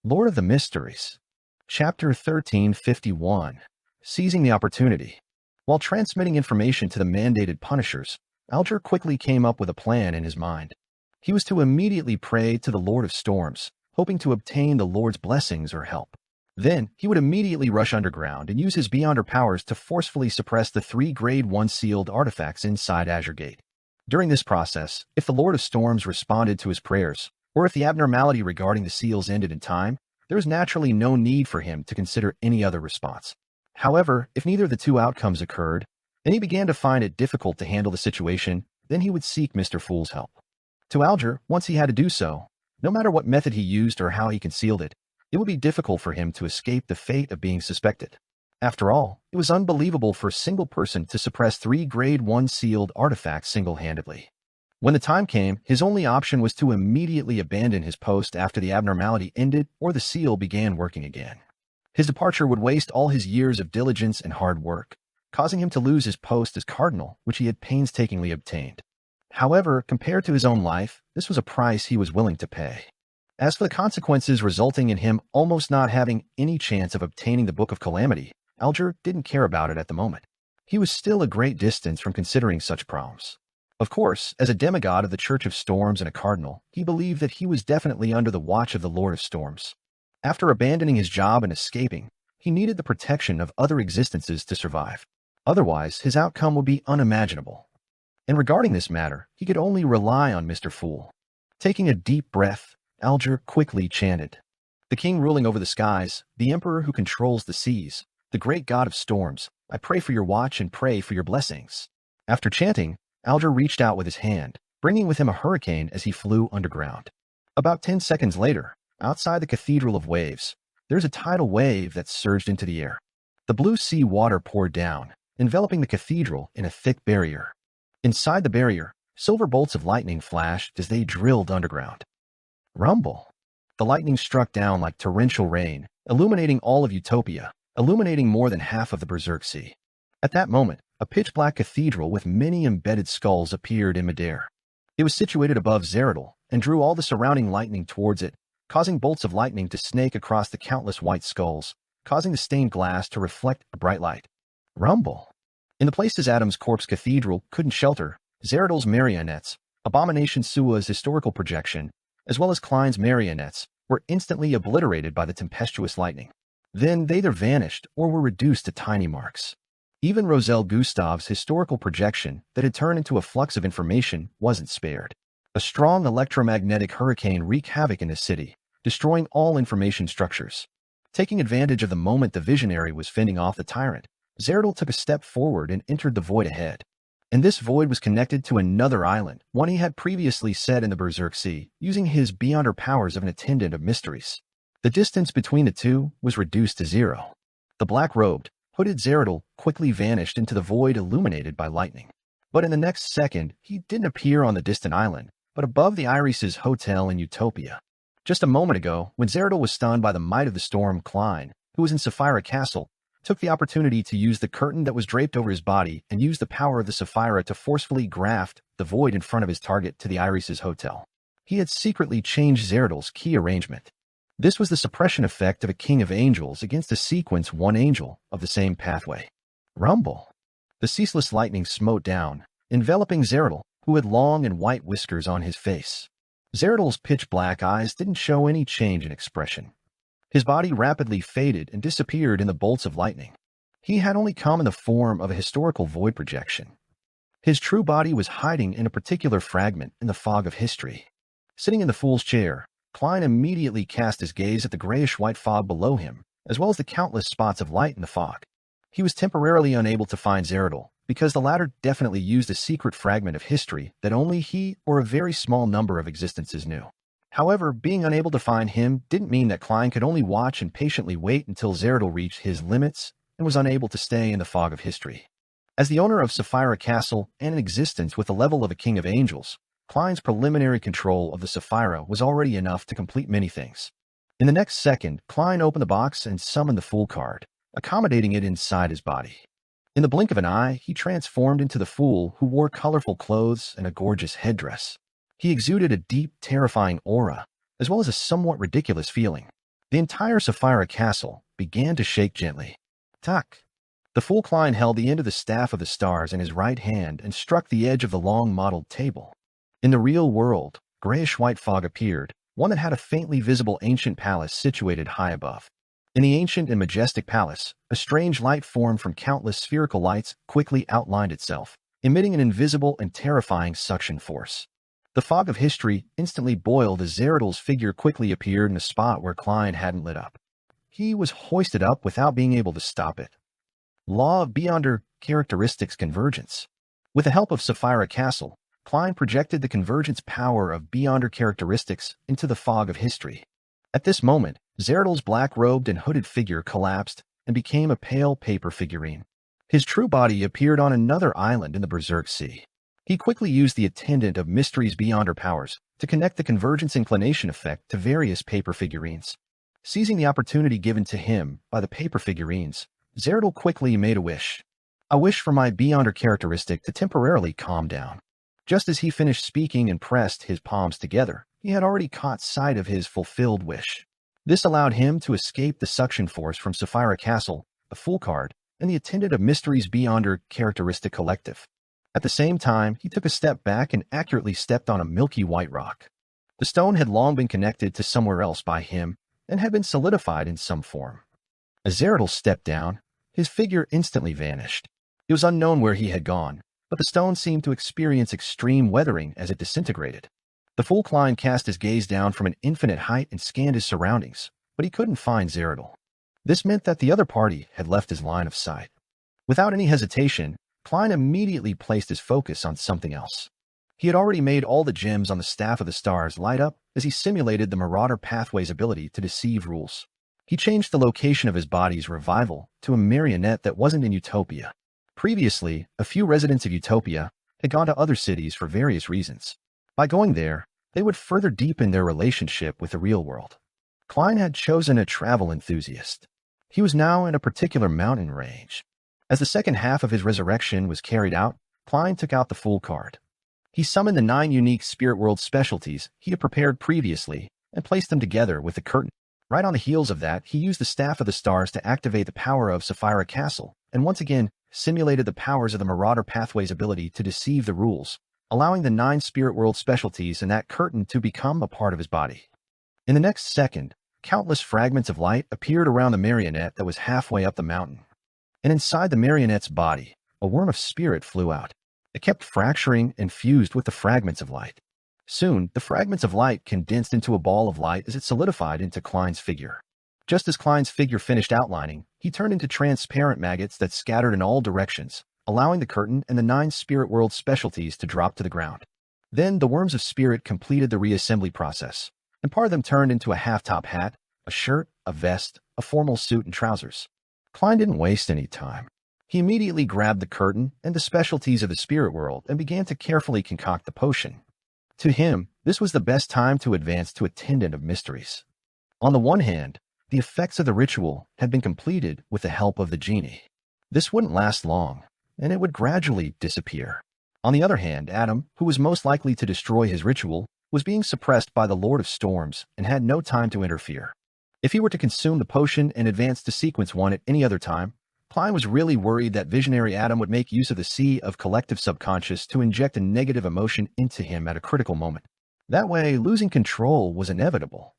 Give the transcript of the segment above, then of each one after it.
Lord of the Mysteries. Chapter 1351. Seizing the Opportunity. While transmitting information to the mandated punishers, Alger quickly came up with a plan in his mind. He was to immediately pray to the Lord of Storms, hoping to obtain the Lord's blessings or help. Then, he would immediately rush underground and use his Beyonder powers to forcefully suppress the 3 Grade 1 sealed artifacts inside Azure Gate. During this process, if the Lord of Storms responded to his prayers, or if the abnormality regarding the seals ended in time, there was naturally no need for him to consider any other response. However, if neither of the two outcomes occurred, and he began to find it difficult to handle the situation, then he would seek Mr. Fool's help. To Alger, once he had to do so, no matter what method he used or how he concealed it, it would be difficult for him to escape the fate of being suspected. After all, it was unbelievable for a single person to suppress 3 Grade 1 sealed artifacts single-handedly. When the time came, his only option was to immediately abandon his post after the abnormality ended or the seal began working again. His departure would waste all his years of diligence and hard work, causing him to lose his post as cardinal, which he had painstakingly obtained. However, compared to his own life, this was a price he was willing to pay. As for the consequences resulting in him almost not having any chance of obtaining the Book of Calamity, Alger didn't care about it at the moment. He was still a great distance from considering such problems. Of course, as a demigod of the Church of Storms and a cardinal, he believed that he was definitely under the watch of the Lord of Storms. After abandoning his job and escaping, he needed the protection of other existences to survive. Otherwise, his outcome would be unimaginable. And regarding this matter, he could only rely on Mr. Fool. Taking a deep breath, Alger quickly chanted, "The king ruling over the skies, the emperor who controls the seas, the great god of storms, I pray for your watch and pray for your blessings." After chanting, Alger reached out with his hand, bringing with him a hurricane as he flew underground. About 10 seconds later, outside the Cathedral of Waves, there's a tidal wave that surged into the air. The blue sea water poured down, enveloping the cathedral in a thick barrier. Inside the barrier, silver bolts of lightning flashed as they drilled underground. Rumble. The lightning struck down like torrential rain, illuminating all of Utopia, illuminating more than half of the Berserk Sea. At that moment, a pitch-black cathedral with many embedded skulls appeared in midair. It was situated above Zeradol and drew all the surrounding lightning towards it, causing bolts of lightning to snake across the countless white skulls, causing the stained glass to reflect a bright light. Rumble. In the places Adam's Corpse Cathedral couldn't shelter, Zeradol's marionettes, Abomination Sua's historical projection, as well as Klein's marionettes, were instantly obliterated by the tempestuous lightning. Then they either vanished or were reduced to tiny marks. Even Roselle Gustav's historical projection that had turned into a flux of information wasn't spared. A strong electromagnetic hurricane wreaked havoc in the city, destroying all information structures. Taking advantage of the moment the visionary was fending off the tyrant, Zeradol took a step forward and entered the void ahead. And this void was connected to another island, one he had previously set in the Berserk Sea, using his Beyonder powers of an attendant of mysteries. The distance between the two was reduced to 0. The black-robed, hooded Zeradol quickly vanished into the void illuminated by lightning. But in the next second, he didn't appear on the distant island, but above the Iris' hotel in Utopia. Just a moment ago, when Zeradol was stunned by the might of the storm, Klein, who was in Sapphira Castle, took the opportunity to use the curtain that was draped over his body and use the power of the Sapphira to forcefully graft the void in front of his target to the Iris' hotel. He had secretly changed Zeradol's key arrangement. This was the suppression effect of a king of angels against a sequence one angel of the same pathway. Rumble. The ceaseless lightning smote down, enveloping Zeradol, who had long and white whiskers on his face. Zeradol's pitch-black eyes didn't show any change in expression. His body rapidly faded and disappeared in the bolts of lightning. He had only come in the form of a historical void projection. His true body was hiding in a particular fragment in the fog of history. Sitting in the fool's chair, Klein immediately cast his gaze at the grayish-white fog below him, as well as the countless spots of light in the fog. He was temporarily unable to find Zeradol, because the latter definitely used a secret fragment of history that only he or a very small number of existences knew. However, being unable to find him didn't mean that Klein could only watch and patiently wait until Zeradol reached his limits and was unable to stay in the fog of history. As the owner of Sapphira Castle and an existence with the level of a king of angels, Klein's preliminary control of the Sapphira was already enough to complete many things. In the next second, Klein opened the box and summoned the Fool card, accommodating it inside his body. In the blink of an eye, he transformed into the Fool, who wore colorful clothes and a gorgeous headdress. He exuded a deep, terrifying aura, as well as a somewhat ridiculous feeling. The entire Sapphira castle began to shake gently. Tuck! The fool Klein held the end of the staff of the stars in his right hand and struck the edge of the long mottled table. In the real world, grayish-white fog appeared, one that had a faintly visible ancient palace situated high above. In the ancient and majestic palace, a strange light formed from countless spherical lights quickly outlined itself, emitting an invisible and terrifying suction force. The fog of history instantly boiled as Zeradol's figure quickly appeared in a spot where Klein hadn't lit up. He was hoisted up without being able to stop it. Law of Beyonder Characteristics Convergence. With the help of Sapphira Castle, Klein projected the convergence power of Beyonder characteristics into the fog of history. At this moment, Zeradol's black-robed and hooded figure collapsed and became a pale paper figurine. His true body appeared on another island in the Berserk Sea. He quickly used the Attendant of Mysteries Beyonder powers to connect the convergence inclination effect to various paper figurines. Seizing the opportunity given to him by the paper figurines, Zeradol quickly made a wish. A wish for my Beyonder characteristic to temporarily calm down. Just as he finished speaking and pressed his palms together, he had already caught sight of his fulfilled wish. This allowed him to escape the suction force from Sapphira Castle, the Fool card, and the Attendant of Mysteries Beyonder characteristic collective. At the same time, he took a step back and accurately stepped on a milky white rock. The stone had long been connected to somewhere else by him and had been solidified in some form. As Zeradol stepped down, his figure instantly vanished. It was unknown where he had gone, but the stone seemed to experience extreme weathering as it disintegrated. The Fool Klein cast his gaze down from an infinite height and scanned his surroundings, but he couldn't find Zeradol. This meant that the other party had left his line of sight. Without any hesitation, Klein immediately placed his focus on something else. He had already made all the gems on the Staff of the Stars light up as he simulated the Marauder Pathway's ability to deceive rules. He changed the location of his body's revival to a marionette that wasn't in Utopia. Previously, a few residents of Utopia had gone to other cities for various reasons. By going there, they would further deepen their relationship with the real world. Klein had chosen a travel enthusiast. He was now in a particular mountain range. As the second half of his resurrection was carried out, Klein took out the Fool card. He summoned the 9 unique Spirit World specialties he had prepared previously and placed them together with the curtain. Right on the heels of that, he used the Staff of the Stars to activate the power of Sapphira Castle, and once again simulated the powers of the Marauder Pathway's ability to deceive the rules, allowing the 9 Spirit World specialties and that curtain to become a part of his body. In the next second, countless fragments of light appeared around the marionette that was halfway up the mountain. And inside the marionette's body, a worm of spirit flew out. It kept fracturing and fused with the fragments of light. Soon, the fragments of light condensed into a ball of light as it solidified into Klein's figure. Just as Klein's figure finished outlining, he turned into transparent maggots that scattered in all directions, allowing the curtain and the 9 Spirit World specialties to drop to the ground. Then the worms of spirit completed the reassembly process, and part of them turned into a half-top hat, a shirt, a vest, a formal suit, and trousers. Klein didn't waste any time. He immediately grabbed the curtain and the specialties of the spirit world and began to carefully concoct the potion. To him, this was the best time to advance to Attendant of Mysteries. On the one hand, the effects of the ritual had been completed with the help of the genie. This wouldn't last long, and it would gradually disappear. On the other hand, Adam, who was most likely to destroy his ritual, was being suppressed by the Lord of Storms and had no time to interfere. If he were to consume the potion and advance to Sequence 1 at any other time, Klein was really worried that Visionary Adam would make use of the Sea of Collective Subconscious to inject a negative emotion into him at a critical moment. That way, losing control was inevitable.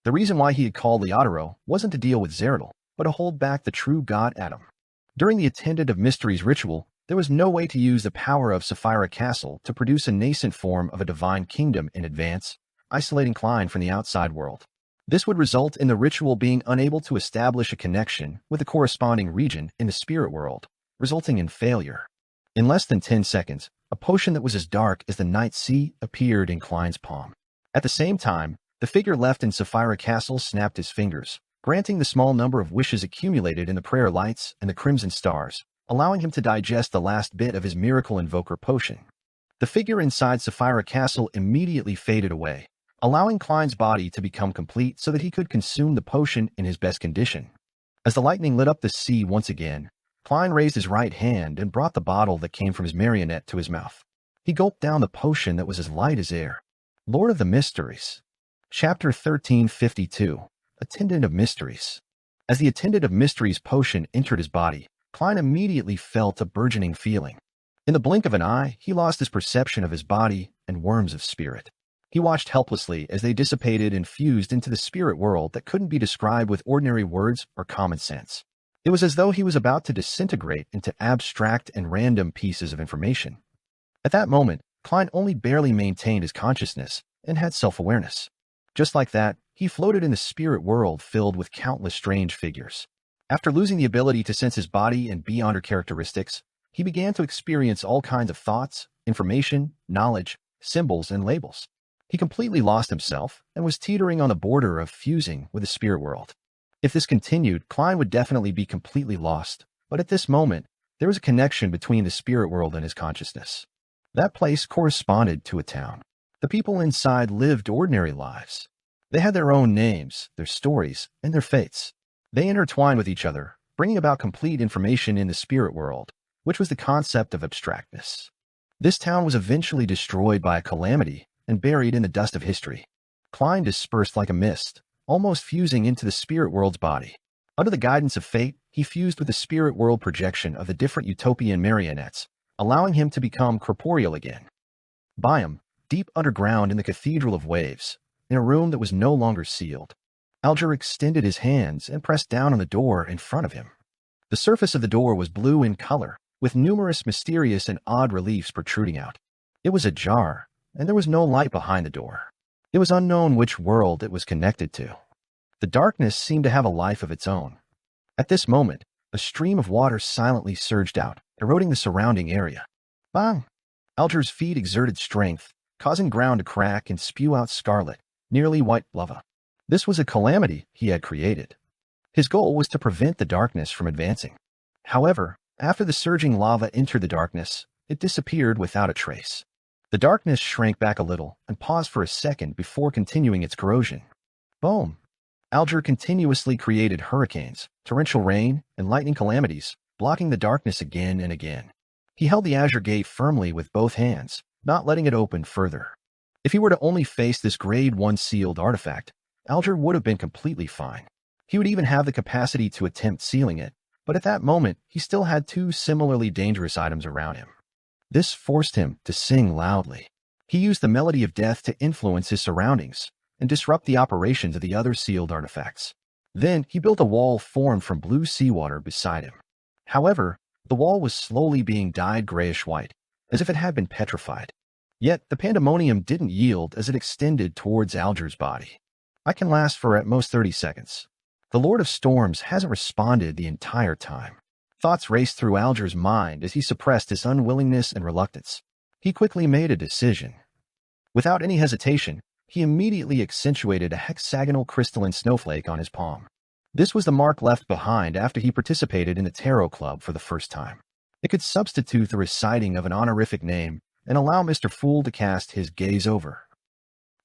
The reason why he had called Leotaro wasn't to deal with Zeradol, but to hold back the true god Adam. During the Attendant of Mysteries ritual, there was no way to use the power of Sapphira Castle to produce a nascent form of a divine kingdom in advance, isolating Klein from the outside world. This would result in the ritual being unable to establish a connection with the corresponding region in the spirit world, resulting in failure. In less than 10 seconds, a potion that was as dark as the night sea appeared in Klein's palm. At the same time, the figure left in Sapphira Castle snapped his fingers, granting the small number of wishes accumulated in the prayer lights and the crimson stars, allowing him to digest the last bit of his miracle invoker potion. The figure inside Sapphira Castle immediately faded away, allowing Klein's body to become complete so that he could consume the potion in his best condition. As the lightning lit up the sea once again, Klein raised his right hand and brought the bottle that came from his marionette to his mouth. He gulped down the potion that was as light as air. Lord of the Mysteries. Chapter 1352. Attendant of Mysteries. As the Attendant of Mysteries potion entered his body, Klein immediately felt a burgeoning feeling. In the blink of an eye, he lost his perception of his body and worms of spirit. He watched helplessly as they dissipated and fused into the spirit world that couldn't be described with ordinary words or common sense. It was as though he was about to disintegrate into abstract and random pieces of information. At that moment, Klein only barely maintained his consciousness and had self-awareness. Just like that, he floated in the spirit world filled with countless strange figures. After losing the ability to sense his body and beyond her characteristics, he began to experience all kinds of thoughts, information, knowledge, symbols, and labels. He completely lost himself and was teetering on the border of fusing with the spirit world. If this continued, Klein would definitely be completely lost, but at this moment, there was a connection between the spirit world and his consciousness. That place corresponded to a town. The people inside lived ordinary lives. They had their own names, their stories, and their fates. They intertwined with each other, bringing about complete information in the spirit world, which was the concept of abstractness. This town was eventually destroyed by a calamity and buried in the dust of history. Klein dispersed like a mist, almost fusing into the spirit world's body. Under the guidance of fate, he fused with the spirit world projection of the different utopian marionettes, allowing him to become corporeal again. Biome, deep underground in the Cathedral of Waves, in a room that was no longer sealed, Alger extended his hands and pressed down on the door in front of him. The surface of the door was blue in color, with numerous mysterious and odd reliefs protruding out. It was ajar, and there was no light behind the door. It was unknown which world it was connected to. The darkness seemed to have a life of its own. At this moment, a stream of water silently surged out, eroding the surrounding area. Bang! Alger's feet exerted strength, causing ground to crack and spew out scarlet, nearly white lava. This was a calamity he had created. His goal was to prevent the darkness from advancing. However, after the surging lava entered the darkness, it disappeared without a trace. The darkness shrank back a little and paused for a second before continuing its corrosion. Boom! Alger continuously created hurricanes, torrential rain, and lightning calamities, blocking the darkness again and again. He held the azure gate firmly with both hands, not letting it open further. If he were to only face this Grade 1 sealed artifact, Alger would have been completely fine. He would even have the capacity to attempt sealing it, but at that moment, he still had two similarly dangerous items around him. This forced him to sing loudly. He used the melody of death to influence his surroundings and disrupt the operations of the other sealed artifacts. Then he built a wall formed from blue seawater beside him. However, the wall was slowly being dyed grayish-white, as if it had been petrified. Yet the pandemonium didn't yield as it extended towards Alger's body. I can last for at most 30 seconds. The Lord of Storms hasn't responded the entire time. Thoughts raced through Alger's mind as he suppressed his unwillingness and reluctance. He quickly made a decision. Without any hesitation, he immediately accentuated a hexagonal crystalline snowflake on his palm. This was the mark left behind after he participated in the Tarot Club for the first time. It could substitute the reciting of an honorific name and allow Mr. Fool to cast his gaze over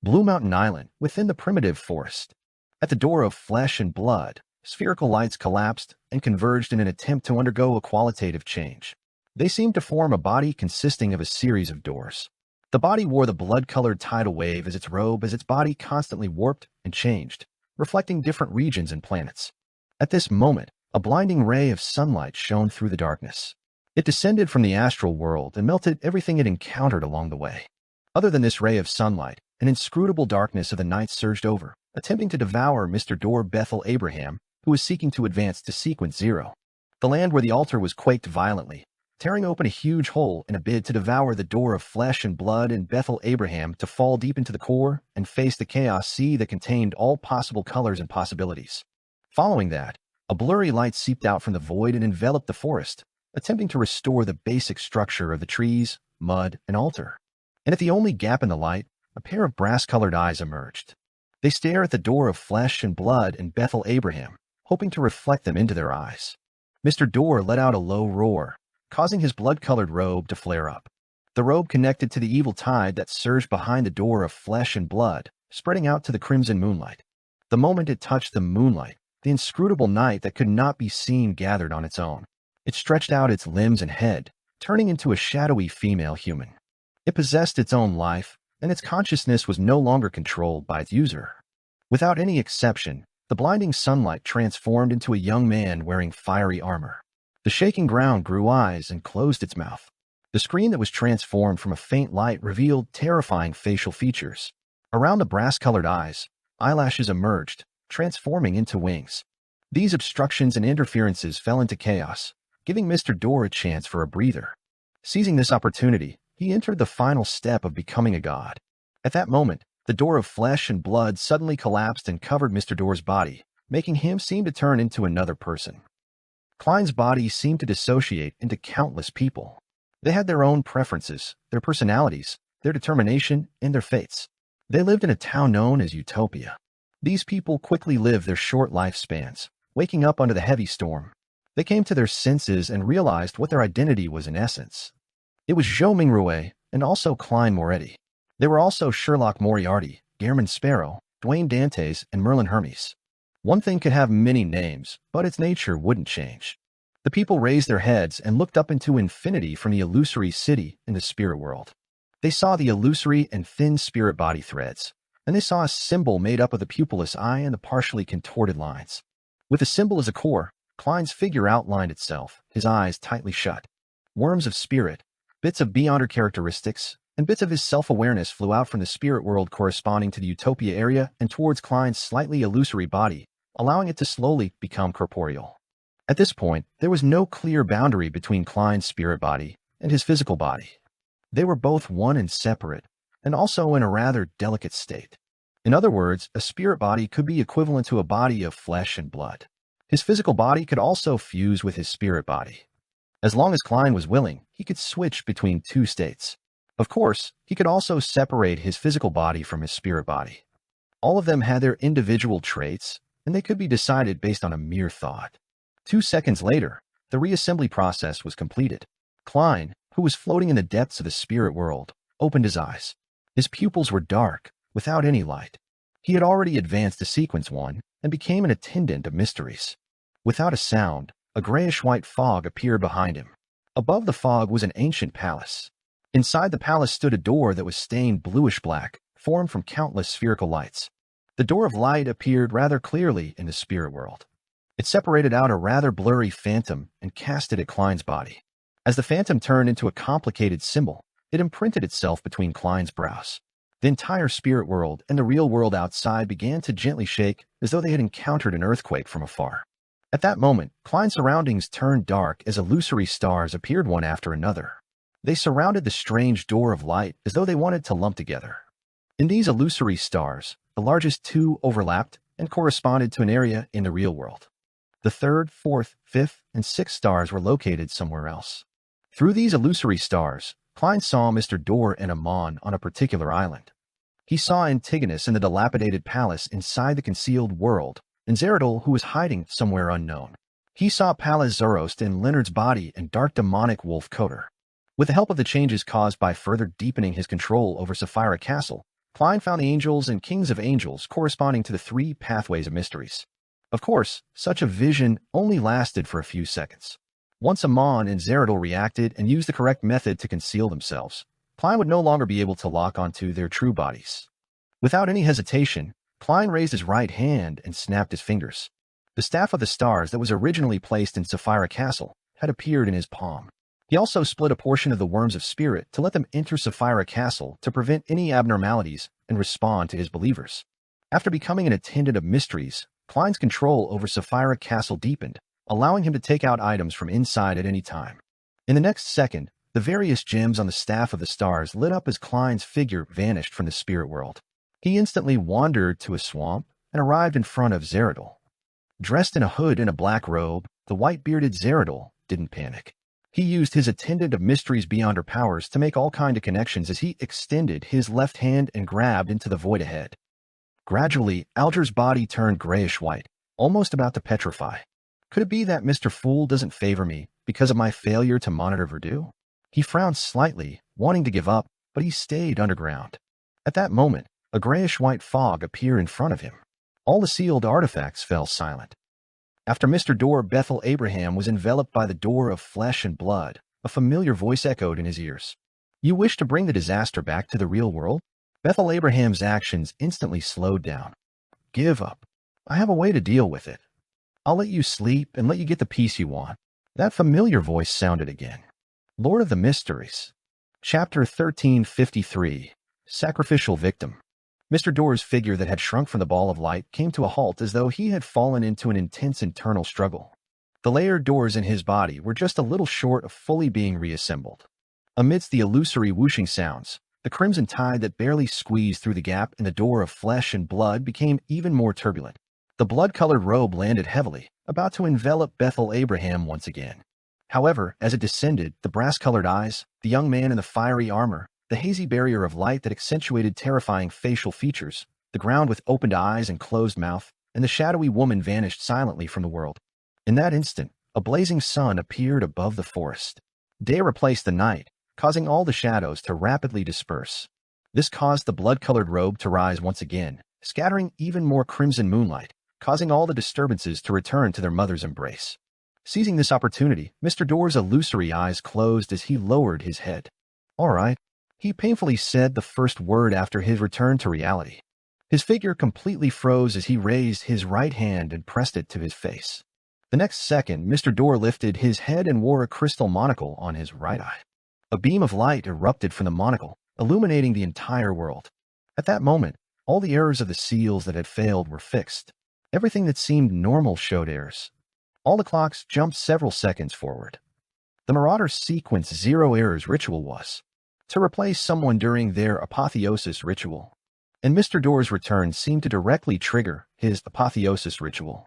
Blue Mountain Island within the primitive forest. At the door of flesh and blood, spherical lights collapsed and converged in an attempt to undergo a qualitative change. They seemed to form a body consisting of a series of doors. The body wore the blood-colored tidal wave as its robe as its body constantly warped and changed, reflecting different regions and planets. At this moment, a blinding ray of sunlight shone through the darkness. It descended from the astral world and melted everything it encountered along the way. Other than this ray of sunlight, an inscrutable darkness of the night surged over, attempting to devour Mr. Dor Bethel Abraham, who was seeking to advance to Sequence 0. The land where the altar was quaked violently, tearing open a huge hole in a bid to devour the door of flesh and blood in Bethel Abraham to fall deep into the core and face the chaos sea that contained all possible colors and possibilities. Following that, a blurry light seeped out from the void and enveloped the forest, attempting to restore the basic structure of the trees, mud, and altar. And at the only gap in the light, a pair of brass-colored eyes emerged. They stare at the door of flesh and blood in Bethel Abraham, hoping to reflect them into their eyes. Mr. Dor let out a low roar, causing his blood-colored robe to flare up. The robe connected to the evil tide that surged behind the door of flesh and blood, spreading out to the crimson moonlight. The moment it touched the moonlight, the inscrutable night that could not be seen gathered on its own. It stretched out its limbs and head, turning into a shadowy female human. It possessed its own life, and its consciousness was no longer controlled by its user. Without any exception, The blinding sunlight transformed into a young man wearing fiery armor. The shaking ground grew eyes and closed its mouth. The screen that was transformed from a faint light revealed terrifying facial features. Around the brass-colored eyes, eyelashes emerged, transforming into wings. These obstructions and interferences fell into chaos, giving Mr. Door a chance for a breather. Seizing this opportunity, he entered the final step of becoming a god. At that moment, the door of flesh and blood suddenly collapsed and covered Mr. Door's body, making him seem to turn into another person. Klein's body seemed to dissociate into countless people. They had their own preferences, their personalities, their determination, and their fates. They lived in a town known as Utopia. These people quickly lived their short lifespans, waking up under the heavy storm. They came to their senses and realized what their identity was in essence. It was Zhou Mingrue and also Klein Moretti. They were also Sherlock Moriarty, Gehrman Sparrow, Dwayne Dantes, and Merlin Hermes. One thing could have many names, but its nature wouldn't change. The people raised their heads and looked up into infinity from the illusory city in the spirit world. They saw the illusory and thin spirit body threads, and they saw a symbol made up of the pupilless eye and the partially contorted lines. With the symbol as a core, Klein's figure outlined itself, his eyes tightly shut. Worms of spirit, bits of Beyonder characteristics, and bits of his self-awareness flew out from the spirit world corresponding to the Utopia area and towards Klein's slightly illusory body, allowing it to slowly become corporeal. At this point, there was no clear boundary between Klein's spirit body and his physical body. They were both one and separate, and also in a rather delicate state. In other words, a spirit body could be equivalent to a body of flesh and blood. His physical body could also fuse with his spirit body. As long as Klein was willing, he could switch between two states. Of course, he could also separate his physical body from his spirit body. All of them had their individual traits, and they could be decided based on a mere thought. 2 seconds later, the reassembly process was completed. Klein, who was floating in the depths of the spirit world, opened his eyes. His pupils were dark, without any light. He had already advanced to Sequence 1 and became an attendant of mysteries. Without a sound, a grayish-white fog appeared behind him. Above the fog was an ancient palace. Inside the palace stood a door that was stained bluish-black, formed from countless spherical lights. The door of light appeared rather clearly in the spirit world. It separated out a rather blurry phantom and cast it at Klein's body. As the phantom turned into a complicated symbol, it imprinted itself between Klein's brows. The entire spirit world and the real world outside began to gently shake as though they had encountered an earthquake from afar. At that moment, Klein's surroundings turned dark as illusory stars appeared one after another. They surrounded the strange door of light as though they wanted to lump together. In these illusory stars, the largest two overlapped and corresponded to an area in the real world. The third, fourth, fifth, and sixth stars were located somewhere else. Through these illusory stars, Klein saw Mr. Door and Amon on a particular island. He saw Antigonus in the dilapidated palace inside the concealed world, and Zeradol, who was hiding somewhere unknown. He saw Pallas Zarost in Leonard's body and dark demonic Wolf Coder. With the help of the changes caused by further deepening his control over Sapphira Castle, Klein found the angels and kings of angels corresponding to the 3 pathways of mysteries. Of course, such a vision only lasted for a few seconds. Once Amon and Zeradol reacted and used the correct method to conceal themselves, Klein would no longer be able to lock onto their true bodies. Without any hesitation, Klein raised his right hand and snapped his fingers. The Staff of the Stars that was originally placed in Sapphira Castle had appeared in his palm. He also split a portion of the Worms of Spirit to let them enter Sapphira Castle to prevent any abnormalities and respond to his believers. After becoming an attendant of mysteries, Klein's control over Sapphira Castle deepened, allowing him to take out items from inside at any time. In the next second, the various gems on the Staff of the Stars lit up as Klein's figure vanished from the spirit world. He instantly wandered to a swamp and arrived in front of Zeradol. Dressed in a hood and a black robe, the white-bearded Zeradol didn't panic. He used his attendant of mysteries beyond her powers to make all kinds of connections as he extended his left hand and grabbed into the void ahead. Gradually, Alger's body turned grayish-white, almost about to petrify. Could it be that Mr. Fool doesn't favor me because of my failure to monitor Verdú? He frowned slightly, wanting to give up, but he stayed underground. At that moment, a grayish-white fog appeared in front of him. All the sealed artifacts fell silent. After Mr. Door, Bethel Abraham was enveloped by the door of flesh and blood. A familiar voice echoed in his ears. You wish to bring the disaster back to the real world? Bethel Abraham's actions instantly slowed down. Give up. I have a way to deal with it. I'll let you sleep and let you get the peace you want. That familiar voice sounded again. Lord of the Mysteries. Chapter 1353. Sacrificial Victim. Mr. Door's figure that had shrunk from the ball of light came to a halt as though he had fallen into an intense internal struggle. The layered doors in his body were just a little short of fully being reassembled. Amidst the illusory whooshing sounds, the crimson tide that barely squeezed through the gap in the door of flesh and blood became even more turbulent. The blood-colored robe landed heavily, about to envelop Bethel Abraham once again. However, as it descended, the brass-colored eyes, the young man in the fiery armor, the hazy barrier of light that accentuated terrifying facial features, the ground with opened eyes and closed mouth, and the shadowy woman vanished silently from the world. In that instant, a blazing sun appeared above the forest. Day replaced the night, causing all the shadows to rapidly disperse. This caused the blood-colored robe to rise once again, scattering even more crimson moonlight, causing all the disturbances to return to their mother's embrace. Seizing this opportunity, Mr. Door's illusory eyes closed as he lowered his head. All right. He painfully said the first word after his return to reality. His figure completely froze as he raised his right hand and pressed it to his face. The next second, Mr. Door lifted his head and wore a crystal monocle on his right eye. A beam of light erupted from the monocle, illuminating the entire world. At that moment, all the errors of the seals that had failed were fixed. Everything that seemed normal showed errors. All the clocks jumped several seconds forward. The Marauder Sequence Zero Errors ritual was to replace someone during their apotheosis ritual. And Mr. Door's return seemed to directly trigger his apotheosis ritual.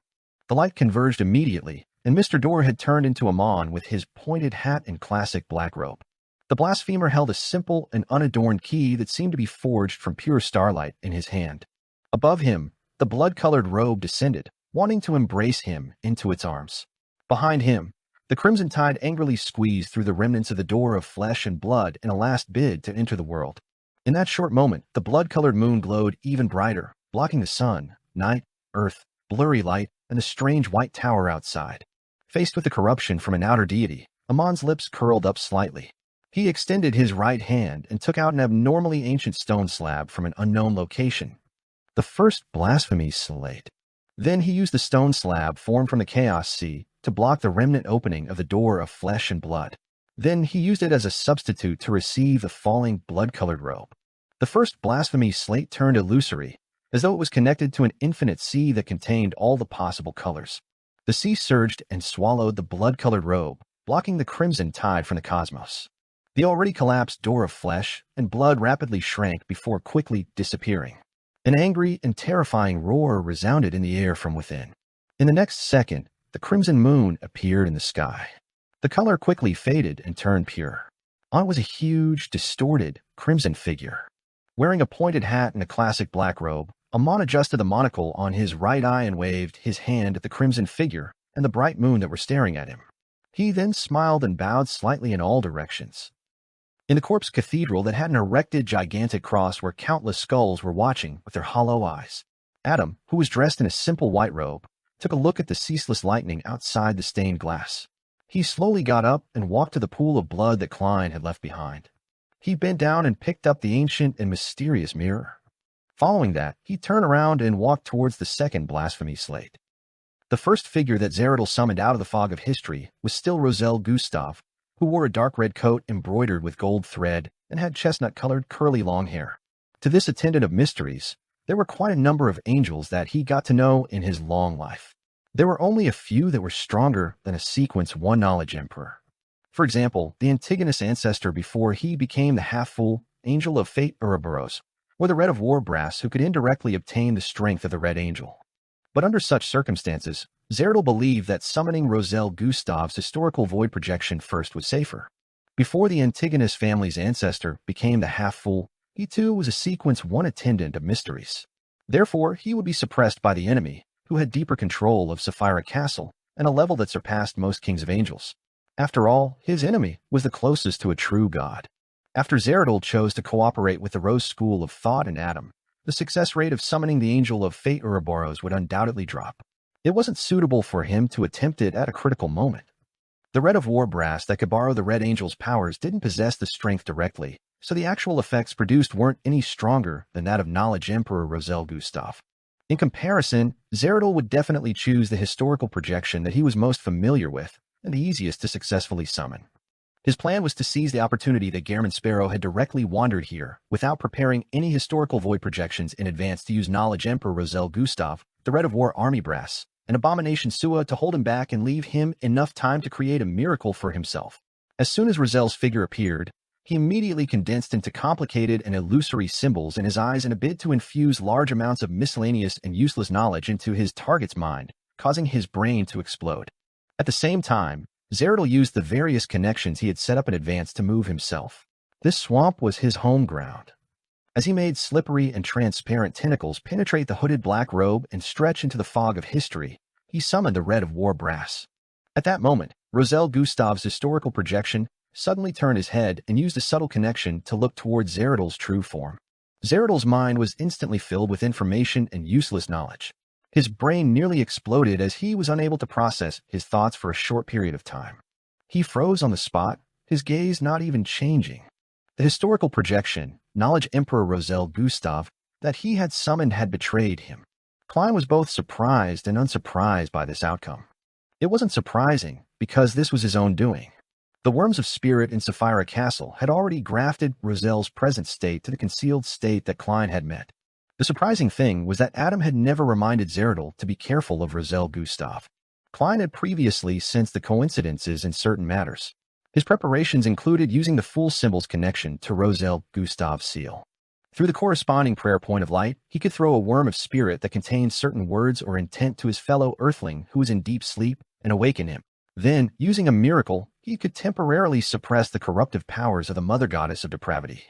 The light converged immediately, and Mr. Door had turned into a Mon with his pointed hat and classic black robe. The blasphemer held a simple and unadorned key that seemed to be forged from pure starlight in his hand. Above him, the blood-colored robe descended, wanting to embrace him into its arms. Behind him, the crimson tide angrily squeezed through the remnants of the door of flesh and blood in a last bid to enter the world. In that short moment, the blood-colored moon glowed even brighter, blocking the sun, night, earth, blurry light, and the strange white tower outside. Faced with the corruption from an outer deity, Amon's lips curled up slightly. He extended his right hand and took out an abnormally ancient stone slab from an unknown location. The first blasphemy slate. Then he used the stone slab formed from the Chaos Sea to block the remnant opening of the door of flesh and blood. Then he used it as a substitute to receive the falling blood-colored robe. The first blasphemy slate turned illusory, as though it was connected to an infinite sea that contained all the possible colors. The sea surged and swallowed the blood-colored robe, blocking the crimson tide from the cosmos. The already collapsed door of flesh and blood rapidly shrank before quickly disappearing. An angry and terrifying roar resounded in the air from within. In the next second, the crimson moon appeared in the sky. The color quickly faded and turned pure. On it was a huge, distorted, crimson figure. Wearing a pointed hat and a classic black robe, Amon adjusted the monocle on his right eye and waved his hand at the crimson figure and the bright moon that were staring at him. He then smiled and bowed slightly in all directions. In the corpse cathedral that had an erected gigantic cross where countless skulls were watching with their hollow eyes, Adam, who was dressed in a simple white robe, took a look at the ceaseless lightning outside the stained glass. He slowly got up and walked to the pool of blood that Klein had left behind. He bent down and picked up the ancient and mysterious mirror. Following that, he turned around and walked towards the second blasphemy slate. The first figure that Zeradal summoned out of the fog of history was still Roselle Gustav, who wore a dark red coat embroidered with gold thread and had chestnut-colored curly long hair. To this attendant of mysteries, there were quite a number of angels that he got to know in his long life. There were only a few that were stronger than a Sequence One Knowledge Emperor. For example, the Antigonus ancestor before he became the half-fool Angel of Fate Ouroboros, or the Red of War Brass who could indirectly obtain the strength of the Red Angel. But under such circumstances, Zeradal believed that summoning Roselle Gustav's historical void projection first was safer. Before the Antigonus family's ancestor became the half-fool, he too was a Sequence One attendant of mysteries. Therefore, he would be suppressed by the enemy, who had deeper control of Sapphira Castle and a level that surpassed most kings of angels. After all, his enemy was the closest to a true god. After Zeradal chose to cooperate with the Rose School of Thought and Adam, the success rate of summoning the Angel of Fate Ouroboros would undoubtedly drop. It wasn't suitable for him to attempt it at a critical moment. The Red of War Brass that could borrow the Red Angel's powers didn't possess the strength directly, so the actual effects produced weren't any stronger than that of Knowledge Emperor Roselle Gustav. In comparison, Zeradol would definitely choose the historical projection that he was most familiar with and the easiest to successfully summon. His plan was to seize the opportunity that Gehrman Sparrow had directly wandered here without preparing any historical void projections in advance to use Knowledge Emperor Roselle Gustav, the Red of War Army Brass, and Abomination Sua to hold him back and leave him enough time to create a miracle for himself. As soon as Roselle's figure appeared, he immediately condensed into complicated and illusory symbols in his eyes in a bid to infuse large amounts of miscellaneous and useless knowledge into his target's mind, causing his brain to explode. At the same time, Zeradol used the various connections he had set up in advance to move himself. This swamp was his home ground. As he made slippery and transparent tentacles penetrate the hooded black robe and stretch into the fog of history, he summoned the Red of War Brass. At that moment, Roselle Gustav's historical projection suddenly turned his head and used a subtle connection to look towards Zeradol's true form. Zeradol's mind was instantly filled with information and useless knowledge. His brain nearly exploded as he was unable to process his thoughts for a short period of time. He froze on the spot, his gaze not even changing. The historical projection, Knowledge Emperor Roselle Gustav, that he had summoned had betrayed him. Klein was both surprised and unsurprised by this outcome. It wasn't surprising, because this was his own doing. The Worms of Spirit in Sapphira Castle had already grafted Roselle's present state to the concealed state that Klein had met. The surprising thing was that Adam had never reminded Zeradol to be careful of Roselle Gustav. Klein had previously sensed the coincidences in certain matters. His preparations included using the full symbol's connection to Roselle Gustav's seal. Through the corresponding prayer point of light, he could throw a worm of spirit that contained certain words or intent to his fellow earthling who was in deep sleep and awaken him. Then, using a miracle, he could temporarily suppress the corruptive powers of the Mother Goddess of Depravity.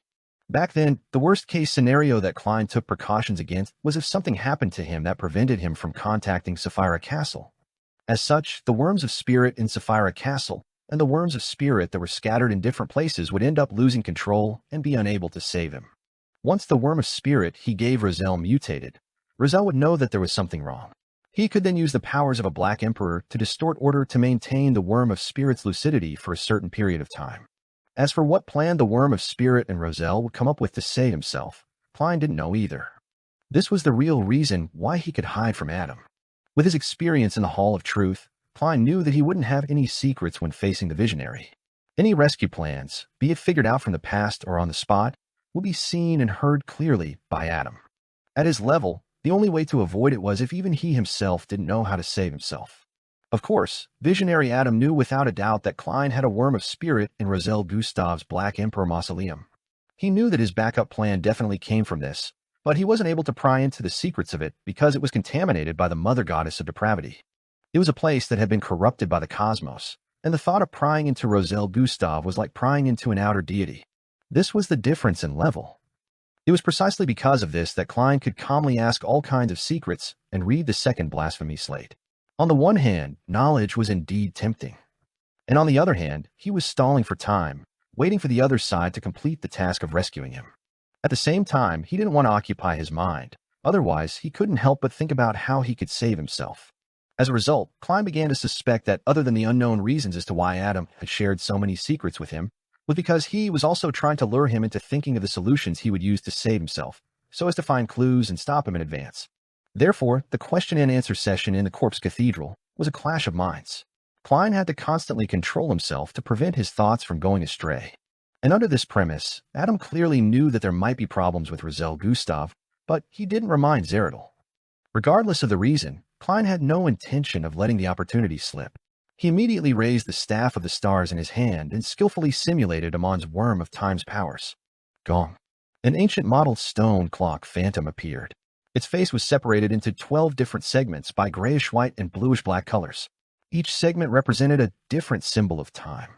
Back then, the worst-case scenario that Klein took precautions against was if something happened to him that prevented him from contacting Sapphira Castle. As such, the Worms of Spirit in Sapphira Castle and the Worms of Spirit that were scattered in different places would end up losing control and be unable to save him. Once the Worm of Spirit he gave Roselle mutated, Roselle would know that there was something wrong. He could then use the powers of a Black Emperor to distort order to maintain the Worm of Spirit's lucidity for a certain period of time. As for what plan the Worm of Spirit and Roselle would come up with to save himself, Klein didn't know either. This was the real reason why he could hide from Adam. With his experience in the Hall of Truth, Klein knew that he wouldn't have any secrets when facing the Visionary. Any rescue plans, be it figured out from the past or on the spot, would be seen and heard clearly by Adam. At his level, the only way to avoid it was if even he himself didn't know how to save himself. Of course, Visionary Adam knew without a doubt that Klein had a Worm of Spirit in Roselle Gustav's Black Emperor Mausoleum. He knew that his backup plan definitely came from this, but he wasn't able to pry into the secrets of it because it was contaminated by the Mother Goddess of Depravity. It was a place that had been corrupted by the cosmos, and the thought of prying into Roselle Gustav was like prying into an outer deity. This was the difference in level. It was precisely because of this that Klein could calmly ask all kinds of secrets and read the second blasphemy slate. On the one hand, knowledge was indeed tempting. And on the other hand, he was stalling for time, waiting for the other side to complete the task of rescuing him. At the same time, he didn't want to occupy his mind. Otherwise, he couldn't help but think about how he could save himself. As a result, Klein began to suspect that other than the unknown reasons as to why Adam had shared so many secrets with him, was because he was also trying to lure him into thinking of the solutions he would use to save himself, so as to find clues and stop him in advance. Therefore, the question and answer session in the Corpse Cathedral was a clash of minds. Klein had to constantly control himself to prevent his thoughts from going astray. And under this premise, Adam clearly knew that there might be problems with Roselle Gustav, but he didn't remind Zeradol. Regardless of the reason, Klein had no intention of letting the opportunity slip. He immediately raised the Staff of the Stars in his hand and skillfully simulated Amon's Worm of Time's powers. Gong. An ancient model stone clock phantom appeared. Its face was separated into 12 different segments by grayish-white and bluish-black colors. Each segment represented a different symbol of time.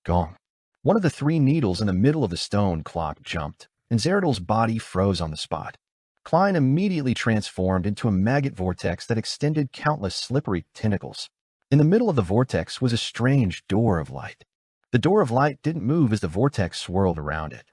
Gong. One of the 3 needles in the middle of the stone clock jumped, and Zeradol's body froze on the spot. Klein immediately transformed into a maggot vortex that extended countless slippery tentacles. In the middle of the vortex was a strange door of light. The door of light didn't move as the vortex swirled around it.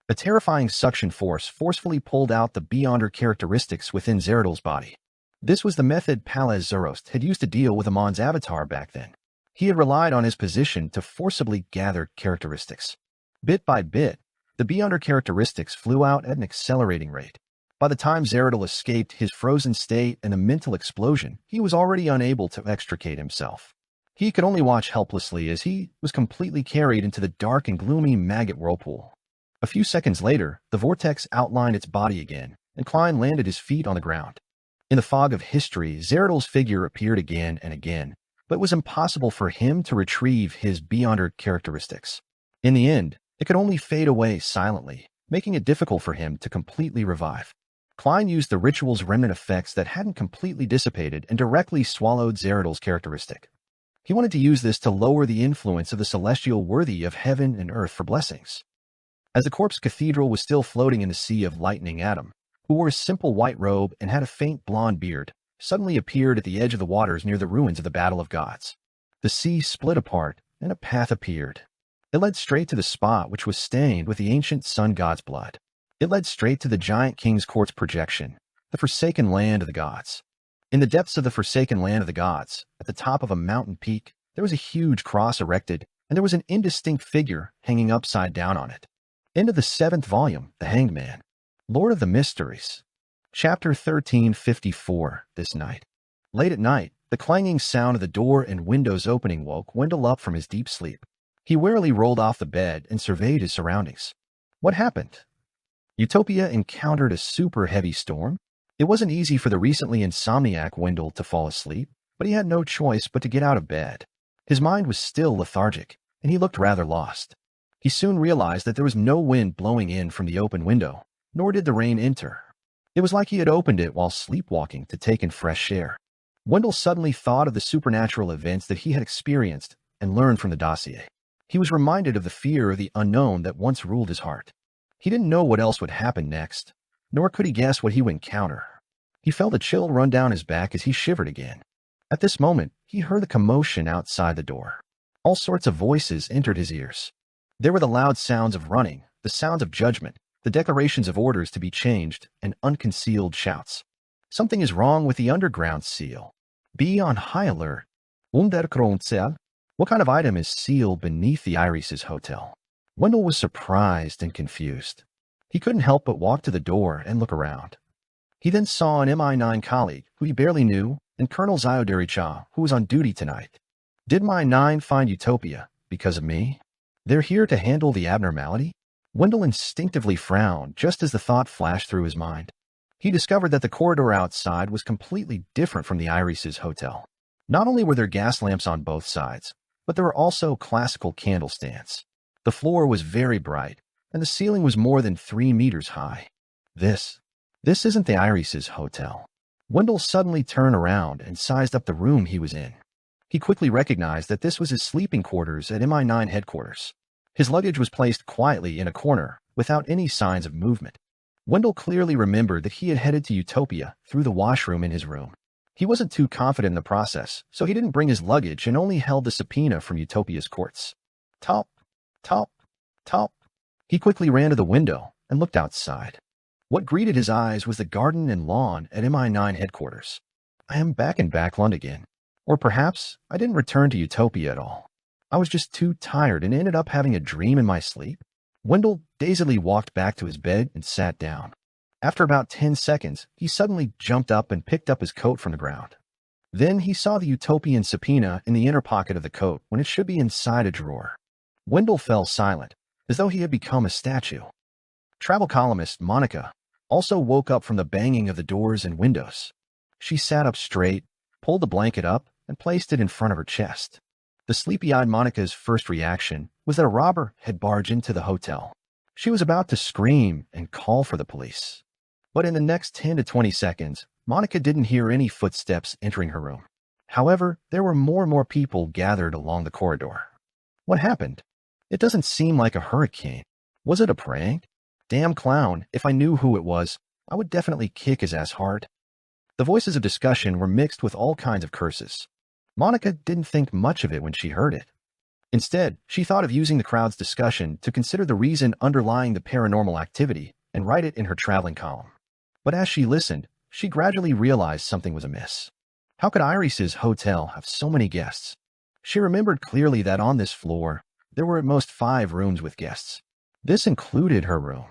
A terrifying suction force forcefully pulled out the Beyonder characteristics within Zeradol's body. This was the method Palaz Zerost had used to deal with Amon's avatar back then. He had relied on his position to forcibly gather characteristics. Bit by bit, the Beyonder characteristics flew out at an accelerating rate. By the time Zeradal escaped his frozen state and a mental explosion, he was already unable to extricate himself. He could only watch helplessly as he was completely carried into the dark and gloomy maggot whirlpool. A few seconds later, the vortex outlined its body again, and Klein landed his feet on the ground. In the fog of history, Zeradal's figure appeared again and again, but it was impossible for him to retrieve his Beyonder characteristics. In the end, it could only fade away silently, making it difficult for him to completely revive. Klein used the ritual's remnant effects that hadn't completely dissipated and directly swallowed Zeradal's characteristic. He wanted to use this to lower the influence of the celestial worthy of heaven and earth for blessings. As the corpse cathedral was still floating in the sea of lightning, Adam, who wore a simple white robe and had a faint blonde beard, suddenly appeared at the edge of the waters near the ruins of the Battle of Gods. The sea split apart, and a path appeared. It led straight to the spot which was stained with the ancient sun god's blood. It led straight to the giant king's court's projection, the forsaken land of the gods. In the depths of the forsaken land of the gods, at the top of a mountain peak, there was a huge cross erected, and there was an indistinct figure hanging upside down on it. End of the 7th volume, The Hanged Man. Lord of the Mysteries. Chapter 1354, This Night. Late at night, the clanging sound of the door and windows opening woke Wendell up from his deep sleep. He wearily rolled off the bed and surveyed his surroundings. What happened? Utopia encountered a super heavy storm. It wasn't easy for the recently insomniac Wendell to fall asleep, but he had no choice but to get out of bed. His mind was still lethargic, and he looked rather lost. He soon realized that there was no wind blowing in from the open window, nor did the rain enter. It was like he had opened it while sleepwalking to take in fresh air. Wendell suddenly thought of the supernatural events that he had experienced and learned from the dossier. He was reminded of the fear of the unknown that once ruled his heart. He didn't know what else would happen next, nor could he guess what he would encounter. He felt a chill run down his back as he shivered again. At this moment, he heard the commotion outside the door. All sorts of voices entered his ears. There were the loud sounds of running, the sounds of judgment, the declarations of orders to be changed, and unconcealed shouts. Something is wrong with the underground seal. Be on high alert. Undergrundsel. What kind of item is sealed beneath the Iris' hotel? Wendell was surprised and confused. He couldn't help but walk to the door and look around. He then saw an MI9 colleague who he barely knew and Colonel Zyodericha, who was on duty tonight. Did MI9 find Utopia because of me? They're here to handle the abnormality? Wendell instinctively frowned just as the thought flashed through his mind. He discovered that the corridor outside was completely different from the Iris' hotel. Not only were there gas lamps on both sides, but there were also classical candle stands. The floor was very bright, and the ceiling was more than 3 meters high. This isn't the Iris' hotel. Wendell suddenly turned around and sized up the room he was in. He quickly recognized that this was his sleeping quarters at MI9 headquarters. His luggage was placed quietly in a corner, without any signs of movement. Wendell clearly remembered that he had headed to Utopia through the washroom in his room. He wasn't too confident in the process, so he didn't bring his luggage and only held the subpoena from Utopia's courts. Top, top, top. He quickly ran to the window and looked outside. What greeted his eyes was the garden and lawn at MI9 headquarters. I am back in Backlund again. Or perhaps I didn't return to Utopia at all. I was just too tired and ended up having a dream in my sleep. Wendell dazedly walked back to his bed and sat down. After about 10 seconds, he suddenly jumped up and picked up his coat from the ground. Then he saw the Utopian subpoena in the inner pocket of the coat when it should be inside a drawer. Wendell fell silent, as though he had become a statue. Travel columnist Monica also woke up from the banging of the doors and windows. She sat up straight, pulled the blanket up, and placed it in front of her chest. The sleepy-eyed Monica's first reaction was that a robber had barged into the hotel. She was about to scream and call for the police. But in the next 10 to 20 seconds, Monica didn't hear any footsteps entering her room. However, there were more and more people gathered along the corridor. What happened? It doesn't seem like a hurricane. Was it a prank? Damn clown, if I knew who it was, I would definitely kick his ass hard. The voices of discussion were mixed with all kinds of curses. Monica didn't think much of it when she heard it. Instead, she thought of using the crowd's discussion to consider the reason underlying the paranormal activity and write it in her traveling column. But as she listened, she gradually realized something was amiss. How could Iris's hotel have so many guests? She remembered clearly that on this floor, there were at most 5 rooms with guests. This included her room.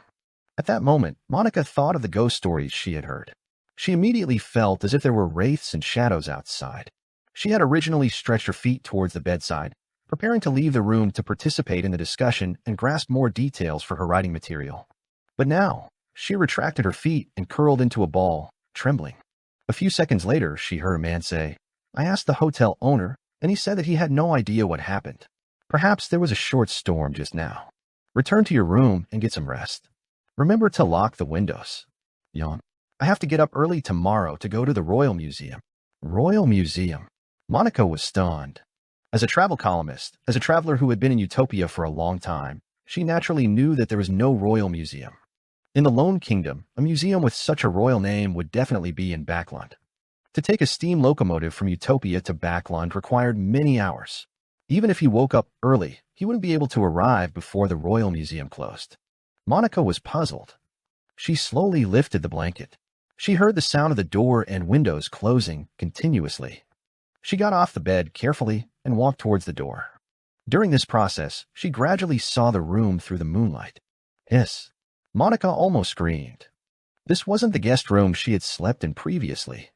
At that moment, Monica thought of the ghost stories she had heard. She immediately felt as if there were wraiths and shadows outside. She had originally stretched her feet towards the bedside, preparing to leave the room to participate in the discussion and grasp more details for her writing material. But now, she retracted her feet and curled into a ball, trembling. A few seconds later, she heard a man say, "I asked the hotel owner, and he said that he had no idea what happened. Perhaps there was a short storm just now. Return to your room and get some rest. Remember to lock the windows." Yawn. "I have to get up early tomorrow to go to the Royal Museum." Royal Museum. Monica was stunned. As a travel columnist, as a traveler who had been in Utopia for a long time, she naturally knew that there was no Royal Museum. In the Lone Kingdom, a museum with such a royal name would definitely be in Backlund. To take a steam locomotive from Utopia to Backlund required many hours. Even if he woke up early, he wouldn't be able to arrive before the Royal Museum closed. Monica was puzzled. She slowly lifted the blanket. She heard the sound of the door and windows closing continuously. She got off the bed carefully and walked towards the door. During this process, she gradually saw the room through the moonlight. Hiss. Monica almost screamed. This wasn't the guest room she had slept in previously.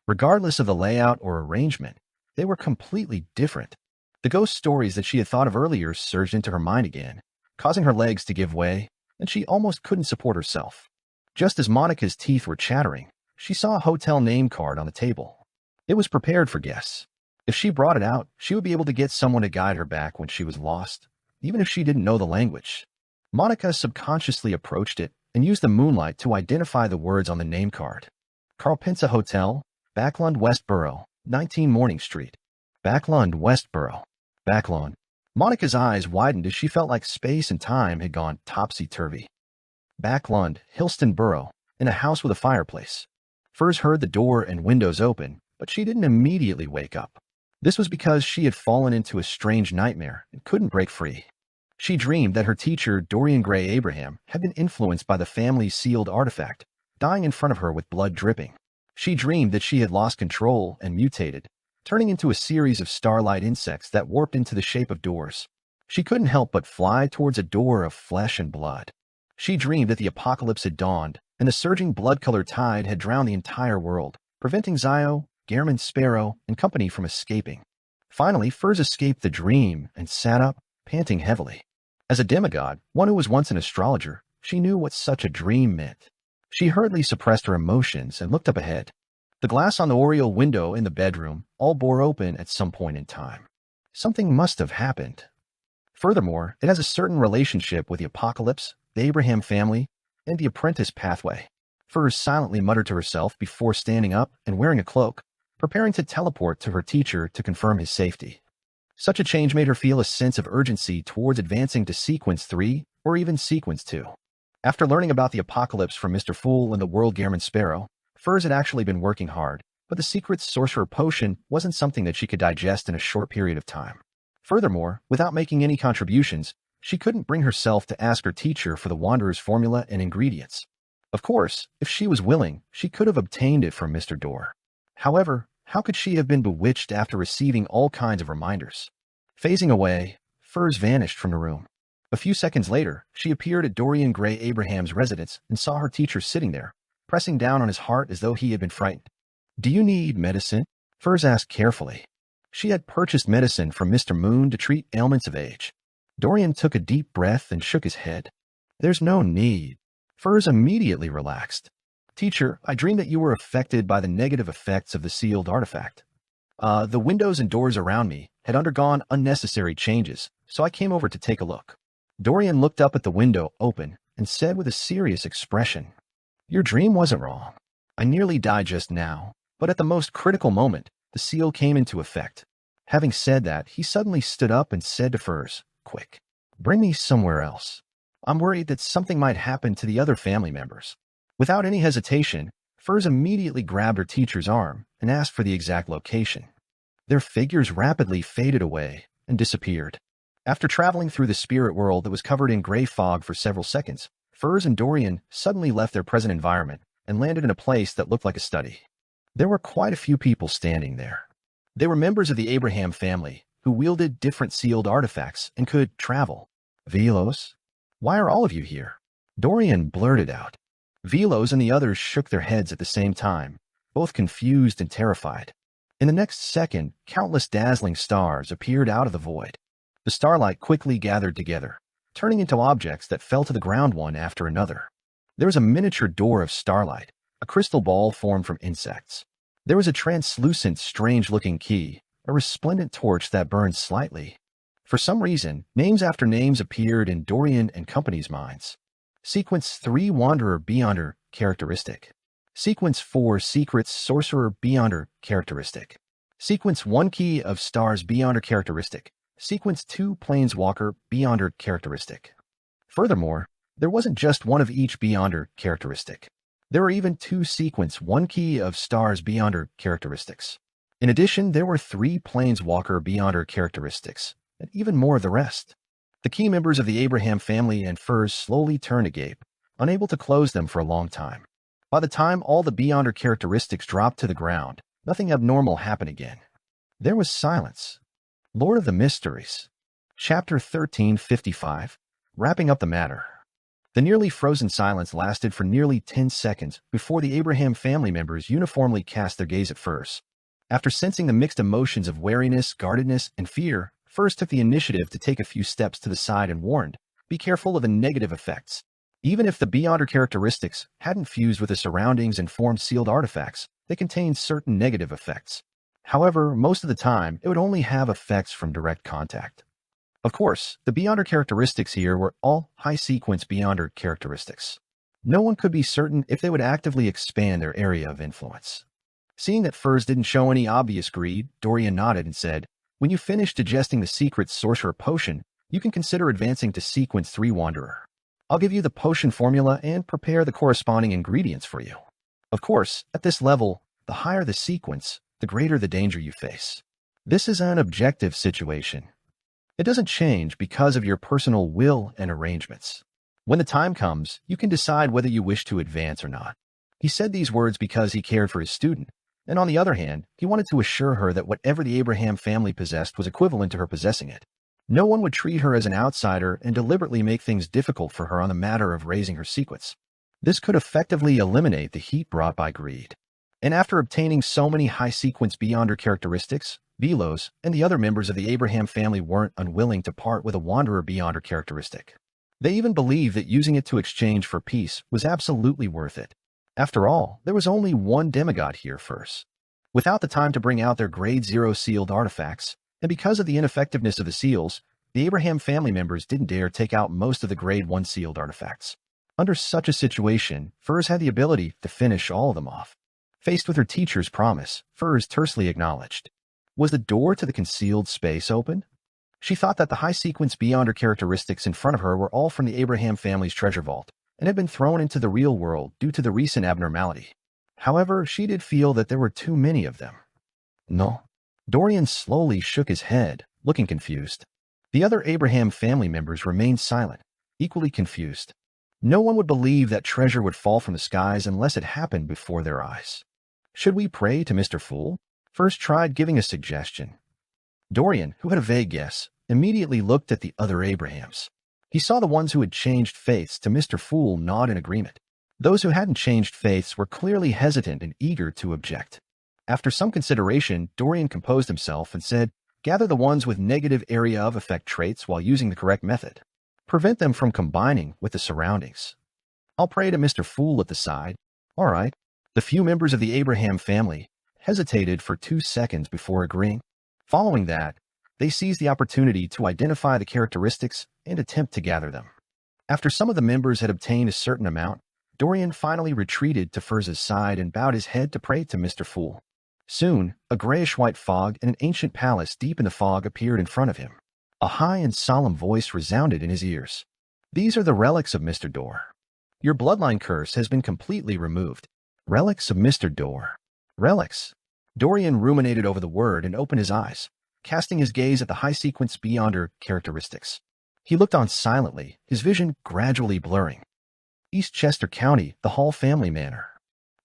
Regardless of the layout or arrangement, they were completely different. The ghost stories that she had thought of earlier surged into her mind again, causing her legs to give way, and she almost couldn't support herself. Just as Monica's teeth were chattering, she saw a hotel name card on the table. It was prepared for guests. If she brought it out, she would be able to get someone to guide her back when she was lost, even if she didn't know the language. Monica subconsciously approached it and used the moonlight to identify the words on the name card. Carlpinsa Hotel, Backlund Westboro, 19 Morning Street. Backlund Westboro. Backlund. Monica's eyes widened as she felt like space and time had gone topsy-turvy. Backlund, Hillston Borough, in a house with a fireplace. Furs heard the door and windows open, but she didn't immediately wake up. This was because she had fallen into a strange nightmare and couldn't break free. She dreamed that her teacher, Dorian Gray Abraham, had been influenced by the family's sealed artifact, dying in front of her with blood dripping. She dreamed that she had lost control and mutated, turning into a series of starlight insects that warped into the shape of doors. She couldn't help but fly towards a door of flesh and blood. She dreamed that the apocalypse had dawned, and the surging blood-colored tide had drowned the entire world, preventing Zio, Gehrman Sparrow, and company from escaping. Finally, Furs escaped the dream and sat up, panting heavily. As a demigod, one who was once an astrologer, she knew what such a dream meant. She hurriedly suppressed her emotions and looked up ahead. The glass on the oriel window in the bedroom all bore open at some point in time. Something must have happened. Furthermore, it has a certain relationship with the apocalypse, the Abraham family, and the apprentice pathway. Furs silently muttered to herself before standing up and wearing a cloak, preparing to teleport to her teacher to confirm his safety. Such a change made her feel a sense of urgency towards advancing to Sequence 3 or even Sequence 2. After learning about the apocalypse from Mr. Fool and the world Gehrman Sparrow, Furs had actually been working hard, but the secret sorcerer potion wasn't something that she could digest in a short period of time. Furthermore, without making any contributions, she couldn't bring herself to ask her teacher for the Wanderer's formula and ingredients. Of course, if she was willing, she could have obtained it from Mr. Dorr. However, how could she have been bewitched after receiving all kinds of reminders? Phasing away, Furs vanished from the room. A few seconds later, she appeared at Dorian Gray Abraham's residence and saw her teacher sitting there, pressing down on his heart as though he had been frightened. "Do you need medicine?" Furs asked carefully. She had purchased medicine from Mr. Moon to treat ailments of age. Dorian took a deep breath and shook his head. "There's no need." Furs immediately relaxed. "Teacher, I dreamed that you were affected by the negative effects of the sealed artifact. The windows and doors around me had undergone unnecessary changes, so I came over to take a look." Dorian looked up at the window open and said with a serious expression, "Your dream wasn't wrong. I nearly died just now, but at the most critical moment, the seal came into effect." Having said that, he suddenly stood up and said to Furs, "Quick, bring me somewhere else. I'm worried that something might happen to the other family members." Without any hesitation, Furs immediately grabbed her teacher's arm and asked for the exact location. Their figures rapidly faded away and disappeared. After traveling through the spirit world that was covered in gray fog for several seconds, Furs and Dorian suddenly left their present environment and landed in a place that looked like a study. There were quite a few people standing there. They were members of the Abraham family who wielded different sealed artifacts and could travel. "Velos? Why are all of you here?" Dorian blurted out. Velos and the others shook their heads at the same time, both confused and terrified. In the next second, countless dazzling stars appeared out of the void. The starlight quickly gathered together, turning into objects that fell to the ground one after another. There was a miniature door of starlight, a crystal ball formed from insects. There was a translucent, strange-looking key, a resplendent torch that burned slightly. For some reason, names after names appeared in Dorian and company's minds. Sequence 3 Wanderer Beyonder Characteristic. Sequence 4 Secrets Sorcerer Beyonder Characteristic. Sequence 1 Key of Stars Beyonder Characteristic. Sequence 2 Planeswalker Beyonder Characteristic. Furthermore, there wasn't just one of each Beyonder characteristic. There were even 2 Sequence 1 Key of Stars Beyonder characteristics. In addition, there were 3 Planeswalker Beyonder characteristics, and even more of the rest. The key members of the Abraham family and Furs slowly turned agape, unable to close them for a long time. By the time all the Beyonder characteristics dropped to the ground, nothing abnormal happened again. There was silence. Lord of the Mysteries. Chapter 1355. Wrapping up the matter. The nearly frozen silence lasted for nearly 10 seconds before the Abraham family members uniformly cast their gaze at Furs. After sensing the mixed emotions of wariness, guardedness, and fear, Furs took the initiative to take a few steps to the side and warned, "Be careful of the negative effects." Even if the Beyonder characteristics hadn't fused with the surroundings and formed sealed artifacts, they contained certain negative effects. However, most of the time, it would only have effects from direct contact. Of course, the Beyonder characteristics here were all high-sequence Beyonder characteristics. No one could be certain if they would actively expand their area of influence. Seeing that Furs didn't show any obvious greed, Dorian nodded and said, "When you finish digesting the secret sorcerer potion, you can consider advancing to Sequence 3 Wanderer. I'll give you the potion formula and prepare the corresponding ingredients for you. Of course, at this level, the higher the sequence, the greater the danger you face. This is an objective situation. It doesn't change because of your personal will and arrangements. When the time comes, you can decide whether you wish to advance or not." He said these words because he cared for his student, and on the other hand, he wanted to assure her that whatever the Abraham family possessed was equivalent to her possessing it. No one would treat her as an outsider and deliberately make things difficult for her on the matter of raising her sequence. This could effectively eliminate the heat brought by greed. And after obtaining so many high-sequence Beyonder characteristics, Velos and the other members of the Abraham family weren't unwilling to part with a Wanderer Beyonder characteristic. They even believed that using it to exchange for peace was absolutely worth it. After all, there was only one demigod here first. Without the time to bring out their Grade 0 sealed artifacts, and because of the ineffectiveness of the seals, the Abraham family members didn't dare take out most of the Grade 1 sealed artifacts. Under such a situation, Furs had the ability to finish all of them off. Faced with her teacher's promise, Furs tersely acknowledged. Was the door to the concealed space open? She thought that the high-sequence Beyonder characteristics in front of her were all from the Abraham family's treasure vault, and had been thrown into the real world due to the recent abnormality. However, she did feel that there were too many of them. No. Dorian slowly shook his head, looking confused. The other Abraham family members remained silent, equally confused. No one would believe that treasure would fall from the skies unless it happened before their eyes. Should we pray to Mr. Fool? First tried giving a suggestion. Dorian, who had a vague guess, immediately looked at the other Abrahams. He saw the ones who had changed faiths to Mr. Fool nod in agreement. Those who hadn't changed faiths were clearly hesitant and eager to object. After some consideration, Dorian composed himself and said, "Gather the ones with negative area of effect traits while using the correct method. Prevent them from combining with the surroundings. I'll pray to Mr. Fool at the side." All right. The few members of the Abraham family hesitated for 2 seconds before agreeing. Following that, they seized the opportunity to identify the characteristics and attempt to gather them. After some of the members had obtained a certain amount, Dorian finally retreated to Furz's side and bowed his head to pray to Mr. Fool. Soon, a grayish-white fog and an ancient palace deep in the fog appeared in front of him. A high and solemn voice resounded in his ears. "These are the relics of Mr. Door. Your bloodline curse has been completely removed." Relics of Mr. Door. Relics. Dorian ruminated over the word and opened his eyes, casting his gaze at the high-sequence Beyonder characteristics. He looked on silently, his vision gradually blurring. East Chester County, the Hall family manor.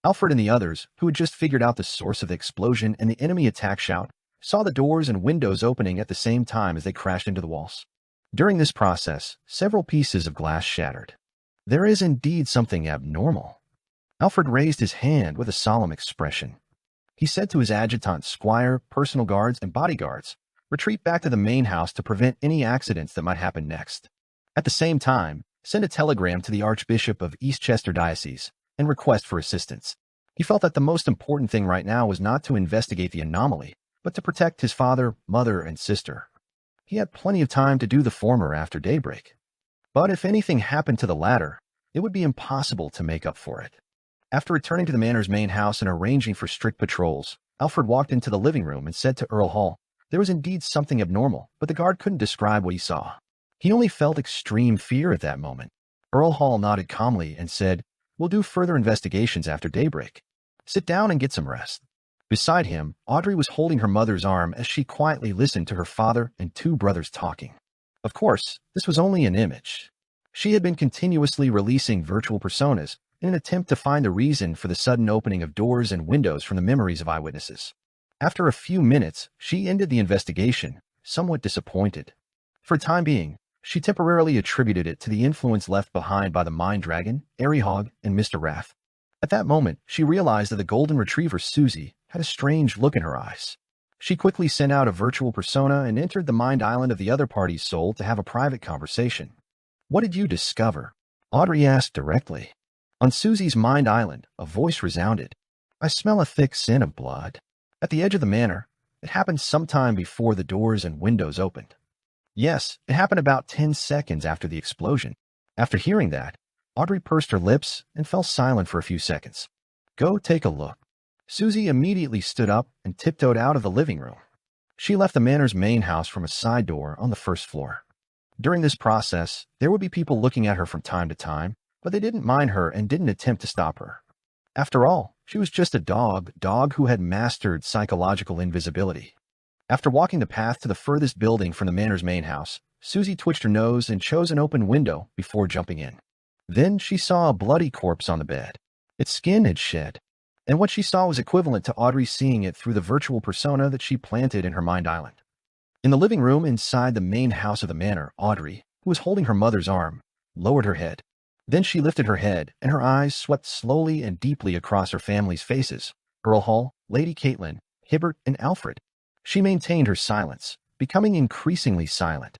Alfred and the others, who had just figured out the source of the explosion and the enemy attack shout, saw the doors and windows opening at the same time as they crashed into the walls. During this process, several pieces of glass shattered. There is indeed something abnormal. Alfred raised his hand with a solemn expression. He said to his adjutant, squire, personal guards, and bodyguards, retreat back to the main house to prevent any accidents that might happen next. At the same time, send a telegram to the Archbishop of Eastchester Diocese and request for assistance. He felt that the most important thing right now was not to investigate the anomaly, but to protect his father, mother, and sister. He had plenty of time to do the former after daybreak. But if anything happened to the latter, it would be impossible to make up for it. After returning to the manor's main house and arranging for strict patrols, Alfred walked into the living room and said to Earl Hall, there was indeed something abnormal, but the guard couldn't describe what he saw. He only felt extreme fear at that moment. Earl Hall nodded calmly and said, we'll do further investigations after daybreak. Sit down and get some rest. Beside him, Audrey was holding her mother's arm as she quietly listened to her father and two brothers talking. Of course, this was only an image. She had been continuously releasing virtual personas in an attempt to find the reason for the sudden opening of doors and windows from the memories of eyewitnesses. After a few minutes, she ended the investigation, somewhat disappointed. For the time being, she temporarily attributed it to the influence left behind by the Mind Dragon, Airy Hog, and Mr. Wrath. At that moment, she realized that the golden retriever Susie had a strange look in her eyes. She quickly sent out a virtual persona and entered the mind island of the other party's soul to have a private conversation. What did you discover? Audrey asked directly. On Susie's mind island, a voice resounded. I smell a thick scent of blood. At the edge of the manor, it happened sometime before the doors and windows opened. Yes, it happened about 10 seconds after the explosion. After hearing that, Audrey pursed her lips and fell silent for a few seconds. Go take a look. Susie immediately stood up and tiptoed out of the living room. She left the manor's main house from a side door on the first floor. During this process, there would be people looking at her from time to time, but they didn't mind her and didn't attempt to stop her. After all, she was just a dog who had mastered psychological invisibility. After walking the path to the furthest building from the manor's main house, Susie twitched her nose and chose an open window before jumping in. Then she saw a bloody corpse on the bed. Its skin had shed, and what she saw was equivalent to Audrey seeing it through the virtual persona that she planted in her mind island. In the living room inside the main house of the manor, Audrey, who was holding her mother's arm, lowered her head. Then she lifted her head, and her eyes swept slowly and deeply across her family's faces, Earl Hall, Lady Caitlin, Hibbert, and Alfred. She maintained her silence, becoming increasingly silent.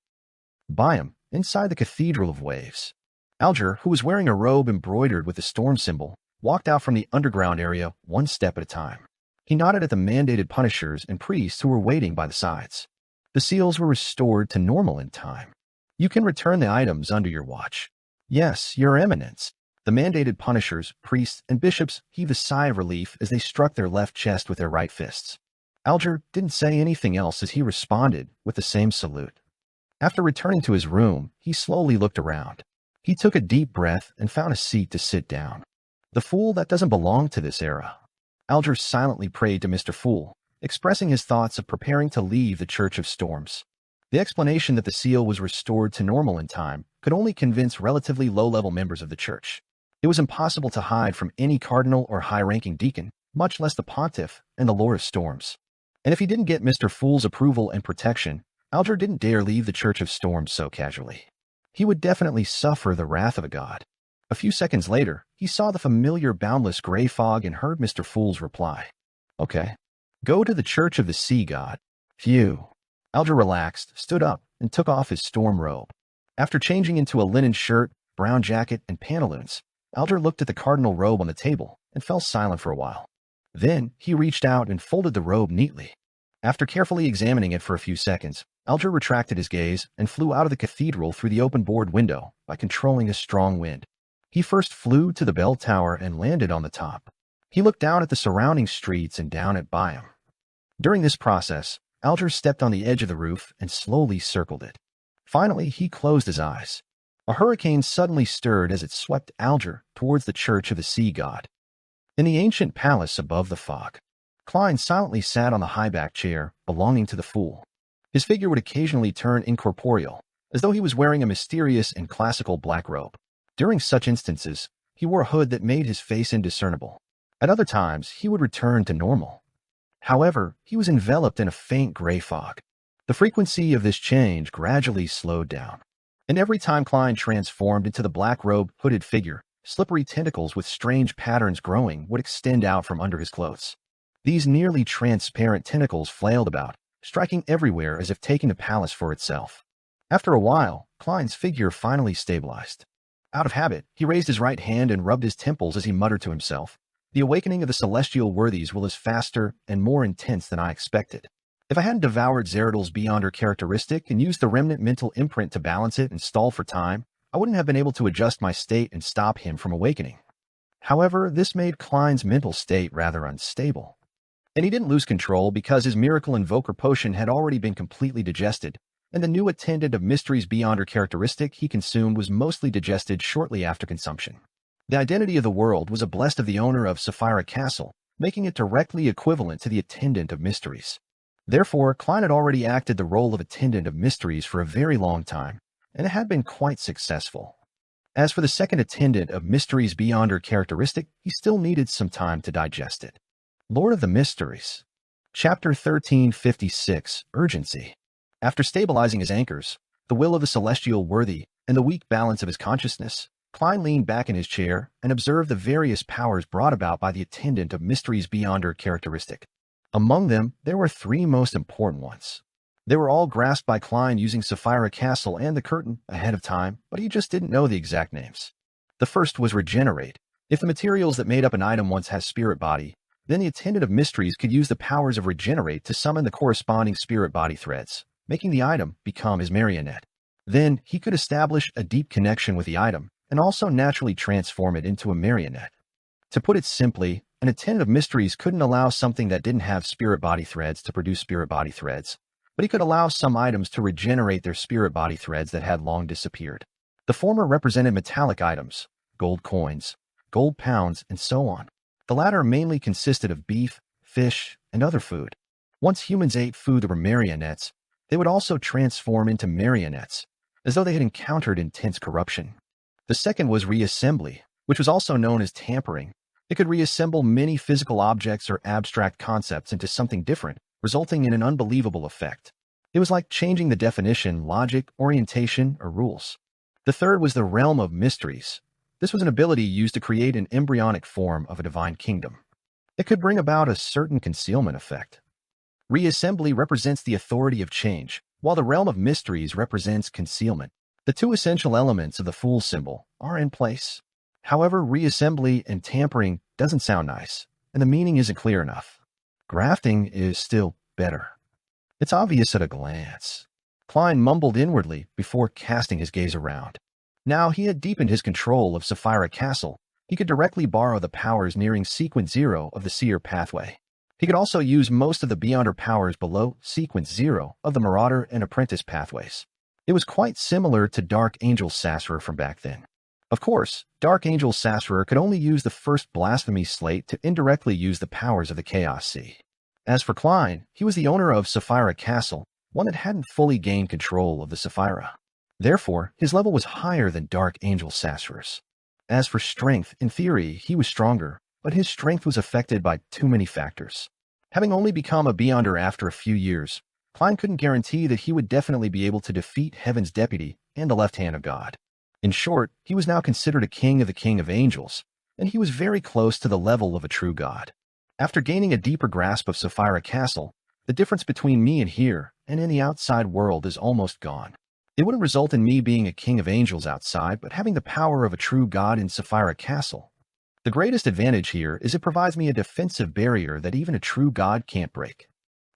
Byam, inside the Cathedral of Waves. Alger, who was wearing a robe embroidered with the storm symbol, walked out from the underground area one step at a time. He nodded at the mandated punishers and priests who were waiting by the sides. The seals were restored to normal in time. You can return the items under your watch. Yes, Your Eminence. The mandated punishers, priests, and bishops heaved a sigh of relief as they struck their left chest with their right fists. Alger didn't say anything else as he responded with the same salute. After returning to his room, he slowly looked around. He took a deep breath and found a seat to sit down. The fool that doesn't belong to this era. Alger silently prayed to Mr. Fool, expressing his thoughts of preparing to leave the Church of Storms. The explanation that the seal was restored to normal in time could only convince relatively low-level members of the church. It was impossible to hide from any cardinal or high-ranking deacon, much less the pontiff and the Lord of Storms. And if he didn't get Mr. Fool's approval and protection, Alger didn't dare leave the Church of Storms so casually. He would definitely suffer the wrath of a god. A few seconds later, he saw the familiar boundless gray fog and heard Mr. Fool's reply. Okay. Go to the Church of the Sea God. Phew. Alger relaxed, stood up, and took off his storm robe. After changing into a linen shirt, brown jacket, and pantaloons, Alger looked at the cardinal robe on the table and fell silent for a while. Then, he reached out and folded the robe neatly. After carefully examining it for a few seconds, Alger retracted his gaze and flew out of the cathedral through the open board window by controlling a strong wind. He first flew to the bell tower and landed on the top. He looked down at the surrounding streets and down at Byam. During this process, Alger stepped on the edge of the roof and slowly circled it. Finally, he closed his eyes. A hurricane suddenly stirred as it swept Alger towards the Church of the Sea God. In the ancient palace above the fog, Klein silently sat on the high-back chair belonging to the fool. His figure would occasionally turn incorporeal, as though he was wearing a mysterious and classical black robe. During such instances, he wore a hood that made his face indiscernible. At other times, he would return to normal. However, he was enveloped in a faint gray fog. The frequency of this change gradually slowed down. And every time Klein transformed into the black-robed, hooded figure, slippery tentacles with strange patterns growing would extend out from under his clothes. These nearly transparent tentacles flailed about, striking everywhere as if taking the palace for itself. After a while, Klein's figure finally stabilized. Out of habit, he raised his right hand and rubbed his temples as he muttered to himself, "The awakening of the celestial worthies will is faster and more intense than I expected. If I hadn't devoured Zeradol's Beyonder characteristic and used the remnant mental imprint to balance it and stall for time, I wouldn't have been able to adjust my state and stop him from awakening." However, this made Klein's mental state rather unstable. And he didn't lose control because his miracle invoker potion had already been completely digested, and the new attendant of Mysteries Beyonder characteristic he consumed was mostly digested shortly after consumption. The identity of the world was a blessed of the owner of Sapphira Castle, making it directly equivalent to the attendant of Mysteries. Therefore, Klein had already acted the role of attendant of Mysteries for a very long time, and it had been quite successful. As for the second attendant of Mysteries Beyonder characteristic, he still needed some time to digest it. Lord of the Mysteries. Chapter 1356, Urgency. After stabilizing his anchors, the will of the celestial worthy, and the weak balance of his consciousness, Klein leaned back in his chair and observed the various powers brought about by the attendant of Mysteries Beyonder characteristic. Among them, there were three most important ones. They were all grasped by Klein using Sapphira Castle and the Curtain ahead of time, but he just didn't know the exact names. The first was Regenerate. If the materials that made up an item once has spirit body, then the attendant of Mysteries could use the powers of Regenerate to summon the corresponding spirit body threads, making the item become his marionette. Then he could establish a deep connection with the item and also naturally transform it into a marionette. To put it simply, an attendant of Mysteries couldn't allow something that didn't have spirit body threads to produce spirit body threads, but he could allow some items to regenerate their spirit body threads that had long disappeared. The former represented metallic items, gold coins, gold pounds, and so on. The latter mainly consisted of beef, fish, and other food. Once humans ate food that were marionettes, they would also transform into marionettes, as though they had encountered intense corruption. The second was reassembly, which was also known as tampering. It could reassemble many physical objects or abstract concepts into something different, resulting in an unbelievable effect. It was like changing the definition, logic, orientation, or rules. The third was the realm of mysteries. This was an ability used to create an embryonic form of a divine kingdom. It could bring about a certain concealment effect. Reassembly represents the authority of change, while the realm of mysteries represents concealment. The two essential elements of the fool symbol are in place. However, reassembly and tampering doesn't sound nice, and the meaning isn't clear enough. Grafting is still better. It's obvious at a glance. Klein mumbled inwardly before casting his gaze around. Now he had deepened his control of Sapphira Castle. He could directly borrow the powers nearing Sequence 0 of the Seer pathway. He could also use most of the Beyonder powers below Sequence 0 of the Marauder and Apprentice pathways. It was quite similar to Dark Angel Sassurer from back then. Of course, Dark Angel Sassurer could only use the first blasphemy slate to indirectly use the powers of the Chaos Sea. As for Klein, he was the owner of Sapphira Castle, one that hadn't fully gained control of the Sapphira. Therefore, his level was higher than Dark Angel Sassurer's. As for strength, in theory, he was stronger, but his strength was affected by too many factors. Having only become a Beyonder after a few years, Klein couldn't guarantee that he would definitely be able to defeat Heaven's Deputy and the Left Hand of God. In short, he was now considered a king of the King of Angels, and he was very close to the level of a true god. After gaining a deeper grasp of Sapphira Castle, the difference between me and here and in the outside world is almost gone. It wouldn't result in me being a king of angels outside, but having the power of a true god in Sapphira Castle. The greatest advantage here is it provides me a defensive barrier that even a true god can't break.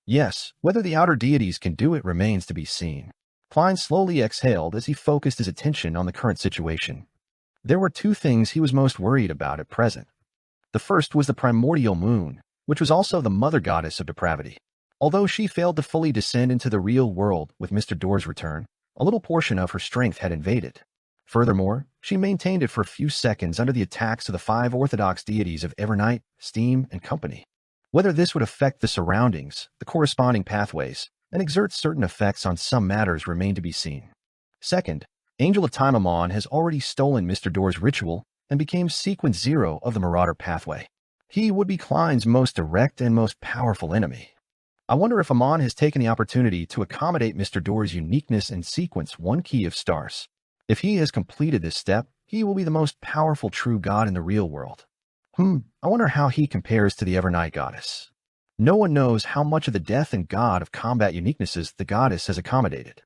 Yes, whether the outer deities can do it remains to be seen. Klein slowly exhaled as he focused his attention on the current situation. There were two things he was most worried about at present. The first was the primordial moon, which was also the mother goddess of depravity. Although she failed to fully descend into the real world with Mr. Door's return, a little portion of her strength had invaded. Furthermore, she maintained it for a few seconds under the attacks of the 5 orthodox deities of Evernight, Steam, and company. Whether this would affect the surroundings, the corresponding pathways, and exert certain effects on some matters remained to be seen. Second, Angel of Time Amon has already stolen Mr. Door's ritual and became Sequence 0 of the Marauder pathway. He would be Klein's most direct and most powerful enemy. I wonder if Amon has taken the opportunity to accommodate Mr. Door's uniqueness and sequence 1 key of stars. If he has completed this step, he will be the most powerful true god in the real world. I wonder how he compares to the Evernight goddess. No one knows how much of the death and god of combat uniquenesses the goddess has accommodated.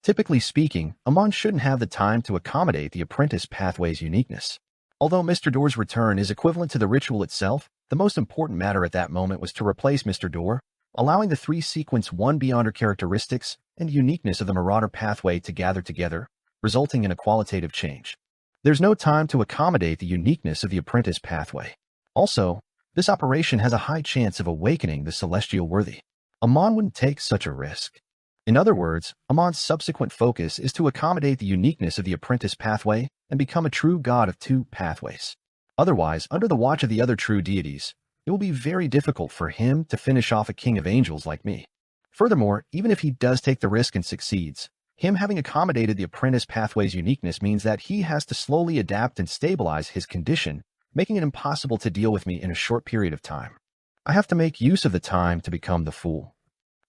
Typically speaking, Amon shouldn't have the time to accommodate the apprentice pathway's uniqueness. Although Mr. Door's return is equivalent to the ritual itself, the most important matter at that moment was to replace Mr. Door, allowing the three sequence 1 Beyonder characteristics and uniqueness of the Marauder pathway to gather together, resulting in a qualitative change. There's no time to accommodate the uniqueness of the apprentice pathway. Also, this operation has a high chance of awakening the celestial worthy. Amon wouldn't take such a risk. In other words, Amon's subsequent focus is to accommodate the uniqueness of the apprentice pathway and become a true god of two pathways. Otherwise, under the watch of the other true deities, it will be very difficult for him to finish off a king of angels like me. Furthermore, even if he does take the risk and succeeds, him having accommodated the apprentice pathway's uniqueness means that he has to slowly adapt and stabilize his condition, making it impossible to deal with me in a short period of time. I have to make use of the time to become the fool.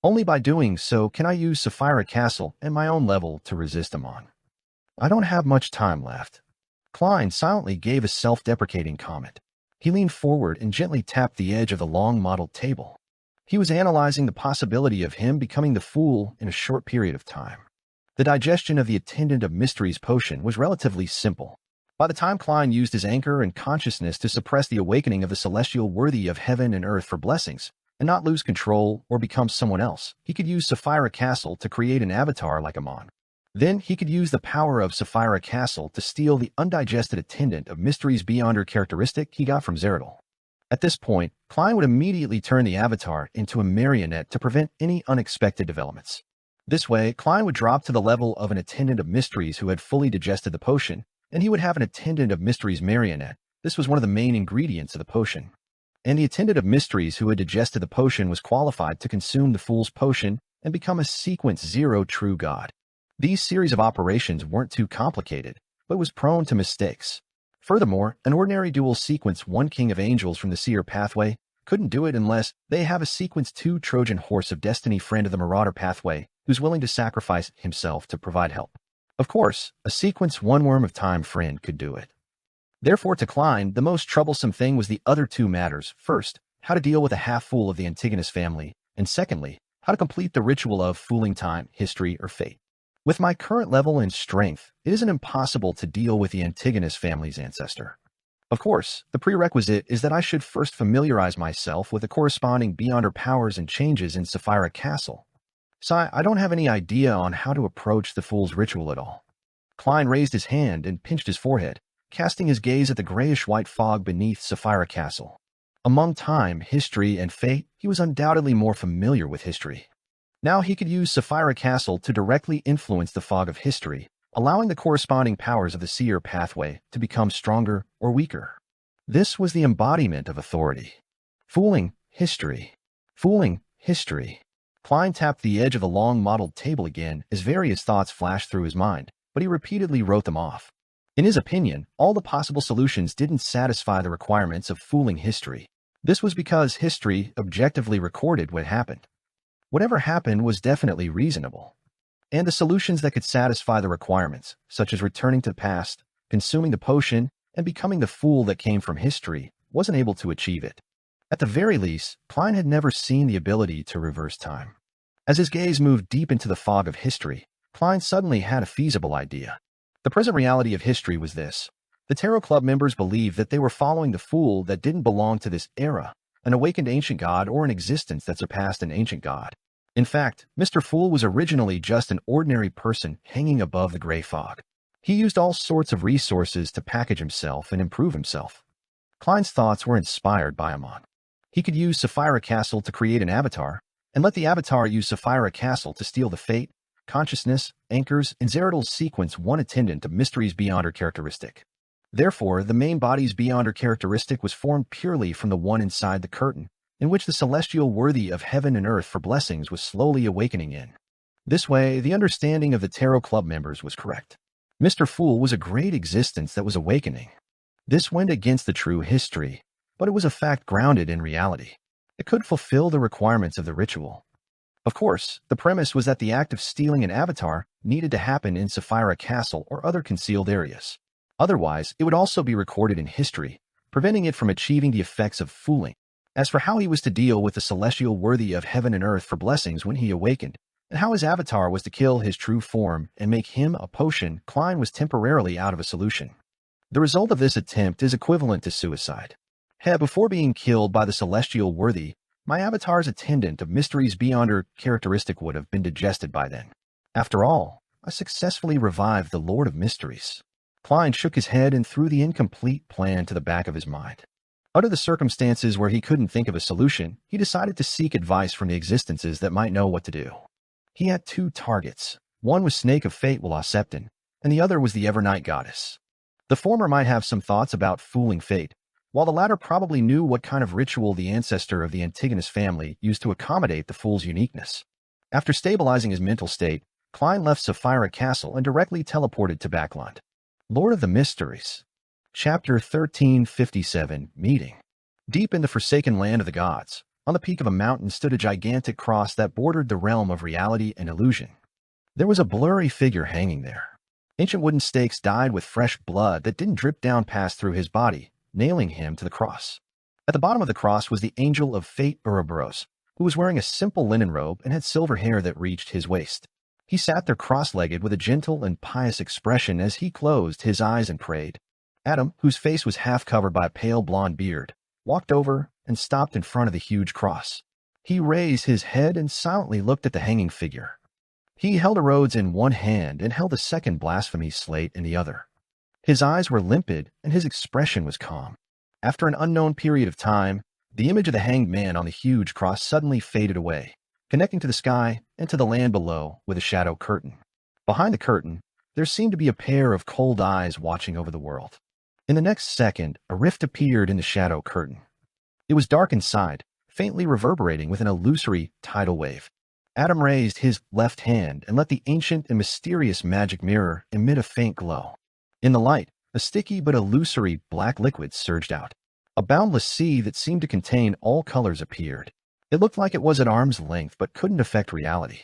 Only by doing so can I use Sapphira Castle and my own level to resist Amon. I don't have much time left. Klein silently gave a self-deprecating comment. He leaned forward and gently tapped the edge of the long-modeled table. He was analyzing the possibility of him becoming the fool in a short period of time. The digestion of the Attendant of Mysteries potion was relatively simple. By the time Klein used his anchor and consciousness to suppress the awakening of the celestial worthy of heaven and earth for blessings, and not lose control or become someone else, he could use Sapphira Castle to create an avatar like Amon. Then he could use the power of Sapphira Castle to steal the undigested Attendant of Mysteries Beyonder characteristic he got from Zeradol. At this point, Klein would immediately turn the avatar into a marionette to prevent any unexpected developments. This way, Klein would drop to the level of an Attendant of Mysteries who had fully digested the potion, and he would have an Attendant of Mysteries marionette. This was one of the main ingredients of the potion. And the Attendant of Mysteries who had digested the potion was qualified to consume the Fool's potion and become a Sequence 0 true god. These series of operations weren't too complicated, but was prone to mistakes. Furthermore, an ordinary dual Sequence 1 King of Angels from the Seer pathway couldn't do it unless they have a Sequence 2 Trojan Horse of Destiny friend of the Marauder pathway who's willing to sacrifice himself to provide help. Of course, a Sequence 1 Worm of Time friend could do it. Therefore, to Klein, the most troublesome thing was the other two matters. First, how to deal with a half-fool of the Antigonus family, and secondly, how to complete the ritual of fooling time, history, or fate. With my current level and strength, it isn't impossible to deal with the Antigonus family's ancestor. Of course, the prerequisite is that I should first familiarize myself with the corresponding Beyonder powers and changes in Sapphira Castle. So I don't have any idea on how to approach the Fool's ritual at all. Klein raised his hand and pinched his forehead, casting his gaze at the grayish-white fog beneath Sapphira Castle. Among time, history, and fate, he was undoubtedly more familiar with history. Now he could use Sapphira Castle to directly influence the fog of history, allowing the corresponding powers of the Seer pathway to become stronger or weaker. This was the embodiment of authority. Fooling history. Fooling history. Klein tapped the edge of the long-modeled table again as various thoughts flashed through his mind, but he repeatedly wrote them off. In his opinion, all the possible solutions didn't satisfy the requirements of fooling history. This was because history objectively recorded what happened. Whatever happened was definitely reasonable. And the solutions that could satisfy the requirements, such as returning to the past, consuming the potion, and becoming the fool that came from history, wasn't able to achieve it. At the very least, Klein had never seen the ability to reverse time. As his gaze moved deep into the fog of history, Klein suddenly had a feasible idea. The present reality of history was this. The Tarot Club members believed that they were following the fool that didn't belong to this era, an awakened ancient god or an existence that surpassed an ancient god. In fact, Mr. Fool was originally just an ordinary person hanging above the gray fog. He used all sorts of resources to package himself and improve himself. Klein's thoughts were inspired by Amon. He could use Sapphira Castle to create an avatar, and let the avatar use Sapphira Castle to steal the fate, consciousness, anchors, and Zeradol's Sequence 1 Attendant of Mysteries Beyonder characteristic. Therefore, the main body's Beyonder characteristic was formed purely from the one inside the curtain, in which the celestial worthy of heaven and earth for blessings was slowly awakening in. This way, the understanding of the Tarot Club members was correct. Mr. Fool was a great existence that was awakening. This went against the true history, but it was a fact grounded in reality. It could fulfill the requirements of the ritual. Of course, the premise was that the act of stealing an avatar needed to happen in Sapphira Castle or other concealed areas. Otherwise, it would also be recorded in history, preventing it from achieving the effects of fooling. As for how he was to deal with the celestial worthy of heaven and earth for blessings when he awakened, and how his avatar was to kill his true form and make him a potion, Klein was temporarily out of a solution. The result of this attempt is equivalent to suicide. Before being killed by the celestial worthy, my avatar's attendant of mysteries beyond her characteristic would have been digested by then. After all, I successfully revived the Lord of Mysteries. Klein shook his head and threw the incomplete plan to the back of his mind. Under the circumstances where he couldn't think of a solution, he decided to seek advice from the existences that might know what to do. He had two targets. One was Snake of Fate Willa Septon, and the other was the Evernight Goddess. The former might have some thoughts about fooling fate, while the latter probably knew what kind of ritual the ancestor of the Antigonus family used to accommodate the fool's uniqueness. After stabilizing his mental state, Klein left Sapphira Castle and directly teleported to Backland. Lord of the Mysteries. Chapter 1357, Meeting. Deep in the forsaken land of the gods, on the peak of a mountain stood a gigantic cross that bordered the realm of reality and illusion. There was a blurry figure hanging there. Ancient wooden stakes dyed with fresh blood that didn't drip down past through his body, nailing him to the cross. At the bottom of the cross was the Angel of Fate Ouroboros, who was wearing a simple linen robe and had silver hair that reached his waist. He sat there cross-legged with a gentle and pious expression as he closed his eyes and prayed. Adam, whose face was half covered by a pale blonde beard, walked over and stopped in front of the huge cross. He raised his head and silently looked at the hanging figure. He held a rose in one hand and held a second blasphemy slate in the other. His eyes were limpid and his expression was calm. After an unknown period of time, the image of the hanged man on the huge cross suddenly faded away, connecting to the sky and to the land below with a shadow curtain. Behind the curtain, there seemed to be a pair of cold eyes watching over the world. In the next second, a rift appeared in the shadow curtain. It was dark inside, faintly reverberating with an illusory tidal wave. Adam raised his left hand and let the ancient and mysterious magic mirror emit a faint glow. In the light, a sticky but illusory black liquid surged out. A boundless sea that seemed to contain all colors appeared. It looked like it was at arm's length but couldn't affect reality.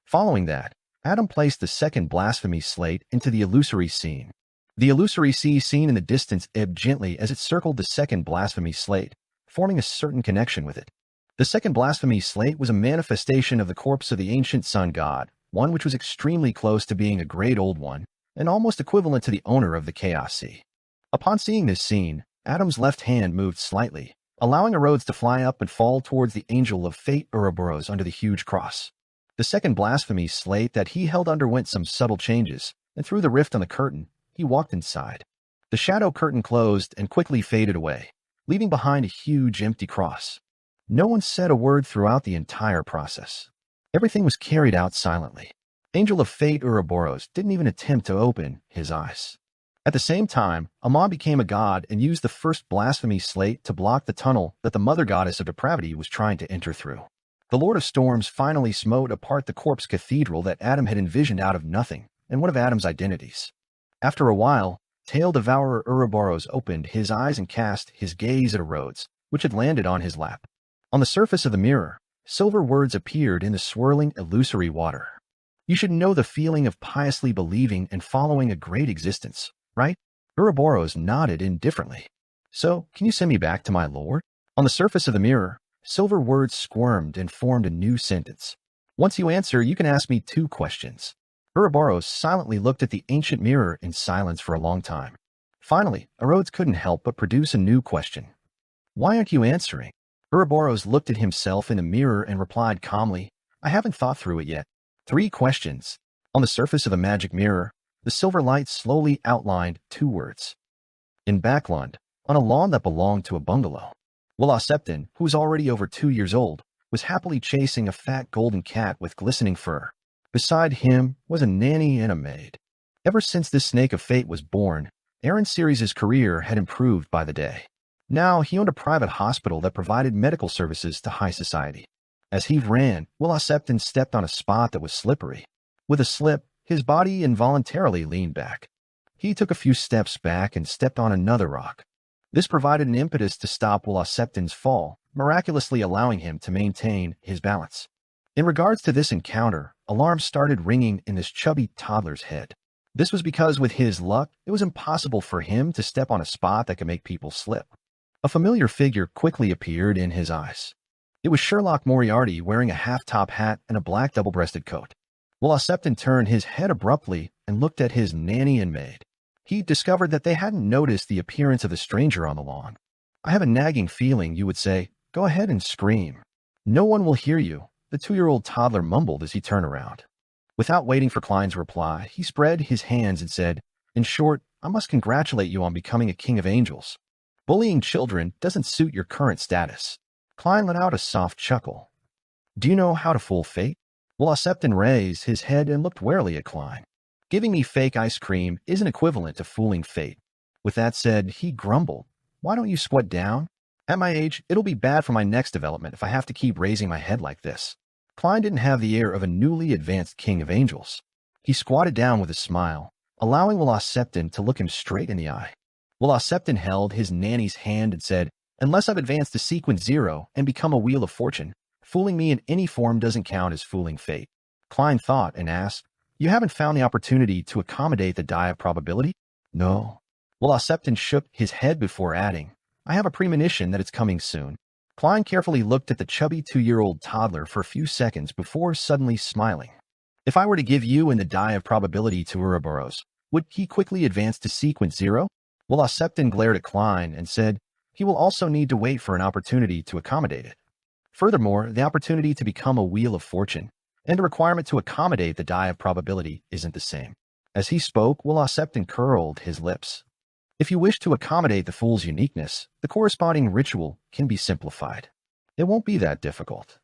Following that, Adam placed the second blasphemy slate into the illusory scene. The illusory sea seen in the distance ebbed gently as it circled the second blasphemy slate, forming a certain connection with it. The second blasphemy slate was a manifestation of the corpse of the ancient sun god, one which was extremely close to being a great old one, and almost equivalent to the owner of the Chaos Sea. Upon seeing this scene, Adam's left hand moved slightly, allowing a rose to fly up and fall towards the Angel of Fate Ouroboros under the huge cross. The second blasphemy slate that he held underwent some subtle changes, and through the rift on the curtain, he walked inside. The shadow curtain closed and quickly faded away, leaving behind a huge empty cross. No one said a word throughout the entire process. Everything was carried out silently. Angel of Fate Ouroboros didn't even attempt to open his eyes. At the same time, Amon became a god and used the first blasphemy slate to block the tunnel that the mother goddess of depravity was trying to enter through. The Lord of Storms finally smote apart the corpse cathedral that Adam had envisioned out of nothing, and one of Adam's identities. After a while, Tail Devourer Ouroboros opened his eyes and cast his gaze at a rose, which had landed on his lap. On the surface of the mirror, silver words appeared in the swirling, illusory water. You should know the feeling of piously believing and following a great existence, right? Ouroboros nodded indifferently. So, can you send me back to my lord? On the surface of the mirror, silver words squirmed and formed a new sentence. Once you answer, you can ask me 2 questions. Ouroboros silently looked at the ancient mirror in silence for a long time. Finally, Rhodes couldn't help but produce a new question. Why aren't you answering? Ouroboros looked at himself in the mirror and replied calmly, I haven't thought through it yet. 3 questions. On the surface of the magic mirror, the silver light slowly outlined 2 words. In Backland, on a lawn that belonged to a bungalow, Willa Septon, who was already over 2 years old, was happily chasing a fat golden cat with glistening fur. Beside him was a nanny and a maid. Ever since this snake of fate was born, Aaron Series' career had improved by the day. Now he owned a private hospital that provided medical services to high society. As he ran, Willa Septon stepped on a spot that was slippery. With a slip, his body involuntarily leaned back. He took a few steps back and stepped on another rock. This provided an impetus to stop Willa Septon's fall, miraculously allowing him to maintain his balance. In regards to this encounter, alarms started ringing in this chubby toddler's head. This was because with his luck, it was impossible for him to step on a spot that could make people slip. A familiar figure quickly appeared in his eyes. It was Sherlock Moriarty wearing a half-top hat and a black double-breasted coat. Will Septon turned his head abruptly and looked at his nanny and maid. He discovered that they hadn't noticed the appearance of the stranger on the lawn. I have a nagging feeling you would say, "Go ahead and scream. No one will hear you," the 2-year-old toddler mumbled as he turned around. Without waiting for Klein's reply, he spread his hands and said, "In short, I must congratulate you on becoming a king of angels. Bullying children doesn't suit your current status." Klein let out a soft chuckle. "Do you know how to fool fate?" Will Septon raised his head and looked warily at Klein. "Giving me fake ice cream isn't equivalent to fooling fate." With that said, he grumbled, "Why don't you squat down? At my age, it'll be bad for my next development if I have to keep raising my head like this." Klein didn't have the air of a newly advanced king of angels. He squatted down with a smile, allowing Will Septon to look him straight in the eye. Will Septon held his nanny's hand and said, "Unless I've advanced to sequence 0 and become a wheel of fortune, fooling me in any form doesn't count as fooling fate." Klein thought and asked, "You haven't found the opportunity to accommodate the die of probability?" "No." Will Septon shook his head before adding, "I have a premonition that it's coming soon." Klein carefully looked at the chubby 2-year-old toddler for a few seconds before suddenly smiling. "If I were to give you and the die of probability to Ouroboros, would he quickly advance to sequence 0? Will Septon glared at Klein and said, "He will also need to wait for an opportunity to accommodate it. Furthermore, the opportunity to become a wheel of fortune and the requirement to accommodate the die of probability isn't the same." As he spoke, Will Septon curled his lips. "If you wish to accommodate the fool's uniqueness, the corresponding ritual can be simplified. It won't be that difficult.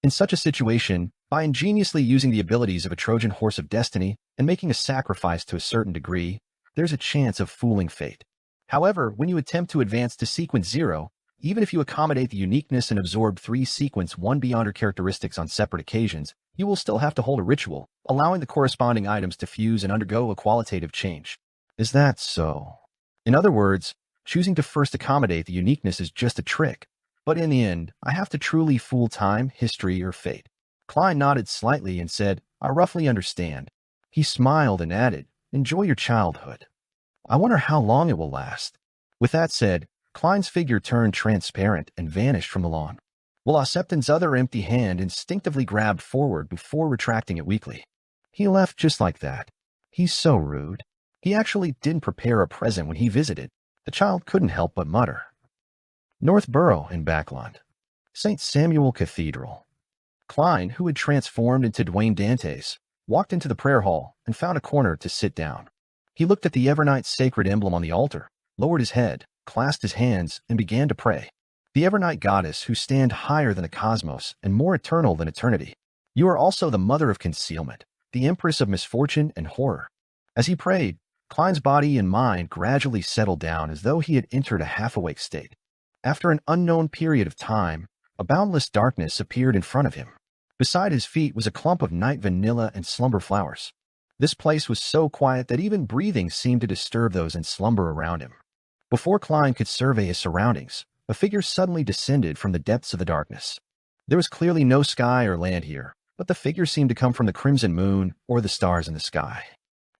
In such a situation, by ingeniously using the abilities of a Trojan horse of destiny and making a sacrifice to a certain degree, there's a chance of fooling fate. However, when you attempt to advance to sequence 0, even if you accommodate the uniqueness and absorb 3 sequence 1 beyonder characteristics on separate occasions, you will still have to hold a ritual, allowing the corresponding items to fuse and undergo a qualitative change." "Is that so?" In other words, choosing to first accommodate the uniqueness is just a trick, but in the end, I have to truly fool time, history, or fate. Klein nodded slightly and said, "I roughly understand." He smiled and added, "Enjoy your childhood. I wonder how long it will last." With that said, Klein's figure turned transparent and vanished from the lawn. Will Septon's other empty hand instinctively grabbed forward before retracting it weakly. He left just like that. He's so rude. He actually didn't prepare a present when he visited. The child couldn't help but mutter. Northborough in Backland. St. Samuel Cathedral. Klein, who had transformed into Dwayne Dantes, walked into the prayer hall and found a corner to sit down. He looked at the Evernight sacred emblem on the altar, lowered his head, clasped his hands, and began to pray. The Evernight goddess who stand higher than the cosmos and more eternal than eternity. You are also the mother of concealment, the empress of misfortune and horror. As he prayed, Klein's body and mind gradually settled down as though he had entered a half-awake state. After an unknown period of time, a boundless darkness appeared in front of him. Beside his feet was a clump of night vanilla and slumber flowers. This place was so quiet that even breathing seemed to disturb those in slumber around him. Before Klein could survey his surroundings, a figure suddenly descended from the depths of the darkness. There was clearly no sky or land here, but the figure seemed to come from the crimson moon or the stars in the sky.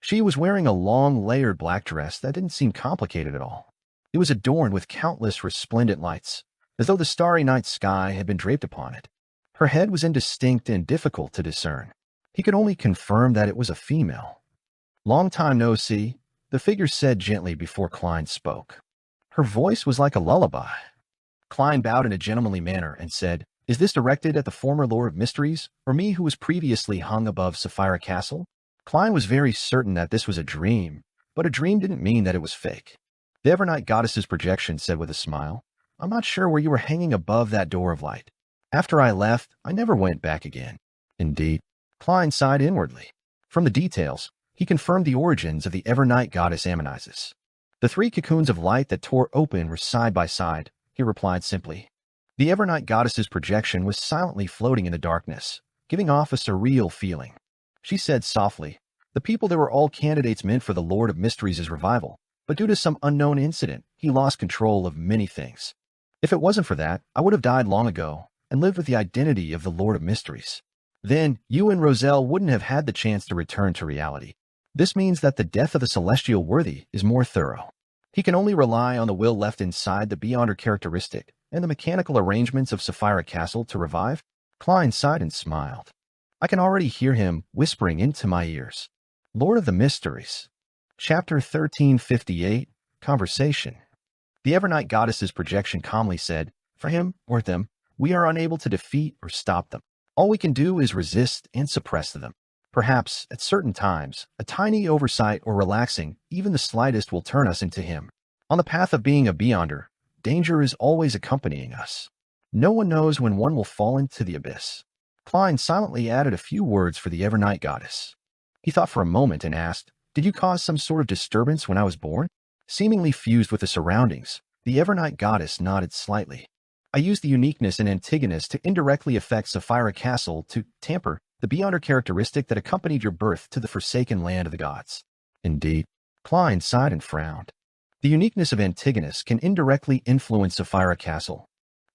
She was wearing a long, layered black dress that didn't seem complicated at all. It was adorned with countless resplendent lights, as though the starry night sky had been draped upon it. Her head was indistinct and difficult to discern. He could only confirm that it was a female. "Long time no see," the figure said gently before Klein spoke. Her voice was like a lullaby. Klein bowed in a gentlemanly manner and said, "Is this directed at the former Lord of Mysteries, or me who was previously hung above Sapphire Castle?" Klein was very certain that this was a dream, but a dream didn't mean that it was fake. The Evernight goddess's projection said with a smile, "I'm not sure where you were hanging above that door of light. After I left, I never went back again." "Indeed." Klein sighed inwardly. From the details, he confirmed the origins of the Evernight goddess Ammonizes. "The 3 cocoons of light that tore open were side by side," he replied simply. The Evernight goddess's projection was silently floating in the darkness, giving off a surreal feeling. She said softly, "The people that were all candidates meant for the Lord of Mysteries' revival, but due to some unknown incident, he lost control of many things. If it wasn't for that, I would have died long ago and lived with the identity of the Lord of Mysteries. then you and Roselle wouldn't have had the chance to return to reality. This means that the death of the celestial worthy is more thorough. He can only rely on the will left inside the Beyonder characteristic and the mechanical arrangements of Sapphira Castle to revive. Klein sighed and smiled. I can already hear him whispering into my ears. Lord of the Mysteries. Chapter 1358, Conversation. The Evernight Goddess's projection calmly said, for him or them, we are unable to defeat or stop them. All we can do is resist and suppress them. Perhaps, at certain times, a tiny oversight or relaxing, even the slightest, will turn us into him. On the path of being a Beyonder, danger is always accompanying us. No one knows when one will fall into the abyss. Klein silently added a few words for the Evernight Goddess. He thought for a moment and asked, did you cause some sort of disturbance when I was born? Seemingly fused with the surroundings, the Evernight Goddess nodded slightly. I used the uniqueness in Antigonus to indirectly affect Sapphira Castle to tamper the Beyonder characteristic that accompanied your birth to the forsaken land of the gods. Indeed. Klein sighed and frowned. The uniqueness of Antigonus can indirectly influence Sapphira Castle.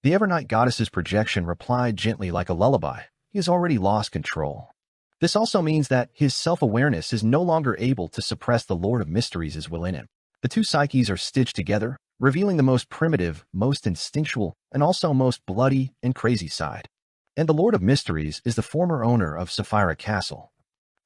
The Evernight Goddess's projection replied gently like a lullaby. He has already lost control. This also means that his self-awareness is no longer able to suppress the Lord of Mysteries' will in him. The two psyches are stitched together, revealing the most primitive, most instinctual, and also most bloody and crazy side. And the Lord of Mysteries is the former owner of Sapphira Castle.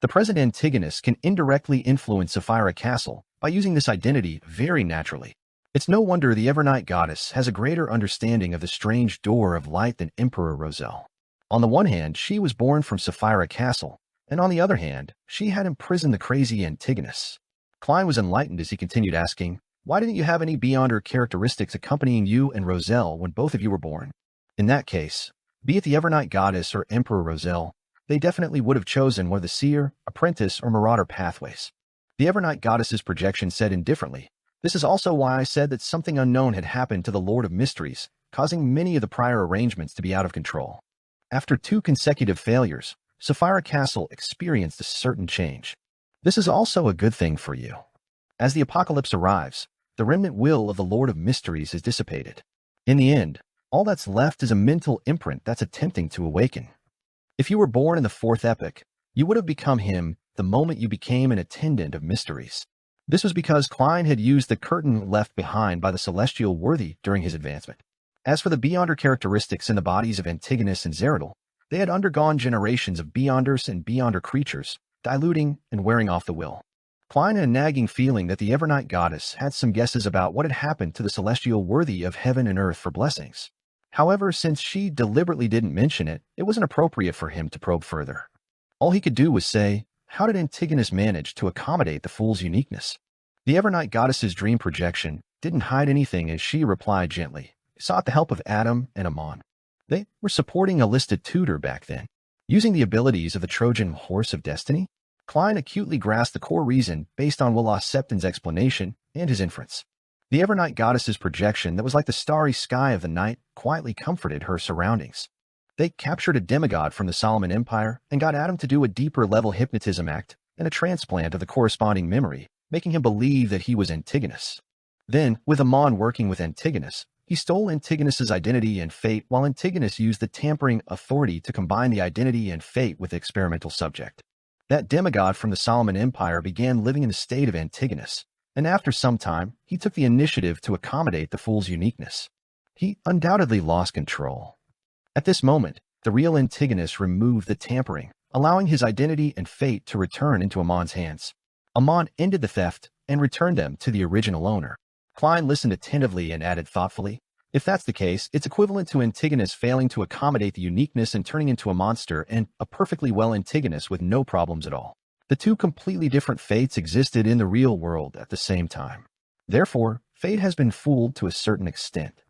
The present Antigonus can indirectly influence Sapphira Castle by using this identity very naturally. It's no wonder the Evernight Goddess has a greater understanding of the strange door of light than Emperor Roselle. On the one hand, she was born from Sapphira Castle, and on the other hand, she had imprisoned the crazy Antigonus. Klein was enlightened as he continued asking, why didn't you have any Beyonder characteristics accompanying you and Roselle when both of you were born? In that case, be it the Evernight Goddess or Emperor Roselle, they definitely would have chosen one of the seer, apprentice, or marauder pathways. The Evernight Goddess's projection said indifferently, this is also why I said that something unknown had happened to the Lord of Mysteries, causing many of the prior arrangements to be out of control. After 2 consecutive failures, Sapphira Castle experienced a certain change. This is also a good thing for you. As the apocalypse arrives, the remnant will of the Lord of Mysteries is dissipated. In the end, all that's left is a mental imprint that's attempting to awaken. If you were born in the 4th epoch, you would have become him the moment you became an attendant of mysteries. This was because Klein had used the curtain left behind by the celestial worthy during his advancement. As for the Beyonder characteristics in the bodies of Antigonus and Zeradal, they had undergone generations of Beyonders and Beyonder creatures, diluting and wearing off the will. Klein had a nagging feeling that the Evernight Goddess had some guesses about what had happened to the celestial worthy of heaven and earth for blessings. However, since she deliberately didn't mention it, it wasn't appropriate for him to probe further. All he could do was say, how did Antigonus manage to accommodate the fool's uniqueness? The Evernight Goddess's dream projection didn't hide anything as she replied gently, sought the help of Adam and Amon. They were supporting a listed tutor back then. Using the abilities of the Trojan horse of destiny, Klein acutely grasped the core reason based on Willas Septon's explanation and his inference. The Evernight Goddess's projection that was like the starry sky of the night quietly comforted her surroundings. They captured a demigod from the Solomon Empire and got Adam to do a deeper-level hypnotism act and a transplant of the corresponding memory, making him believe that he was Antigonus. Then, with Amon working with Antigonus, he stole Antigonus's identity and fate while Antigonus used the tampering authority to combine the identity and fate with the experimental subject. That demigod from the Solomon Empire began living in the state of Antigonus, and after some time, he took the initiative to accommodate the fool's uniqueness. He undoubtedly lost control. At this moment, the real Antigonus removed the tampering, allowing his identity and fate to return into Amon's hands. Amon ended the theft and returned them to the original owner. Klein listened attentively and added thoughtfully, if that's the case, it's equivalent to Antigonus failing to accommodate the uniqueness and turning into a monster and a perfectly well Antigonus with no problems at all. The two completely different fates existed in the real world at the same time. Therefore, fate has been fooled to a certain extent.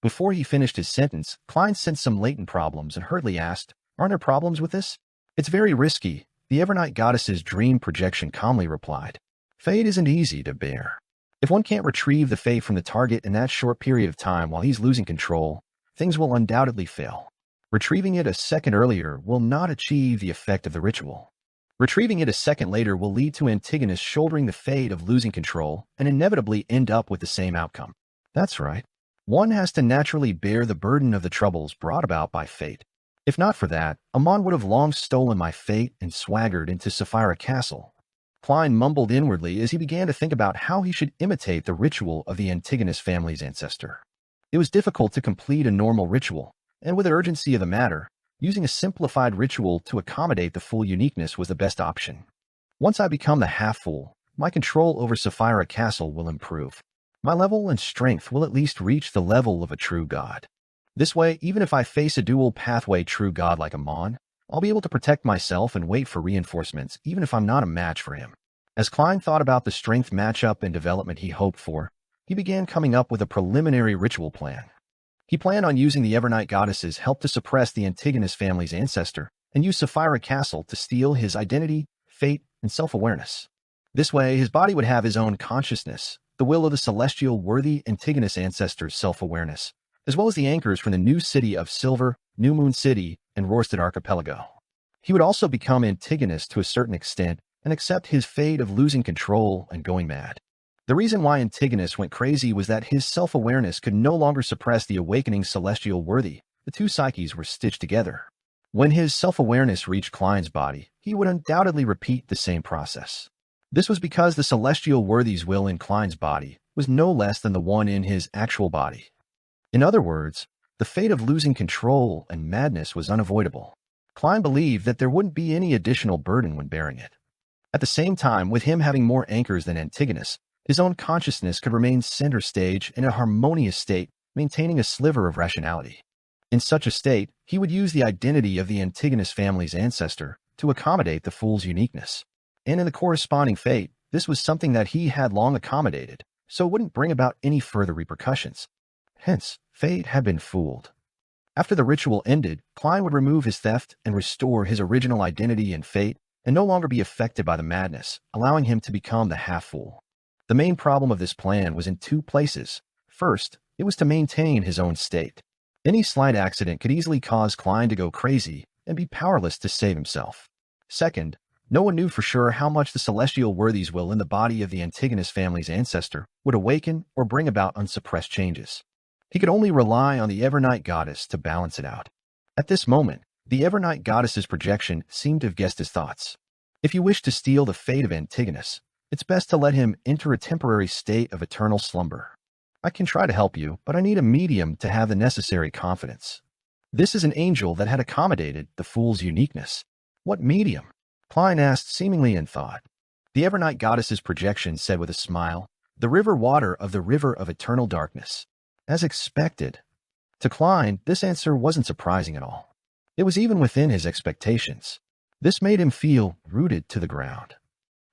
Before he finished his sentence, Klein sensed some latent problems and hurriedly asked, aren't there problems with this? It's very risky, the Evernight Goddess's dream projection calmly replied. Fate isn't easy to bear. If one can't retrieve the fate from the target in that short period of time while he's losing control, things will undoubtedly fail. Retrieving it a second earlier will not achieve the effect of the ritual. Retrieving it a second later will lead to Antigonus shouldering the fate of losing control and inevitably end up with the same outcome. That's right. One has to naturally bear the burden of the troubles brought about by fate. If not for that, Amon would have long stolen my fate and swaggered into Sapphira Castle. Klein mumbled inwardly as he began to think about how he should imitate the ritual of the Antigonus family's ancestor. It was difficult to complete a normal ritual, and with the urgency of the matter, using a simplified ritual to accommodate the full uniqueness was the best option. Once I become the half-fool, my control over Sapphira Castle will improve. My level and strength will at least reach the level of a true god. This way, even if I face a dual pathway true god like Amon, I'll be able to protect myself and wait for reinforcements even if I'm not a match for him. As Klein thought about the strength matchup and development he hoped for, he began coming up with a preliminary ritual plan. He planned on using the Evernight goddess's help to suppress the Antigonus family's ancestor and use Sapphira Castle to steal his identity, fate, and self-awareness. This way, his body would have his own consciousness, the will of the celestial worthy Antigonus ancestor's self-awareness, as well as the anchors from the new city of Silver, New Moon City, and Rorstad Archipelago. He would also become Antigonus to a certain extent and accept his fate of losing control and going mad. The reason why Antigonus went crazy was that his self-awareness could no longer suppress the awakening celestial worthy. The two psyches were stitched together. When his self-awareness reached Klein's body, he would undoubtedly repeat the same process. This was because the celestial worthy's will in Klein's body was no less than the one in his actual body. In other words, the fate of losing control and madness was unavoidable. Klein believed that there wouldn't be any additional burden when bearing it. At the same time, with him having more anchors than Antigonus, his own consciousness could remain center stage in a harmonious state, maintaining a sliver of rationality. In such a state, he would use the identity of the Antigonus family's ancestor to accommodate the fool's uniqueness. And in the corresponding fate, this was something that he had long accommodated, so it wouldn't bring about any further repercussions. Hence, fate had been fooled. After the ritual ended, Klein would remove his theft and restore his original identity and fate, and no longer be affected by the madness, allowing him to become the half-fool. The main problem of this plan was in two places. First, it was to maintain his own state. Any slight accident could easily cause Klein to go crazy and be powerless to save himself. Second, no one knew for sure how much the celestial worthy's will in the body of the Antigonus family's ancestor would awaken or bring about unsuppressed changes. He could only rely on the Evernight goddess to balance it out. At this moment, the Evernight goddess's projection seemed to have guessed his thoughts. If you wish to steal the fate of Antigonus, it's best to let him enter a temporary state of eternal slumber. I can try to help you, but I need a medium to have the necessary confidence. This is an angel that had accommodated the fool's uniqueness. What medium? Klein asked, seemingly in thought. The Evernight goddess's projection said with a smile, the river water of the river of eternal darkness. As expected. To Klein, this answer wasn't surprising at all. It was even within his expectations. This made him feel rooted to the ground.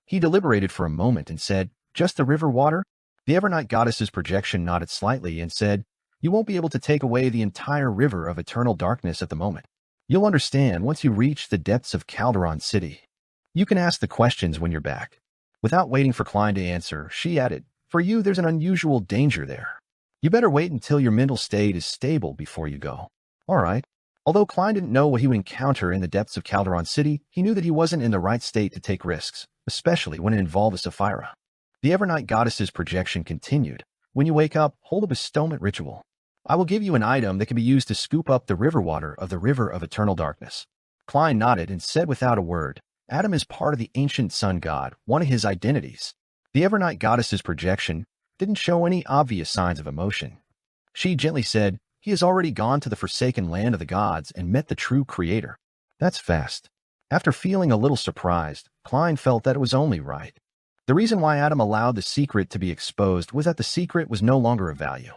He deliberated for a moment and said, just the river water? The Evernight goddess's projection nodded slightly and said, you won't be able to take away the entire river of eternal darkness at the moment. You'll understand once you reach the depths of Calderon City. You can ask the questions when you're back. Without waiting for Klein to answer, she added, for you there's an unusual danger there. You better wait until your mental state is stable before you go. All right. Although Klein didn't know what he would encounter in the depths of Calderon City, he knew that he wasn't in the right state to take risks, especially when it involved a Sapphira. The Evernight goddess's projection continued. When you wake up, hold a bestowment ritual. I will give you an item that can be used to scoop up the river water of the river of eternal darkness. Klein nodded and said without a word, Adam is part of the ancient sun god, one of his identities. The Evernight goddess's projection didn't show any obvious signs of emotion. She gently said, he has already gone to the forsaken land of the gods and met the true creator. That's fast. After feeling a little surprised, Klein felt that it was only right. The reason why Adam allowed the secret to be exposed was that the secret was no longer of value.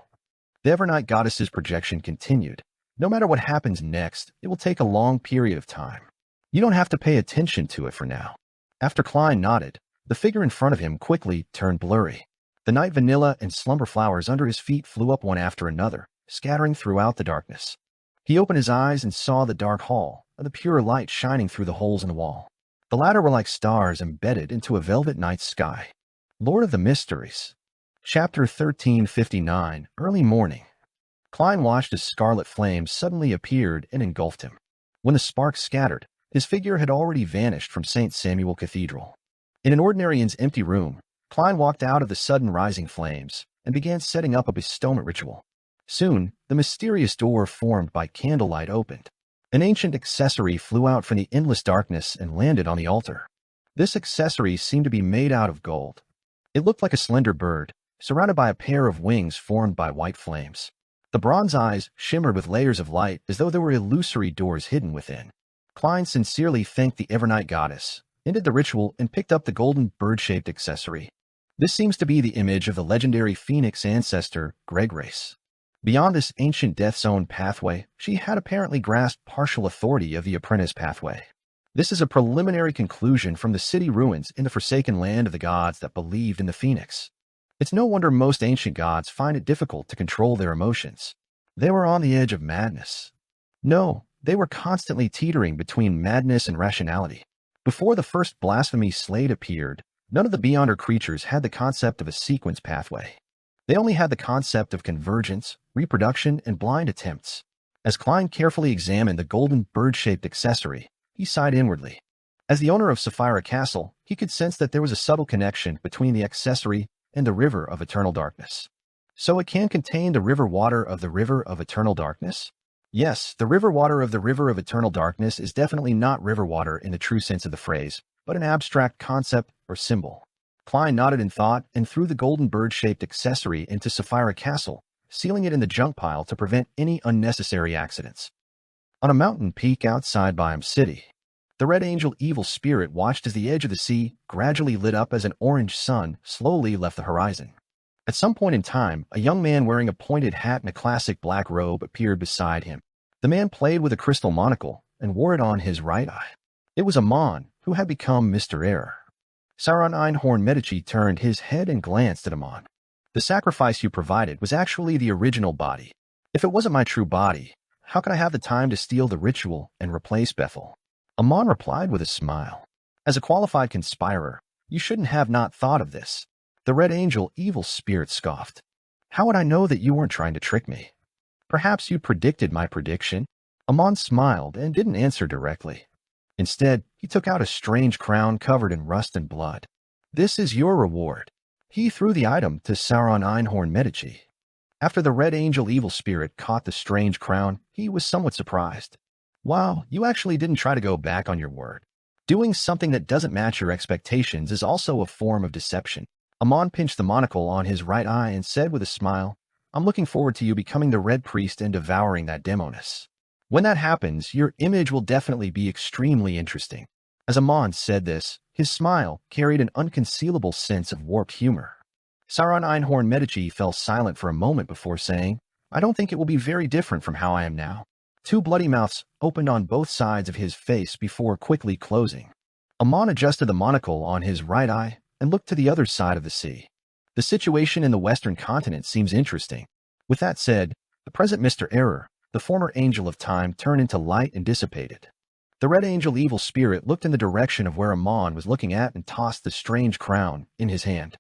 The Evernight goddess's projection continued. No matter what happens next, it will take a long period of time. You don't have to pay attention to it for now. After Klein nodded, the figure in front of him quickly turned blurry. The night vanilla and slumber flowers under his feet flew up one after another, scattering throughout the darkness. He opened his eyes and saw the dark hall, and the pure light shining through the holes in the wall. The latter were like stars embedded into a velvet night sky. Lord of the Mysteries. Chapter 1359, Early Morning. Klein watched as scarlet flames suddenly appeared and engulfed him. When the sparks scattered, his figure had already vanished from St. Samuel Cathedral. In an ordinary inn's empty room, Klein walked out of the sudden rising flames and began setting up a bestowment ritual. Soon, the mysterious door formed by candlelight opened. An ancient accessory flew out from the endless darkness and landed on the altar. This accessory seemed to be made out of gold. It looked like a slender bird, surrounded by a pair of wings formed by white flames. The bronze eyes shimmered with layers of light as though there were illusory doors hidden within. Klein sincerely thanked the Evernight goddess, ended the ritual, and picked up the golden bird-shaped accessory. This seems to be the image of the legendary phoenix ancestor, Gregrace. Beyond this ancient Death Zone pathway, she had apparently grasped partial authority of the apprentice pathway. This is a preliminary conclusion from the city ruins in the forsaken land of the gods that believed in the phoenix. It's no wonder most ancient gods find it difficult to control their emotions. They were on the edge of madness. No, they were constantly teetering between madness and rationality. Before the first blasphemy slate appeared, none of the Beyonder creatures had the concept of a sequence pathway. They only had the concept of convergence, reproduction, and blind attempts. As Klein carefully examined the golden bird-shaped accessory, he sighed inwardly. As the owner of Sapphira Castle, he could sense that there was a subtle connection between the accessory and the river of eternal darkness. So it can contain the river water of the river of eternal darkness? Yes, the river water of the river of eternal darkness is definitely not river water in the true sense of the phrase, but an abstract concept or symbol. Klein nodded in thought and threw the golden bird-shaped accessory into Sapphira Castle, sealing it in the junk pile to prevent any unnecessary accidents. On a mountain peak outside Byam City, the Red Angel evil spirit watched as the edge of the sea gradually lit up as an orange sun slowly left the horizon. At some point in time, a young man wearing a pointed hat and a classic black robe appeared beside him. The man played with a crystal monocle and wore it on his right eye. It was Amon, who had become Mr. Error. Sauron Einhorn Medici turned his head and glanced at Amon. The sacrifice you provided was actually the original body. If it wasn't my true body, how could I have the time to steal the ritual and replace Bethel? Amon replied with a smile. As a qualified conspirer, you shouldn't have not thought of this. The Red Angel evil spirit scoffed. How would I know that you weren't trying to trick me? Perhaps you predicted my prediction. Amon smiled and didn't answer directly. Instead, he took out a strange crown covered in rust and blood. This is your reward. He threw the item to Sauron Einhorn Medici. After the Red Angel evil spirit caught the strange crown, he was somewhat surprised. Wow, you actually didn't try to go back on your word. Doing something that doesn't match your expectations is also a form of deception. Amon pinched the monocle on his right eye and said with a smile, I'm looking forward to you becoming the Red Priest and devouring that demoness. When that happens, your image will definitely be extremely interesting. As Amon said this, his smile carried an unconcealable sense of warped humor. Sauron Einhorn Medici fell silent for a moment before saying, I don't think it will be very different from how I am now. Two bloody mouths opened on both sides of his face before quickly closing. Amon adjusted the monocle on his right eye and looked to the other side of the sea. The situation in the western continent seems interesting. With that said, the present Mr. Error, the former angel of time, turned into light and dissipated. The Red Angel evil spirit looked in the direction of where Amon was looking at and tossed the strange crown in his hand.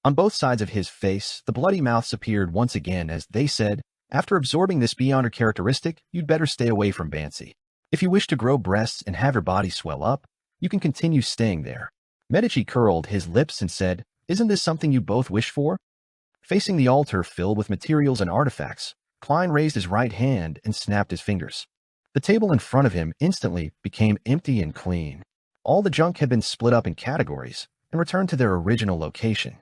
On both sides of his face, the bloody mouths appeared once again as they said, after absorbing this Beyonder characteristic, you'd better stay away from Bansi. If you wish to grow breasts and have your body swell up, you can continue staying there. Medici curled his lips and said, Isn't this something you both wish for? Facing the altar filled with materials and artifacts, Klein raised his right hand and snapped his fingers. The table in front of him instantly became empty and clean. All the junk had been split up in categories and returned to their original location.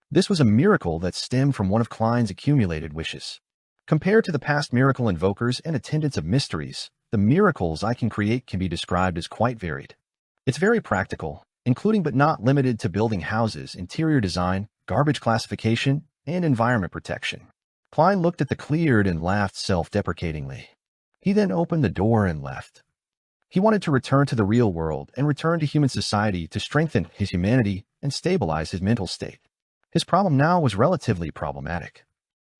This was a miracle that stemmed from one of Klein's accumulated wishes. Compared to the past miracle invokers and attendants of mysteries, the miracles I can create can be described as quite varied. It's very practical, including but not limited to building houses, interior design, garbage classification, and environment protection. Klein looked at the cleared and laughed self-deprecatingly. He then opened the door and left. He wanted to return to the real world and return to human society to strengthen his humanity and stabilize his mental state. His problem now was relatively problematic.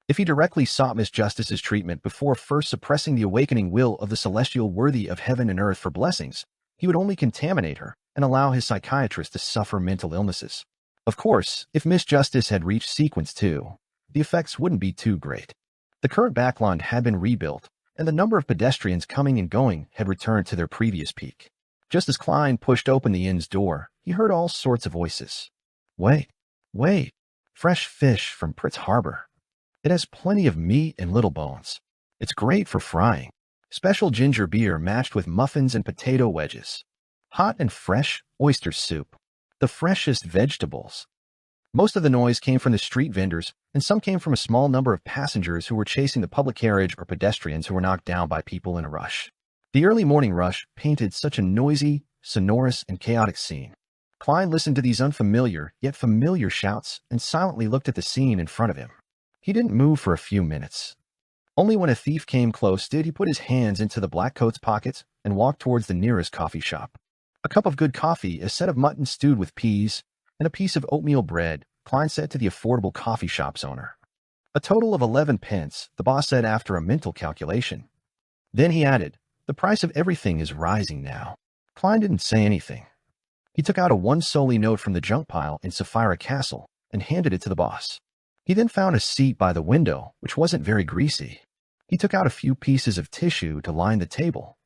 If he directly sought Miss Justice's treatment before first suppressing the awakening will of the celestial worthy of heaven and earth for blessings, he would only contaminate her and allow his psychiatrist to suffer mental illnesses. Of course, if Miss Justice had reached Sequence 2, the effects wouldn't be too great. The current backland had been rebuilt, and the number of pedestrians coming and going had returned to their previous peak. Just as Klein pushed open the inn's door, he heard all sorts of voices. Wait, fresh fish from Pritz Harbor. It has plenty of meat and little bones. It's great for frying. Special ginger beer matched with muffins and potato wedges. Hot and fresh oyster soup. The freshest vegetables. Most of the noise came from the street vendors, and some came from a small number of passengers who were chasing the public carriage or pedestrians who were knocked down by people in a rush. The early morning rush painted such a noisy, sonorous, and chaotic scene. Klein listened to these unfamiliar, yet familiar shouts and silently looked at the scene in front of him. He didn't move for a few minutes. Only when a thief came close did he put his hands into the black coat's pockets and walk towards the nearest coffee shop. A cup of good coffee, a set of mutton stewed with peas, and a piece of oatmeal bread, Klein said to the affordable coffee shop's owner. A total of 11 pence, the boss said after a mental calculation. Then he added, "The price of everything is rising now." Klein didn't say anything. He took out a one-solely note from the junk pile in Sapphira Castle and handed it to the boss. He then found a seat by the window, which wasn't very greasy. He took out a few pieces of tissue to line the table.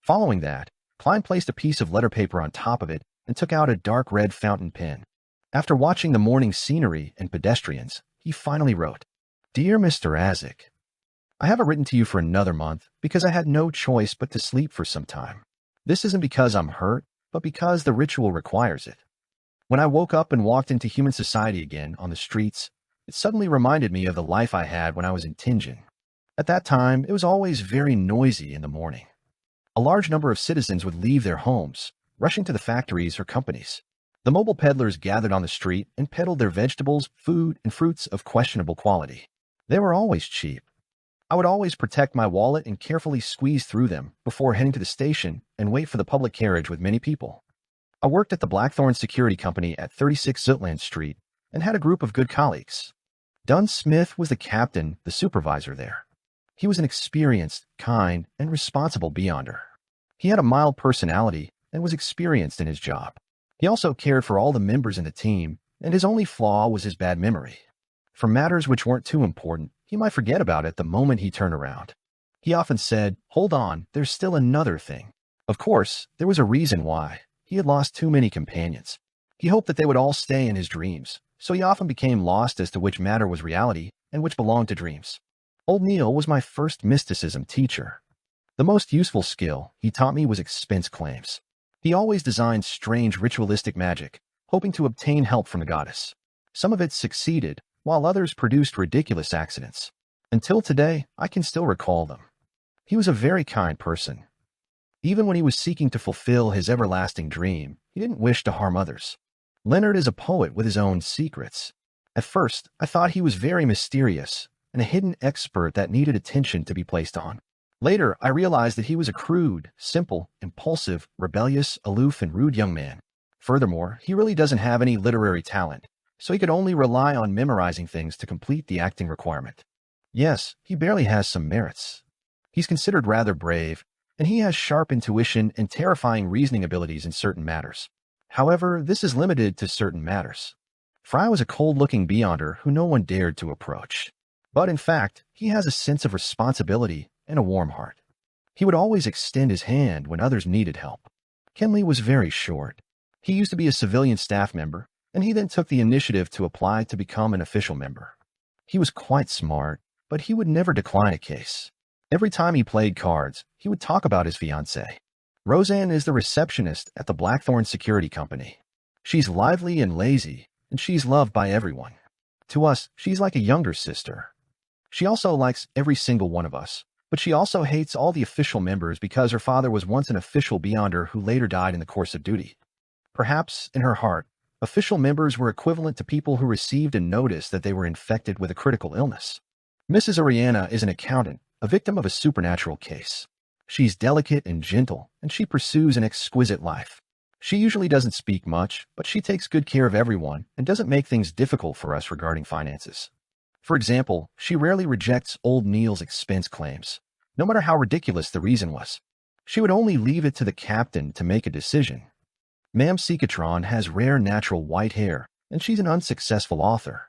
Following that, Klein placed a piece of letter paper on top of it and took out a dark red fountain pen. After watching the morning scenery and pedestrians, he finally wrote, "Dear Mr. Azik, I haven't written to you for another month because I had no choice but to sleep for some time. This isn't because I'm hurt, but because the ritual requires it. When I woke up and walked into human society again on the streets, it suddenly reminded me of the life I had when I was in Tianjin. At that time, it was always very noisy in the morning. A large number of citizens would leave their homes, rushing to the factories or companies. The mobile peddlers gathered on the street and peddled their vegetables, food, and fruits of questionable quality. They were always cheap. I would always protect my wallet and carefully squeeze through them before heading to the station and wait for the public carriage with many people. I worked at the Blackthorn Security Company at 36 Zutland Street and had a group of good colleagues. Dunn Smith was the captain, the supervisor there. He was an experienced, kind, and responsible beyonder. He had a mild personality and was experienced in his job. He also cared for all the members in the team, and his only flaw was his bad memory. For matters which weren't too important, he might forget about it the moment he turned around. He often said, "Hold on, there's still another thing." Of course, there was a reason why. He had lost too many companions. He hoped that they would all stay in his dreams, so he often became lost as to which matter was reality and which belonged to dreams. Old Neil was my first mysticism teacher. The most useful skill he taught me was expense claims. He always designed strange ritualistic magic, hoping to obtain help from the goddess. Some of it succeeded, while others produced ridiculous accidents. Until today, I can still recall them. He was a very kind person. Even when he was seeking to fulfill his everlasting dream, he didn't wish to harm others. Leonard is a poet with his own secrets. At first, I thought he was very mysterious and a hidden expert that needed attention to be placed on. Later, I realized that he was a crude, simple, impulsive, rebellious, aloof, and rude young man. Furthermore, he really doesn't have any literary talent, so he could only rely on memorizing things to complete the acting requirement. Yes, he barely has some merits. He's considered rather brave, and he has sharp intuition and terrifying reasoning abilities in certain matters. However, this is limited to certain matters. Fry was a cold-looking beyonder who no one dared to approach. But in fact, he has a sense of responsibility and a warm heart. He would always extend his hand when others needed help. Kenley was very short. He used to be a civilian staff member, and he then took the initiative to apply to become an official member. He was quite smart, but he would never decline a case. Every time he played cards, he would talk about his fiancée. Roseanne is the receptionist at the Blackthorn Security Company. She's lively and lazy, and she's loved by everyone. To us, she's like a younger sister. She also likes every single one of us, but she also hates all the official members because her father was once an official beyonder who later died in the course of duty. Perhaps, in her heart, official members were equivalent to people who received a notice that they were infected with a critical illness. Mrs. Oriana is an accountant, a victim of a supernatural case. She's delicate and gentle, and she pursues an exquisite life. She usually doesn't speak much, but she takes good care of everyone and doesn't make things difficult for us regarding finances. For example, she rarely rejects old Neil's expense claims, no matter how ridiculous the reason was. She would only leave it to the captain to make a decision. Ma'am Seekatron has rare natural white hair, and she's an unsuccessful author.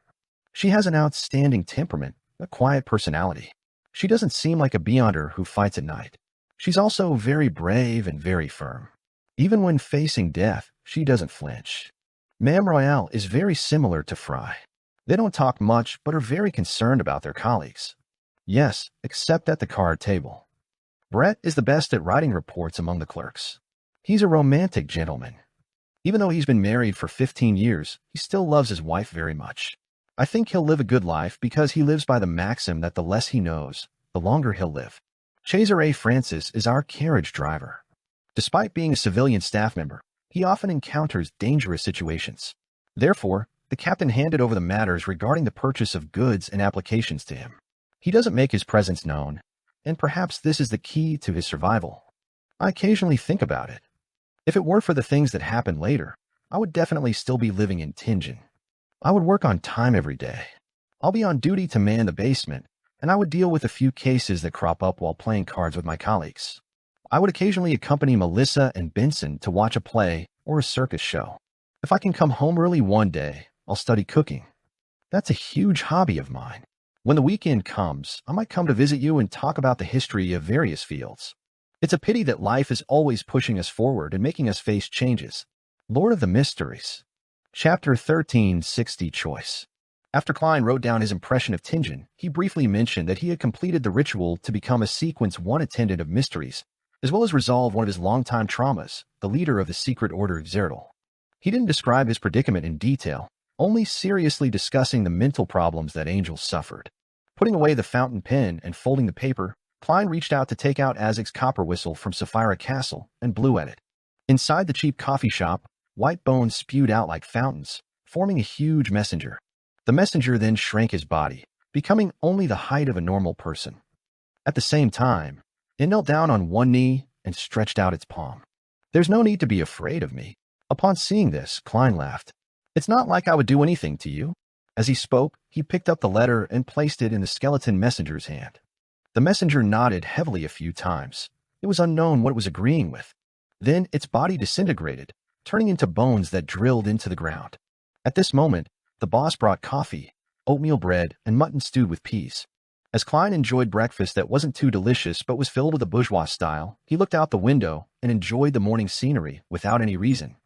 She has an outstanding temperament, a quiet personality. She doesn't seem like a beyonder who fights at night. She's also very brave and very firm. Even when facing death, she doesn't flinch. Ma'am Royale is very similar to Fry. They don't talk much, but are very concerned about their colleagues. Yes, except at the card table. Brett is the best at writing reports among the clerks. He's a romantic gentleman. Even though he's been married for 15 years, he still loves his wife very much. I think he'll live a good life because he lives by the maxim that the less he knows, the longer he'll live. Chaser A. Francis is our carriage driver. Despite being a civilian staff member, he often encounters dangerous situations. Therefore, the captain handed over the matters regarding the purchase of goods and applications to him. He doesn't make his presence known, and perhaps this is the key to his survival. I occasionally think about it. If it weren't for the things that happen later, I would definitely still be living in Tingen. I would work on time every day. I'll be on duty to man the basement, and I would deal with a few cases that crop up while playing cards with my colleagues. I would occasionally accompany Melissa and Benson to watch a play or a circus show. If I can come home early one day, I'll study cooking. That's a huge hobby of mine. When the weekend comes, I might come to visit you and talk about the history of various fields. It's a pity that life is always pushing us forward and making us face changes. Lord of the Mysteries. Chapter 13, 60 Choice. After Klein wrote down his impression of Tingen, he briefly mentioned that he had completed the ritual to become a Sequence 1 attendant of mysteries, as well as resolve one of his longtime traumas, the leader of the secret order of Zerdal. He didn't describe his predicament in detail, only seriously discussing the mental problems that Angel suffered. Putting away the fountain pen and folding the paper, Klein reached out to take out Azek's copper whistle from Sapphira Castle and blew at it. Inside the cheap coffee shop, white bones spewed out like fountains, forming a huge messenger. The messenger then shrank his body, becoming only the height of a normal person. At the same time, it knelt down on one knee and stretched out its palm. There's no need to be afraid of me. Upon seeing this, Klein laughed. It's not like I would do anything to you. As he spoke, he picked up the letter and placed it in the skeleton messenger's hand. The messenger nodded heavily a few times. It was unknown what it was agreeing with. Then its body disintegrated, turning into bones that drilled into the ground. At this moment, the boss brought coffee, oatmeal bread, and mutton stewed with peas. As Klein enjoyed breakfast that wasn't too delicious but was filled with a bourgeois style, he looked out the window and enjoyed the morning scenery without any reason.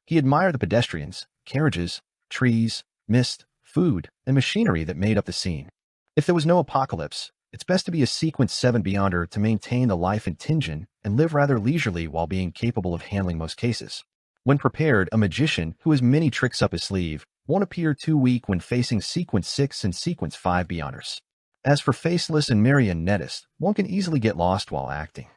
He admired the pedestrians, carriages, trees, mist, food, and machinery that made up the scene. If there was no apocalypse, it's best to be a Sequence 7 Beyonder to maintain the life in Tingen and live rather leisurely while being capable of handling most cases. When prepared, a magician who has many tricks up his sleeve won't appear too weak when facing Sequence 6 and Sequence 5 Beyonders. As for Faceless and Marionettist, one can easily get lost while acting.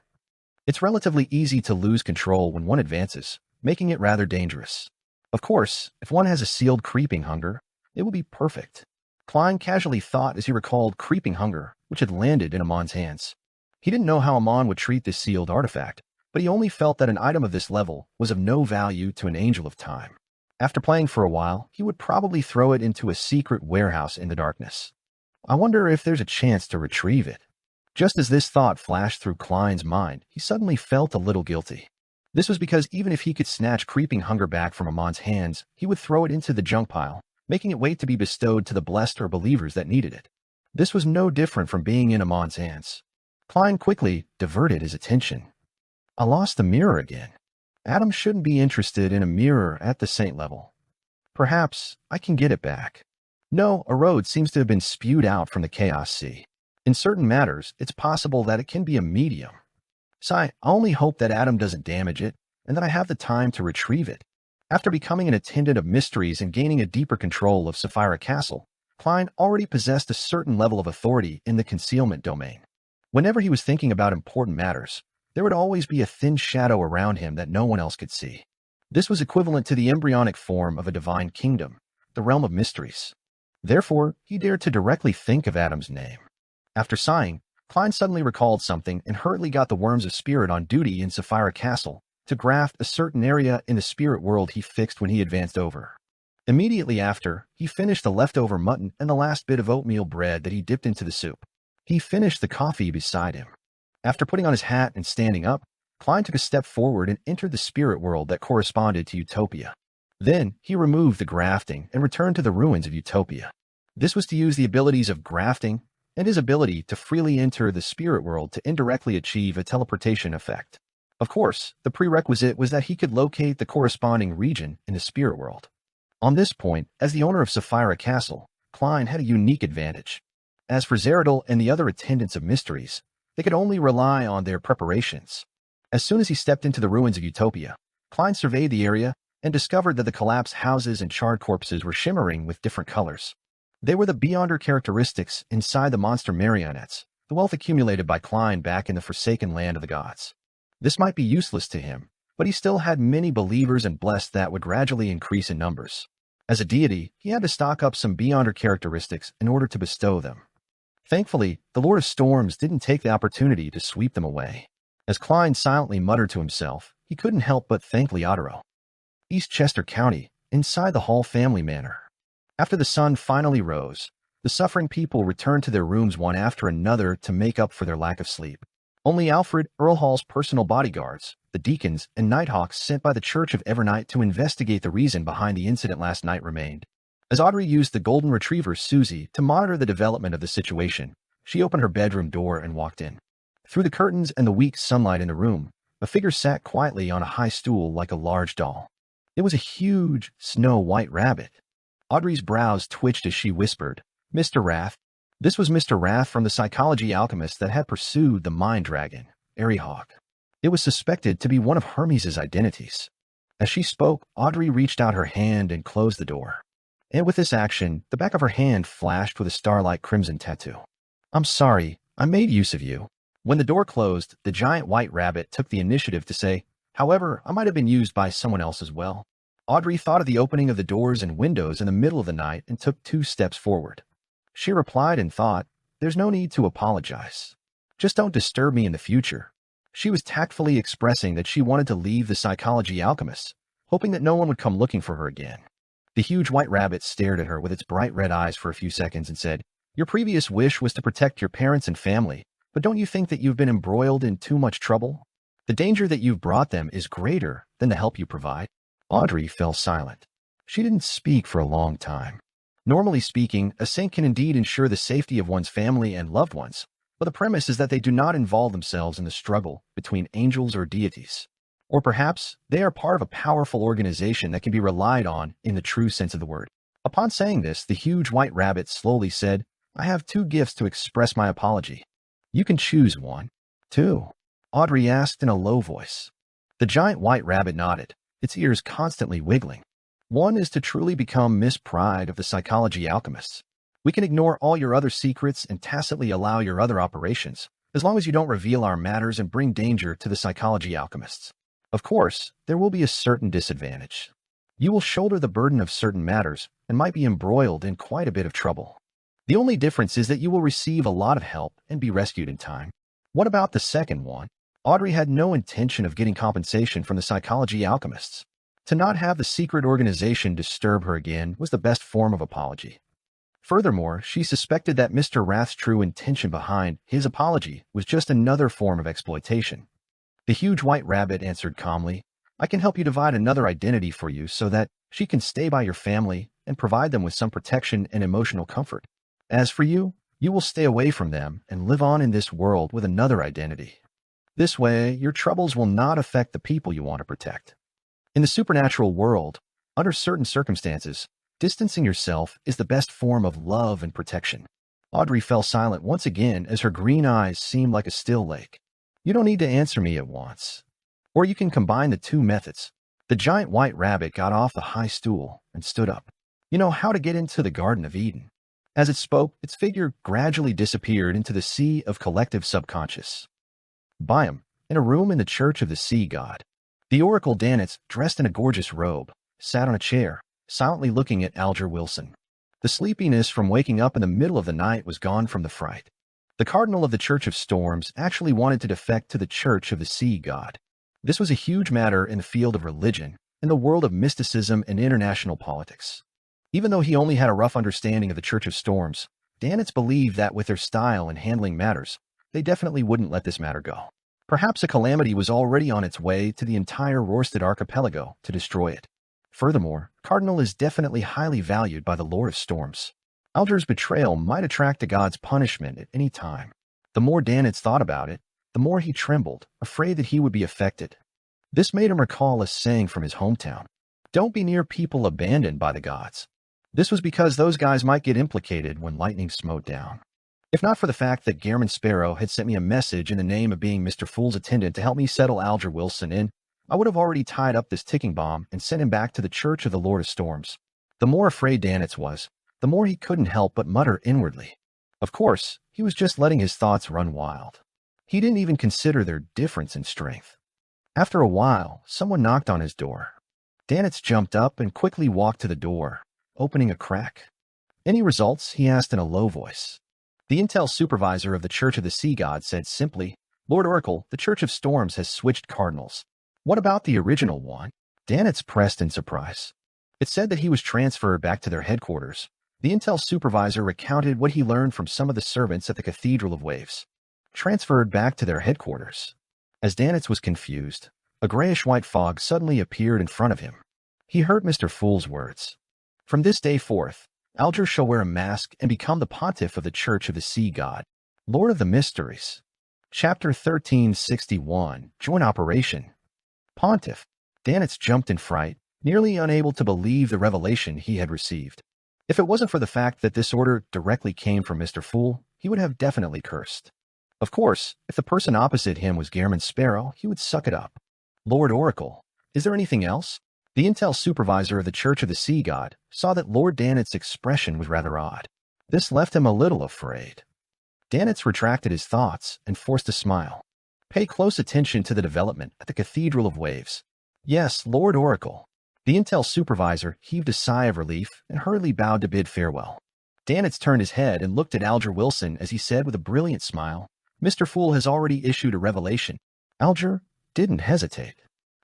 It's relatively easy to lose control when one advances, making it rather dangerous. Of course, if one has a sealed creeping hunger, it will be perfect. Klein casually thought as he recalled creeping hunger, which had landed in Amon's hands. He didn't know how Amon would treat this sealed artifact, but he only felt that an item of this level was of no value to an Angel of Time. After playing for a while, he would probably throw it into a secret warehouse in the darkness. I wonder if there's a chance to retrieve it. Just as this thought flashed through Klein's mind, he suddenly felt a little guilty. This was because even if he could snatch creeping hunger back from Amon's hands, he would throw it into the junk pile, making it wait to be bestowed to the blessed or believers that needed it. This was no different from being in Amon's hands. Klein quickly diverted his attention. I lost the mirror again. Adam shouldn't be interested in a mirror at the saint level. Perhaps I can get it back. No, a road seems to have been spewed out from the Chaos Sea. In certain matters, it's possible that it can be a medium. I only hope that Adam doesn't damage it, and that I have the time to retrieve it. After becoming an attendant of mysteries and gaining a deeper control of Sapphira Castle, Klein already possessed a certain level of authority in the concealment domain. Whenever he was thinking about important matters, there would always be a thin shadow around him that no one else could see. This was equivalent to the embryonic form of a divine kingdom, the realm of mysteries. Therefore, he dared to directly think of Adam's name. After sighing, Klein suddenly recalled something and hurriedly got the Worms of Spirit on duty in Sapphira Castle to graft a certain area in the spirit world he fixed when he advanced over. Immediately after, he finished the leftover mutton and the last bit of oatmeal bread that he dipped into the soup. He finished the coffee beside him. After putting on his hat and standing up, Klein took a step forward and entered the spirit world that corresponded to Utopia. Then, he removed the grafting and returned to the ruins of Utopia. This was to use the abilities of grafting and his ability to freely enter the spirit world to indirectly achieve a teleportation effect. Of course, the prerequisite was that he could locate the corresponding region in the spirit world. On this point, as the owner of Sapphira Castle, Klein had a unique advantage. As for Zeradal and the other attendants of mysteries, They could only rely on their preparations. As soon as he stepped into the ruins of Utopia, Klein surveyed the area and discovered that the collapsed houses and charred corpses were shimmering with different colors. They were the Beyonder characteristics inside the monster marionettes, the wealth accumulated by Klein back in the forsaken land of the gods. This might be useless to him, but he still had many believers and blessed that would gradually increase in numbers. As a deity, he had to stock up some Beyonder characteristics in order to bestow them. Thankfully, the Lord of Storms didn't take the opportunity to sweep them away. As Klein silently muttered to himself, he couldn't help but thank Leodoro. East Chester County, inside the Hall family manor. After the sun finally rose, the suffering people returned to their rooms one after another to make up for their lack of sleep. Only Alfred, Earl Hall's personal bodyguards, the deacons, and Nighthawks sent by the Church of Evernight to investigate the reason behind the incident last night remained. As Audrey used the golden retriever Susie to monitor the development of the situation, she opened her bedroom door and walked in. Through the curtains and the weak sunlight in the room, a figure sat quietly on a high stool like a large doll. It was a huge, snow-white rabbit. Audrey's brows twitched as she whispered, "Mr. Wrath." This was Mr. Wrath from the psychology alchemist that had pursued the mind dragon, Aerihawk. It was suspected to be one of Hermes' identities. As she spoke, Audrey reached out her hand and closed the door. And with this action, the back of her hand flashed with a starlight crimson tattoo. "I'm sorry, I made use of you." When the door closed, the giant white rabbit took the initiative to say, "However, I might have been used by someone else as well." Audrey thought of the opening of the doors and windows in the middle of the night and took 2 steps forward. She replied and thought, "There's no need to apologize. Just don't disturb me in the future." She was tactfully expressing that she wanted to leave the psychology alchemists, hoping that no one would come looking for her again. The huge white rabbit stared at her with its bright red eyes for a few seconds and said, "Your previous wish was to protect your parents and family, but don't you think that you've been embroiled in too much trouble? The danger that you've brought them is greater than the help you provide." Audrey fell silent. She didn't speak for a long time. Normally speaking, a saint can indeed ensure the safety of one's family and loved ones, but the premise is that they do not involve themselves in the struggle between angels or deities. Or perhaps they are part of a powerful organization that can be relied on in the true sense of the word. Upon saying this, the huge white rabbit slowly said, "I have 2 gifts to express my apology. You can choose one." "2?" Audrey asked in a low voice. The giant white rabbit nodded, its ears constantly wiggling. "One is to truly become Miss Pride of the psychology alchemists. We can ignore all your other secrets and tacitly allow your other operations, as long as you don't reveal our matters and bring danger to the psychology alchemists. Of course, there will be a certain disadvantage. You will shoulder the burden of certain matters and might be embroiled in quite a bit of trouble. The only difference is that you will receive a lot of help and be rescued in time." "What about the second one?" Audrey had no intention of getting compensation from the psychology alchemists. To not have the secret organization disturb her again was the best form of apology. Furthermore, she suspected that Mr. Wrath's true intention behind his apology was just another form of exploitation. The huge white rabbit answered calmly, "I can help you divide another identity for you so that she can stay by your family and provide them with some protection and emotional comfort. As for you, you will stay away from them and live on in this world with another identity. This way, your troubles will not affect the people you want to protect." In the supernatural world, under certain circumstances, distancing yourself is the best form of love and protection. Audrey fell silent once again as her green eyes seemed like a still lake. "You don't need to answer me at once. Or you can combine the 2 methods." The giant white rabbit got off the high stool and stood up. "You know how to get into the Garden of Eden." As it spoke, its figure gradually disappeared into the sea of collective subconscious. Biam, in a room in the Church of the Sea God. The Oracle Danitz, dressed in a gorgeous robe, sat on a chair, silently looking at Alger Wilson. The sleepiness from waking up in the middle of the night was gone from the fright. The Cardinal of the Church of Storms actually wanted to defect to the Church of the Sea God. This was a huge matter in the field of religion, in the world of mysticism and international politics. Even though he only had a rough understanding of the Church of Storms, Danitz believed that with their style in handling matters, they definitely wouldn't let this matter go. Perhaps a calamity was already on its way to the entire Rorstad archipelago to destroy it. Furthermore, Cardinal is definitely highly valued by the Lord of Storms. Alger's betrayal might attract the god's punishment at any time. The more Danitz thought about it, the more he trembled, afraid that he would be affected. This made him recall a saying from his hometown: "Don't be near people abandoned by the gods." This was because those guys might get implicated when lightning smote down. If not for the fact that Gairman Sparrow had sent me a message in the name of being Mr. Fool's attendant to help me settle Alger Wilson in, I would have already tied up this ticking bomb and sent him back to the Church of the Lord of Storms. The more afraid Danitz was, the more he couldn't help but mutter inwardly. Of course, he was just letting his thoughts run wild. He didn't even consider their difference in strength. After a while, someone knocked on his door. Danitz jumped up and quickly walked to the door, opening a crack. "Any results?" he asked in a low voice. The intel supervisor of the Church of the Sea God said simply, "Lord Oracle, the Church of Storms has switched cardinals." "What about the original one?" Danitz pressed in surprise. It said that he was transferred back to their headquarters. The intel supervisor recounted what he learned from some of the servants at the Cathedral of Waves. Transferred back to their headquarters. As Danitz was confused, a grayish-white fog suddenly appeared in front of him. He heard Mr. Fool's words. "From this day forth, Alger shall wear a mask and become the pontiff of the Church of the Sea God, Lord of the Mysteries." Chapter 1361, Joint Operation. Pontiff. Danitz jumped in fright, nearly unable to believe the revelation he had received. If it wasn't for the fact that this order directly came from Mr. Fool, he would have definitely cursed. Of course, if the person opposite him was Gairman Sparrow, he would suck it up. "Lord Oracle, is there anything else?" The intel supervisor of the Church of the Sea God saw that Lord Danitz's expression was rather odd. This left him a little afraid. Danitz retracted his thoughts and forced a smile. "Pay close attention to the development at the Cathedral of Waves." "Yes, Lord Oracle." The intel supervisor heaved a sigh of relief and hurriedly bowed to bid farewell. Danitz turned his head and looked at Alger Wilson as he said with a brilliant smile, "Mr. Fool has already issued a revelation." Alger didn't hesitate.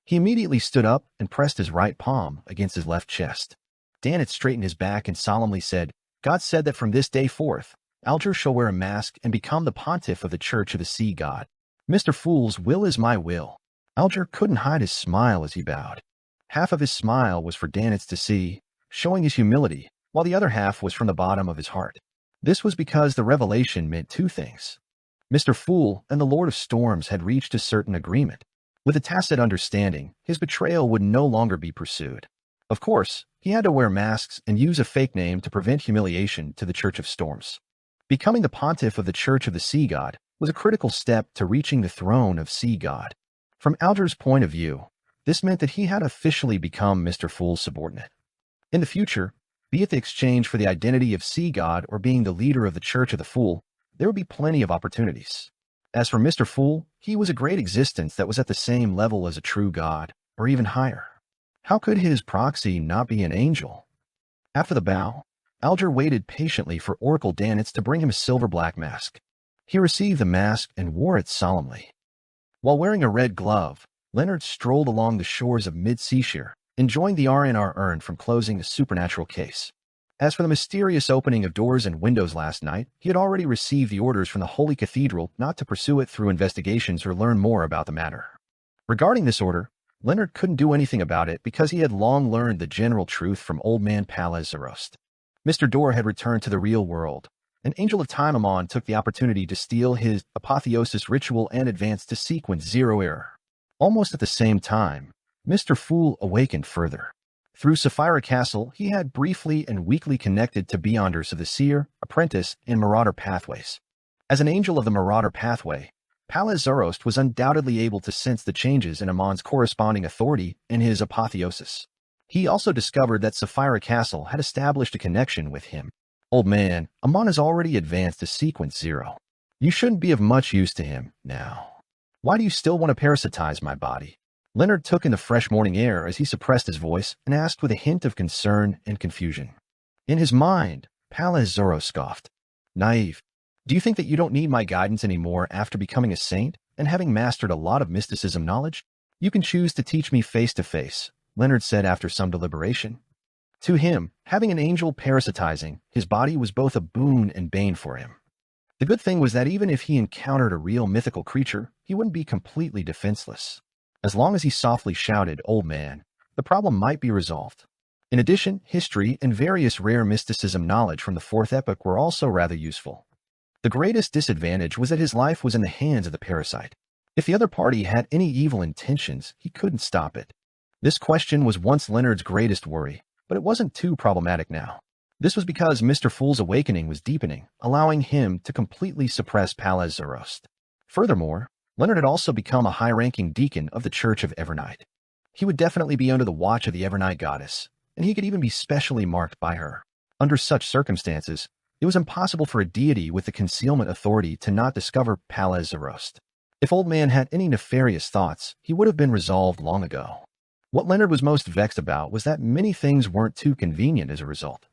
He immediately stood up and pressed his right palm against his left chest. Danitz straightened his back and solemnly said, "God said that from this day forth, Alger shall wear a mask and become the pontiff of the Church of the Sea God. Mr. Fool's will is my will." Alger couldn't hide his smile as he bowed. Half of his smile was for Danitz to see, showing his humility, while the other half was from the bottom of his heart. This was because the revelation meant two things. Mr. Fool and the Lord of Storms had reached a certain agreement. With a tacit understanding, his betrayal would no longer be pursued. Of course, he had to wear masks and use a fake name to prevent humiliation to the Church of Storms. Becoming the pontiff of the Church of the Sea God was a critical step to reaching the throne of Sea God. From Alger's point of view, this meant that he had officially become Mr. Fool's subordinate. In the future, be it the exchange for the identity of Sea God or being the leader of the Church of the Fool, there would be plenty of opportunities. As for Mr. Fool, he was a great existence that was at the same level as a true god, or even higher. How could his proxy not be an angel? After the bow, Alger waited patiently for Oracle Danitz to bring him a silver-black mask. He received the mask and wore it solemnly. While wearing a red glove, Leonard strolled along the shores of Mid-Seashire, enjoying the R&R earned from closing a supernatural case. As for the mysterious opening of doors and windows last night, he had already received the orders from the Holy Cathedral not to pursue it through investigations or learn more about the matter. Regarding this order, Leonard couldn't do anything about it because he had long learned the general truth from Old Man Palaz Zarost. Mr. Dorr had returned to the real world. An Angel of Time Amon took the opportunity to steal his apotheosis ritual and advance to sequence 0 error. Almost at the same time, Mr. Fool awakened further. Through Sapphira Castle, he had briefly and weakly connected to Beyonders of the Seer, Apprentice, and Marauder pathways. As an angel of the Marauder pathway, Palaz Zarost was undoubtedly able to sense the changes in Amon's corresponding authority and his apotheosis. He also discovered that Sapphira Castle had established a connection with him. "Old man, Amon has already advanced to sequence 0. You shouldn't be of much use to him now. Why do you still want to parasitize my body?" Leonard took in the fresh morning air as he suppressed his voice and asked with a hint of concern and confusion. In his mind, Palaz Zarost scoffed. "Naive. Do you think that you don't need my guidance anymore after becoming a saint and having mastered a lot of mysticism knowledge? You can choose to teach me face to face," Leonard said after some deliberation. To him, having an angel parasitizing his body was both a boon and bane for him. The good thing was that even if he encountered a real mythical creature, he wouldn't be completely defenseless. As long as he softly shouted, "Old man," the problem might be resolved. In addition, history and various rare mysticism knowledge from the Fourth Epoch were also rather useful. The greatest disadvantage was that his life was in the hands of the parasite. If the other party had any evil intentions, he couldn't stop it. This question was once Leonard's greatest worry, but it wasn't too problematic now. This was because Mr. Fool's awakening was deepening, allowing him to completely suppress Palaz Zoroast. Furthermore, Leonard had also become a high-ranking deacon of the Church of Evernight. He would definitely be under the watch of the Evernight goddess, and he could even be specially marked by her. Under such circumstances, it was impossible for a deity with the concealment authority to not discover Palaz Zoroast. If Old Man had any nefarious thoughts, he would have been resolved long ago. What Leonard was most vexed about was that many things weren't too convenient as a result.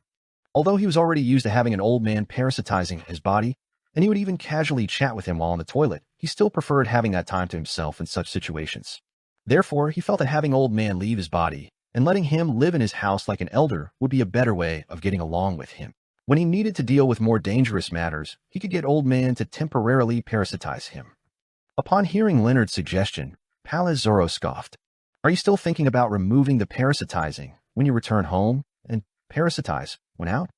Although he was already used to having an old man parasitizing his body, and he would even casually chat with him while on the toilet, he still preferred having that time to himself in such situations. Therefore, he felt that having Old Man leave his body and letting him live in his house like an elder would be a better way of getting along with him. When he needed to deal with more dangerous matters, he could get Old Man to temporarily parasitize him. Upon hearing Leonard's suggestion, Palaz Zoroast scoffed. "Are you still thinking about removing the parasitizing when you return home and parasitize when out?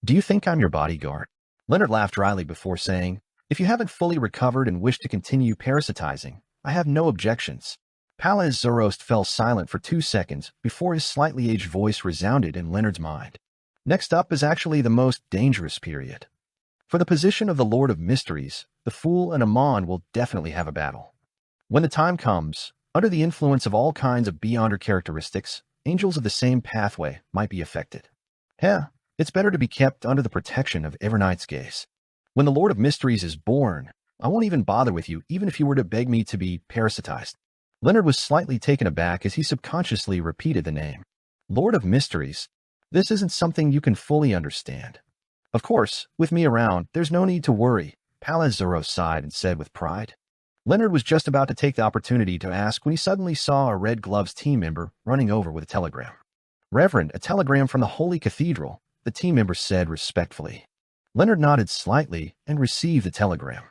Do you think I'm your bodyguard?" Leonard laughed dryly before saying, "If you haven't fully recovered and wish to continue parasitizing, I have no objections." Palaz Zoroast fell silent for 2 seconds before his slightly aged voice resounded in Leonard's mind. Next up is actually the most dangerous period. For the position of the Lord of Mysteries, the Fool and Amon will definitely have a battle. When the time comes, under the influence of all kinds of beyonder characteristics, angels of the same pathway might be affected. It's better to be kept under the protection of Evernight's gaze. When the Lord of Mysteries is born, I won't even bother with you even if you were to beg me to be parasitized. Leonard was slightly taken aback as he subconsciously repeated the name. Lord of Mysteries. This isn't something you can fully understand. Of course, with me around, there's no need to worry, Palaz Zoroast sighed and said with pride. Leonard was just about to take the opportunity to ask when he suddenly saw a Red Gloves team member running over with a telegram. "Reverend, a telegram from the Holy Cathedral," the team member said respectfully. Leonard nodded slightly and received the telegram.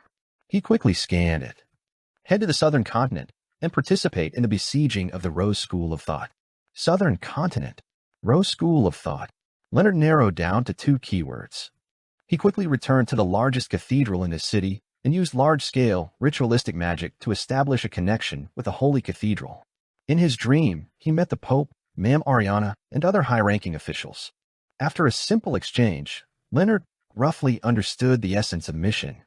He quickly scanned it. "Head to the Southern Continent and participate in the besieging of the Rose School of Thought." Southern Continent. Rose School of Thought. Leonard narrowed down to 2 keywords. He quickly returned to the largest cathedral in the city and used large-scale, ritualistic magic to establish a connection with the Holy Cathedral. In his dream, he met the Pope, Ma'am Ariana, and other high-ranking officials. After a simple exchange, Leonard roughly understood the essence of mission.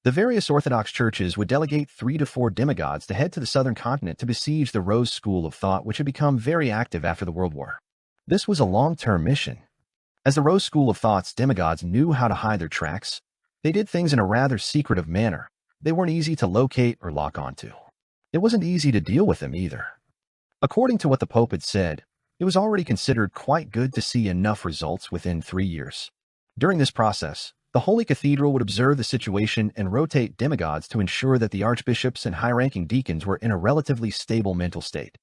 The various Orthodox churches would delegate 3 to 4 demigods to head to the Southern Continent to besiege the Rose School of Thought, which had become very active after the World War. This was a long-term mission. As the Rose School of Thought's demigods knew how to hide their tracks, they did things in a rather secretive manner. They weren't easy to locate or lock onto. It wasn't easy to deal with them either. According to what the Pope had said, it was already considered quite good to see enough results within 3 years. During this process, the Holy Cathedral would observe the situation and rotate demigods to ensure that the archbishops and high-ranking deacons were in a relatively stable mental state.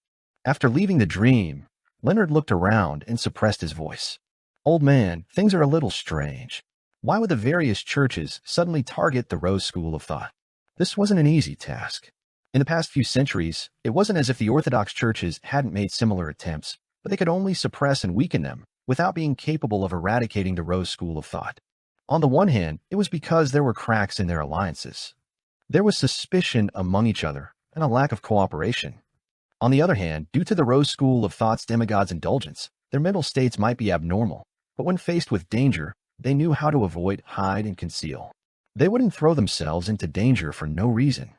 After leaving the dream, Leonard looked around and suppressed his voice. "Old man, things are a little strange. Why would the various churches suddenly target the Rose School of Thought? This wasn't an easy task. In the past few centuries, it wasn't as if the Orthodox churches hadn't made similar attempts, but they could only suppress and weaken them without being capable of eradicating the Rose School of Thought. On the one hand, it was because there were cracks in their alliances. There was suspicion among each other and a lack of cooperation. On the other hand, due to the Rose School of Thought's demigods' indulgence, their mental states might be abnormal, but when faced with danger, they knew how to avoid, hide, and conceal. They wouldn't throw themselves into danger for no reason.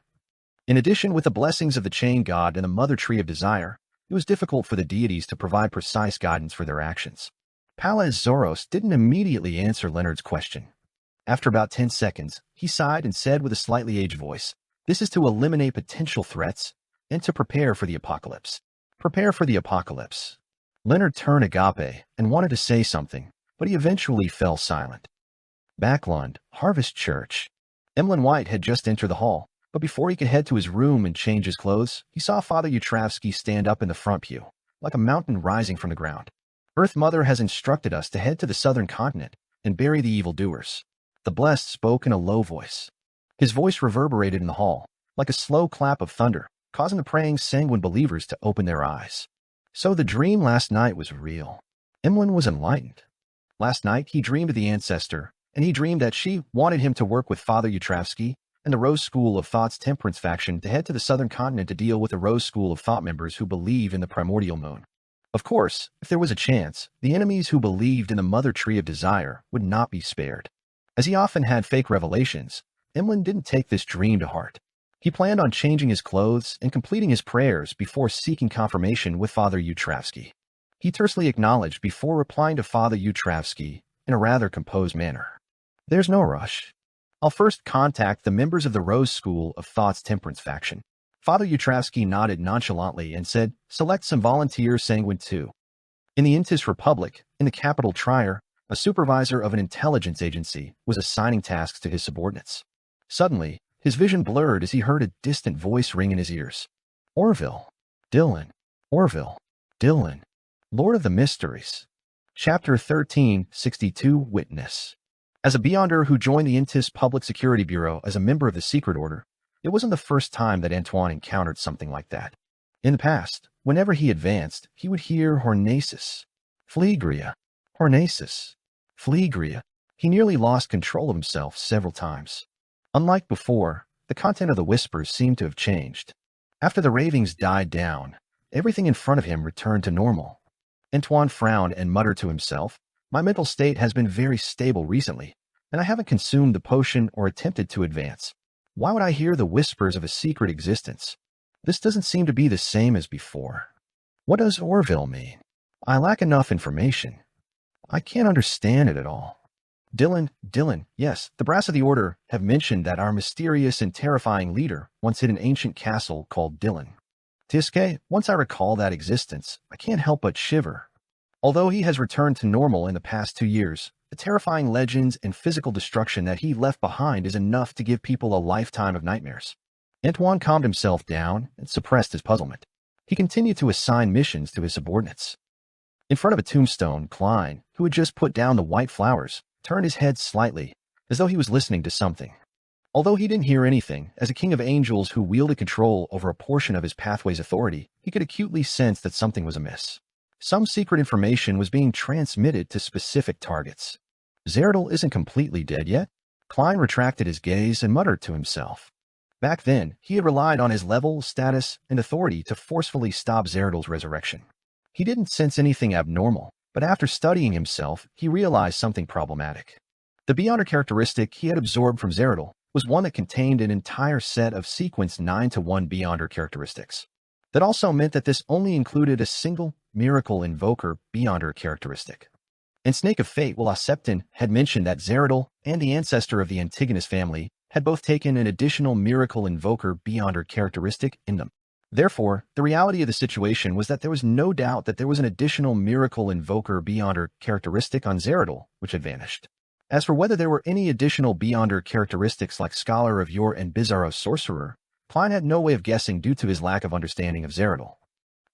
In addition, with the blessings of the Chain God and the Mother Tree of Desire, it was difficult for the deities to provide precise guidance for their actions. Palaz Zoroast didn't immediately answer Leonard's question. After about 10 seconds, he sighed and said with a slightly aged voice, "This is to eliminate potential threats and to prepare for the apocalypse." Prepare for the apocalypse. Leonard turned agape and wanted to say something, but he eventually fell silent. Backlund, Harvest Church. Emlyn White had just entered the hall, but before he could head to his room and change his clothes, he saw Father Yutravsky stand up in the front pew, like a mountain rising from the ground. "Earth Mother has instructed us to head to the Southern Continent and bury the evildoers." The blessed spoke in a low voice. His voice reverberated in the hall, like a slow clap of thunder, causing the praying sanguine believers to open their eyes. So the dream last night was real. Emlyn was enlightened. Last night, he dreamed of the ancestor, and he dreamed that she wanted him to work with Father Yutravsky and the Rose School of Thought's temperance faction to head to the Southern Continent to deal with the Rose School of Thought members who believe in the primordial moon. Of course, if there was a chance, the enemies who believed in the Mother Tree of Desire would not be spared. As he often had fake revelations, Emlyn didn't take this dream to heart. He planned on changing his clothes and completing his prayers before seeking confirmation with Father Utravsky. He tersely acknowledged before replying to Father Utravsky in a rather composed manner. There's no rush. I'll first contact the members of the Rose School of Thought's Temperance faction. Father Utravsky nodded nonchalantly and said, select some volunteers sanguine too. In the Intis Republic, in the capital Trier, a supervisor of an intelligence agency was assigning tasks to his subordinates. Suddenly, his vision blurred as he heard a distant voice ring in his ears. Orville. Dylan. Orville. Dylan. Lord of the Mysteries. Chapter 1362 Witness. As a Beyonder who joined the Intis Public Security Bureau as a member of the Secret Order, it wasn't the first time that Antoine encountered something like that. In the past, whenever he advanced, he would hear Hornacis, Phlegria, Hornacis, Phlegria. He nearly lost control of himself several times. Unlike before, the content of the whispers seemed to have changed. After the ravings died down, everything in front of him returned to normal. Antoine frowned and muttered to himself, my mental state has been very stable recently, and I haven't consumed the potion or attempted to advance. Why would I hear the whispers of a secret existence? This doesn't seem to be the same as before. What does Orville mean? I lack enough information. I can't understand it at all. Dylan, yes, the brass of the Order have mentioned that our mysterious and terrifying leader once hid an ancient castle called Dylan. Tiske, once I recall that existence, I can't help but shiver. Although he has returned to normal in the past 2 years, the terrifying legends and physical destruction that he left behind is enough to give people a lifetime of nightmares. Antoine calmed himself down and suppressed his puzzlement. He continued to assign missions to his subordinates. In front of a tombstone, Klein, who had just put down the white flowers, turned his head slightly, as though he was listening to something. Although he didn't hear anything, as a king of angels who wielded control over a portion of his pathway's authority, he could acutely sense that something was amiss. Some secret information was being transmitted to specific targets. Zeradal isn't completely dead yet. Klein retracted his gaze and muttered to himself. Back then, he had relied on his level, status, and authority to forcefully stop Zeradal's resurrection. He didn't sense anything abnormal, but after studying himself, he realized something problematic. The Beyonder characteristic he had absorbed from Zeradal was one that contained an entire set of sequence 9-to-1 Beyonder characteristics. That also meant that this only included a single Miracle Invoker Beyonder characteristic. In Snake of Fate, Septon had mentioned that Zeradal and the ancestor of the Antigonus family had both taken an additional Miracle Invoker Beyonder characteristic in them. Therefore, the reality of the situation was that there was no doubt that there was an additional Miracle Invoker Beyonder characteristic on Zeradal, which had vanished. As for whether there were any additional Beyonder characteristics like Scholar of Yore and Bizarro Sorcerer, Klein had no way of guessing due to his lack of understanding of Zeradal.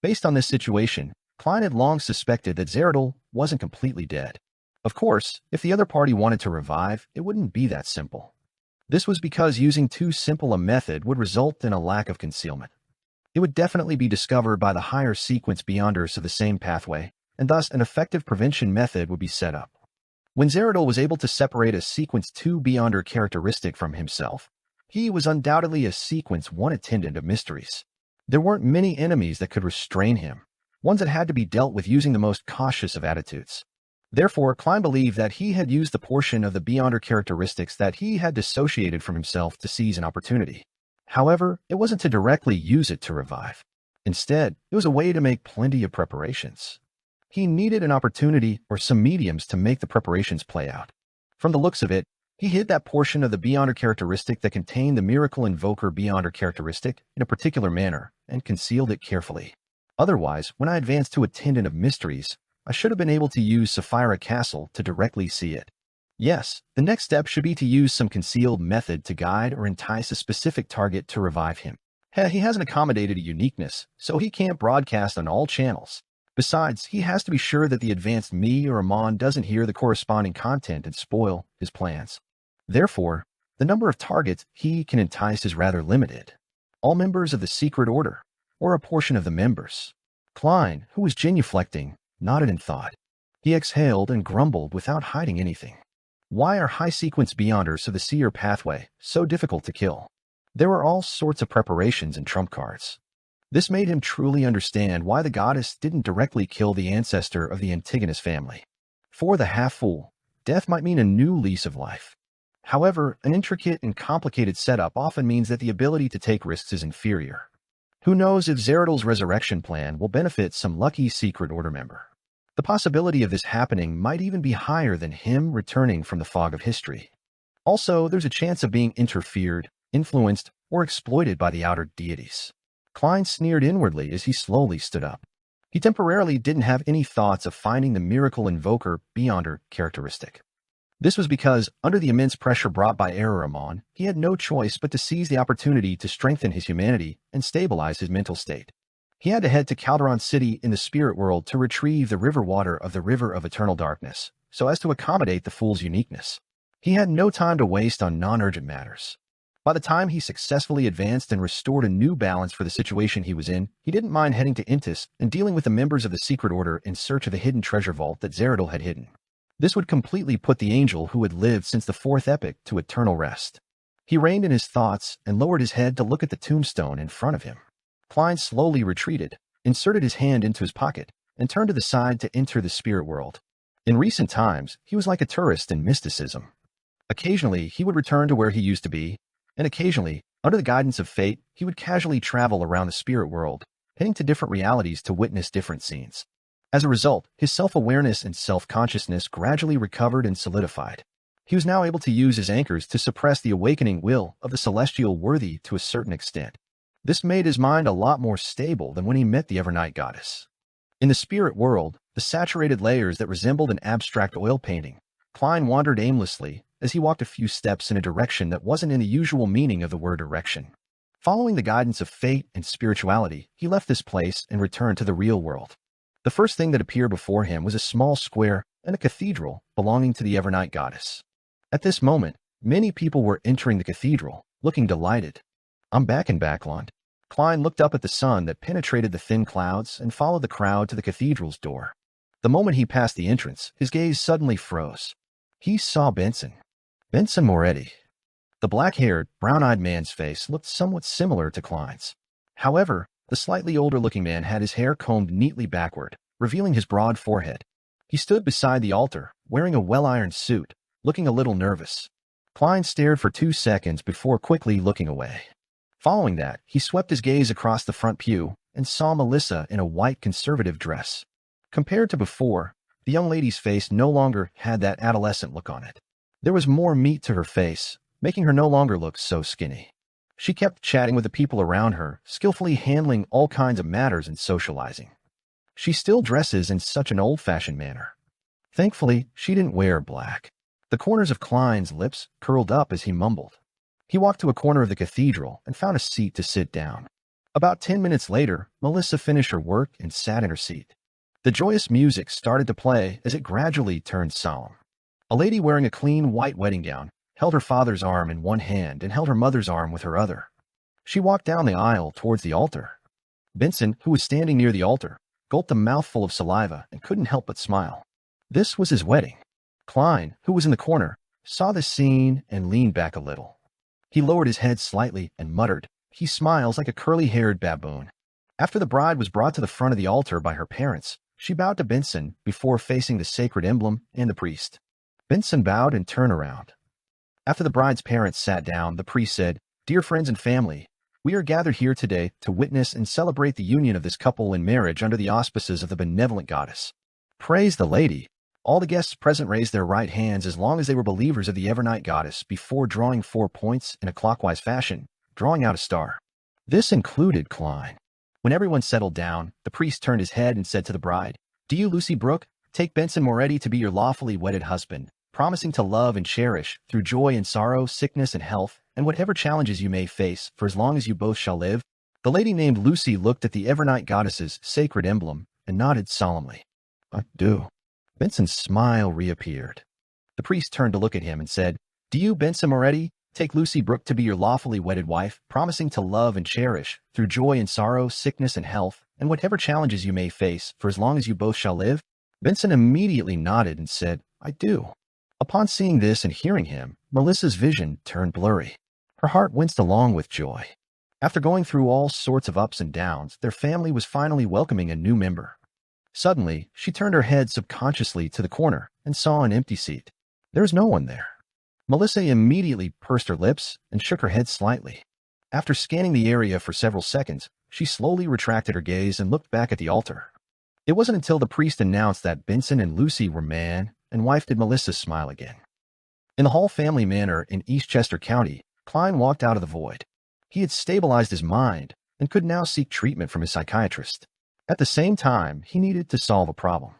Based on this situation, Klein had long suspected that Zeradal wasn't completely dead. Of course, if the other party wanted to revive, it wouldn't be that simple. This was because using too simple a method would result in a lack of concealment. It would definitely be discovered by the higher sequence Beyonders of the same pathway, and thus an effective prevention method would be set up. When Zeradal was able to separate a sequence 2 Beyonder characteristic from himself, he was undoubtedly a sequence 1 attendant of mysteries. There weren't many enemies that could restrain him, ones that had to be dealt with using the most cautious of attitudes. Therefore, Klein believed that he had used the portion of the Beyonder characteristics that he had dissociated from himself to seize an opportunity. However, it wasn't to directly use it to revive. Instead, it was a way to make plenty of preparations. He needed an opportunity or some mediums to make the preparations play out. From the looks of it, he hid that portion of the Beyonder characteristic that contained the Miracle Invoker Beyonder characteristic in a particular manner and concealed it carefully. Otherwise, when I advanced to Attendant of Mysteries, I should have been able to use Sapphira Castle to directly see it. Yes, the next step should be to use some concealed method to guide or entice a specific target to revive him. He hasn't accommodated a uniqueness, so he can't broadcast on all channels. Besides, he has to be sure that the advanced me or Amon doesn't hear the corresponding content and spoil his plans. Therefore, the number of targets he can entice is rather limited. All members of the Secret Order, or a portion of the members. Klein, who was genuflecting, nodded in thought. He exhaled and grumbled without hiding anything. Why are high-sequence Beyonders of the Seer pathway so difficult to kill? There were all sorts of preparations and trump cards. This made him truly understand why the goddess didn't directly kill the ancestor of the Antigonus family. For the half-fool, death might mean a new lease of life. However, an intricate and complicated setup often means that the ability to take risks is inferior. Who knows if Zeradol's resurrection plan will benefit some lucky Secret Order member? The possibility of this happening might even be higher than him returning from the fog of history. Also, there's a chance of being interfered, influenced, or exploited by the outer deities. Klein sneered inwardly as he slowly stood up. He temporarily didn't have any thoughts of finding the miracle invoker beyonder characteristic. This was because, under the immense pressure brought by Araramon, he had no choice but to seize the opportunity to strengthen his humanity and stabilize his mental state. He had to head to Calderon City in the spirit world to retrieve the river water of the River of Eternal Darkness, so as to accommodate the fool's uniqueness. He had no time to waste on non-urgent matters. By the time he successfully advanced and restored a new balance for the situation he was in, he didn't mind heading to Intis and dealing with the members of the Secret Order in search of the hidden treasure vault that Zeradol had hidden. This would completely put the angel who had lived since the fourth epoch to eternal rest. He reined in his thoughts and lowered his head to look at the tombstone in front of him. Klein slowly retreated, inserted his hand into his pocket, and turned to the side to enter the spirit world. In recent times, he was like a tourist in mysticism. Occasionally, he would return to where he used to be, and occasionally, under the guidance of fate, he would casually travel around the spirit world, heading to different realities to witness different scenes. As a result, his self-awareness and self-consciousness gradually recovered and solidified. He was now able to use his anchors to suppress the awakening will of the celestial worthy to a certain extent. This made his mind a lot more stable than when he met the Evernight goddess. In the spirit world, the saturated layers that resembled an abstract oil painting, Klein wandered aimlessly as he walked a few steps in a direction that wasn't in the usual meaning of the word direction. Following the guidance of fate and spirituality, he left this place and returned to the real world. The first thing that appeared before him was a small square and a cathedral belonging to the Evernight goddess. At this moment, many people were entering the cathedral, looking delighted. "I'm back in Backland." Klein looked up at the sun that penetrated the thin clouds and followed the crowd to the cathedral's door. The moment he passed the entrance, his gaze suddenly froze. He saw Benson. Benson Moretti. The black-haired, brown-eyed man's face looked somewhat similar to Klein's. However, the slightly older-looking man had his hair combed neatly backward, revealing his broad forehead. He stood beside the altar, wearing a well-ironed suit, looking a little nervous. Klein stared for 2 seconds before quickly looking away. Following that, he swept his gaze across the front pew and saw Melissa in a white conservative dress. Compared to before, the young lady's face no longer had that adolescent look on it. There was more meat to her face, making her no longer look so skinny. She kept chatting with the people around her, skillfully handling all kinds of matters and socializing. She still dresses in such an old-fashioned manner. Thankfully, she didn't wear black. The corners of Klein's lips curled up as he mumbled. He walked to a corner of the cathedral and found a seat to sit down. About 10 minutes later, Melissa finished her work and sat in her seat. The joyous music started to play as it gradually turned solemn. A lady wearing a clean white wedding gown held her father's arm in one hand and held her mother's arm with her other. She walked down the aisle towards the altar. Benson, who was standing near the altar, gulped a mouthful of saliva and couldn't help but smile. This was his wedding. Klein, who was in the corner, saw this scene and leaned back a little. He lowered his head slightly and muttered, "He smiles like a curly-haired baboon." After the bride was brought to the front of the altar by her parents, she bowed to Benson before facing the sacred emblem and the priest. Benson bowed and turned around. After the bride's parents sat down, the priest said, "Dear friends and family, we are gathered here today to witness and celebrate the union of this couple in marriage under the auspices of the benevolent goddess." Praise the lady. All the guests present raised their right hands as long as they were believers of the Evernight goddess before drawing 4 points in a clockwise fashion, drawing out a star. This included Klein. When everyone settled down, the priest turned his head and said to the bride, "Do you, Lucy Brooke, take Benson Moretti to be your lawfully wedded husband, promising to love and cherish, through joy and sorrow, sickness and health, and whatever challenges you may face, for as long as you both shall live?" The lady named Lucy looked at the Evernight goddess's sacred emblem and nodded solemnly. "I do." Benson's smile reappeared. The priest turned to look at him and said, "Do you, Benson Moretti, take Lucy Brooke to be your lawfully wedded wife, promising to love and cherish, through joy and sorrow, sickness and health, and whatever challenges you may face, for as long as you both shall live?" Benson immediately nodded and said, "I do." Upon seeing this and hearing him, Melissa's vision turned blurry. Her heart winced along with joy. After going through all sorts of ups and downs, their family was finally welcoming a new member. Suddenly, she turned her head subconsciously to the corner and saw an empty seat. There was no one there. Melissa immediately pursed her lips and shook her head slightly. After scanning the area for several seconds, she slowly retracted her gaze and looked back at the altar. It wasn't until the priest announced that Benson and Lucy were man and wife did Melissa smile again. In the Hall family manor in Eastchester County, Klein walked out of the void. He had stabilized his mind and could now seek treatment from his psychiatrist. At the same time, he needed to solve a problem.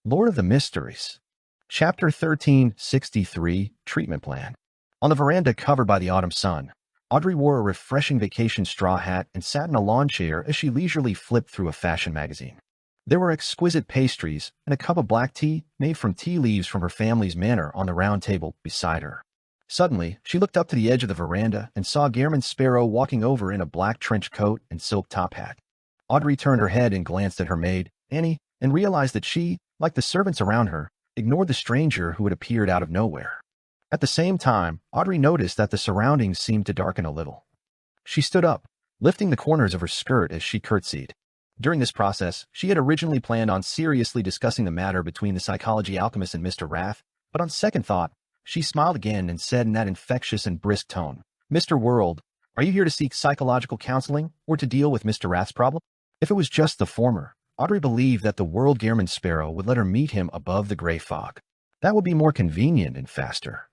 Lord of the Mysteries. Chapter 1363, Treatment Plan. On the veranda covered by the autumn sun, Audrey wore a refreshing vacation straw hat and sat in a lawn chair as she leisurely flipped through a fashion magazine. There were exquisite pastries and a cup of black tea made from tea leaves from her family's manor on the round table beside her. Suddenly, she looked up to the edge of the veranda and saw Gairman Sparrow walking over in a black trench coat and silk top hat. Audrey turned her head and glanced at her maid, Annie, and realized that she, like the servants around her, ignored the stranger who had appeared out of nowhere. At the same time, Audrey noticed that the surroundings seemed to darken a little. She stood up, lifting the corners of her skirt as she curtsied. During this process, she had originally planned on seriously discussing the matter between the psychology alchemist and Mr. Rath, but on second thought, she smiled again and said in that infectious and brisk tone, "Mr. World, are you here to seek psychological counseling or to deal with Mr. Rath's problem?" If it was just the former, Audrey believed that the World Gairman Sparrow would let her meet him above the gray fog. That would be more convenient and faster.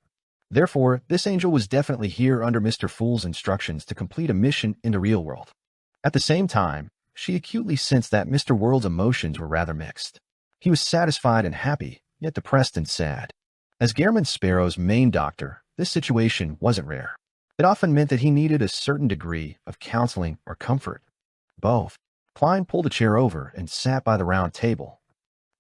Therefore, this angel was definitely here under Mr. Fool's instructions to complete a mission in the real world. At the same time, she acutely sensed that Mr. World's emotions were rather mixed. He was satisfied and happy, yet depressed and sad. As Gairman Sparrow's main doctor, this situation wasn't rare. It often meant that he needed a certain degree of counseling or comfort. Both. Klein pulled a chair over and sat by the round table.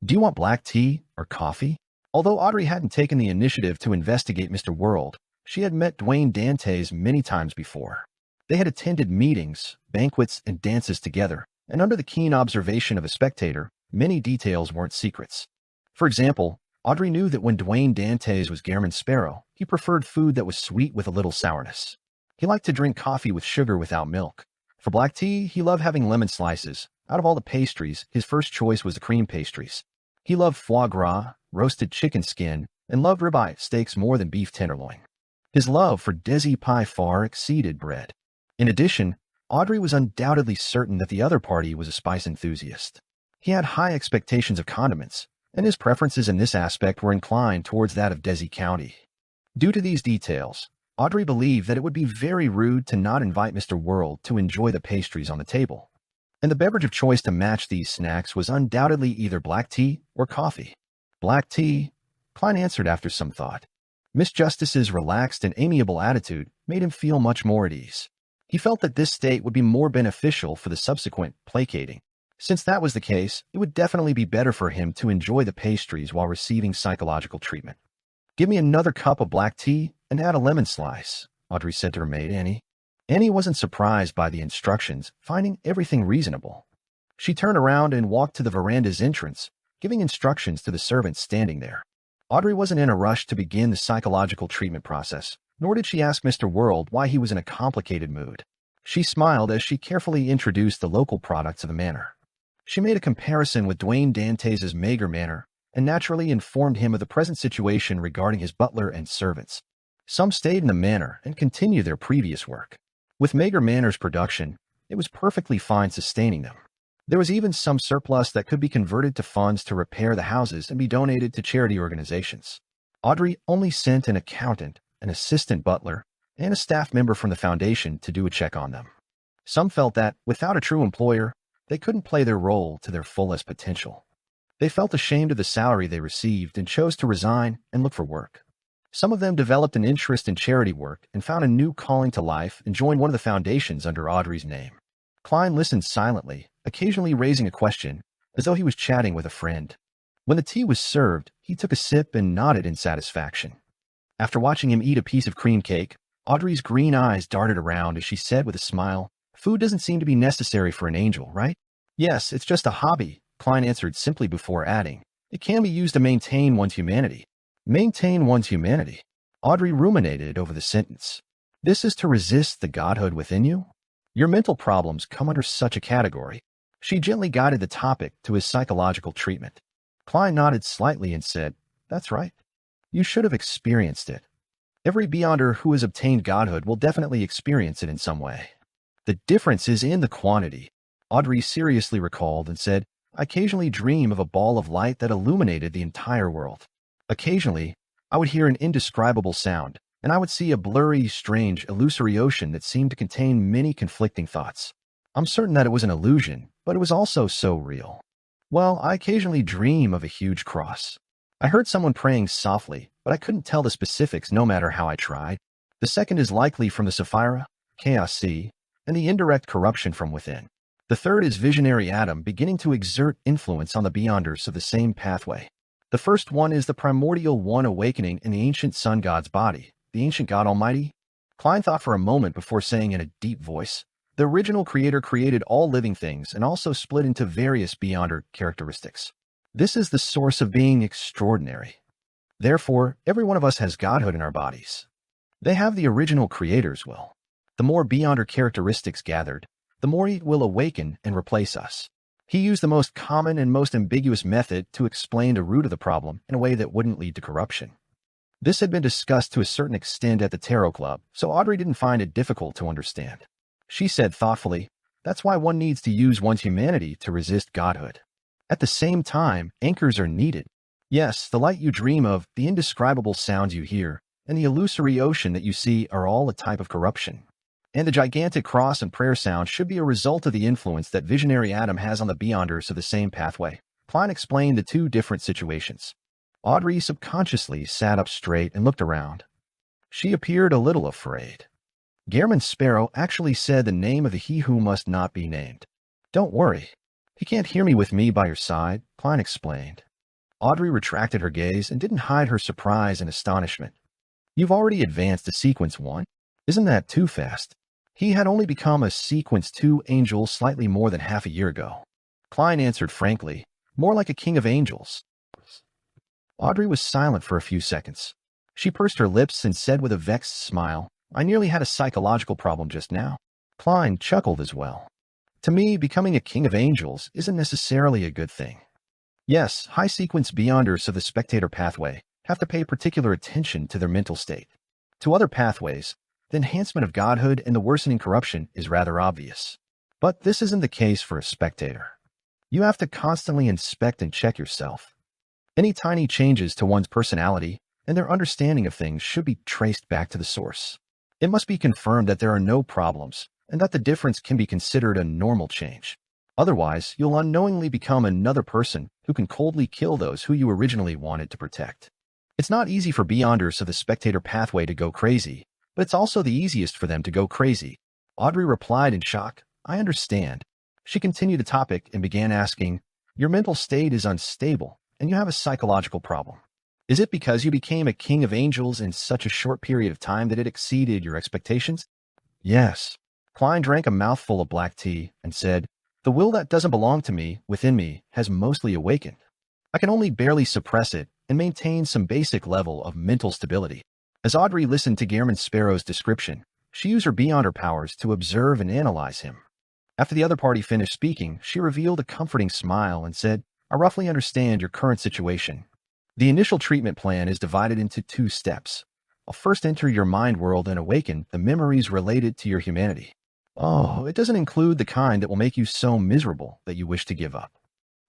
"Do you want black tea or coffee?" Although Audrey hadn't taken the initiative to investigate Mr. World, she had met Dwayne Dantes many times before. They had attended meetings, banquets, and dances together, and under the keen observation of a spectator, many details weren't secrets. For example, Audrey knew that when Dwayne Dantes was Gairman Sparrow, he preferred food that was sweet with a little sourness. He liked to drink coffee with sugar without milk. For black tea, he loved having lemon slices. Out of all the pastries, his first choice was the cream pastries. He loved foie gras, roasted chicken skin, and loved ribeye steaks more than beef tenderloin. His love for desi pie far exceeded bread. In addition, Audrey was undoubtedly certain that the other party was a spice enthusiast. He had high expectations of condiments, and his preferences in this aspect were inclined towards that of Desi County. Due to these details, Audrey believed that it would be very rude to not invite Mr. World to enjoy the pastries on the table. And the beverage of choice to match these snacks was undoubtedly either black tea or coffee. Black tea, Klein answered after some thought. Miss Justice's relaxed and amiable attitude made him feel much more at ease. He felt that this state would be more beneficial for the subsequent placating. Since that was the case, it would definitely be better for him to enjoy the pastries while receiving psychological treatment. "Give me another cup of black tea and add a lemon slice," Audrey said to her maid, Annie. Annie wasn't surprised by the instructions, finding everything reasonable. She turned around and walked to the veranda's entrance, giving instructions to the servants standing there. Audrey wasn't in a rush to begin the psychological treatment process, nor did she ask Mr. World why he was in a complicated mood. She smiled as she carefully introduced the local products of the manor. She made a comparison with Dwayne Dantes' Mager Manor and naturally informed him of the present situation regarding his butler and servants. Some stayed in the manor and continued their previous work. With Mager Manor's production, it was perfectly fine sustaining them. There was even some surplus that could be converted to funds to repair the houses and be donated to charity organizations. Audrey only sent an accountant, an assistant butler, and a staff member from the foundation to do a check on them. Some felt that, without a true employer, they couldn't play their role to their fullest potential. They felt ashamed of the salary they received and chose to resign and look for work. Some of them developed an interest in charity work and found a new calling to life and joined one of the foundations under Audrey's name. Klein listened silently, occasionally raising a question, as though he was chatting with a friend. When the tea was served, he took a sip and nodded in satisfaction. After watching him eat a piece of cream cake, Audrey's green eyes darted around as she said with a smile, "Food doesn't seem to be necessary for an angel, right?" "Yes, it's just a hobby," Klein answered simply before adding, "It can be used to maintain one's humanity." Maintain one's humanity. Audrey ruminated over the sentence. This is to resist the godhood within you? Your mental problems come under such a category. She gently guided the topic to his psychological treatment. Klein nodded slightly and said, "That's right. You should have experienced it. Every Beyonder who has obtained godhood will definitely experience it in some way. The difference is in the quantity." Audrey seriously recalled and said, "I occasionally dream of a ball of light that illuminated the entire world. Occasionally, I would hear an indescribable sound, and I would see a blurry, strange, illusory ocean that seemed to contain many conflicting thoughts. I'm certain that it was an illusion, but it was also so real. Well, I occasionally dream of a huge cross. I heard someone praying softly, but I couldn't tell the specifics no matter how I tried. The second is likely from the Sapphira, Chaos Sea, and the indirect corruption from within. The third is visionary Adam beginning to exert influence on the Beyonders of the same pathway. The first one is the primordial one awakening in the ancient sun god's body, the ancient God Almighty." Klein thought for a moment before saying in a deep voice, "The original creator created all living things and also split into various Beyonder characteristics. This is the source of being extraordinary. Therefore, every one of us has godhood in our bodies. They have the original creator's will. The more Beyonder characteristics gathered, the more it will awaken and replace us." He used the most common and most ambiguous method to explain the root of the problem in a way that wouldn't lead to corruption. This had been discussed to a certain extent at the Tarot Club, so Audrey didn't find it difficult to understand. She said thoughtfully, "That's why one needs to use one's humanity to resist godhood. At the same time, anchors are needed. Yes, the light you dream of, the indescribable sounds you hear, and the illusory ocean that you see are all a type of corruption. And the gigantic cross and prayer sound should be a result of the influence that visionary Adam has on the Beyonders of the same pathway." Klein explained the two different situations. Audrey subconsciously sat up straight and looked around. She appeared a little afraid. Gehrman Sparrow actually said the name of the he who must not be named. "Don't worry. You can't hear me with me by your side," Klein explained. Audrey retracted her gaze and didn't hide her surprise and astonishment. "You've already advanced to Sequence 1. Isn't that too fast?" He had only become a Sequence 2 angel slightly more than half a year ago. Klein answered frankly, "More like a king of angels." Audrey was silent for a few seconds. She pursed her lips and said with a vexed smile, "I nearly had a psychological problem just now." Klein chuckled as well. "To me, becoming a king of angels isn't necessarily a good thing. Yes, high-sequence Beyonders of the spectator pathway have to pay particular attention to their mental state. To other pathways, the enhancement of godhood and the worsening corruption is rather obvious. But this isn't the case for a spectator. You have to constantly inspect and check yourself. Any tiny changes to one's personality and their understanding of things should be traced back to the source. It must be confirmed that there are no problems and that the difference can be considered a normal change. Otherwise, you'll unknowingly become another person who can coldly kill those who you originally wanted to protect. It's not easy for Beyonders of the spectator pathway to go crazy, but it's also the easiest for them to go crazy." Audrey replied in shock, "I understand." She continued the topic and began asking, "Your mental state is unstable, and you have a psychological problem. Is it because you became a king of angels in such a short period of time that it exceeded your expectations?" "Yes." Klein drank a mouthful of black tea and said, "The will that doesn't belong to me, within me, has mostly awakened. I can only barely suppress it and maintain some basic level of mental stability." As Audrey listened to Gehrman Sparrow's description, she used her Beyonder powers to observe and analyze him. After the other party finished speaking, she revealed a comforting smile and said, "I roughly understand your current situation. The initial treatment plan is divided into 2 steps. I'll first enter your mind world and awaken the memories related to your humanity. Oh, it doesn't include the kind that will make you so miserable that you wish to give up.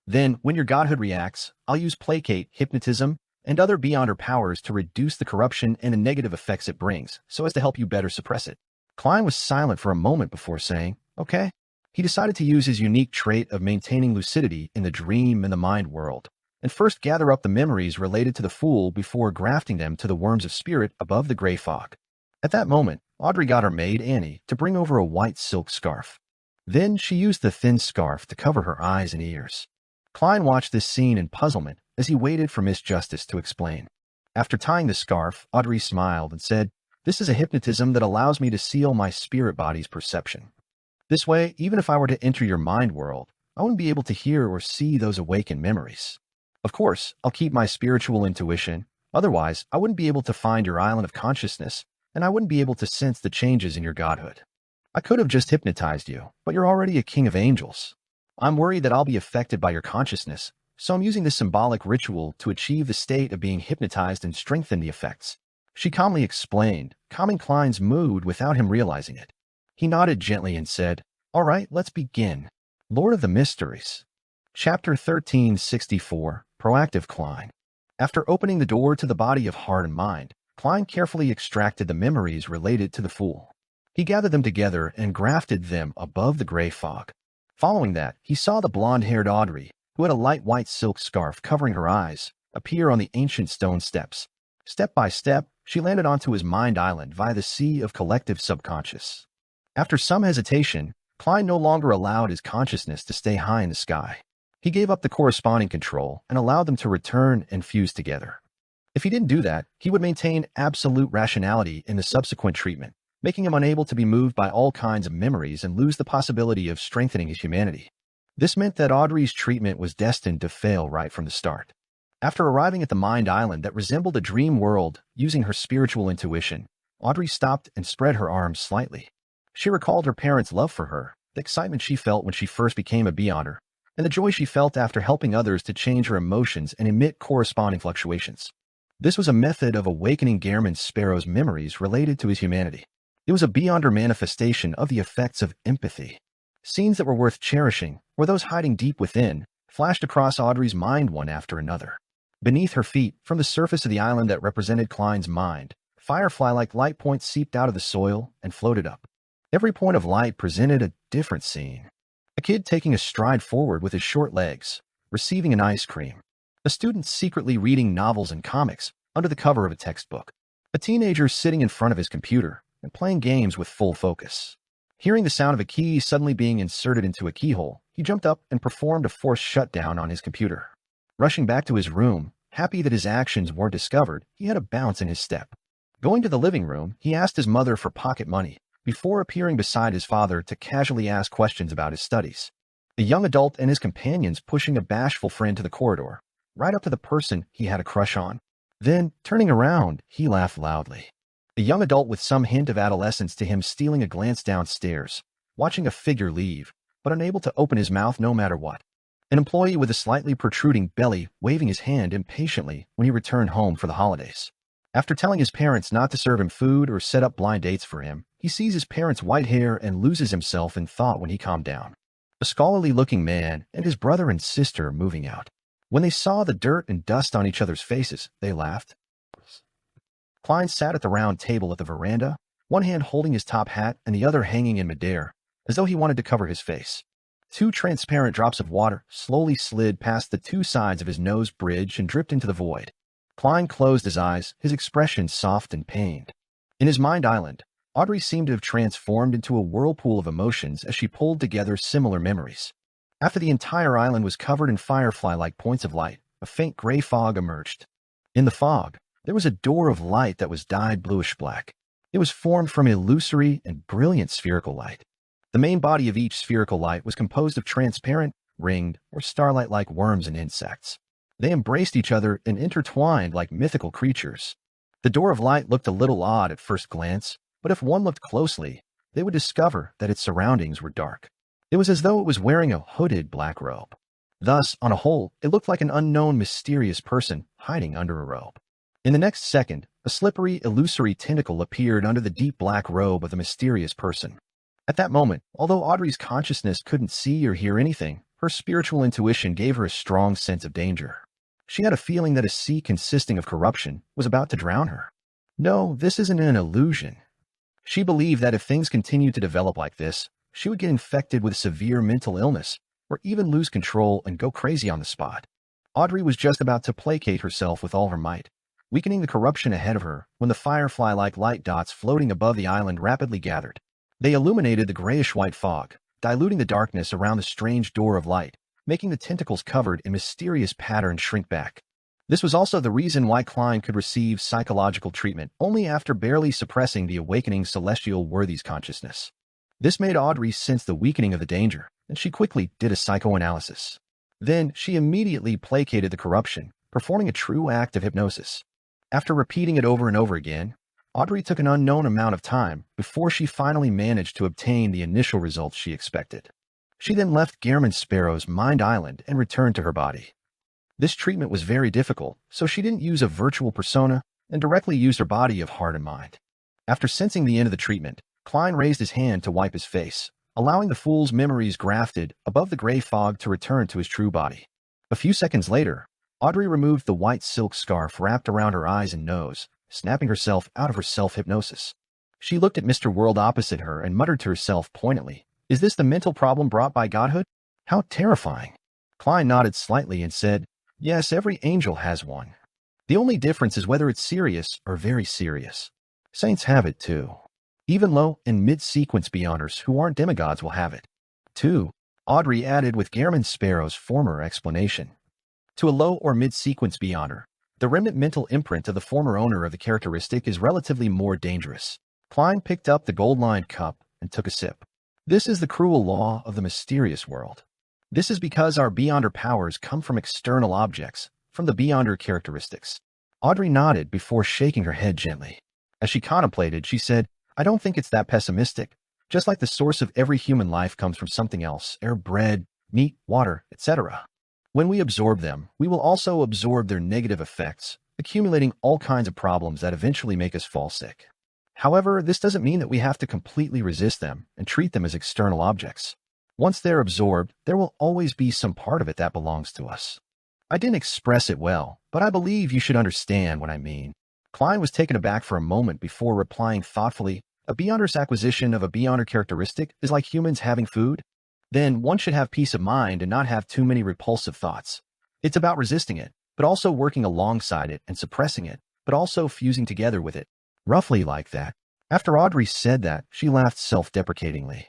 Then, when your godhood reacts, I'll use placate, hypnotism, and other Beyonder powers to reduce the corruption and the negative effects it brings, so as to help you better suppress it." Klein was silent for a moment before saying, "Okay." He decided to use his unique trait of maintaining lucidity in the dream and the mind world, and first gather up the memories related to the Fool before grafting them to the worms of spirit above the gray fog. At that moment, Audrey got her maid, Annie, to bring over a white silk scarf. Then she used the thin scarf to cover her eyes and ears. Klein watched this scene in puzzlement as he waited for Miss Justice to explain. After tying the scarf, Audrey smiled and said, "This is a hypnotism that allows me to seal my spirit body's perception. This way, even if I were to enter your mind world, I wouldn't be able to hear or see those awakened memories. Of course, I'll keep my spiritual intuition. Otherwise, I wouldn't be able to find your island of consciousness, and I wouldn't be able to sense the changes in your godhood. I could have just hypnotized you, but you're already a king of angels. I'm worried that I'll be affected by your consciousness, so I'm using this symbolic ritual to achieve the state of being hypnotized and strengthen the effects. She calmly explained, calming Klein's mood without him realizing it. He nodded gently and said, "All right, let's begin. Lord of the Mysteries." Chapter 1364, Proactive Klein. After opening the door to the body of heart and mind, Klein carefully extracted the memories related to the fool. He gathered them together and grafted them above the gray fog. Following that, he saw the blonde-haired Audrey, who had a light white silk scarf covering her eyes, appear on the ancient stone steps. Step by step, she landed onto his mind island via the sea of collective subconscious. After some hesitation, Klein no longer allowed his consciousness to stay high in the sky. He gave up the corresponding control and allowed them to return and fuse together. If he didn't do that, he would maintain absolute rationality in the subsequent treatment, making him unable to be moved by all kinds of memories and lose the possibility of strengthening his humanity. This meant that Audrey's treatment was destined to fail right from the start. After arriving at the mind island that resembled a dream world using her spiritual intuition, Audrey stopped and spread her arms slightly. She recalled her parents' love for her, the excitement she felt when she first became a Beyonder, and the joy she felt after helping others to change her emotions and emit corresponding fluctuations. This was a method of awakening Gehrman Sparrow's memories related to his humanity. It was a Beyonder manifestation of the effects of empathy. Scenes that were worth cherishing, or those hiding deep within, flashed across Audrey's mind one after another. Beneath her feet, from the surface of the island that represented Klein's mind, firefly-like light points seeped out of the soil and floated up. Every point of light presented a different scene. A kid taking a stride forward with his short legs, receiving an ice cream. A student secretly reading novels and comics under the cover of a textbook. A teenager sitting in front of his computer and playing games with full focus. Hearing the sound of a key suddenly being inserted into a keyhole, he jumped up and performed a forced shutdown on his computer. Rushing back to his room, happy that his actions weren't discovered, he had a bounce in his step. Going to the living room, he asked his mother for pocket money, before appearing beside his father to casually ask questions about his studies. A young adult and his companions pushing a bashful friend to the corridor, right up to the person he had a crush on. Then, turning around, he laughed loudly. A young adult with some hint of adolescence to him stealing a glance downstairs, watching a figure leave, but unable to open his mouth no matter what. An employee with a slightly protruding belly waving his hand impatiently when he returned home for the holidays. After telling his parents not to serve him food or set up blind dates for him, he sees his parents' white hair and loses himself in thought when he calmed down. A scholarly-looking man and his brother and sister moving out. When they saw the dirt and dust on each other's faces, they laughed. Klein sat at the round table at the veranda, one hand holding his top hat and the other hanging in midair, as though he wanted to cover his face. Two transparent drops of water slowly slid past the two sides of his nose bridge and dripped into the void. Klein closed his eyes, his expression soft and pained. In his mind island, Audrey seemed to have transformed into a whirlpool of emotions as she pulled together similar memories. After the entire island was covered in firefly-like points of light, a faint gray fog emerged. In the fog, there was a door of light that was dyed bluish-black. It was formed from illusory and brilliant spherical light. The main body of each spherical light was composed of transparent, ringed, or starlight-like worms and insects. They embraced each other and intertwined like mythical creatures. The door of light looked a little odd at first glance, but if one looked closely, they would discover that its surroundings were dark. It was as though it was wearing a hooded black robe. Thus, on a whole, it looked like an unknown mysterious person hiding under a robe. In the next second, a slippery, illusory tentacle appeared under the deep black robe of the mysterious person. At that moment, although Audrey's consciousness couldn't see or hear anything, her spiritual intuition gave her a strong sense of danger. She had a feeling that a sea consisting of corruption was about to drown her. No, this isn't an illusion. She believed that if things continued to develop like this, she would get infected with severe mental illness, or even lose control and go crazy on the spot. Audrey was just about to placate herself with all her might, weakening the corruption ahead of her when the firefly-like light dots floating above the island rapidly gathered. They illuminated the grayish-white fog, diluting the darkness around the strange door of light, making the tentacles covered in mysterious patterns shrink back. This was also the reason why Klein could receive psychological treatment only after barely suppressing the awakening celestial worthy's consciousness. This made Audrey sense the weakening of the danger, and she quickly did a psychoanalysis. Then, she immediately placated the corruption, performing a true act of hypnosis. After repeating it over and over again, Audrey took an unknown amount of time before she finally managed to obtain the initial results she expected. She then left Gehrman Sparrow's mind island and returned to her body. This treatment was very difficult, so she didn't use a virtual persona and directly used her body of heart and mind. After sensing the end of the treatment, Klein raised his hand to wipe his face, allowing the fool's memories grafted above the gray fog to return to his true body. A few seconds later, Audrey removed the white silk scarf wrapped around her eyes and nose, snapping herself out of her self-hypnosis. She looked at Mr. World opposite her and muttered to herself poignantly, "Is this the mental problem brought by godhood? How terrifying." Klein nodded slightly and said, "Yes, every angel has one. The only difference is whether it's serious or very serious. Saints have it too. Even low and mid-sequence beyonders who aren't demigods will have it, too," Audrey added with Gehrman Sparrow's former explanation. To a low or mid-sequence beyonder, the remnant mental imprint of the former owner of the characteristic is relatively more dangerous. Klein picked up the gold-lined cup and took a sip. This is the cruel law of the mysterious world. This is because our beyonder powers come from external objects, from the beyonder characteristics. Audrey nodded before shaking her head gently. As she contemplated, she said, "I don't think it's that pessimistic. Just like the source of every human life comes from something else, air, bread, meat, water, etc. When we absorb them, we will also absorb their negative effects, accumulating all kinds of problems that eventually make us fall sick. However, this doesn't mean that we have to completely resist them and treat them as external objects. Once they're absorbed, there will always be some part of it that belongs to us. I didn't express it well, but I believe you should understand what I mean." Klein was taken aback for a moment before replying thoughtfully, "A beyonder's acquisition of a beyonder characteristic is like humans having food. Then one should have peace of mind and not have too many repulsive thoughts. It's about resisting it, but also working alongside it and suppressing it, but also fusing together with it. Roughly like that." After Audrey said that, she laughed self-deprecatingly.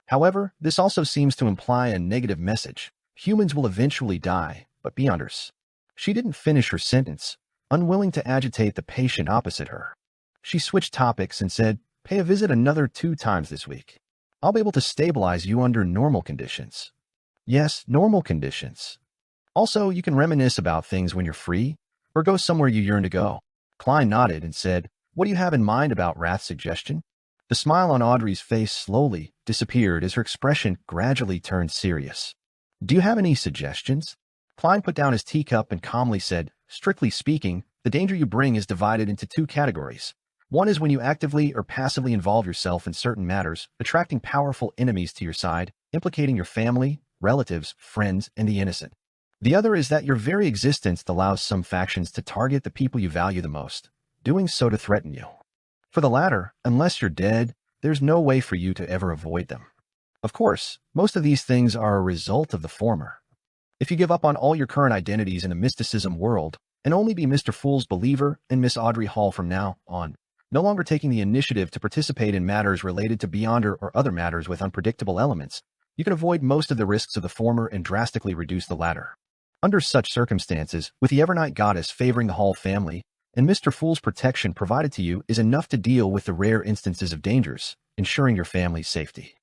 "However, this also seems to imply a negative message. Humans will eventually die, but beyonders." She didn't finish her sentence, unwilling to agitate the patient opposite her. She switched topics and said, "Pay a visit another 2 times this week. I'll be able to stabilize you under normal conditions." "Yes, normal conditions. Also, you can reminisce about things when you're free, or go somewhere you yearn to go." Klein nodded and said, "What do you have in mind about Rath's suggestion?" The smile on Audrey's face slowly disappeared as her expression gradually turned serious. "Do you have any suggestions?" Klein put down his teacup and calmly said, "Strictly speaking, the danger you bring is divided into 2 categories. One is when you actively or passively involve yourself in certain matters, attracting powerful enemies to your side, implicating your family, relatives, friends, and the innocent. The other is that your very existence allows some factions to target the people you value the most, doing so to threaten you. For the latter, unless you're dead, there's no way for you to ever avoid them. Of course, most of these things are a result of the former. If you give up on all your current identities in the mysticism world and only be Mr. Fool's believer and Miss Audrey Hall from now on, no longer taking the initiative to participate in matters related to beyonder or other matters with unpredictable elements, you can avoid most of the risks of the former and drastically reduce the latter. Under such circumstances, with the Evernight goddess favoring the Hall family, and Mr. Fool's protection provided to you is enough to deal with the rare instances of dangers, ensuring your family's safety.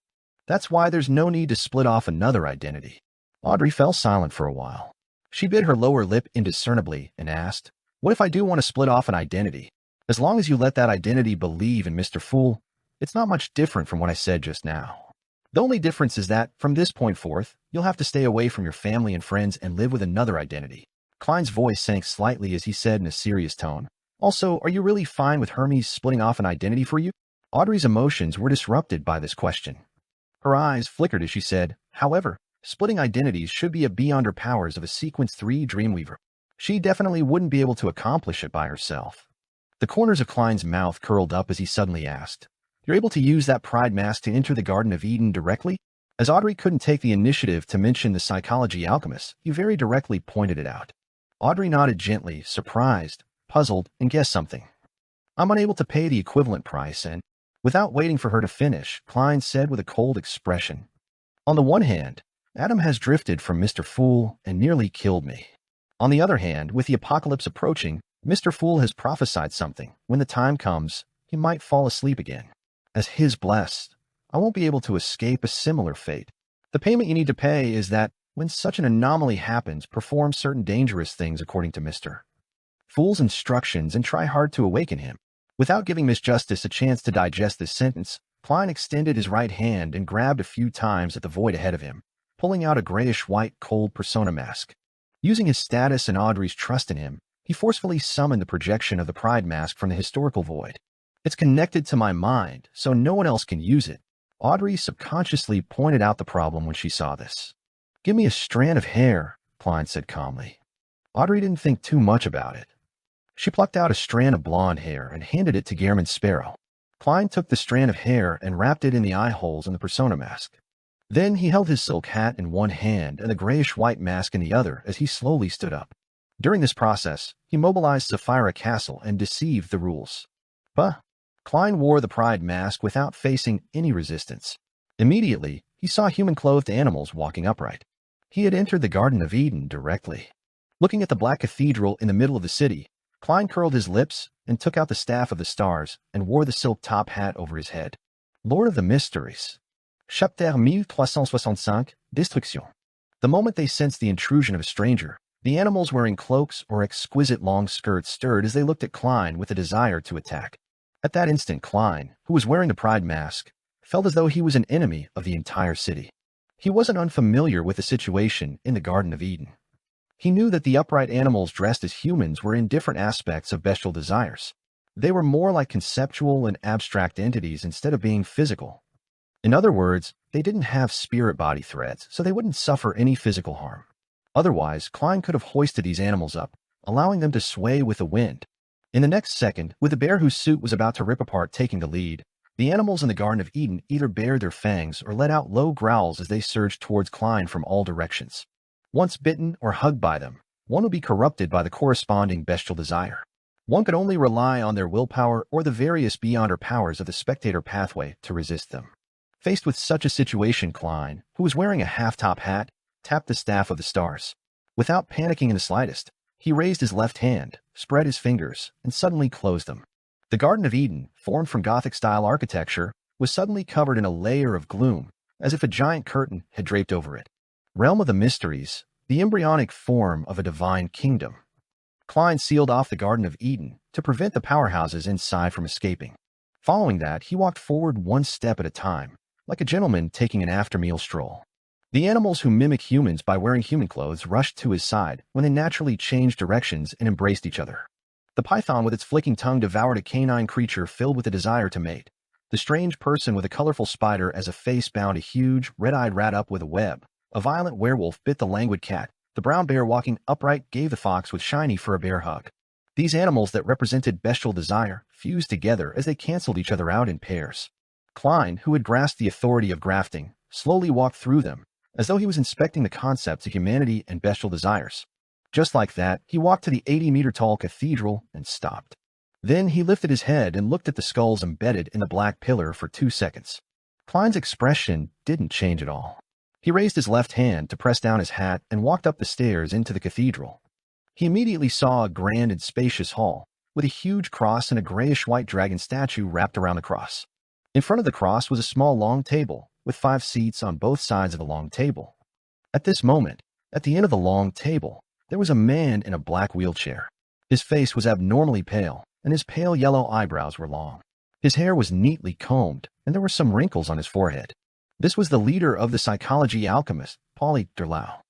That's why there's no need to split off another identity." Audrey fell silent for a while. She bit her lower lip indiscernibly and asked, "What if I do want to split off an identity? As long as you let that identity believe in Mr. Fool, it's not much different from what I said just now. The only difference is that, from this point forth, you'll have to stay away from your family and friends and live with another identity." Klein's voice sank slightly as he said in a serious tone, "Also, are you really fine with Hermes splitting off an identity for you?" Audrey's emotions were disrupted by this question. Her eyes flickered as she said, "However, splitting identities should be beyond her powers of a Sequence 3 Dreamweaver. She definitely wouldn't be able to accomplish it by herself." The corners of Klein's mouth curled up as he suddenly asked, "You're able to use that pride mask to enter the Garden of Eden directly?" As Audrey couldn't take the initiative to mention the psychology alchemist, he very directly pointed it out. Audrey nodded gently, surprised, puzzled, and guessed something. "I'm unable to pay the equivalent price, and..." Without waiting for her to finish, Klein said with a cold expression, "On the one hand, Adam has drifted from Mr. Fool and nearly killed me. On the other hand, with the apocalypse approaching, Mr. Fool has prophesied something. When the time comes, he might fall asleep again. As his blessed, I won't be able to escape a similar fate. The payment you need to pay is that, when such an anomaly happens, perform certain dangerous things according to Mr. Fool's instructions and try hard to awaken him. Without giving Miss Justice a chance to digest this sentence, Klein extended his right hand and grabbed a few times at the void ahead of him, pulling out a grayish-white cold persona mask. Using his status and Audrey's trust in him, he forcefully summoned the projection of the Pride mask from the historical void. It's connected to my mind, so no one else can use it. Audrey subconsciously pointed out the problem when she saw this. Give me a strand of hair, Klein said calmly. Audrey didn't think too much about it. She plucked out a strand of blonde hair and handed it to Gehrman Sparrow. Klein took the strand of hair and wrapped it in the eye holes in the persona mask. Then he held his silk hat in one hand and the grayish-white mask in the other as he slowly stood up. During this process, he mobilized Sapphira Castle and deceived the rules. But Klein wore the Pride mask without facing any resistance. Immediately, he saw human-clothed animals walking upright. He had entered the Garden of Eden directly. Looking at the black cathedral in the middle of the city, Klein curled his lips and took out the Staff of the Stars and wore the silk top hat over his head. Lord of the Mysteries. Chapter 1365, Destruction. The moment they sensed the intrusion of a stranger, the animals wearing cloaks or exquisite long skirts stirred as they looked at Klein with a desire to attack. At that instant, Klein, who was wearing the Pride mask, felt as though he was an enemy of the entire city. He wasn't unfamiliar with the situation in the Garden of Eden. He knew that the upright animals dressed as humans were in different aspects of bestial desires. They were more like conceptual and abstract entities instead of being physical. In other words, they didn't have spirit body threads, so they wouldn't suffer any physical harm. Otherwise, Klein could have hoisted these animals up, allowing them to sway with the wind. In the next second, with the bear whose suit was about to rip apart taking the lead, the animals in the Garden of Eden either bared their fangs or let out low growls as they surged towards Klein from all directions. Once bitten or hugged by them, one would be corrupted by the corresponding bestial desire. One could only rely on their willpower or the various beyonder powers of the spectator pathway to resist them. Faced with such a situation, Klein, who was wearing a half-top hat, tapped the Staff of the Stars. Without panicking in the slightest, he raised his left hand, spread his fingers, and suddenly closed them. The Garden of Eden, formed from Gothic-style architecture, was suddenly covered in a layer of gloom, as if a giant curtain had draped over it. Realm of the Mysteries, the embryonic form of a divine kingdom. Klein sealed off the Garden of Eden to prevent the powerhouses inside from escaping. Following that, he walked forward one step at a time, like a gentleman taking an after-meal stroll. The animals who mimic humans by wearing human clothes rushed to his side when they naturally changed directions and embraced each other. The python with its flicking tongue devoured a canine creature filled with a desire to mate. The strange person with a colorful spider as a face bound a huge, red-eyed rat up with a web. A violent werewolf bit the languid cat. The brown bear walking upright gave the fox with shiny fur a bear hug. These animals that represented bestial desire fused together as they canceled each other out in pairs. Klein, who had grasped the authority of grafting, slowly walked through them, as though he was inspecting the concepts of humanity and bestial desires. Just like that, he walked to the 80-meter-tall cathedral and stopped. Then he lifted his head and looked at the skulls embedded in the black pillar for 2 seconds. Klein's expression didn't change at all. He raised his left hand to press down his hat and walked up the stairs into the cathedral. He immediately saw a grand and spacious hall, with a huge cross and a grayish-white dragon statue wrapped around the cross. In front of the cross was a small long table, with 5 seats on both sides of the long table. At this moment, at the end of the long table, there was a man in a black wheelchair. His face was abnormally pale, and his pale yellow eyebrows were long. His hair was neatly combed, and there were some wrinkles on his forehead. This was the leader of the psychology alchemist, Paulie Derlau.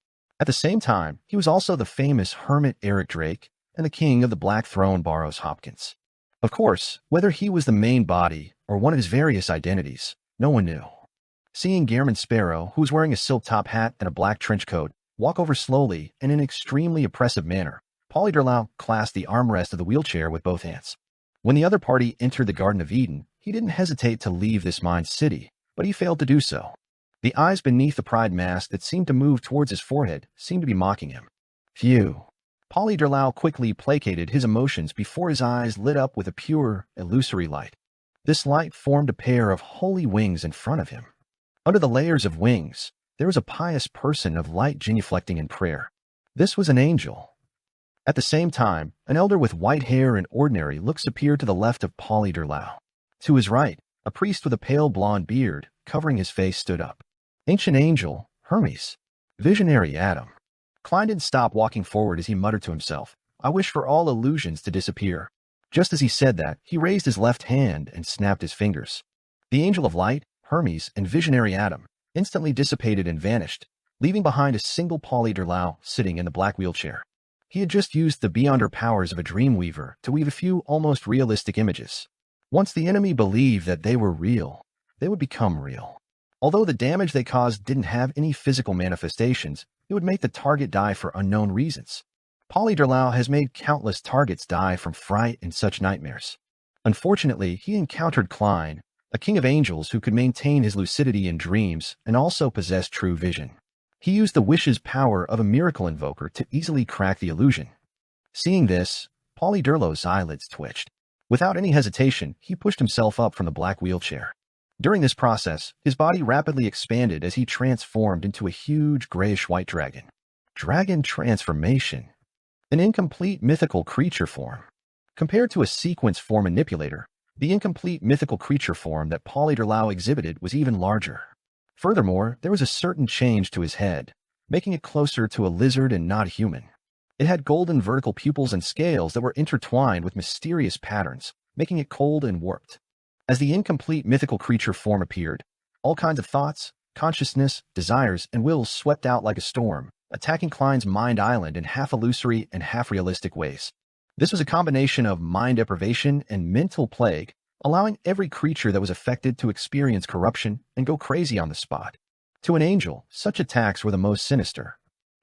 At the same time, he was also the famous hermit Eric Drake and the king of the Black Throne Barrows Hopkins. Of course, whether he was the main body or one of his various identities, no one knew. Seeing Gehrman Sparrow, who was wearing a silk top hat and a black trench coat, walk over slowly and in an extremely oppressive manner, Paulie Derlau clasped the armrest of the wheelchair with both hands. When the other party entered the Garden of Eden, he didn't hesitate to leave this mind city, but he failed to do so. The eyes beneath the pride mask that seemed to move towards his forehead seemed to be mocking him. Phew. Paulie Derlau quickly placated his emotions before his eyes lit up with a pure, illusory light. This light formed a pair of holy wings in front of him. Under the layers of wings, there was a pious person of light genuflecting in prayer. This was an angel. At the same time, an elder with white hair and ordinary looks appeared to the left of Paulie Derlau. To his right, a priest with a pale blonde beard covering his face stood up. Ancient angel, Hermes. Visionary Adam. Klein didn't stop walking forward as he muttered to himself, I wish for all illusions to disappear. Just as he said that, he raised his left hand and snapped his fingers. The Angel of Light, Hermes, and Visionary Adam instantly dissipated and vanished, leaving behind a single Polly Derlau sitting in the black wheelchair. He had just used the beyonder powers of a dreamweaver to weave a few almost realistic images. Once the enemy believed that they were real, they would become real. Although the damage they caused didn't have any physical manifestations, it would make the target die for unknown reasons. Polly Derlau has made countless targets die from fright and such nightmares. Unfortunately, he encountered Klein, a king of angels who could maintain his lucidity in dreams and also possessed true vision. He used the wish's power of a miracle invoker to easily crack the illusion. Seeing this, Polly Derlau's eyelids twitched. Without any hesitation, he pushed himself up from the black wheelchair. During this process, his body rapidly expanded as he transformed into a huge grayish-white dragon. Dragon transformation. An incomplete mythical creature form. Compared to a sequence form manipulator, the incomplete mythical creature form that Polly Derlau exhibited was even larger. Furthermore, there was a certain change to his head, making it closer to a lizard and not human. It had golden vertical pupils and scales that were intertwined with mysterious patterns, making it cold and warped. As the incomplete mythical creature form appeared, all kinds of thoughts, consciousness, desires, and wills swept out like a storm, attacking Klein's mind island in half illusory and half realistic ways. This was a combination of mind deprivation and mental plague, allowing every creature that was affected to experience corruption and go crazy on the spot. To an angel, such attacks were the most sinister.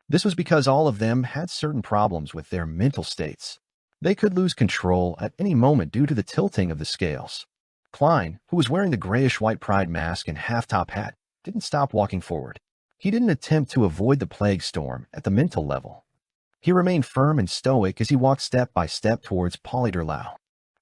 This was because all of them had certain problems with their mental states. They could lose control at any moment due to the tilting of the scales. Klein, who was wearing the grayish-white pride mask and half-top hat, didn't stop walking forward. He didn't attempt to avoid the plague storm at the mental level. He remained firm and stoic as he walked step by step towards Polly Derlau.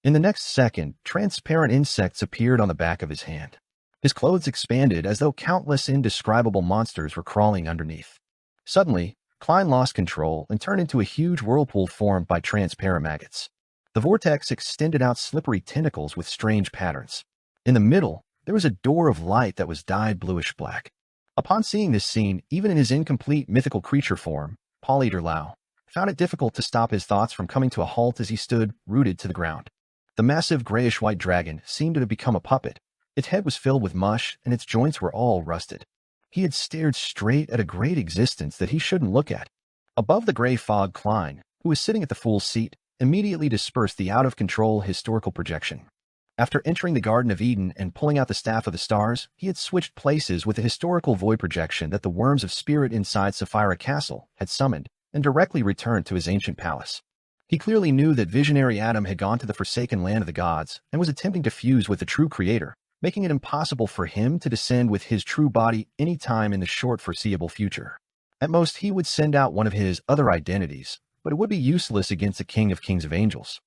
In the next second, transparent insects appeared on the back of his hand. His clothes expanded as though countless indescribable monsters were crawling underneath. Suddenly, Klein lost control and turned into a huge whirlpool formed by transparent maggots. The vortex extended out slippery tentacles with strange patterns. In the middle, there was a door of light that was dyed bluish-black. Upon seeing this scene, even in his incomplete mythical creature form, Polly Derlau found it difficult to stop his thoughts from coming to a halt as he stood, rooted to the ground. The massive grayish-white dragon seemed to have become a puppet. Its head was filled with mush, and its joints were all rusted. He had stared straight at a great existence that he shouldn't look at. Above the gray fog, Klein, who was sitting at the fool's seat, immediately dispersed the out-of-control historical projection. After entering the Garden of Eden and pulling out the Staff of the Stars, he had switched places with the historical void projection that the worms of spirit inside Sapphira Castle had summoned and directly returned to his ancient palace. He clearly knew that Visionary Adam had gone to the forsaken land of the gods and was attempting to fuse with the true creator, making it impossible for him to descend with his true body any time in the short foreseeable future. At most, he would send out one of his other identities, but it would be useless against the King of Kings of Angels.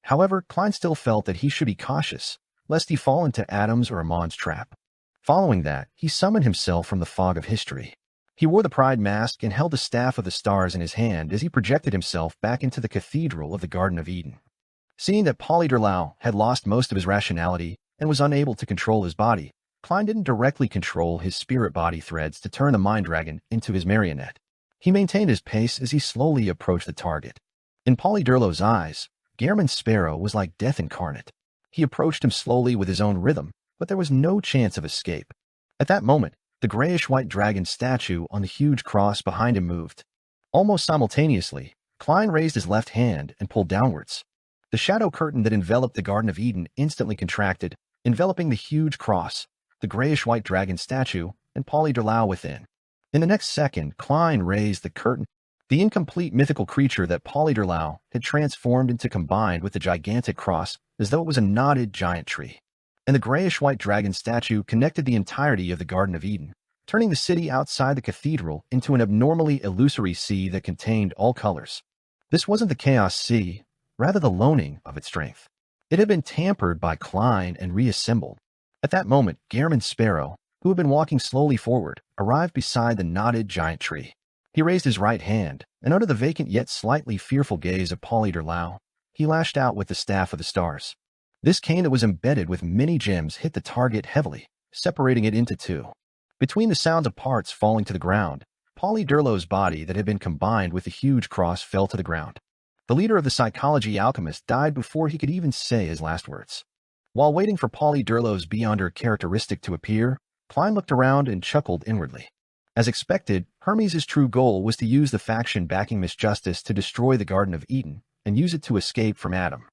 However, Klein still felt that he should be cautious, lest he fall into Adam's or Amon's trap. Following that, he summoned himself from the fog of history. He wore the pride mask and held the Staff of the Stars in his hand as he projected himself back into the cathedral of the Garden of Eden. Seeing that Polly Derlau had lost most of his rationality and was unable to control his body, Klein didn't directly control his spirit body threads to turn the mind dragon into his marionette. He maintained his pace as he slowly approached the target. In Polly Derlau's eyes, Gehrman Sparrow was like death incarnate. He approached him slowly with his own rhythm, but there was no chance of escape. At that moment, the grayish-white dragon statue on the huge cross behind him moved. Almost simultaneously, Klein raised his left hand and pulled downwards. The shadow curtain that enveloped the Garden of Eden instantly contracted, enveloping the huge cross, the grayish-white dragon statue, and Polly Derlau within. In the next second, Klein raised the curtain. The incomplete mythical creature that Polly Derlau had transformed into combined with the gigantic cross as though it was a knotted giant tree. And the grayish-white dragon statue connected the entirety of the Garden of Eden, turning the city outside the cathedral into an abnormally illusory sea that contained all colors. This wasn't the Chaos Sea, rather the loaning of its strength. It had been tampered by Klein and reassembled. At that moment, Gehrman Sparrow, who had been walking slowly forward, arrived beside the knotted giant tree. He raised his right hand, and under the vacant yet slightly fearful gaze of Polly Derlau, he lashed out with the Staff of the Stars. This cane that was embedded with many gems hit the target heavily, separating it into two. Between the sounds of parts falling to the ground, Polly Derlau's body that had been combined with the huge cross fell to the ground. The leader of the psychology alchemists died before he could even say his last words. While waiting for Polly Durlow's Beyonder characteristic to appear, Klein looked around and chuckled inwardly. As expected, Hermes' true goal was to use the faction backing Miss Justice to destroy the Garden of Eden and use it to escape from Adam.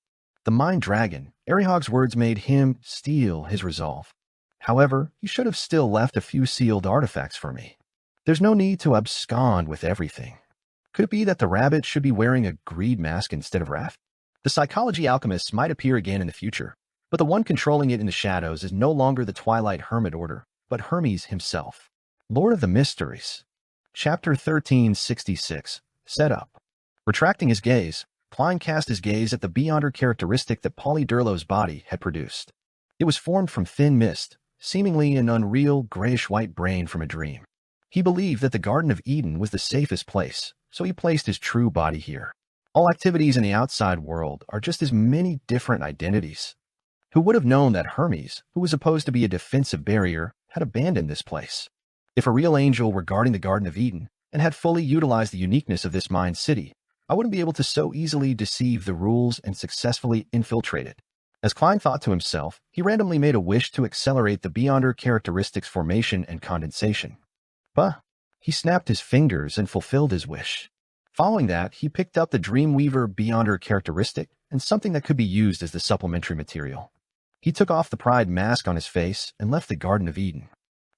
The Mind Dragon, Arihog's words made him steel his resolve. However, he should have still left a few sealed artifacts for me. There's no need to abscond with everything. Could it be that the rabbit should be wearing a greed mask instead of wrath? The psychology alchemists might appear again in the future, but the one controlling it in the shadows is no longer the Twilight Hermit Order, but Hermes himself. Lord of the Mysteries. Chapter 1366. Setup. Retracting his gaze, Klein cast his gaze at the Beyonder characteristic that Polly Durlow's body had produced. It was formed from thin mist, seemingly an unreal grayish-white brain from a dream. He believed that the Garden of Eden was the safest place, so he placed his true body here. All activities in the outside world are just as many different identities. Who would have known that Hermes, who was supposed to be a defensive barrier, had abandoned this place? If a real angel were guarding the Garden of Eden and had fully utilized the uniqueness of this Mind City, I wouldn't be able to so easily deceive the rules and successfully infiltrate it. As Klein thought to himself, he randomly made a wish to accelerate the Beyonder characteristics formation and condensation. But he snapped his fingers and fulfilled his wish. Following that, he picked up the Dreamweaver Beyonder characteristic and something that could be used as the supplementary material. He took off the pride mask on his face and left the Garden of Eden.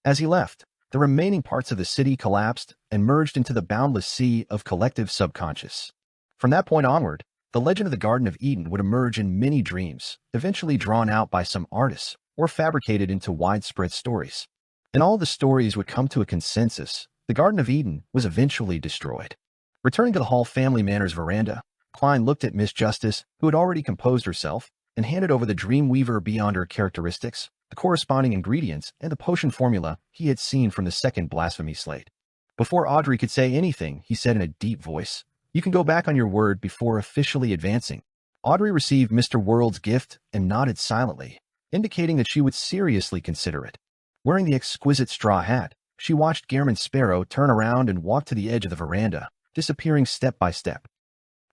As he left, the remaining parts of the city collapsed and merged into the boundless sea of collective subconscious. From that point onward, the legend of the Garden of Eden would emerge in many dreams, eventually drawn out by some artists or fabricated into widespread stories. And all the stories would come to a consensus. The Garden of Eden was eventually destroyed. Returning to the Hall family manor's veranda, Klein looked at Miss Justice, who had already composed herself, and handed over the Dreamweaver Beyonder characteristics, the corresponding ingredients, and the potion formula he had seen from the second blasphemy slate. Before Audrey could say anything, he said in a deep voice, "You can go back on your word before officially advancing." Audrey received Mr. World's gift and nodded silently, indicating that she would seriously consider it. Wearing the exquisite straw hat, she watched Gehrman Sparrow turn around and walk to the edge of the veranda, disappearing step by step.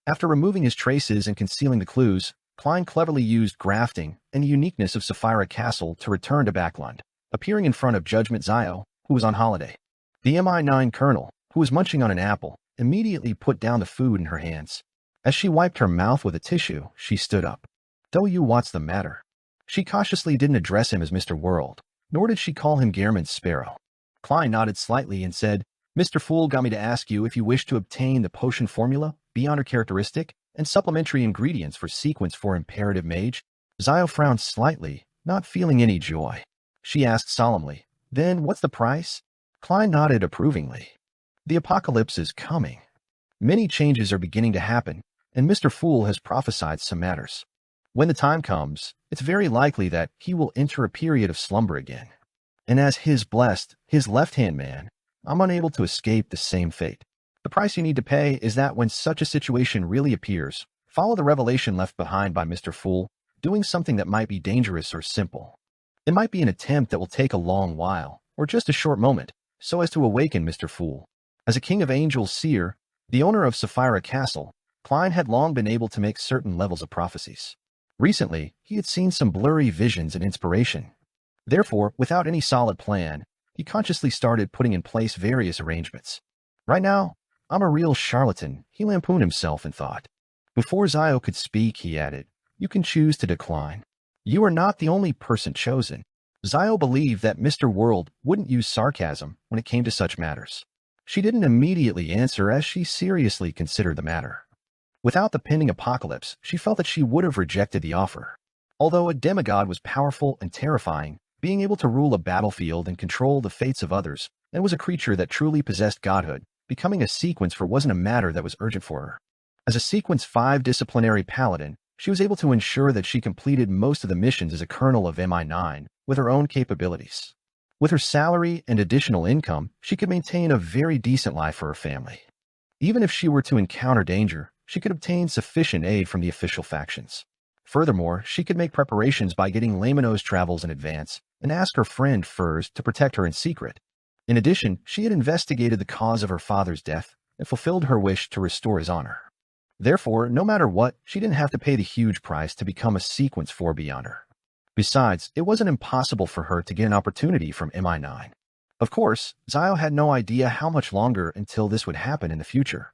After removing his traces and concealing the clues, Klein cleverly used grafting and the uniqueness of Sapphira Castle to return to Backlund, appearing in front of Judgment Zio, who was on holiday. The MI9 colonel, who was munching on an apple, immediately put down the food in her hands. As she wiped her mouth with a tissue, she stood up. "W, what's the matter?" She cautiously didn't address him as Mr. World, nor did she call him Gehrman Sparrow. Klein nodded slightly and said, "Mr. Fool got me to ask you if you wish to obtain the potion formula, Beyonder characteristic, and supplementary ingredients for sequence for Imperative Mage." Zio frowned slightly, not feeling any joy. She asked solemnly, "Then what's the price?" Klein nodded approvingly. "The apocalypse is coming. Many changes are beginning to happen, and Mr. Fool has prophesied some matters. When the time comes, it's very likely that he will enter a period of slumber again. And as his blessed, his left-hand man, I'm unable to escape the same fate. The price you need to pay is that when such a situation really appears, follow the revelation left behind by Mr. Fool, doing something that might be dangerous or simple. It might be an attempt that will take a long while, or just a short moment, so as to awaken Mr. Fool. As a King of Angels seer, the owner of Sapphira Castle, Klein had long been able to make certain levels of prophecies. Recently, he had seen some blurry visions and inspiration. Therefore, without any solid plan, he consciously started putting in place various arrangements. Right now, I'm a real charlatan, he lampooned himself and thought. Before Zio could speak, he added, "You can choose to decline. You are not the only person chosen." Zio believed that Mr. World wouldn't use sarcasm when it came to such matters. She didn't immediately answer as she seriously considered the matter. Without the pending apocalypse, she felt that she would have rejected the offer. Although a demigod was powerful and terrifying, being able to rule a battlefield and control the fates of others, and was a creature that truly possessed godhood, becoming a sequence for wasn't a matter that was urgent for her. As a Sequence 5 disciplinary paladin, she was able to ensure that she completed most of the missions as a colonel of MI9 with her own capabilities. With her salary and additional income, she could maintain a very decent life for her family. Even if she were to encounter danger, she could obtain sufficient aid from the official factions. Furthermore, she could make preparations by getting Lamino's travels in advance and ask her friend Furs to protect her in secret. In addition, she had investigated the cause of her father's death and fulfilled her wish to restore his honor. Therefore, no matter what, she didn't have to pay the huge price to become a Sequence 4 Beyonder. Besides, it wasn't impossible for her to get an opportunity from MI9. Of course, Zio had no idea how much longer until this would happen in the future.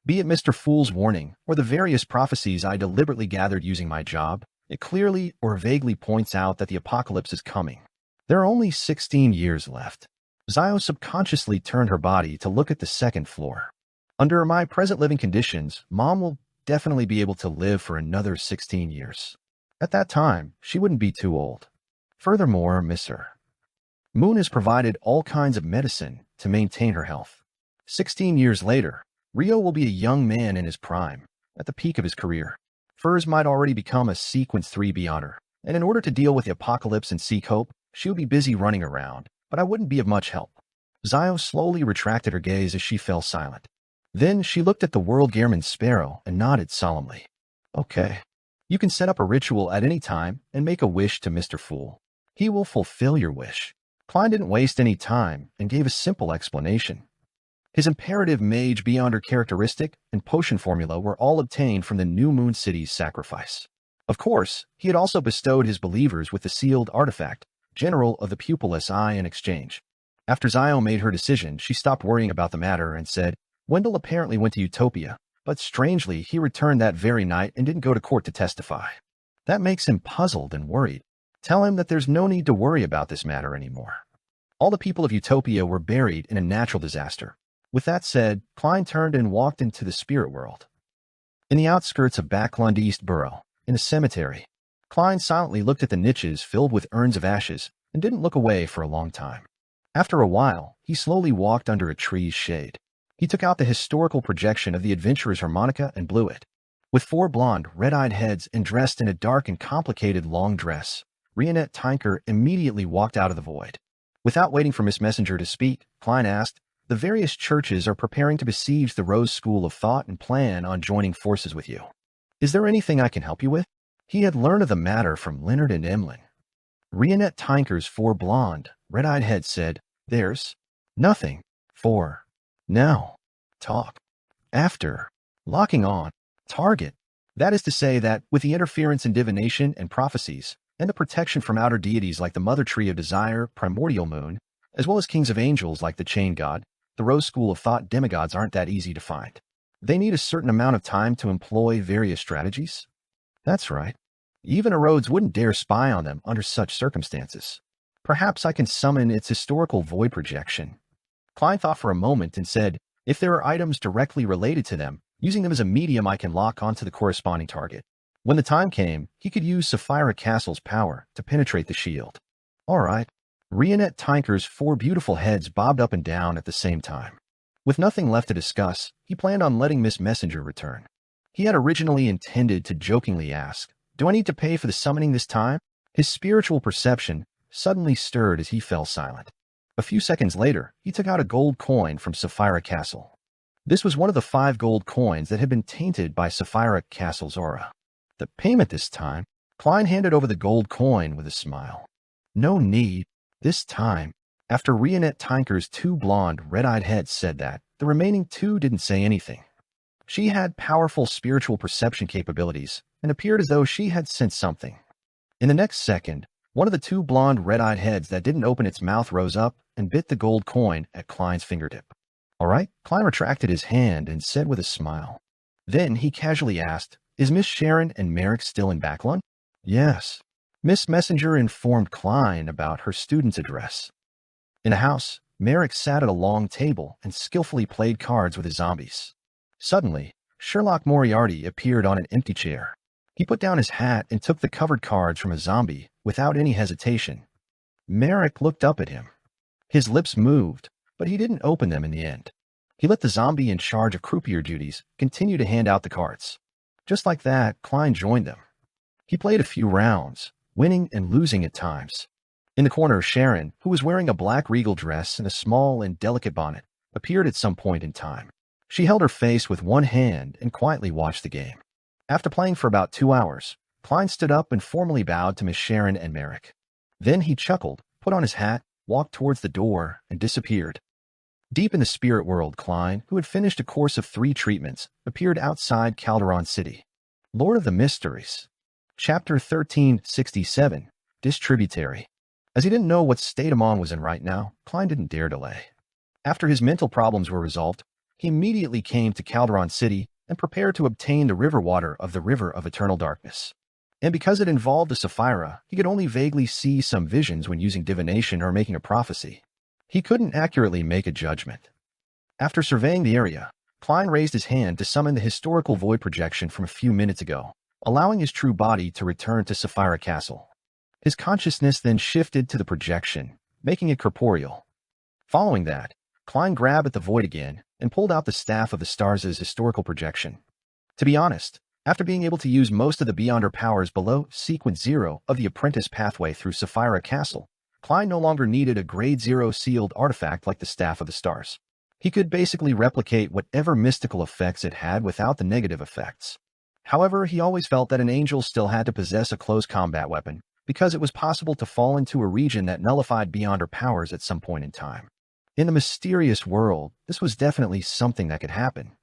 Be it Mr. Fool's warning or the various prophecies I deliberately gathered using my job, it clearly or vaguely points out that the apocalypse is coming. There are only 16 years left. Zio subconsciously turned her body to look at the second floor. Under my present living conditions, Mom will definitely be able to live for another 16 years. At that time, she wouldn't be too old. Furthermore, Mr. Moon has provided all kinds of medicine to maintain her health. 16 years later, Rio will be a young man in his prime, at the peak of his career. Furs might already become a Sequence 3 Beyonder, and in order to deal with the apocalypse and seek hope, she would be busy running around, but I wouldn't be of much help. Zio slowly retracted her gaze as she fell silent. Then she looked at the World Gearman Sparrow and nodded solemnly. Okay. You can set up a ritual at any time and make a wish to Mr. Fool. He will fulfill your wish. Klein didn't waste any time and gave a simple explanation. His imperative mage Beyonder characteristic and potion formula were all obtained from the New Moon City's sacrifice. Of course, he had also bestowed his believers with the sealed artifact, General of the Pupilless Eye, in exchange. After Zio made her decision, she stopped worrying about the matter and said, Wendell apparently went to Utopia, but strangely, he returned that very night and didn't go to court to testify. That makes him puzzled and worried. Tell him that there's no need to worry about this matter anymore. All the people of Utopia were buried in a natural disaster. With that said, Klein turned and walked into the spirit world. In the outskirts of Backlund East Borough, in a cemetery, Klein silently looked at the niches filled with urns of ashes and didn't look away for a long time. After a while, he slowly walked under a tree's shade. He took out the historical projection of the adventurer's harmonica and blew it. With 4 blonde, red-eyed heads and dressed in a dark and complicated long dress, Rionette Tinker immediately walked out of the void. Without waiting for Miss Messenger to speak, Klein asked, The various churches are preparing to besiege the Rose School of Thought and plan on joining forces with you. Is there anything I can help you with? He had learned of the matter from Leonard and Emlyn. Rionette Tinker's 4 blonde, red-eyed heads said, There's nothing for now. Talk. After. Locking on. Target. That is to say that, with the interference in divination and prophecies, and the protection from outer deities like the Mother Tree of Desire, Primordial Moon, as well as kings of angels like the Chain God, the Rose School of Thought demigods aren't that easy to find. They need a certain amount of time to employ various strategies. That's right. Even a Rhodes wouldn't dare spy on them under such circumstances. Perhaps I can summon its historical void projection. Klein thought for a moment and said, if there are items directly related to them, using them as a medium I can lock onto the corresponding target. When the time came, he could use Sapphira Castle's power to penetrate the shield. All right. Rionette Tinker's 4 beautiful heads bobbed up and down at the same time. With nothing left to discuss, he planned on letting Miss Messenger return. He had originally intended to jokingly ask, Do I need to pay for the summoning this time? His spiritual perception suddenly stirred as he fell silent. A few seconds later, he took out a gold coin from Sapphira Castle. This was one of the 5 gold coins that had been tainted by Sapphira Castle's aura. The payment this time, Klein handed over the gold coin with a smile. No need. This time, after Rionette Tinker's 2 blonde, red-eyed heads said that, the remaining 2 didn't say anything. She had powerful spiritual perception capabilities and appeared as though she had sensed something. In the next second, one of the 2 blonde, red-eyed heads that didn't open its mouth rose up and bit the gold coin at Klein's fingertip. All right, Klein retracted his hand and said with a smile. Then he casually asked, Is Miss Sharon and Merrick still in Backlund? Yes. Miss Messenger informed Klein about her student's address. In a house, Merrick sat at a long table and skillfully played cards with his zombies. Suddenly, Sherlock Moriarty appeared on an empty chair. He put down his hat and took the covered cards from a zombie without any hesitation. Merrick looked up at him. His lips moved, but he didn't open them in the end. He let the zombie in charge of croupier duties continue to hand out the cards. Just like that, Klein joined them. He played a few rounds, winning and losing at times. In the corner, Sharon, who was wearing a black regal dress and a small and delicate bonnet, appeared at some point in time. She held her face with one hand and quietly watched the game. After playing for about 2 hours, Klein stood up and formally bowed to Miss Sharon and Merrick. Then he chuckled, put on his hat, walked towards the door, and disappeared. Deep in the spirit world, Klein, who had finished a course of 3 treatments, appeared outside Calderon City. Lord of the Mysteries. Chapter 1367, Distributary. As he didn't know what state Amon was in right now, Klein didn't dare delay. After his mental problems were resolved, he immediately came to Calderon City and prepared to obtain the river water of the River of Eternal Darkness. And because it involved a Sapphira, he could only vaguely see some visions when using divination or making a prophecy. He couldn't accurately make a judgment. After surveying the area, Klein raised his hand to summon the historical void projection from a few minutes ago, allowing his true body to return to Sapphira Castle. His consciousness then shifted to the projection, making it corporeal. Following that, Klein grabbed at the void again and pulled out the Staff of the Stars' historical projection. To be honest, after being able to use most of the Beyonder powers below Sequence 0 of the Apprentice pathway through Sapphira Castle, Klein no longer needed a Grade 0 sealed artifact like the Staff of the Stars. He could basically replicate whatever mystical effects it had without the negative effects. However, he always felt that an angel still had to possess a close combat weapon, because it was possible to fall into a region that nullified Beyonder powers at some point in time. In the mysterious world, this was definitely something that could happen.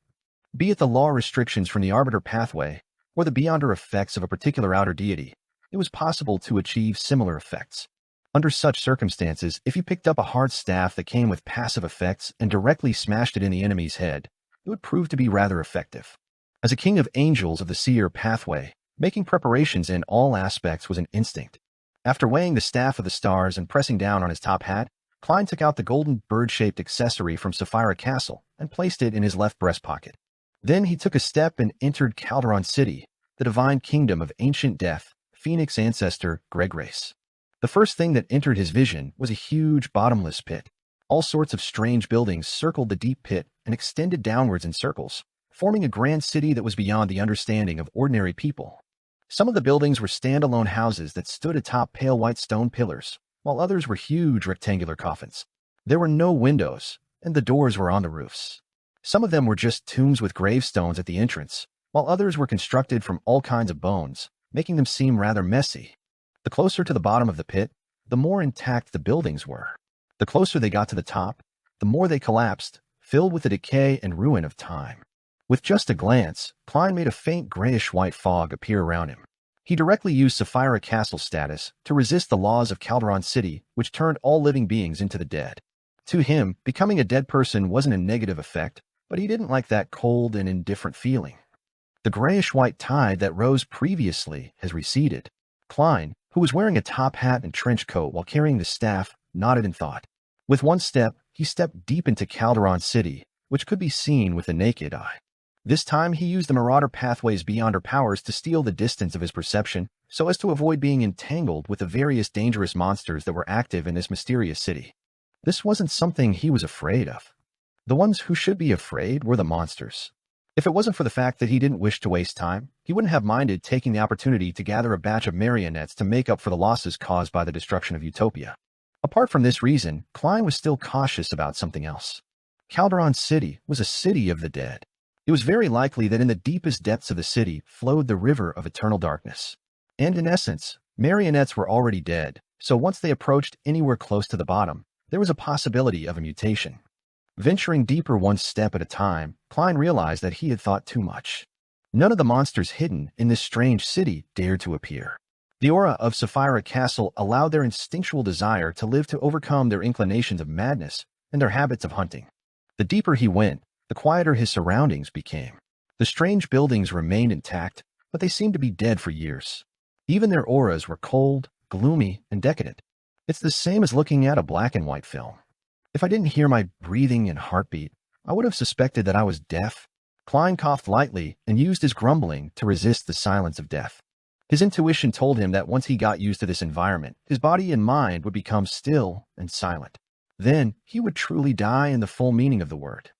Be it the law restrictions from the Arbiter pathway, or the Beyonder effects of a particular outer deity, it was possible to achieve similar effects. Under such circumstances, if you picked up a hard staff that came with passive effects and directly smashed it in the enemy's head, it would prove to be rather effective. As a king of angels of the seer pathway, making preparations in all aspects was an instinct. After weighing the Staff of the Stars and pressing down on his top hat, Klein took out the golden bird-shaped accessory from Sapphira Castle and placed it in his left breast pocket. Then he took a step and entered Calderon City, the divine kingdom of ancient death, Phoenix ancestor Greg Race. The first thing that entered his vision was a huge bottomless pit. All sorts of strange buildings circled the deep pit and extended downwards in circles, forming a grand city that was beyond the understanding of ordinary people. Some of the buildings were standalone houses that stood atop pale white stone pillars, while others were huge rectangular coffins. There were no windows, and the doors were on the roofs. Some of them were just tombs with gravestones at the entrance, while others were constructed from all kinds of bones, making them seem rather messy. The closer to the bottom of the pit, the more intact the buildings were. The closer they got to the top, the more they collapsed, filled with the decay and ruin of time. With just a glance, Klein made a faint grayish-white fog appear around him. He directly used Sapphira Castle status to resist the laws of Calderon City, which turned all living beings into the dead. To him, becoming a dead person wasn't a negative effect, but he didn't like that cold and indifferent feeling. The grayish-white tide that rose previously has receded. Klein, who was wearing a top hat and trench coat while carrying the staff, nodded in thought. With one step, he stepped deep into Calderon City, which could be seen with the naked eye. This time, he used the Marauder Pathway's Beyonder powers to steal the distance of his perception so as to avoid being entangled with the various dangerous monsters that were active in this mysterious city. This wasn't something he was afraid of. The ones who should be afraid were the monsters. If it wasn't for the fact that he didn't wish to waste time, he wouldn't have minded taking the opportunity to gather a batch of marionettes to make up for the losses caused by the destruction of Utopia. Apart from this reason, Klein was still cautious about something else. Calderon City was a city of the dead. It was very likely that in the deepest depths of the city flowed the River of Eternal Darkness. And in essence, marionettes were already dead, so once they approached anywhere close to the bottom, there was a possibility of a mutation. Venturing deeper one step at a time, Klein realized that he had thought too much. None of the monsters hidden in this strange city dared to appear. The aura of Sapphira Castle allowed their instinctual desire to live to overcome their inclinations of madness and their habits of hunting. The deeper he went, the quieter his surroundings became. The strange buildings remained intact, but they seemed to be dead for years. Even their auras were cold, gloomy, and decadent. It's the same as looking at a black and white film. If I didn't hear my breathing and heartbeat, I would have suspected that I was deaf. Klein coughed lightly and used his grumbling to resist the silence of death. His intuition told him that once he got used to this environment, his body and mind would become still and silent. Then he would truly die in the full meaning of the word.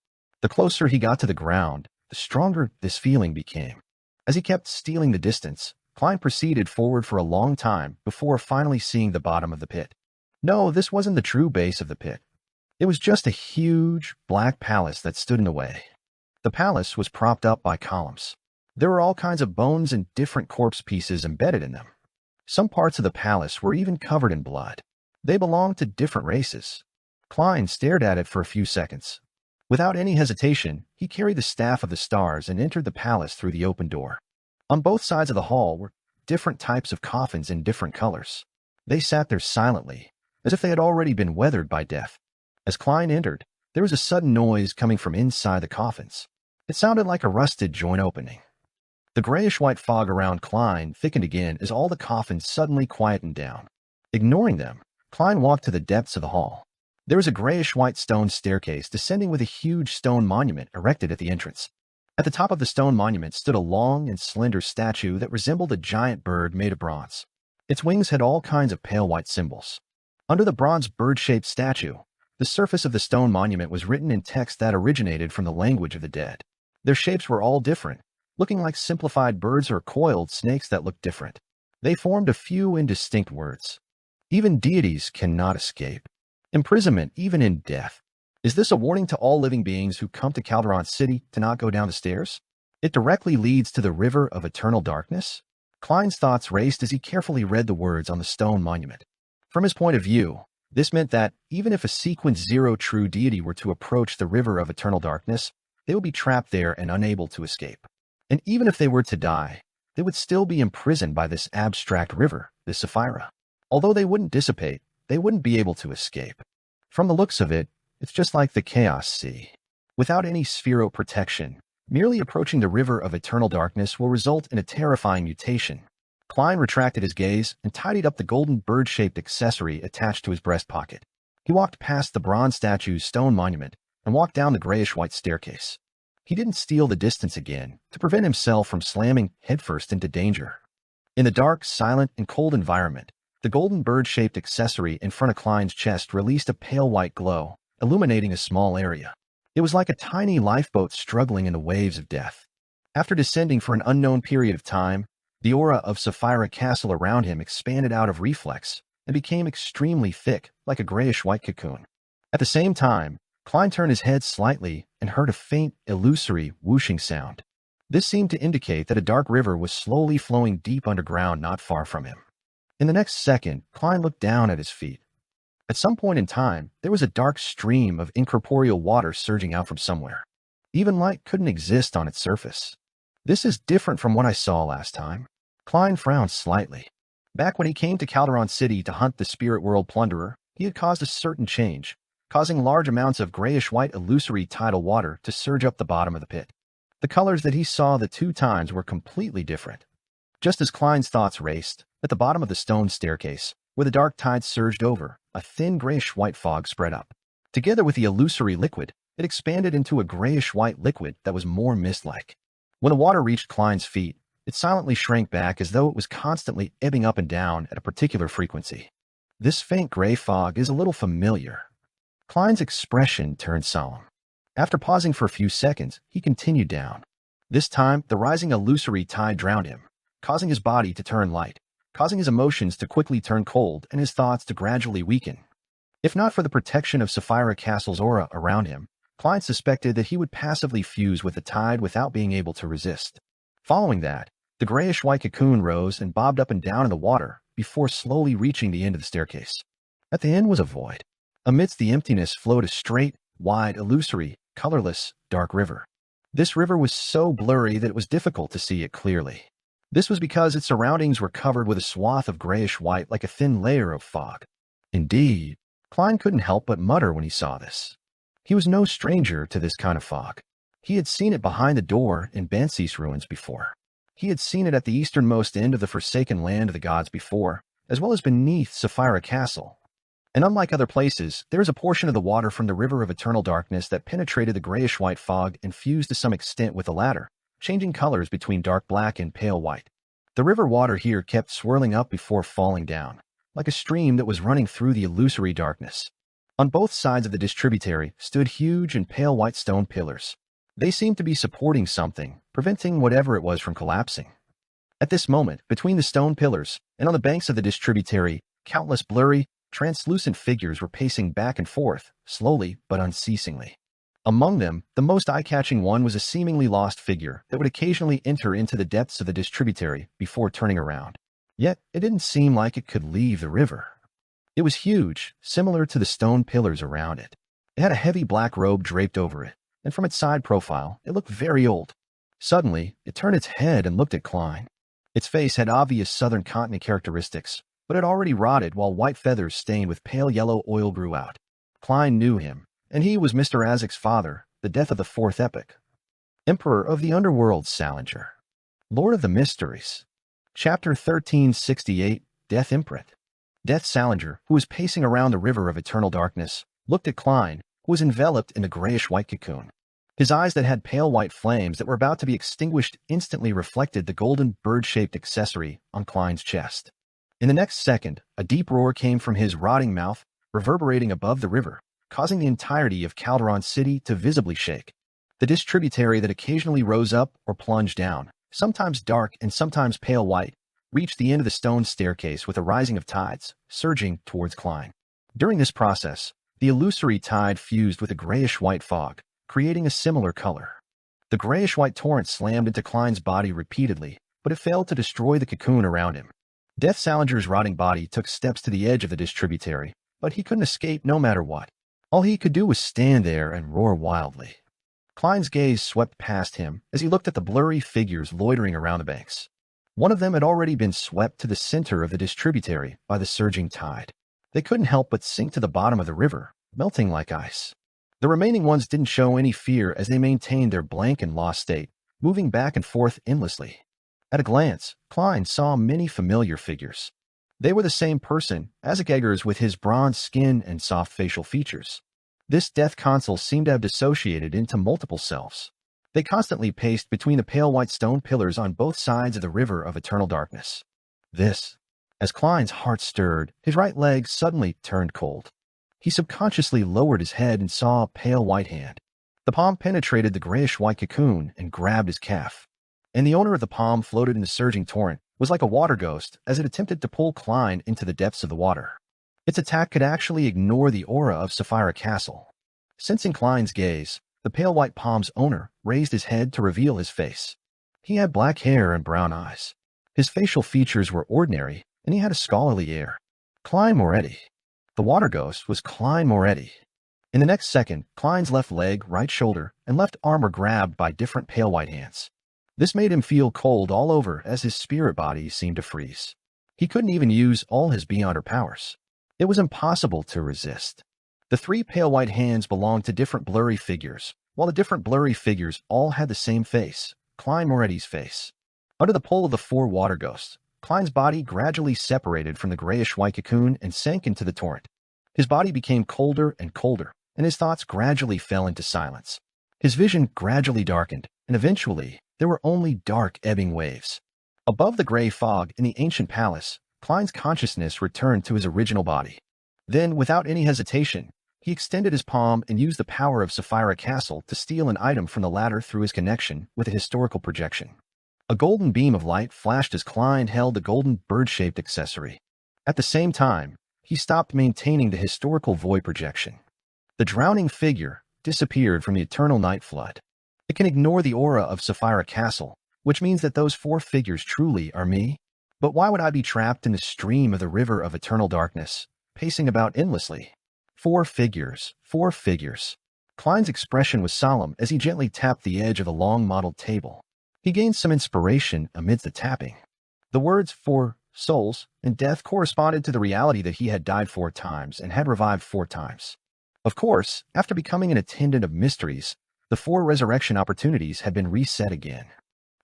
The closer he got to the ground, the stronger this feeling became. As he kept stealing the distance, Klein proceeded forward for a long time before finally seeing the bottom of the pit. No, this wasn't the true base of the pit. It was just a huge, black palace that stood in the way. The palace was propped up by columns. There were all kinds of bones and different corpse pieces embedded in them. Some parts of the palace were even covered in blood. They belonged to different races. Klein stared at it for a few seconds, Without any hesitation, he carried the staff of the stars and entered the palace through the open door. On both sides of the hall were different types of coffins in different colors. They sat there silently, as if they had already been weathered by death. As Klein entered, there was a sudden noise coming from inside the coffins. It sounded like a rusted joint opening. The grayish-white fog around Klein thickened again as all the coffins suddenly quietened down. Ignoring them, Klein walked to the depths of the hall. There was a grayish-white stone staircase descending with a huge stone monument erected at the entrance. At the top of the stone monument stood a long and slender statue that resembled a giant bird made of bronze. Its wings had all kinds of pale white symbols. Under the bronze bird-shaped statue, the surface of the stone monument was written in text that originated from the language of the dead. Their shapes were all different, looking like simplified birds or coiled snakes that looked different. They formed a few indistinct words. Even deities cannot escape. Imprisonment, even in death. Is this a warning to all living beings who come to Calderon City to not go down the stairs? It directly leads to the river of eternal darkness? Klein's thoughts raced as he carefully read the words on the stone monument. From his point of view, this meant that even if a sequence zero true deity were to approach the river of eternal darkness, they would be trapped there and unable to escape. And even if they were to die, they would still be imprisoned by this abstract river, this Sapphira. Although they wouldn't dissipate, they wouldn't be able to escape. From the looks of it, it's just like the Chaos Sea. Without any sphero protection, merely approaching the river of eternal darkness will result in a terrifying mutation. Klein retracted his gaze and tidied up the golden bird-shaped accessory attached to his breast pocket. He walked past the bronze statue's stone monument and walked down the grayish-white staircase. He didn't steal the distance again to prevent himself from slamming headfirst into danger. In the dark, silent, and cold environment, the golden bird-shaped accessory in front of Klein's chest released a pale white glow, illuminating a small area. It was like a tiny lifeboat struggling in the waves of death. After descending for an unknown period of time, the aura of Sapphira Castle around him expanded out of reflex and became extremely thick, like a grayish-white cocoon. At the same time, Klein turned his head slightly and heard a faint, illusory, whooshing sound. This seemed to indicate that a dark river was slowly flowing deep underground not far from him. In the next second, Klein looked down at his feet. At some point in time, there was a dark stream of incorporeal water surging out from somewhere. Even light couldn't exist on its surface. This is different from what I saw last time. Klein frowned slightly. Back when he came to Calderon City to hunt the Spirit World Plunderer, he had caused a certain change, causing large amounts of grayish-white illusory tidal water to surge up the bottom of the pit. The colors that he saw the two times were completely different. Just as Klein's thoughts raced, at the bottom of the stone staircase, where the dark tide surged over, a thin grayish-white fog spread up. Together with the illusory liquid, it expanded into a grayish-white liquid that was more mist-like. When the water reached Klein's feet, it silently shrank back as though it was constantly ebbing up and down at a particular frequency. This faint gray fog is a little familiar. Klein's expression turned solemn. After pausing for a few seconds, he continued down. This time, the rising illusory tide drowned him, causing his body to turn light, causing his emotions to quickly turn cold and his thoughts to gradually weaken. If not for the protection of Sapphira Castle's aura around him, Klein suspected that he would passively fuse with the tide without being able to resist. Following that, the grayish-white cocoon rose and bobbed up and down in the water before slowly reaching the end of the staircase. At the end was a void. Amidst the emptiness flowed a straight, wide, illusory, colorless, dark river. This river was so blurry that it was difficult to see it clearly. This was because its surroundings were covered with a swath of grayish-white like a thin layer of fog. Indeed, Klein couldn't help but mutter when he saw this. He was no stranger to this kind of fog. He had seen it behind the door in Bansis ruins before. He had seen it at the easternmost end of the Forsaken Land of the Gods before, as well as beneath Sapphira Castle. And unlike other places, there is a portion of the water from the River of Eternal Darkness that penetrated the grayish-white fog and fused to some extent with the latter, changing colors between dark black and pale white. The river water here kept swirling up before falling down, like a stream that was running through the illusory darkness. On both sides of the distributary stood huge and pale white stone pillars. They seemed to be supporting something, preventing whatever it was from collapsing. At this moment, between the stone pillars and on the banks of the distributary, countless blurry, translucent figures were pacing back and forth, slowly but unceasingly. Among them, the most eye-catching one was a seemingly lost figure that would occasionally enter into the depths of the distributary before turning around. Yet, it didn't seem like it could leave the river. It was huge, similar to the stone pillars around it. It had a heavy black robe draped over it, and from its side profile, it looked very old. Suddenly, it turned its head and looked at Klein. Its face had obvious southern continent characteristics, but had already rotted while white feathers stained with pale yellow oil grew out. Klein knew him, and he was Mr. Azek's father, the death of the fourth epoch. Emperor of the Underworld Salinger. Lord of the Mysteries. Chapter 1368, Death Imprint. Death Salinger, who was pacing around the river of eternal darkness, looked at Klein, who was enveloped in a grayish-white cocoon. His eyes that had pale white flames that were about to be extinguished instantly reflected the golden bird-shaped accessory on Klein's chest. In the next second, a deep roar came from his rotting mouth, reverberating above the river, causing the entirety of Calderon City to visibly shake. The distributary that occasionally rose up or plunged down, sometimes dark and sometimes pale white, reached the end of the stone staircase with a rising of tides, surging towards Klein. During this process, the illusory tide fused with a grayish-white fog, creating a similar color. The grayish-white torrent slammed into Klein's body repeatedly, but it failed to destroy the cocoon around him. Death Salinger's rotting body took steps to the edge of the distributary, but he couldn't escape no matter what. All he could do was stand there and roar wildly. Klein's gaze swept past him as he looked at the blurry figures loitering around the banks. One of them had already been swept to the center of the distributary by the surging tide. They couldn't help but sink to the bottom of the river, melting like ice. The remaining ones didn't show any fear as they maintained their blank and lost state, moving back and forth endlessly. At a glance, Klein saw many familiar figures. They were the same person, Azek Eggers, with his bronze skin and soft facial features. This death console seemed to have dissociated into multiple selves. They constantly paced between the pale white stone pillars on both sides of the river of eternal darkness. As Klein's heart stirred, his right leg suddenly turned cold. He subconsciously lowered his head and saw a pale white hand. The palm penetrated the grayish-white cocoon and grabbed his calf. And the owner of the palm floated in the surging torrent, was like a water ghost as it attempted to pull Klein into the depths of the water. Its attack could actually ignore the aura of Sapphira Castle. Sensing Klein's gaze, the pale white palm's owner raised his head to reveal his face. He had black hair and brown eyes. His facial features were ordinary, and he had a scholarly air. Klein Moretti. The water ghost was Klein Moretti. In the next second, Klein's left leg, right shoulder, and left arm were grabbed by different pale white hands. This made him feel cold all over as his spirit body seemed to freeze. He couldn't even use all his Beyonder powers. It was impossible to resist. The three pale white hands belonged to different blurry figures, while the different blurry figures all had the same face, Klein Moretti's face. Under the pull of the four water ghosts, Klein's body gradually separated from the grayish-white cocoon and sank into the torrent. His body became colder and colder, and his thoughts gradually fell into silence. His vision gradually darkened, and eventually, there were only dark, ebbing waves. Above the gray fog in the ancient palace, Klein's consciousness returned to his original body. Then, without any hesitation, he extended his palm and used the power of Sapphira Castle to steal an item from the ladder through his connection with a historical projection. A golden beam of light flashed as Klein held the golden bird-shaped accessory. At the same time, he stopped maintaining the historical void projection. The drowning figure disappeared from the eternal night flood. It can ignore the aura of Sapphira Castle, which means that those four figures truly are me. But why would I be trapped in the stream of the river of eternal darkness, pacing about endlessly? Four figures, four figures. Klein's expression was solemn as he gently tapped the edge of the long mottled table. He gained some inspiration amidst the tapping. The words "four souls" and "death" corresponded to the reality that he had died 4 times and had revived 4 times. Of course, after becoming an attendant of mysteries, the 4 resurrection opportunities had been reset again.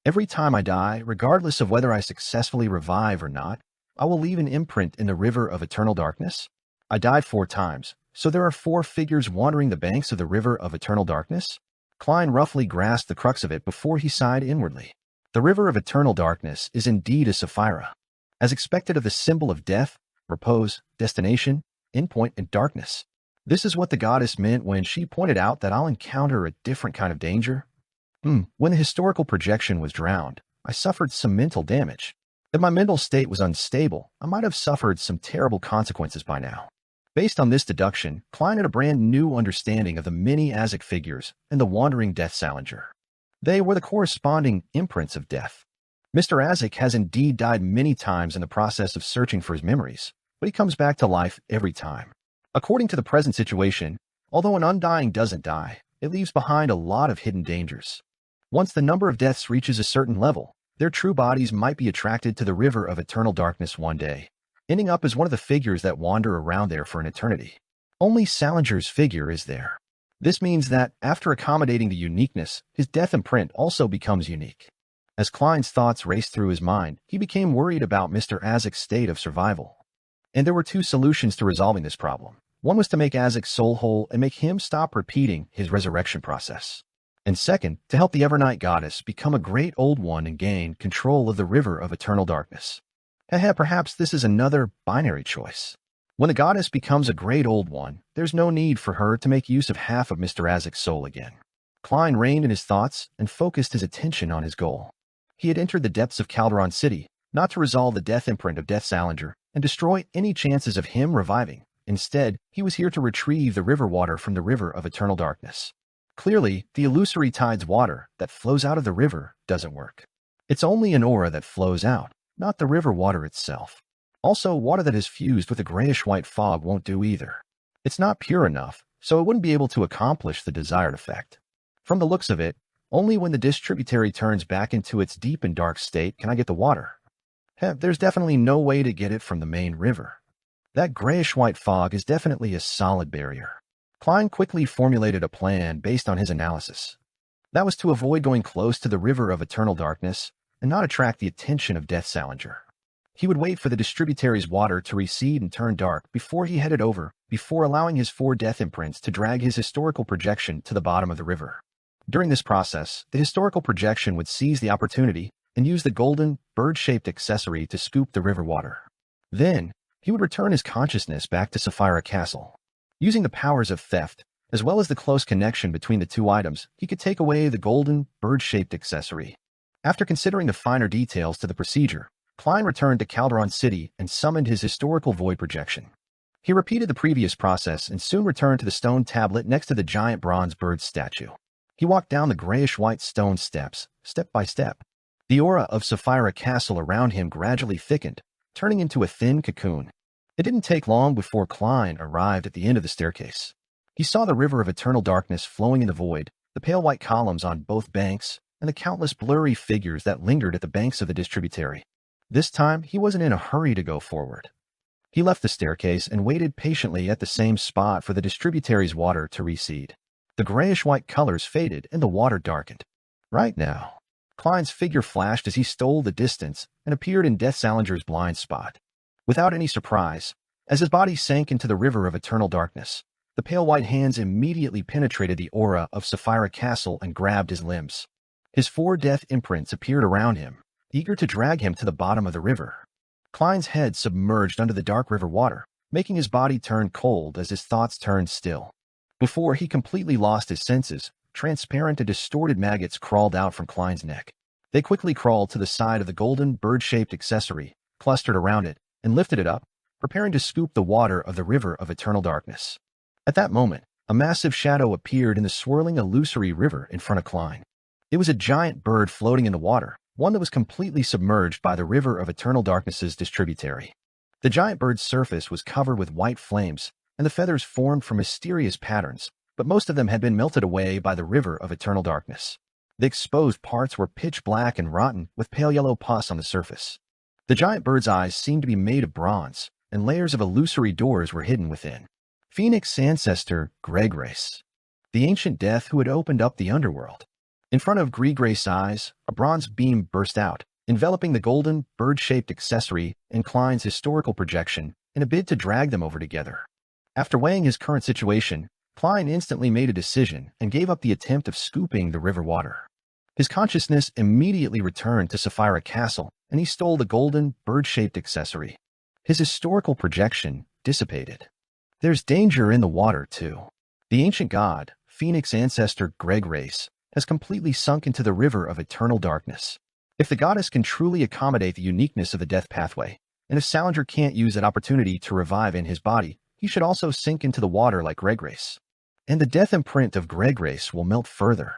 Every time I die, regardless of whether I successfully revive or not, I will leave an imprint in the river of eternal darkness. I died 4 times, so there are 4 figures wandering the banks of the river of eternal darkness? Klein roughly grasped the crux of it before he sighed inwardly. The river of eternal darkness is indeed a Sapphira. As expected of the symbol of death, repose, destination, endpoint, and darkness. This is what the goddess meant when she pointed out that I'll encounter a different kind of danger. When the historical projection was drowned, I suffered some mental damage. If my mental state was unstable, I might have suffered some terrible consequences by now. Based on this deduction, Klein had a brand new understanding of the many Azek figures and the wandering Death Salinger. They were the corresponding imprints of death. Mr. Azek has indeed died many times in the process of searching for his memories, but he comes back to life every time. According to the present situation, although an undying doesn't die, it leaves behind a lot of hidden dangers. Once the number of deaths reaches a certain level, their true bodies might be attracted to the river of eternal darkness one day, ending up as one of the figures that wander around there for an eternity. Only Salinger's figure is there. This means that, after accommodating the uniqueness, his death imprint also becomes unique. As Klein's thoughts raced through his mind, he became worried about Mr. Isaac's state of survival. And there were two solutions to resolving this problem. One was to make Isaac's soul whole and make him stop repeating his resurrection process. And second, to help the Evernight goddess become a great old one and gain control of the river of eternal darkness. Perhaps this is another binary choice. When the goddess becomes a great old one, there's no need for her to make use of half of Mr. Isaac's soul again. Klein reined in his thoughts and focused his attention on his goal. He had entered the depths of Calderon City, not to resolve the death imprint of Death Salinger and destroy any chances of him reviving. Instead, he was here to retrieve the river water from the river of eternal darkness. Clearly, the illusory tide's water that flows out of the river doesn't work. It's only an aura that flows out, not the river water itself. Also, water that is fused with a grayish-white fog won't do either. It's not pure enough, so it wouldn't be able to accomplish the desired effect. From the looks of it, only when the distributary turns back into its deep and dark state can I get the water. There's definitely no way to get it from the main river. That grayish-white fog is definitely a solid barrier. Klein quickly formulated a plan based on his analysis. That was to avoid going close to the river of eternal darkness and not attract the attention of Death Salinger. He would wait for the distributary's water to recede and turn dark before he headed over, before allowing his 4 death imprints to drag his historical projection to the bottom of the river. During this process, the historical projection would seize the opportunity and use the golden, bird-shaped accessory to scoop the river water. Then, he would return his consciousness back to Sapphira Castle. Using the powers of theft, as well as the close connection between the two items, he could take away the golden, bird-shaped accessory. After considering the finer details to the procedure, Klein returned to Calderon City and summoned his historical void projection. He repeated the previous process and soon returned to the stone tablet next to the giant bronze bird statue. He walked down the grayish-white stone steps, step by step. The aura of Sapphira Castle around him gradually thickened, turning into a thin cocoon. It didn't take long before Klein arrived at the end of the staircase. He saw the river of eternal darkness flowing in the void, the pale white columns on both banks, and the countless blurry figures that lingered at the banks of the distributary. This time, he wasn't in a hurry to go forward. He left the staircase and waited patiently at the same spot for the distributary's water to recede. The grayish-white colors faded and the water darkened. Right now, Klein's figure flashed as he stole the distance and appeared in Death Salinger's blind spot. Without any surprise, as his body sank into the river of eternal darkness, the pale white hands immediately penetrated the aura of Sapphira Castle and grabbed his limbs. His 4 death imprints appeared around him, eager to drag him to the bottom of the river. Klein's head submerged under the dark river water, making his body turn cold as his thoughts turned still. Before he completely lost his senses, transparent and distorted maggots crawled out from Klein's neck. They quickly crawled to the side of the golden, bird-shaped accessory, clustered around it, and lifted it up, preparing to scoop the water of the river of eternal darkness. At that moment, a massive shadow appeared in the swirling, illusory river in front of Klein. It was a giant bird floating in the water, one that was completely submerged by the river of eternal darkness's distributary. The giant bird's surface was covered with white flames, and the feathers formed from mysterious patterns, but most of them had been melted away by the river of eternal darkness. The exposed parts were pitch black and rotten, with pale yellow pus on the surface. The giant bird's eyes seemed to be made of bronze, and layers of illusory doors were hidden within. Phoenix ancestor Greggrace, the ancient death who had opened up the underworld. In front of Greggrace's eyes, a bronze beam burst out, enveloping the golden, bird-shaped accessory and Klein's historical projection in a bid to drag them over together. After weighing his current situation, Klein instantly made a decision and gave up the attempt of scooping the river water. His consciousness immediately returned to Sapphira Castle, and he stole the golden, bird-shaped accessory. His historical projection dissipated. There's danger in the water, too. The ancient god, Phoenix ancestor Greggrace, has completely sunk into the river of eternal darkness. If the goddess can truly accommodate the uniqueness of the death pathway, and if Salinger can't use that opportunity to revive in his body, he should also sink into the water like Greggrace. And the death imprint of Greggrace will melt further.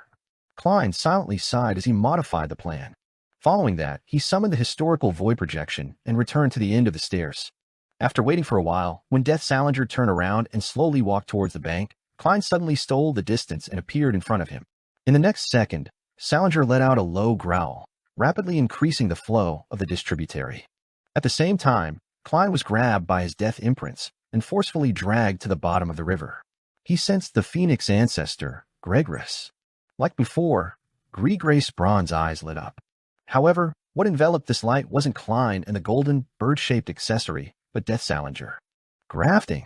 Klein silently sighed as he modified the plan. Following that, he summoned the historical void projection and returned to the end of the stairs. After waiting for a while, when Death Salinger turned around and slowly walked towards the bank, Klein suddenly stole the distance and appeared in front of him. In the next second, Salinger let out a low growl, rapidly increasing the flow of the distributary. At the same time, Klein was grabbed by his death imprints and forcefully dragged to the bottom of the river. He sensed the Phoenix ancestor, Gregris. Like before, Grey's bronze eyes lit up. However, what enveloped this light wasn't Klein and the golden, bird-shaped accessory, but Death Salinger. Grafting.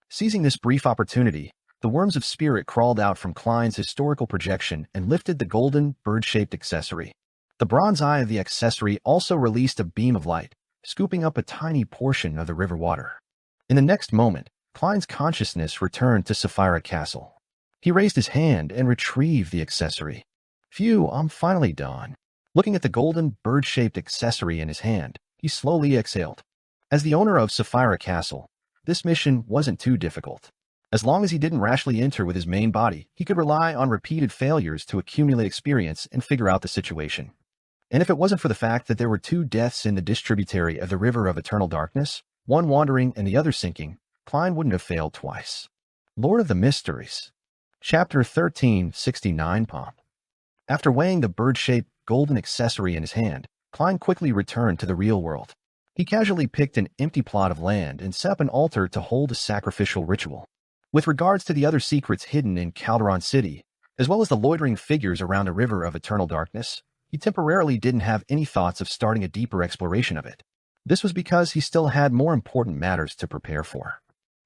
Seizing this brief opportunity, the worms of spirit crawled out from Klein's historical projection and lifted the golden, bird-shaped accessory. The bronze eye of the accessory also released a beam of light, scooping up a tiny portion of the river water. In the next moment, Klein's consciousness returned to Sapphira Castle. He raised his hand and retrieved the accessory. Phew, I'm finally done. Looking at the golden, bird-shaped accessory in his hand, he slowly exhaled. As the owner of Sapphira Castle, this mission wasn't too difficult. As long as he didn't rashly enter with his main body, he could rely on repeated failures to accumulate experience and figure out the situation. And if it wasn't for the fact that there were 2 deaths in the distributary of the River of Eternal Darkness, one wandering and the other sinking, Klein wouldn't have failed twice. Lord of the Mysteries. Chapter 1369 Pomp. After weighing the bird-shaped golden accessory in his hand, Klein quickly returned to the real world. He casually picked an empty plot of land and set up an altar to hold a sacrificial ritual. With regards to the other secrets hidden in Calderon City, as well as the loitering figures around the River of Eternal Darkness, he temporarily didn't have any thoughts of starting a deeper exploration of it. This was because he still had more important matters to prepare for.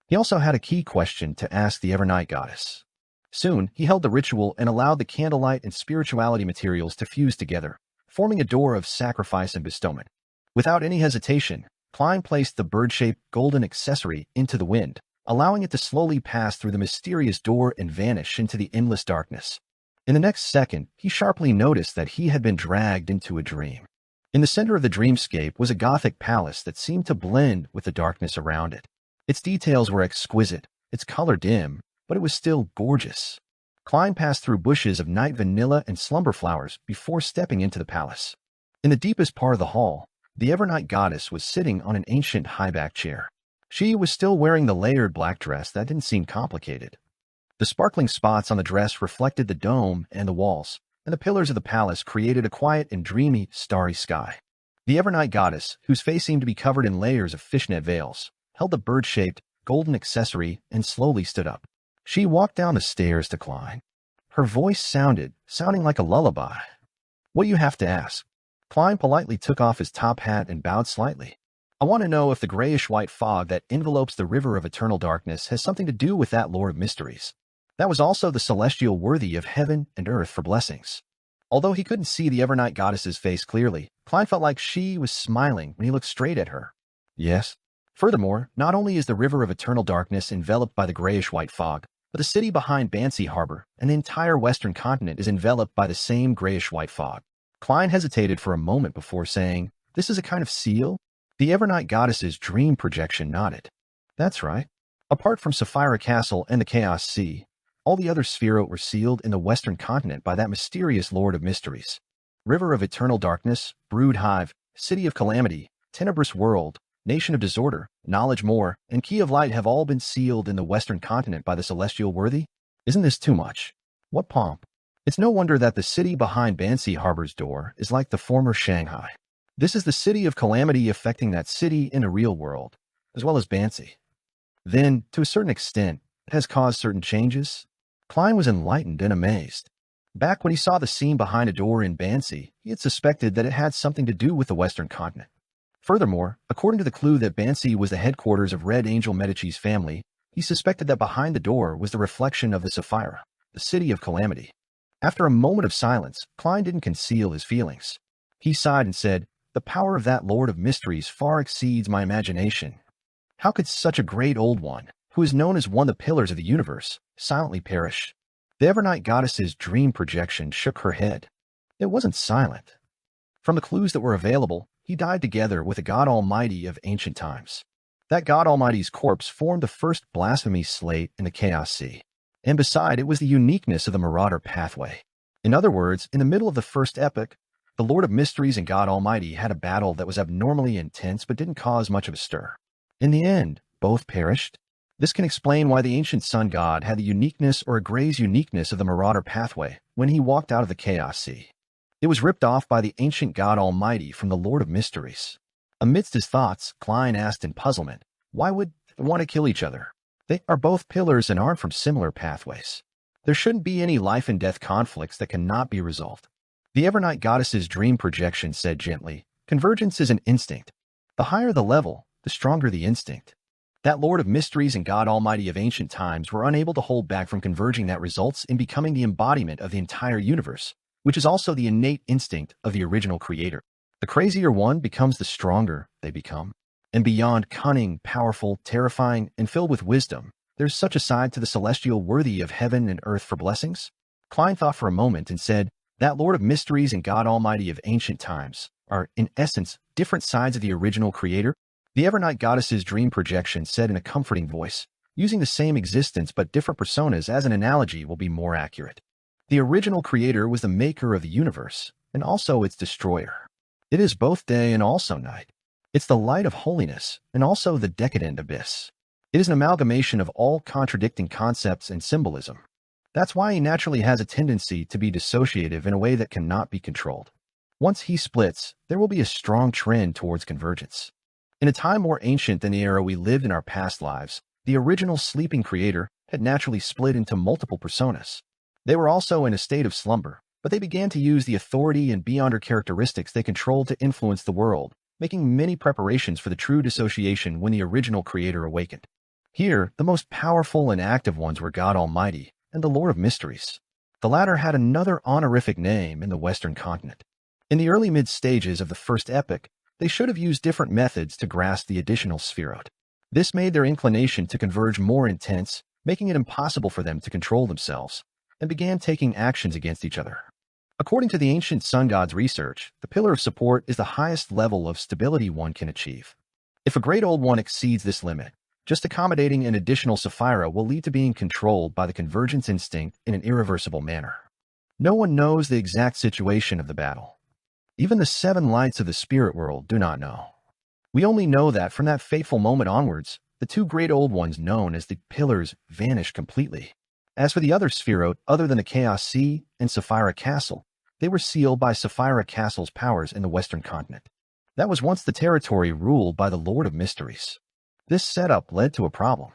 He also had a key question to ask the Evernight Goddess. Soon, he held the ritual and allowed the candlelight and spirituality materials to fuse together, forming a door of sacrifice and bestowment. Without any hesitation, Klein placed the bird-shaped golden accessory into the wind, allowing it to slowly pass through the mysterious door and vanish into the endless darkness. In the next second, he sharply noticed that he had been dragged into a dream. In the center of the dreamscape was a Gothic palace that seemed to blend with the darkness around it. Its details were exquisite, its color dim, but it was still gorgeous. Klein passed through bushes of night vanilla and slumber flowers before stepping into the palace. In the deepest part of the hall, the Evernight Goddess was sitting on an ancient high-back chair. She was still wearing the layered black dress that didn't seem complicated. The sparkling spots on the dress reflected the dome and the walls, and the pillars of the palace created a quiet and dreamy, starry sky. The Evernight Goddess, whose face seemed to be covered in layers of fishnet veils, held the bird-shaped, golden accessory and slowly stood up. She walked down the stairs to Klein. Her voice sounding like a lullaby. What you have to ask? Klein politely took off his top hat and bowed slightly. I want to know if the grayish-white fog that envelopes the River of Eternal Darkness has something to do with that Lord of Mysteries. That was also the celestial worthy of heaven and earth for blessings. Although he couldn't see the Evernight Goddess's face clearly, Klein felt like she was smiling when he looked straight at her. Yes. Furthermore, not only is the River of Eternal Darkness enveloped by the grayish-white fog, but the city behind Bansi Harbor and the entire western continent is enveloped by the same grayish-white fog. Klein hesitated for a moment before saying, "This is a kind of seal?" The Evernight Goddess's dream projection nodded. That's right. Apart from Sapphira Castle and the Chaos Sea, all the other Spheroid were sealed in the western continent by that mysterious Lord of Mysteries. River of Eternal Darkness, Brood Hive, City of Calamity, Tenebrous World, Nation of Disorder, Knowledge More, and Key of Light have all been sealed in the western continent by the celestial worthy? Isn't this too much? What pomp? It's no wonder that the city behind Bansi Harbor's door is like the former Shanghai. This is the City of Calamity affecting that city in the real world, as well as Bansi. Then, to a certain extent, it has caused certain changes. Klein was enlightened and amazed. Back when he saw the scene behind a door in Bansi, he had suspected that it had something to do with the western continent. Furthermore, according to the clue that Bansi was the headquarters of Red Angel Medici's family, he suspected that behind the door was the reflection of the Sapphira, the City of Calamity. After a moment of silence, Klein didn't conceal his feelings. He sighed and said, "The power of that Lord of Mysteries far exceeds my imagination. How could such a great old one, who is known as one of the pillars of the universe, silently perish?" The Evernight Goddess's dream projection shook her head. It wasn't silent. From the clues that were available, he died together with the God Almighty of ancient times. That God Almighty's corpse formed the first blasphemy slate in the Chaos Sea. And beside it was the uniqueness of the Marauder pathway. In other words, in the middle of the first epoch, the Lord of Mysteries and God Almighty had a battle that was abnormally intense but didn't cause much of a stir. In the end, both perished. This can explain why the ancient sun god had the uniqueness or a gray's uniqueness of the Marauder pathway when he walked out of the Chaos Sea. It was ripped off by the ancient god Almighty from the Lord of Mysteries. Amidst his thoughts, Klein asked in puzzlement, why would they want to kill each other? They are both pillars and aren't from similar pathways. There shouldn't be any life and death conflicts that cannot be resolved. The Evernight goddess's dream projection said gently, convergence is an instinct. The higher the level, the stronger the instinct. That Lord of Mysteries and God Almighty of ancient times were unable to hold back from converging that results in becoming the embodiment of the entire universe, which is also the innate instinct of the original creator. The crazier one becomes the stronger they become. And beyond cunning, powerful, terrifying, and filled with wisdom, there's such a side to the celestial worthy of heaven and earth for blessings? Klein thought for a moment and said, that Lord of Mysteries and God Almighty of ancient times are, in essence, different sides of the original creator. The Evernight goddess's dream projection said in a comforting voice, using the same existence but different personas as an analogy will be more accurate. The original creator was the maker of the universe, and also its destroyer. It is both day and also night. It's the light of holiness, and also the decadent abyss. It is an amalgamation of all contradicting concepts and symbolism. That's why he naturally has a tendency to be dissociative in a way that cannot be controlled. Once he splits, there will be a strong trend towards convergence. In a time more ancient than the era we lived in our past lives, the original sleeping creator had naturally split into multiple personas. They were also in a state of slumber, but they began to use the authority and beyonder characteristics they controlled to influence the world, making many preparations for the true dissociation when the original creator awakened. Here, the most powerful and active ones were God Almighty and the Lord of Mysteries. The latter had another honorific name in the Western continent. In the early mid-stages of the first epoch, they should have used different methods to grasp the additional Sephiroth. This made their inclination to converge more intense, making it impossible for them to control themselves, and began taking actions against each other. According to the ancient sun god's research, the pillar of support is the highest level of stability one can achieve. If a great old one exceeds this limit, just accommodating an additional Sapphira will lead to being controlled by the convergence instinct in an irreversible manner. No one knows the exact situation of the battle. Even the seven lights of the spirit world do not know. We only know that from that fateful moment onwards, the two great old ones known as the pillars vanished completely. As for the other Sephiroth, other than the Chaos Sea and Sapphira Castle, they were sealed by Sapphira Castle's powers in the Western continent. That was once the territory ruled by the Lord of Mysteries. This setup led to a problem.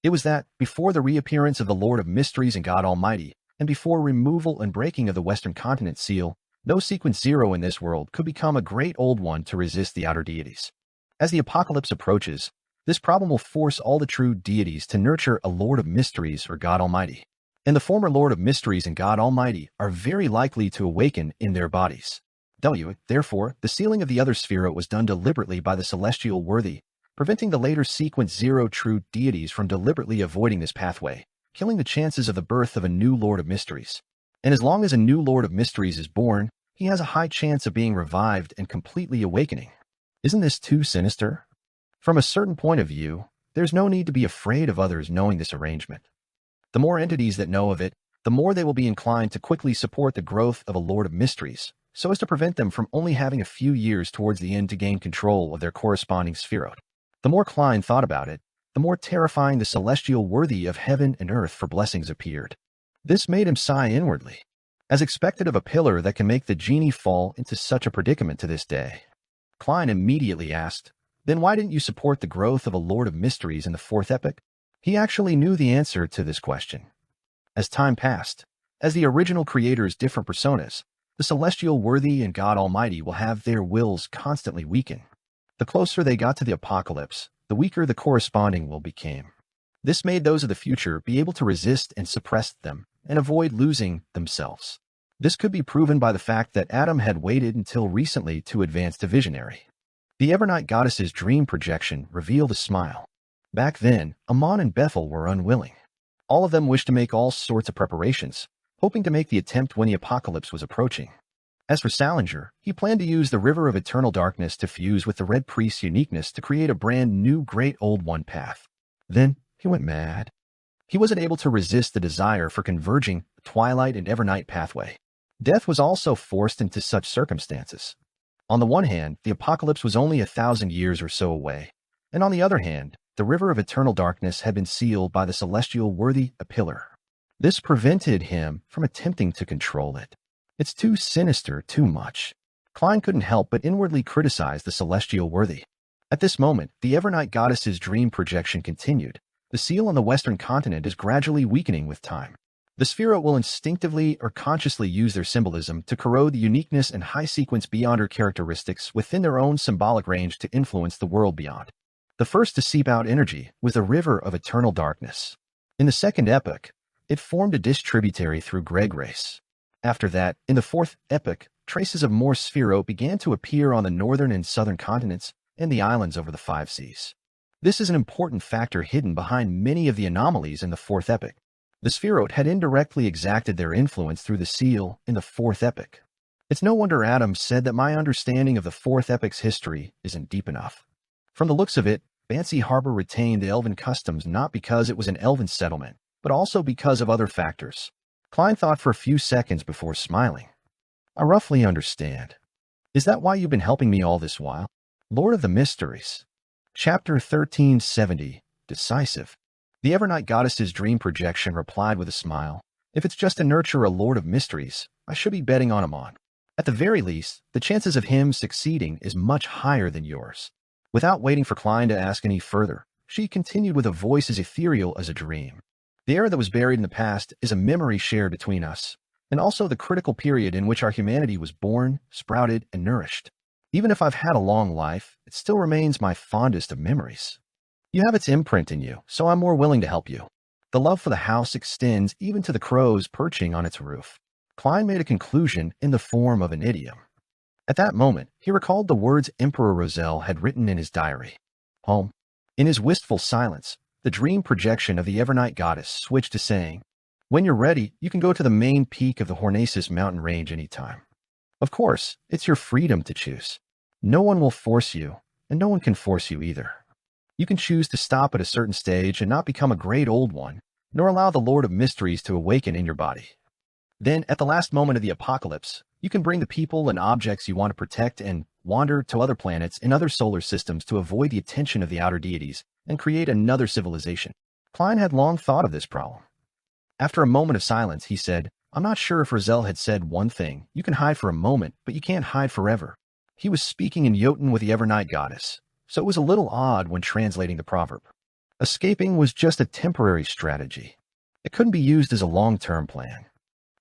It was that, before the reappearance of the Lord of Mysteries and God Almighty, and before removal and breaking of the Western continent seal, no sequence 0 in this world could become a great old one to resist the outer deities. As the apocalypse approaches, this problem will force all the true deities to nurture a Lord of Mysteries or God Almighty. And the former Lord of Mysteries and God Almighty are very likely to awaken in their bodies. Therefore, the sealing of the other Sephiroth was done deliberately by the celestial worthy, preventing the later sequence 0 true deities from deliberately avoiding this pathway, killing the chances of the birth of a new Lord of Mysteries. And as long as a new Lord of Mysteries is born, he has a high chance of being revived and completely awakening. Isn't this too sinister? From a certain point of view, there's no need to be afraid of others knowing this arrangement. The more entities that know of it, the more they will be inclined to quickly support the growth of a Lord of Mysteries, so as to prevent them from only having a few years towards the end to gain control of their corresponding Sephiroth. The more Klein thought about it, the more terrifying the celestial worthy of heaven and earth for blessings appeared. This made him sigh inwardly, as expected of a pillar that can make the genie fall into such a predicament to this day. Klein immediately asked, then why didn't you support the growth of a Lord of Mysteries in the fourth epoch? He actually knew the answer to this question. As time passed, as the original creator's different personas, the celestial worthy and God Almighty will have their wills constantly weaken. The closer they got to the apocalypse, the weaker the corresponding will became. This made those of the future be able to resist and suppress them and avoid losing themselves. This could be proven by the fact that Adam had waited until recently to advance to visionary. The Evernight goddess's dream projection revealed a smile. Back then, Amon and Bethel were unwilling. All of them wished to make all sorts of preparations, hoping to make the attempt when the apocalypse was approaching. As for Salinger, he planned to use the River of Eternal Darkness to fuse with the Red Priest's uniqueness to create a brand new Great Old One path. Then he went mad. He wasn't able to resist the desire for converging the Twilight and Evernight pathway. Death was also forced into such circumstances. On the one hand, the apocalypse was only 1,000 years or so away, and on the other hand, the river of eternal darkness had been sealed by the celestial worthy a pillar. This prevented him from attempting to control it. It's too sinister, too much. Klein couldn't help but inwardly criticize the celestial worthy. At this moment, the Evernight goddess's dream projection continued. The seal on the western continent is gradually weakening with time. The Sphirot will instinctively or consciously use their symbolism to corrode the uniqueness and high sequence beyonder characteristics within their own symbolic range to influence the world beyond. The first to seep out energy was the river of eternal darkness. In the second epoch, it formed a distributary through Greg race. After that, in the fourth epoch, traces of more Sphirot began to appear on the northern and southern continents and the islands over the five seas. This is an important factor hidden behind many of the anomalies in the fourth epoch. The Sphirot had indirectly exacted their influence through the seal in the fourth epoch. It's no wonder Adam said that my understanding of the fourth epoch's history isn't deep enough. From the looks of it, Banshee Harbor retained the elven customs not because it was an elven settlement, but also because of other factors. Klein thought for a few seconds before smiling. I roughly understand. Is that why you've been helping me all this while? Lord of the Mysteries. Chapter 1370, Decisive. The Evernight goddess's dream projection replied with a smile. If it's just to nurture a Lord of Mysteries, I should be betting on him on. At the very least, the chances of him succeeding is much higher than yours. Without waiting for Klein to ask any further, she continued with a voice as ethereal as a dream. The era that was buried in the past is a memory shared between us, and also the critical period in which our humanity was born, sprouted, and nourished. Even if I've had a long life, it still remains my fondest of memories. You have its imprint in you, so I'm more willing to help you. The love for the house extends even to the crows perching on its roof. Klein made a conclusion in the form of an idiom. At that moment, he recalled the words Emperor Roselle had written in his diary. Home. In his wistful silence, the dream projection of the Evernight goddess switched to saying, when you're ready, you can go to the main peak of the Hornacis mountain range anytime. Of course, it's your freedom to choose. No one will force you, and no one can force you either. You can choose to stop at a certain stage and not become a great old one, nor allow the Lord of Mysteries to awaken in your body. Then, at the last moment of the apocalypse, you can bring the people and objects you want to protect and wander to other planets and other solar systems to avoid the attention of the outer deities and create another civilization. Klein had long thought of this problem. After a moment of silence, he said, I'm not sure if Roselle had said one thing, you can hide for a moment, but you can't hide forever. He was speaking in Jotun with the Evernight goddess, so it was a little odd when translating the proverb. Escaping was just a temporary strategy. It couldn't be used as a long-term plan.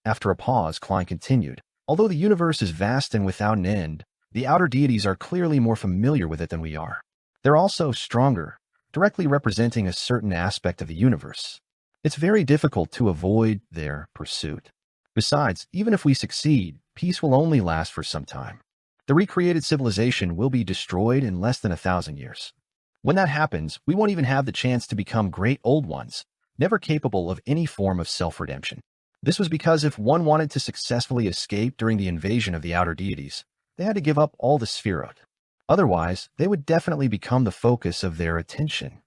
After a pause, Klein continued, although the universe is vast and without an end, the outer deities are clearly more familiar with it than we are. They're also stronger, directly representing a certain aspect of the universe. It's very difficult to avoid their pursuit. Besides, even if we succeed, peace will only last for some time. The recreated civilization will be destroyed in less than 1,000 years. When that happens, we won't even have the chance to become great old ones, never capable of any form of self-redemption. This was because if one wanted to successfully escape during the invasion of the outer deities, they had to give up all the Sphirot. Otherwise, they would definitely become the focus of their attention.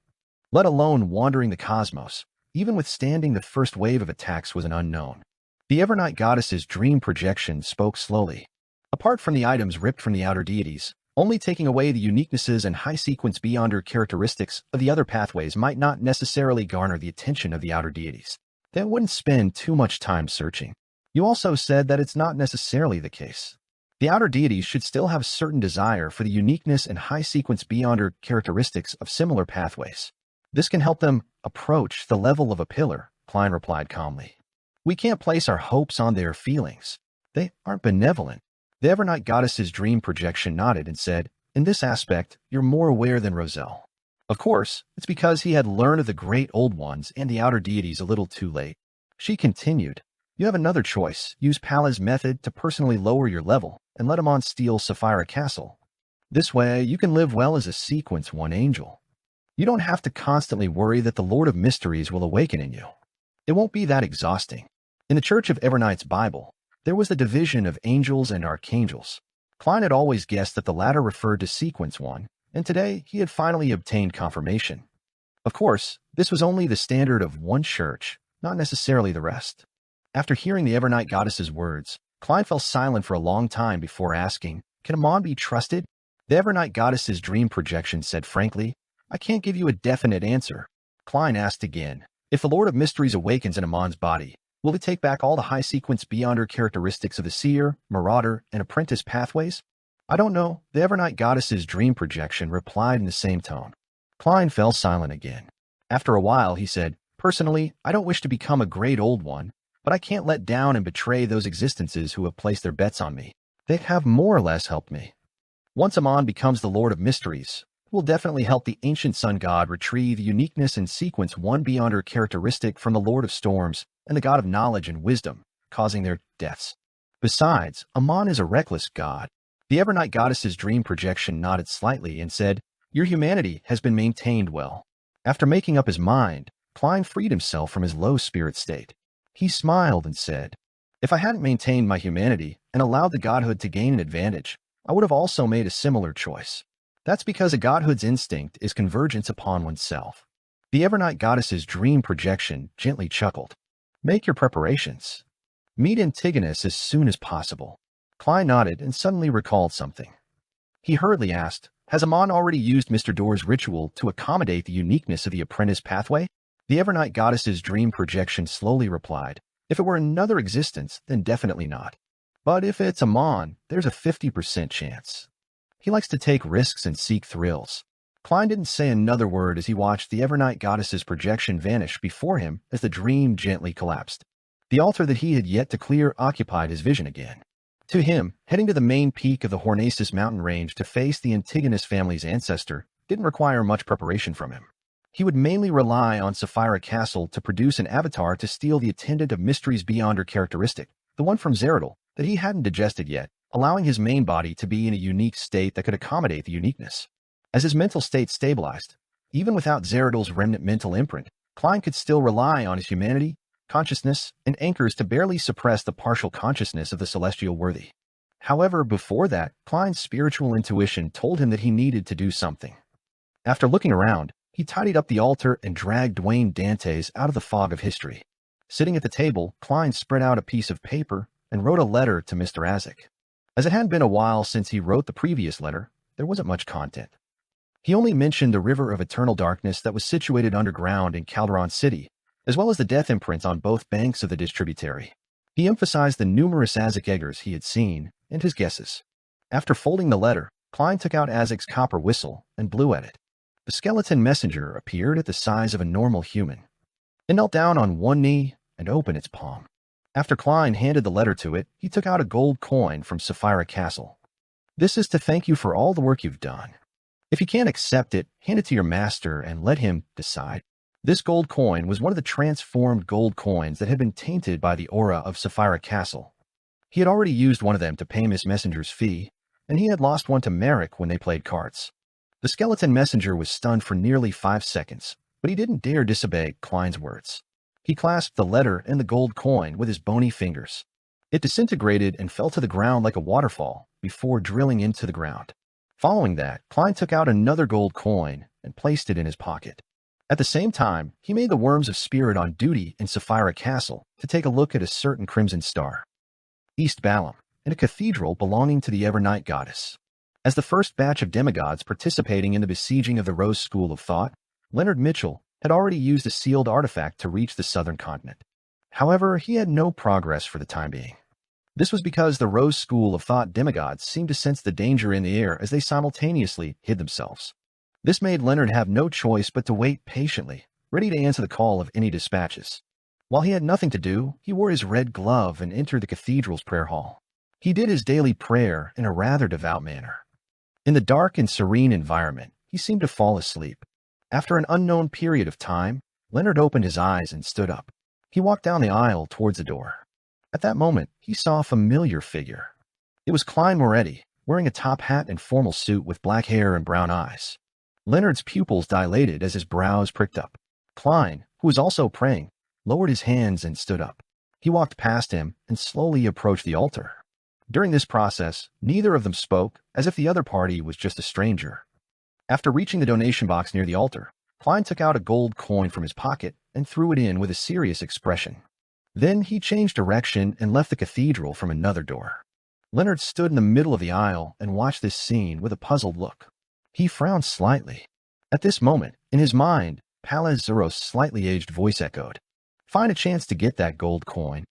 Let alone wandering the cosmos, even withstanding the first wave of attacks was an unknown. The Evernight goddess's dream projection spoke slowly. Apart from the items ripped from the outer deities, only taking away the uniquenesses and high-sequence beyonder characteristics of the other pathways might not necessarily garner the attention of the outer deities. They wouldn't spend too much time searching. You also said that it's not necessarily the case. The outer deities should still have a certain desire for the uniqueness and high-sequence beyonder characteristics of similar pathways. This can help them approach the level of a pillar, Klein replied calmly. We can't place our hopes on their feelings. They aren't benevolent. The Evernight goddess's dream projection nodded and said, in this aspect, you're more aware than Roselle. Of course, it's because he had learned of the great old ones and the outer deities a little too late. She continued, you have another choice. Use Pal's method to personally lower your level and let him on steal Sapphira Castle. This way, you can live well as a Sequence 1 angel. You don't have to constantly worry that the Lord of Mysteries will awaken in you. It won't be that exhausting. In the Church of Evernight's Bible, there was the division of angels and archangels. Klein had always guessed that the latter referred to Sequence 1, and today he had finally obtained confirmation. Of course, this was only the standard of one church, not necessarily the rest. After hearing the Evernight goddess's words, Klein fell silent for a long time before asking, can Amon be trusted? The Evernight goddess's dream projection said frankly, I can't give you a definite answer. Klein asked again. If the Lord of Mysteries awakens in Amon's body, will it take back all the high-sequence Beyonder characteristics of the Seer, Marauder, and Apprentice pathways? I don't know, the Evernight Goddess's dream projection replied in the same tone. Klein fell silent again. After a while, he said, Personally, I don't wish to become a great old one, but I can't let down and betray those existences who have placed their bets on me. They have more or less helped me. Once Amon becomes the Lord of Mysteries, it will definitely help the ancient sun god retrieve uniqueness and sequence one Beyonder characteristic from the Lord of Storms and the god of knowledge and wisdom, causing their deaths. Besides, Amon is a reckless god. The Evernight Goddess's dream projection nodded slightly and said, Your humanity has been maintained well. After making up his mind, Klein freed himself from his low spirit state. He smiled and said, If I hadn't maintained my humanity and allowed the godhood to gain an advantage, I would have also made a similar choice. That's because a godhood's instinct is convergence upon oneself. The Evernight Goddess's dream projection gently chuckled. Make your preparations. Meet Antigonus as soon as possible. Klein nodded and suddenly recalled something. He hurriedly asked, Has Amon already used Mr. Door's ritual to accommodate the uniqueness of the apprentice pathway? The Evernight Goddess's dream projection slowly replied, If it were another existence, then definitely not. But if it's Amon, there's a 50% chance. He likes to take risks and seek thrills. Klein didn't say another word as he watched the Evernight Goddess's projection vanish before him as the dream gently collapsed. The altar that he had yet to clear occupied his vision again. To him, heading to the main peak of the Hornacis mountain range to face the Antigonus family's ancestor didn't require much preparation from him. He would mainly rely on Sapphira Castle to produce an avatar to steal the Attendant of Mysteries Beyonder characteristic, the one from Zeradal, that he hadn't digested yet, allowing his main body to be in a unique state that could accommodate the uniqueness. As his mental state stabilized, even without Zeradal's remnant mental imprint, Klein could still rely on his humanity, consciousness, and anchors to barely suppress the partial consciousness of the celestial worthy. However, before that, Klein's spiritual intuition told him that he needed to do something. After looking around, he tidied up the altar and dragged Dwayne Dantes out of the fog of history. Sitting at the table, Klein spread out a piece of paper and wrote a letter to Mr. Azek. As it hadn't been a while since he wrote the previous letter, there wasn't much content. He only mentioned the river of eternal darkness that was situated underground in Calderon City, as well as the death imprints on both banks of the distributary. He emphasized the numerous Azek eggers he had seen and his guesses. After folding the letter, Klein took out Azek's copper whistle and blew at it. The skeleton messenger appeared at the size of a normal human. It knelt down on one knee and opened its palm. After Klein handed the letter to it, he took out a gold coin from Sapphira Castle. This is to thank you for all the work you've done. If you can't accept it, hand it to your master and let him decide. This gold coin was one of the transformed gold coins that had been tainted by the aura of Sapphira Castle. He had already used one of them to pay Miss Messenger's fee, and he had lost one to Merrick when they played cards. The skeleton messenger was stunned for nearly 5 seconds, but he didn't dare disobey Klein's words. He clasped the letter and the gold coin with his bony fingers. It disintegrated and fell to the ground like a waterfall before drilling into the ground. Following that, Klein took out another gold coin and placed it in his pocket. At the same time, he made the Worms of Spirit on duty in Sapphira Castle to take a look at a certain crimson star, East Balam, and a cathedral belonging to the Evernight Goddess. As the first batch of demigods participating in the besieging of the Rose School of Thought, Leonard Mitchell had already used a sealed artifact to reach the southern continent. However, he had no progress for the time being. This was because the Rose School of Thought demigods seemed to sense the danger in the air as they simultaneously hid themselves. This made Leonard have no choice but to wait patiently, ready to answer the call of any dispatches. While he had nothing to do, he wore his red glove and entered the cathedral's prayer hall. He did his daily prayer in a rather devout manner. In the dark and serene environment, he seemed to fall asleep. After an unknown period of time, Leonard opened his eyes and stood up. He walked down the aisle towards the door. At that moment, he saw a familiar figure. It was Klein Moretti, wearing a top hat and formal suit with black hair and brown eyes. Leonard's pupils dilated as his brows pricked up. Klein, who was also praying, lowered his hands and stood up. He walked past him and slowly approached the altar. During this process, neither of them spoke, as if the other party was just a stranger. After reaching the donation box near the altar, Klein took out a gold coin from his pocket and threw it in with a serious expression. Then he changed direction and left the cathedral from another door. Leonard stood in the middle of the aisle and watched this scene with a puzzled look. He frowned slightly. At this moment, in his mind, Palazzuro's slightly aged voice echoed. Find a chance to get that gold coin.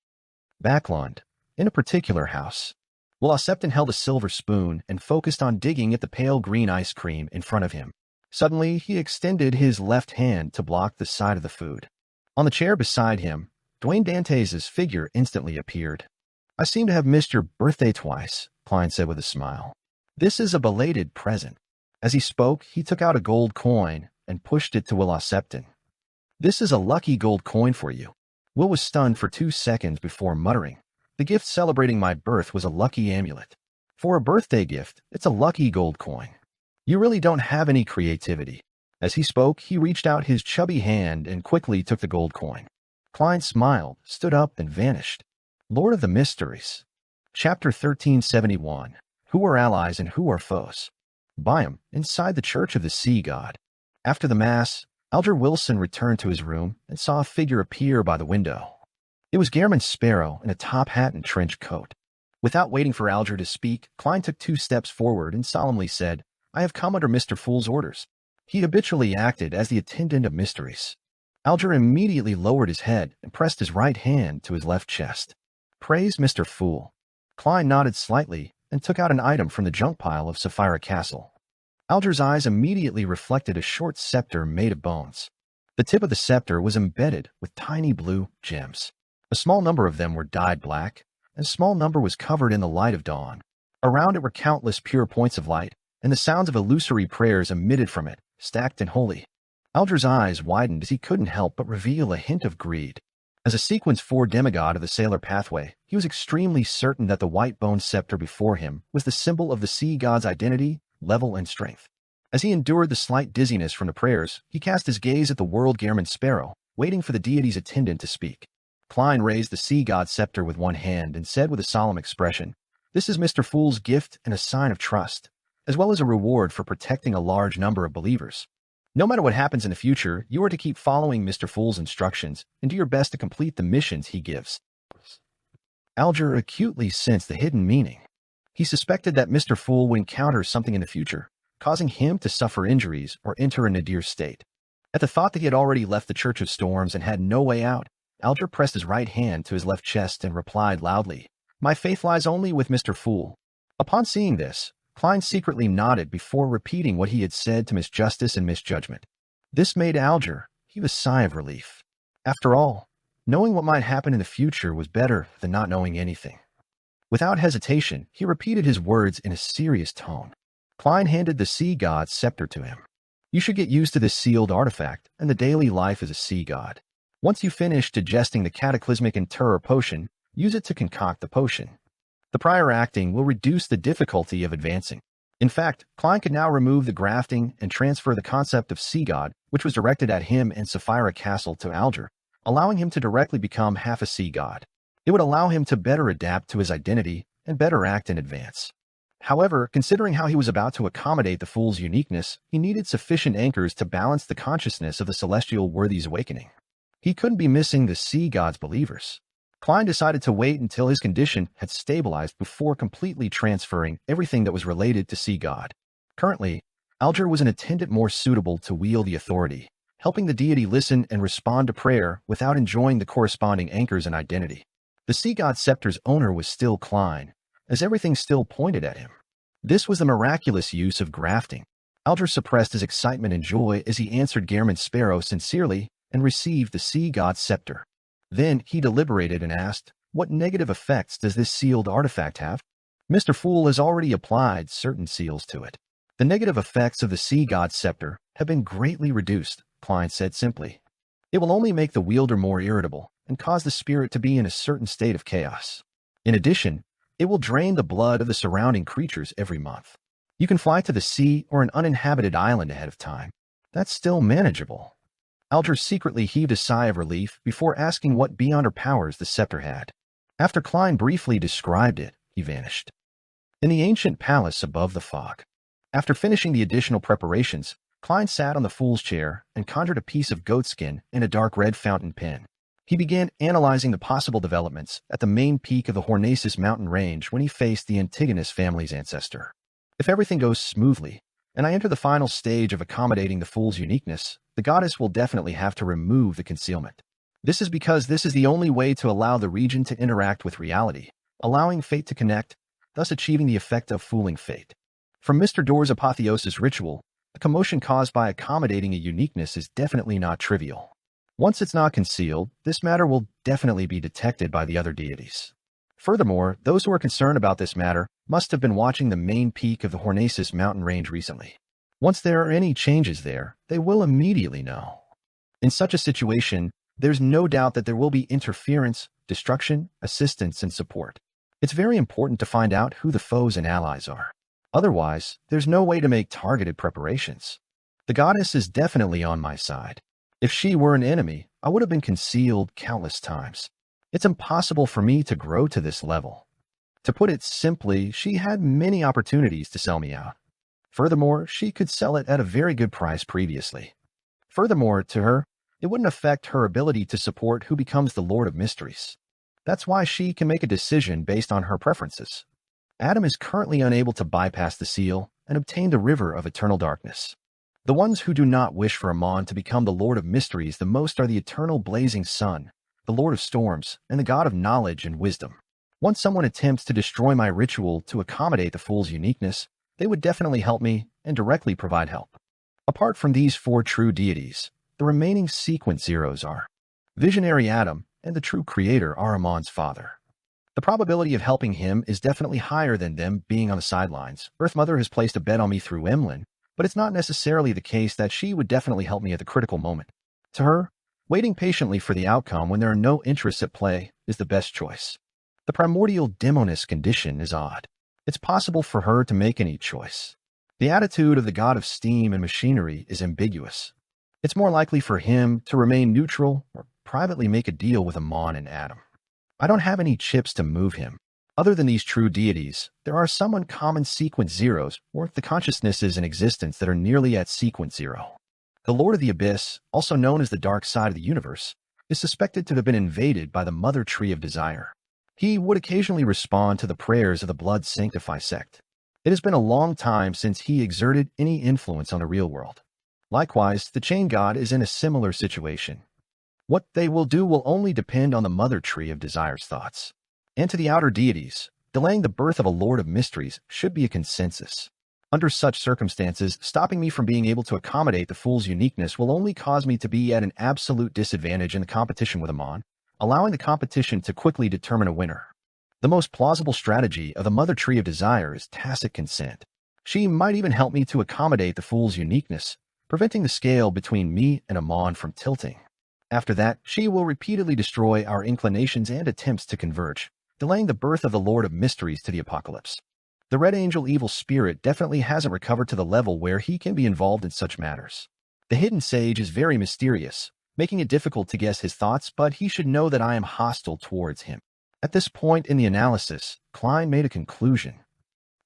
Backlund, in a particular house. Will Septon held a silver spoon and focused on digging at the pale green ice cream in front of him. Suddenly, he extended his left hand to block the side of the food. On the chair beside him, Dwayne Dantes' figure instantly appeared. I seem to have missed your birthday twice, Klein said with a smile. This is a belated present. As he spoke, he took out a gold coin and pushed it to Will Septon. This is a lucky gold coin for you. Will was stunned for 2 seconds before muttering. The gift celebrating my birth was a lucky amulet. For a birthday gift, it's a lucky gold coin. You really don't have any creativity. As he spoke, he reached out his chubby hand and quickly took the gold coin. Klein smiled, stood up, and vanished. Lord of the Mysteries. Chapter 1371. Who are allies and who are foes? Byam, inside the Church of the Sea God. After the Mass, Alger Wilson returned to his room and saw a figure appear by the window. It was Gairman Sparrow in a top hat and trench coat. Without waiting for Alger to speak, Klein took 2 steps forward and solemnly said, I have come under Mr. Fool's orders. He habitually acted as the attendant of mysteries. Alger immediately lowered his head and pressed his right hand to his left chest. Praise Mr. Fool. Klein nodded slightly and took out an item from the junk pile of Sapphira Castle. Alger's eyes immediately reflected a short scepter made of bones. The tip of the scepter was embedded with tiny blue gems. A small number of them were dyed black, and a small number was covered in the light of dawn. Around it were countless pure points of light, and the sounds of illusory prayers emitted from it, stacked and holy. Alger's eyes widened as he couldn't help but reveal a hint of greed. As a Sequence 4 demigod of the Sailor Pathway, he was extremely certain that the white-boned scepter before him was the symbol of the sea god's identity, level, and strength. As he endured the slight dizziness from the prayers, he cast his gaze at the world Gairman Sparrow, waiting for the deity's attendant to speak. Klein raised the sea god's scepter with one hand and said with a solemn expression, This is Mr. Fool's gift and a sign of trust, as well as a reward for protecting a large number of believers. No matter what happens in the future, you are to keep following Mr. Fool's instructions and do your best to complete the missions he gives. Alger acutely sensed the hidden meaning. He suspected that Mr. Fool would encounter something in the future, causing him to suffer injuries or enter a nadir state. At the thought that he had already left the Church of Storms and had no way out, Alger pressed his right hand to his left chest and replied loudly, My faith lies only with Mr. Fool. Upon seeing this, Klein secretly nodded before repeating what he had said to Miss Justice and Misjudgment. This made Alger heave a sigh of relief. After all, knowing what might happen in the future was better than not knowing anything. Without hesitation, he repeated his words in a serious tone. Klein handed the sea god's scepter to him. You should get used to this sealed artifact and the daily life as a sea god. Once you finish digesting the cataclysmic Interror potion, use it to concoct the potion. The prior acting will reduce the difficulty of advancing. In fact, Klein could now remove the grafting and transfer the concept of sea god, which was directed at him and Sapphira Castle, to Alger, allowing him to directly become half a sea god. It would allow him to better adapt to his identity and better act in advance. However, considering how he was about to accommodate the Fool's uniqueness, he needed sufficient anchors to balance the consciousness of the celestial worthy's awakening. He couldn't be missing the sea god's believers. Klein decided to wait until his condition had stabilized before completely transferring everything that was related to sea god. Currently, Alger was an attendant more suitable to wield the authority, helping the deity listen and respond to prayer without enjoying the corresponding anchors and identity. The sea god scepter's owner was still Klein, as everything still pointed at him. This was the miraculous use of grafting. Alger suppressed his excitement and joy as he answered Gairman Sparrow sincerely and received the sea god's scepter. Then he deliberated and asked, What negative effects does this sealed artifact have? Mr. Fool has already applied certain seals to it. The negative effects of the sea god's scepter have been greatly reduced, Klein said simply. It will only make the wielder more irritable and cause the spirit to be in a certain state of chaos. In addition, it will drain the blood of the surrounding creatures every month. You can fly to the sea or an uninhabited island ahead of time. That's still manageable. Alger secretly heaved a sigh of relief before asking what beyond her powers the scepter had. After Klein briefly described it, he vanished. In the ancient palace above the fog. After finishing the additional preparations, Klein sat on the fool's chair and conjured a piece of goatskin and a dark red fountain pen. He began analyzing the possible developments at the main peak of the Hornacis mountain range when he faced the Antigonus family's ancestor. If everything goes smoothly, and I enter the final stage of accommodating the fool's uniqueness, the goddess will definitely have to remove the concealment. This is because this is the only way to allow the region to interact with reality, allowing fate to connect, thus achieving the effect of fooling fate. From Mr. Door's apotheosis ritual, the commotion caused by accommodating a uniqueness is definitely not trivial. Once it's not concealed, this matter will definitely be detected by the other deities. Furthermore, those who are concerned about this matter must have been watching the main peak of the Hornaces mountain range recently. Once there are any changes there, they will immediately know. In such a situation, there's no doubt that there will be interference, destruction, assistance, and support. It's very important to find out who the foes and allies are. Otherwise, there's no way to make targeted preparations. The goddess is definitely on my side. If she were an enemy, I would have been concealed countless times. It's impossible for me to grow to this level. To put it simply, she had many opportunities to sell me out. Furthermore, she could sell it at a very good price previously. Furthermore, to her, it wouldn't affect her ability to support who becomes the Lord of Mysteries. That's why she can make a decision based on her preferences. Adam is currently unable to bypass the seal and obtain the river of eternal darkness. The ones who do not wish for Amon to become the Lord of Mysteries the most are the eternal blazing sun, the Lord of Storms, and the God of Knowledge and Wisdom. Once someone attempts to destroy my ritual to accommodate the fool's uniqueness, they would definitely help me and directly provide help. Apart from these four true deities, the remaining sequence zeros are Visionary Adam and the true creator are Amon's father. The probability of helping him is definitely higher than them being on the sidelines. Earth Mother has placed a bet on me through Emlyn, but it's not necessarily the case that she would definitely help me at the critical moment. To her, waiting patiently for the outcome when there are no interests at play is the best choice. The primordial demoness condition is odd. It's possible for her to make any choice. The attitude of the god of steam and machinery is ambiguous. It's more likely for him to remain neutral or privately make a deal with Amon and Adam. I don't have any chips to move him. Other than these true deities, there are some uncommon sequence zeros, or the consciousnesses in existence that are nearly at sequence zero. The Lord of the Abyss, also known as the dark side of the universe, is suspected to have been invaded by the Mother Tree of Desire. He would occasionally respond to the prayers of the Blood Sanctify sect. It has been a long time since he exerted any influence on the real world. Likewise, the Chain God is in a similar situation. What they will do will only depend on the Mother Tree of Desire's thoughts. And to the outer deities, delaying the birth of a Lord of Mysteries should be a consensus. Under such circumstances, stopping me from being able to accommodate the fool's uniqueness will only cause me to be at an absolute disadvantage in the competition with Amon, allowing the competition to quickly determine a winner. The most plausible strategy of the Mother Tree of Desire is tacit consent. She might even help me to accommodate the fool's uniqueness, preventing the scale between me and Amon from tilting. After that, she will repeatedly destroy our inclinations and attempts to converge, delaying the birth of the Lord of Mysteries to the apocalypse. The Red Angel Evil Spirit definitely hasn't recovered to the level where he can be involved in such matters. The Hidden Sage is very mysterious, making it difficult to guess his thoughts, but he should know that I am hostile towards him. At this point in the analysis, Klein made a conclusion.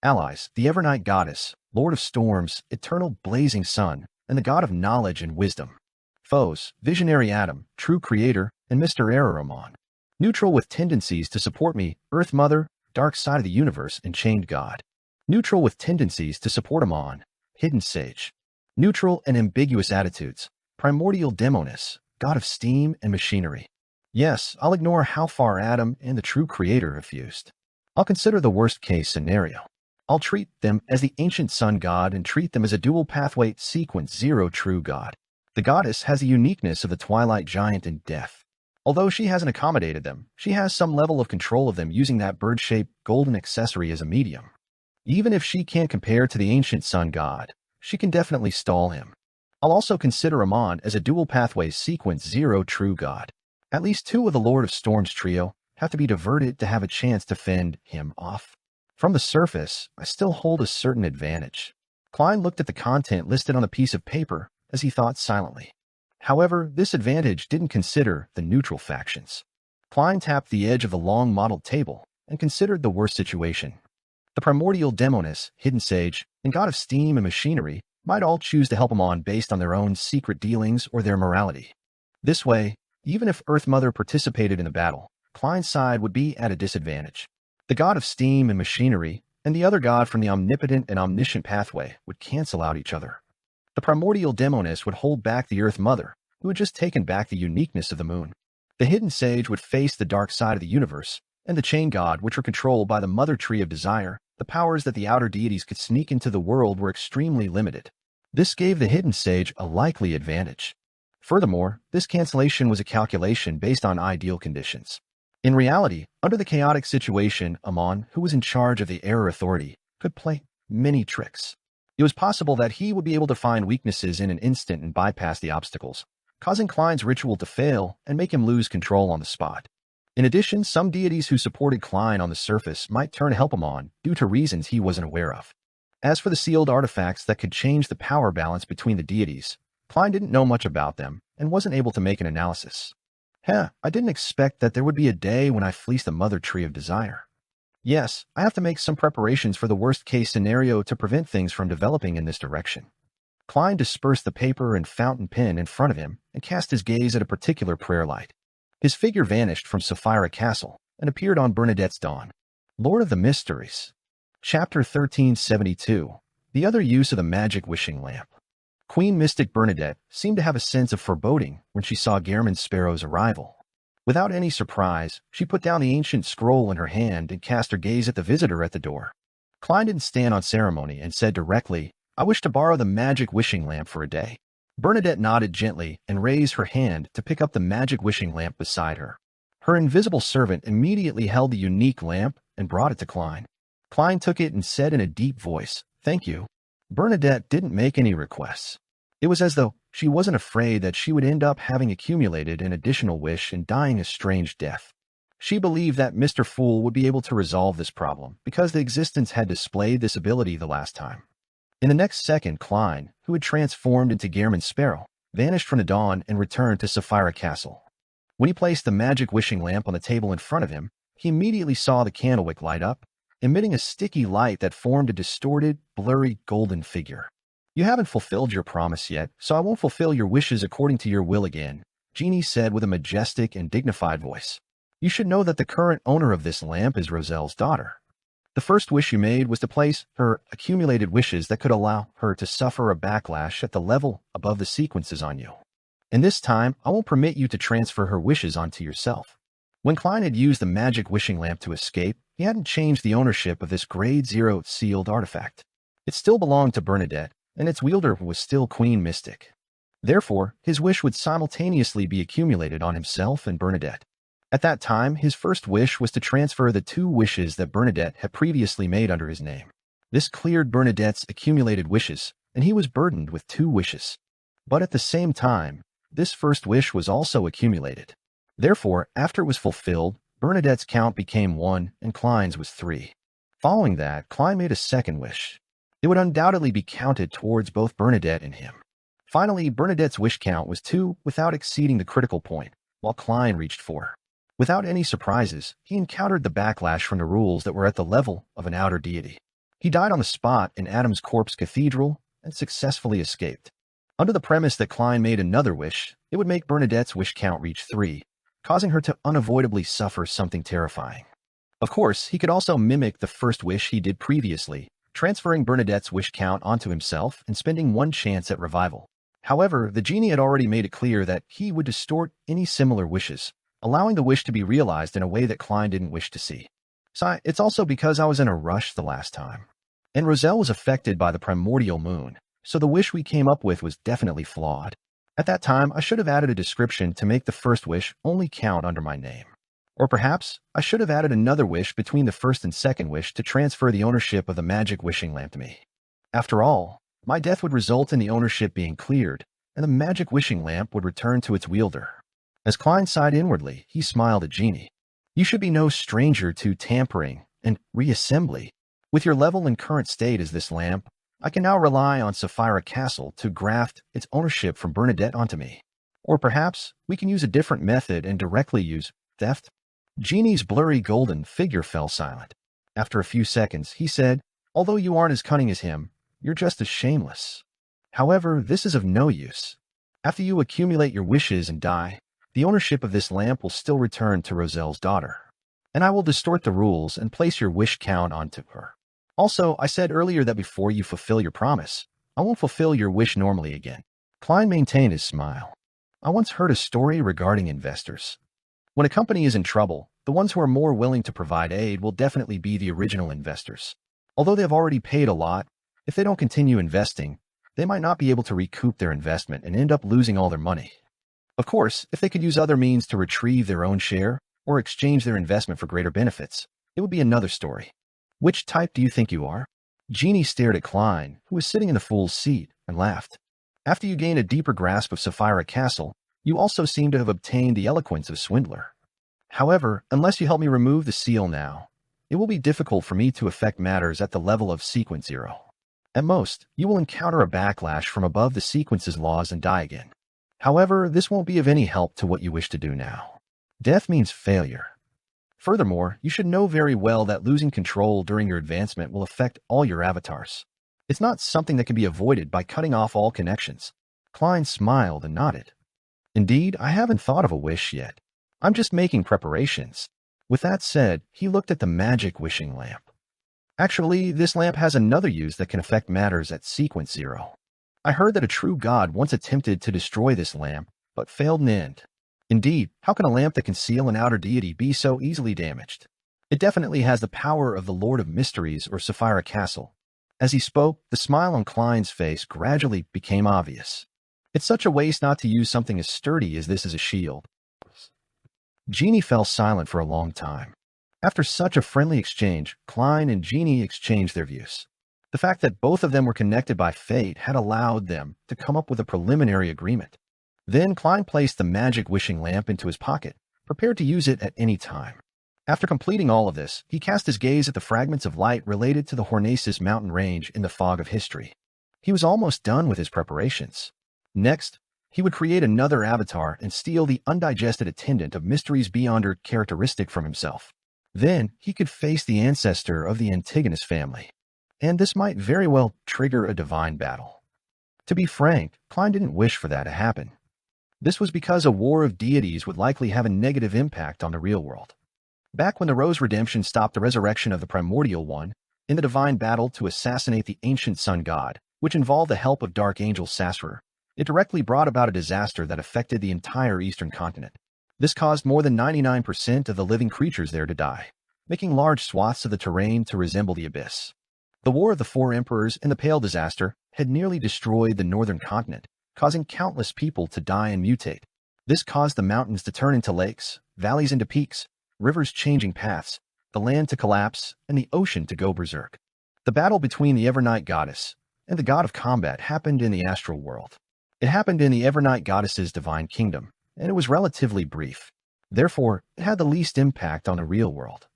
Allies, the Evernight Goddess, Lord of Storms, Eternal Blazing Sun, and the God of Knowledge and Wisdom. Foes, Visionary Adam, True Creator, and Mr. Araramon. Neutral with tendencies to support me, Earth Mother, Dark Side of the Universe, and Chained God. Neutral with tendencies to support Amon, Hidden Sage. Neutral and ambiguous attitudes, Primordial Demoness, God of Steam and Machinery. Yes, I'll ignore how far Adam and the True Creator have fused. I'll consider the worst-case scenario. I'll treat them as the Ancient Sun God and treat them as a dual pathway sequence zero true God. The goddess has the uniqueness of the Twilight Giant in Death. Although she hasn't accommodated them, she has some level of control of them using that bird-shaped golden accessory as a medium. Even if she can't compare to the Ancient Sun God, she can definitely stall him. I'll also consider Amon as a dual pathway sequence zero true God. At least two of the Lord of Storms trio have to be diverted to have a chance to fend him off. From the surface, I still hold a certain advantage. Klein looked at the content listed on the piece of paper as he thought silently. However, this advantage didn't consider the neutral factions. Klein tapped the edge of the long modeled table and considered the worst situation. The Primordial Demoness, Hidden Sage, and God of Steam and Machinery might all choose to help Amon based on their own secret dealings or their morality. This way, even if Earth Mother participated in the battle, Klein's side would be at a disadvantage. The God of Steam and Machinery and the other god from the omnipotent and omniscient pathway would cancel out each other. The primordial demoness would hold back the Earth Mother, who had just taken back the uniqueness of the moon. The hidden sage would face the dark side of the universe, and the chain god, which were controlled by the mother tree of desire. The powers that the outer deities could sneak into the world were extremely limited. This gave the hidden sage a likely advantage. Furthermore, this cancellation was a calculation based on ideal conditions. In reality, under the chaotic situation, Amon, who was in charge of the Error Authority, could play many tricks. It was possible that he would be able to find weaknesses in an instant and bypass the obstacles, causing Klein's ritual to fail and make him lose control on the spot. In addition, some deities who supported Klein on the surface might turn to help him on due to reasons he wasn't aware of. As for the sealed artifacts that could change the power balance between the deities, Klein didn't know much about them and wasn't able to make an analysis. I didn't expect that there would be a day when I fleece the mother tree of desire. Yes, I have to make some preparations for the worst-case scenario to prevent things from developing in this direction. Klein dispersed the paper and fountain pen in front of him and cast his gaze at a particular prayer light. His figure vanished from Sapphira Castle and appeared on Bernadette's dawn. Lord of the Mysteries. Chapter 1372. The other use of the magic wishing lamp. Queen Mystic Bernadette seemed to have a sense of foreboding when she saw Gehrman Sparrow's arrival. Without any surprise, she put down the ancient scroll in her hand and cast her gaze at the visitor at the door. Klein didn't stand on ceremony and said directly, "I wish to borrow the magic wishing lamp for a day." Bernadette nodded gently and raised her hand to pick up the magic wishing lamp beside her. Her invisible servant immediately held the unique lamp and brought it to Klein. Klein took it and said in a deep voice, "Thank you." Bernadette didn't make any requests. It was as though she wasn't afraid that she would end up having accumulated an additional wish and dying a strange death. She believed that Mr. Fool would be able to resolve this problem because the existence had displayed this ability the last time. In the next second, Klein, who had transformed into Gehrman Sparrow, vanished from the dawn and returned to Sapphira Castle. When he placed the magic wishing lamp on the table in front of him, he immediately saw the candlewick light up, emitting a sticky light that formed a distorted, blurry golden figure. "You haven't fulfilled your promise yet, so I won't fulfill your wishes according to your will again," Genie said with a majestic and dignified voice. "You should know that the current owner of this lamp is Roselle's daughter. The first wish you made was to place her accumulated wishes that could allow her to suffer a backlash at the level above the sequences on you. And this time, I won't permit you to transfer her wishes onto yourself." When Klein had used the magic wishing lamp to escape, he hadn't changed the ownership of this Grade 0 sealed artifact. It still belonged to Bernadette, and its wielder was still Queen Mystic. Therefore, his wish would simultaneously be accumulated on himself and Bernadette. At that time, his first wish was to transfer the 2 wishes that Bernadette had previously made under his name. This cleared Bernadette's accumulated wishes, and he was burdened with 2 wishes. But at the same time, this first wish was also accumulated. Therefore, after it was fulfilled, Bernadette's count became 1 and Klein's was 3. Following that, Klein made a second wish. It would undoubtedly be counted towards both Bernadette and him. Finally, Bernadette's wish count was 2 without exceeding the critical point, while Klein reached 4. Without any surprises, he encountered the backlash from the rules that were at the level of an outer deity. He died on the spot in Adam's Corpse Cathedral and successfully escaped. Under the premise that Klein made another wish, it would make Bernadette's wish count reach 3, causing her to unavoidably suffer something terrifying. Of course, he could also mimic the first wish he did previously, transferring Bernadette's wish count onto himself and spending 1 chance at revival. However, the genie had already made it clear that he would distort any similar wishes, allowing the wish to be realized in a way that Klein didn't wish to see. So it's also because I was in a rush the last time. And Roselle was affected by the primordial moon, so the wish we came up with was definitely flawed. At that time, I should have added a description to make the first wish only count under my name. Or perhaps, I should have added another wish between the first and second wish to transfer the ownership of the magic wishing lamp to me. After all, my death would result in the ownership being cleared, and the magic wishing lamp would return to its wielder. As Klein sighed inwardly, he smiled at Genie. "You should be no stranger to tampering and reassembly. With your level and current state as this lamp, I can now rely on Sapphira Castle to graft its ownership from Bernadette onto me. Or perhaps we can use a different method and directly use theft." Genie's blurry golden figure fell silent. After a few seconds, he said, "Although you aren't as cunning as him, you're just as shameless. However, this is of no use. After you accumulate your wishes and die, the ownership of this lamp will still return to Roselle's daughter, and I will distort the rules and place your wish count onto her. Also, I said earlier that before you fulfill your promise, I won't fulfill your wish normally again. Klein maintained his smile. I once heard a story regarding investors. When a company is in trouble, the ones who are more willing to provide aid will definitely be the original investors. Although they have already paid a lot, if they don't continue investing, they might not be able to recoup their investment and end up losing all their money. Of course, if they could use other means to retrieve their own share or exchange their investment for greater benefits, it would be another story. Which type do you think you are? Jeannie stared at Klein, who was sitting in the fool's seat, and laughed. After you gain a deeper grasp of Sapphira Castle, you also seem to have obtained the eloquence of swindler. However, unless you help me remove the seal now, it will be difficult for me to affect matters at the level of Sequence 0. At most, you will encounter a backlash from above the sequence's laws and die again. However, this won't be of any help to what you wish to do now. Death means failure. Furthermore, you should know very well that losing control during your advancement will affect all your avatars. It's not something that can be avoided by cutting off all connections. Klein smiled and nodded. Indeed, I haven't thought of a wish yet. I'm just making preparations. With that said, he looked at the magic wishing lamp. Actually, this lamp has another use that can affect matters at Sequence 0. I heard that a true god once attempted to destroy this lamp, but failed in the end. Indeed, how can a lamp that can seal an outer deity be so easily damaged? It definitely has the power of the Lord of Mysteries or Sapphira Castle. As he spoke, the smile on Klein's face gradually became obvious. It's such a waste not to use something as sturdy as this as a shield. Jeannie fell silent for a long time. After such a friendly exchange, Klein and Jeannie exchanged their views. The fact that both of them were connected by fate had allowed them to come up with a preliminary agreement. Then Klein placed the magic wishing lamp into his pocket, prepared to use it at any time. After completing all of this, he cast his gaze at the fragments of light related to the Hornacis mountain range in the fog of history. He was almost done with his preparations. Next, he would create another avatar and steal the undigested attendant of Mysteries Beyonder characteristic from himself. Then he could face the ancestor of the Antigonus family. And this might very well trigger a divine battle. To be frank, Klein didn't wish for that to happen. This was because a war of deities would likely have a negative impact on the real world. Back when the Rose Redemption stopped the resurrection of the Primordial One, in the divine battle to assassinate the ancient sun god, which involved the help of Dark Angel Sassurer, it directly brought about a disaster that affected the entire eastern continent. This caused more than 99% of the living creatures there to die, making large swaths of the terrain to resemble the abyss. The War of the Four Emperors and the Pale Disaster had nearly destroyed the northern continent, causing countless people to die and mutate. This caused the mountains to turn into lakes, valleys into peaks, rivers changing paths, the land to collapse, and the ocean to go berserk. The battle between the Evernight Goddess and the God of Combat happened in the astral world. It happened in the Evernight Goddess's divine kingdom, and it was relatively brief. Therefore, it had the least impact on the real world.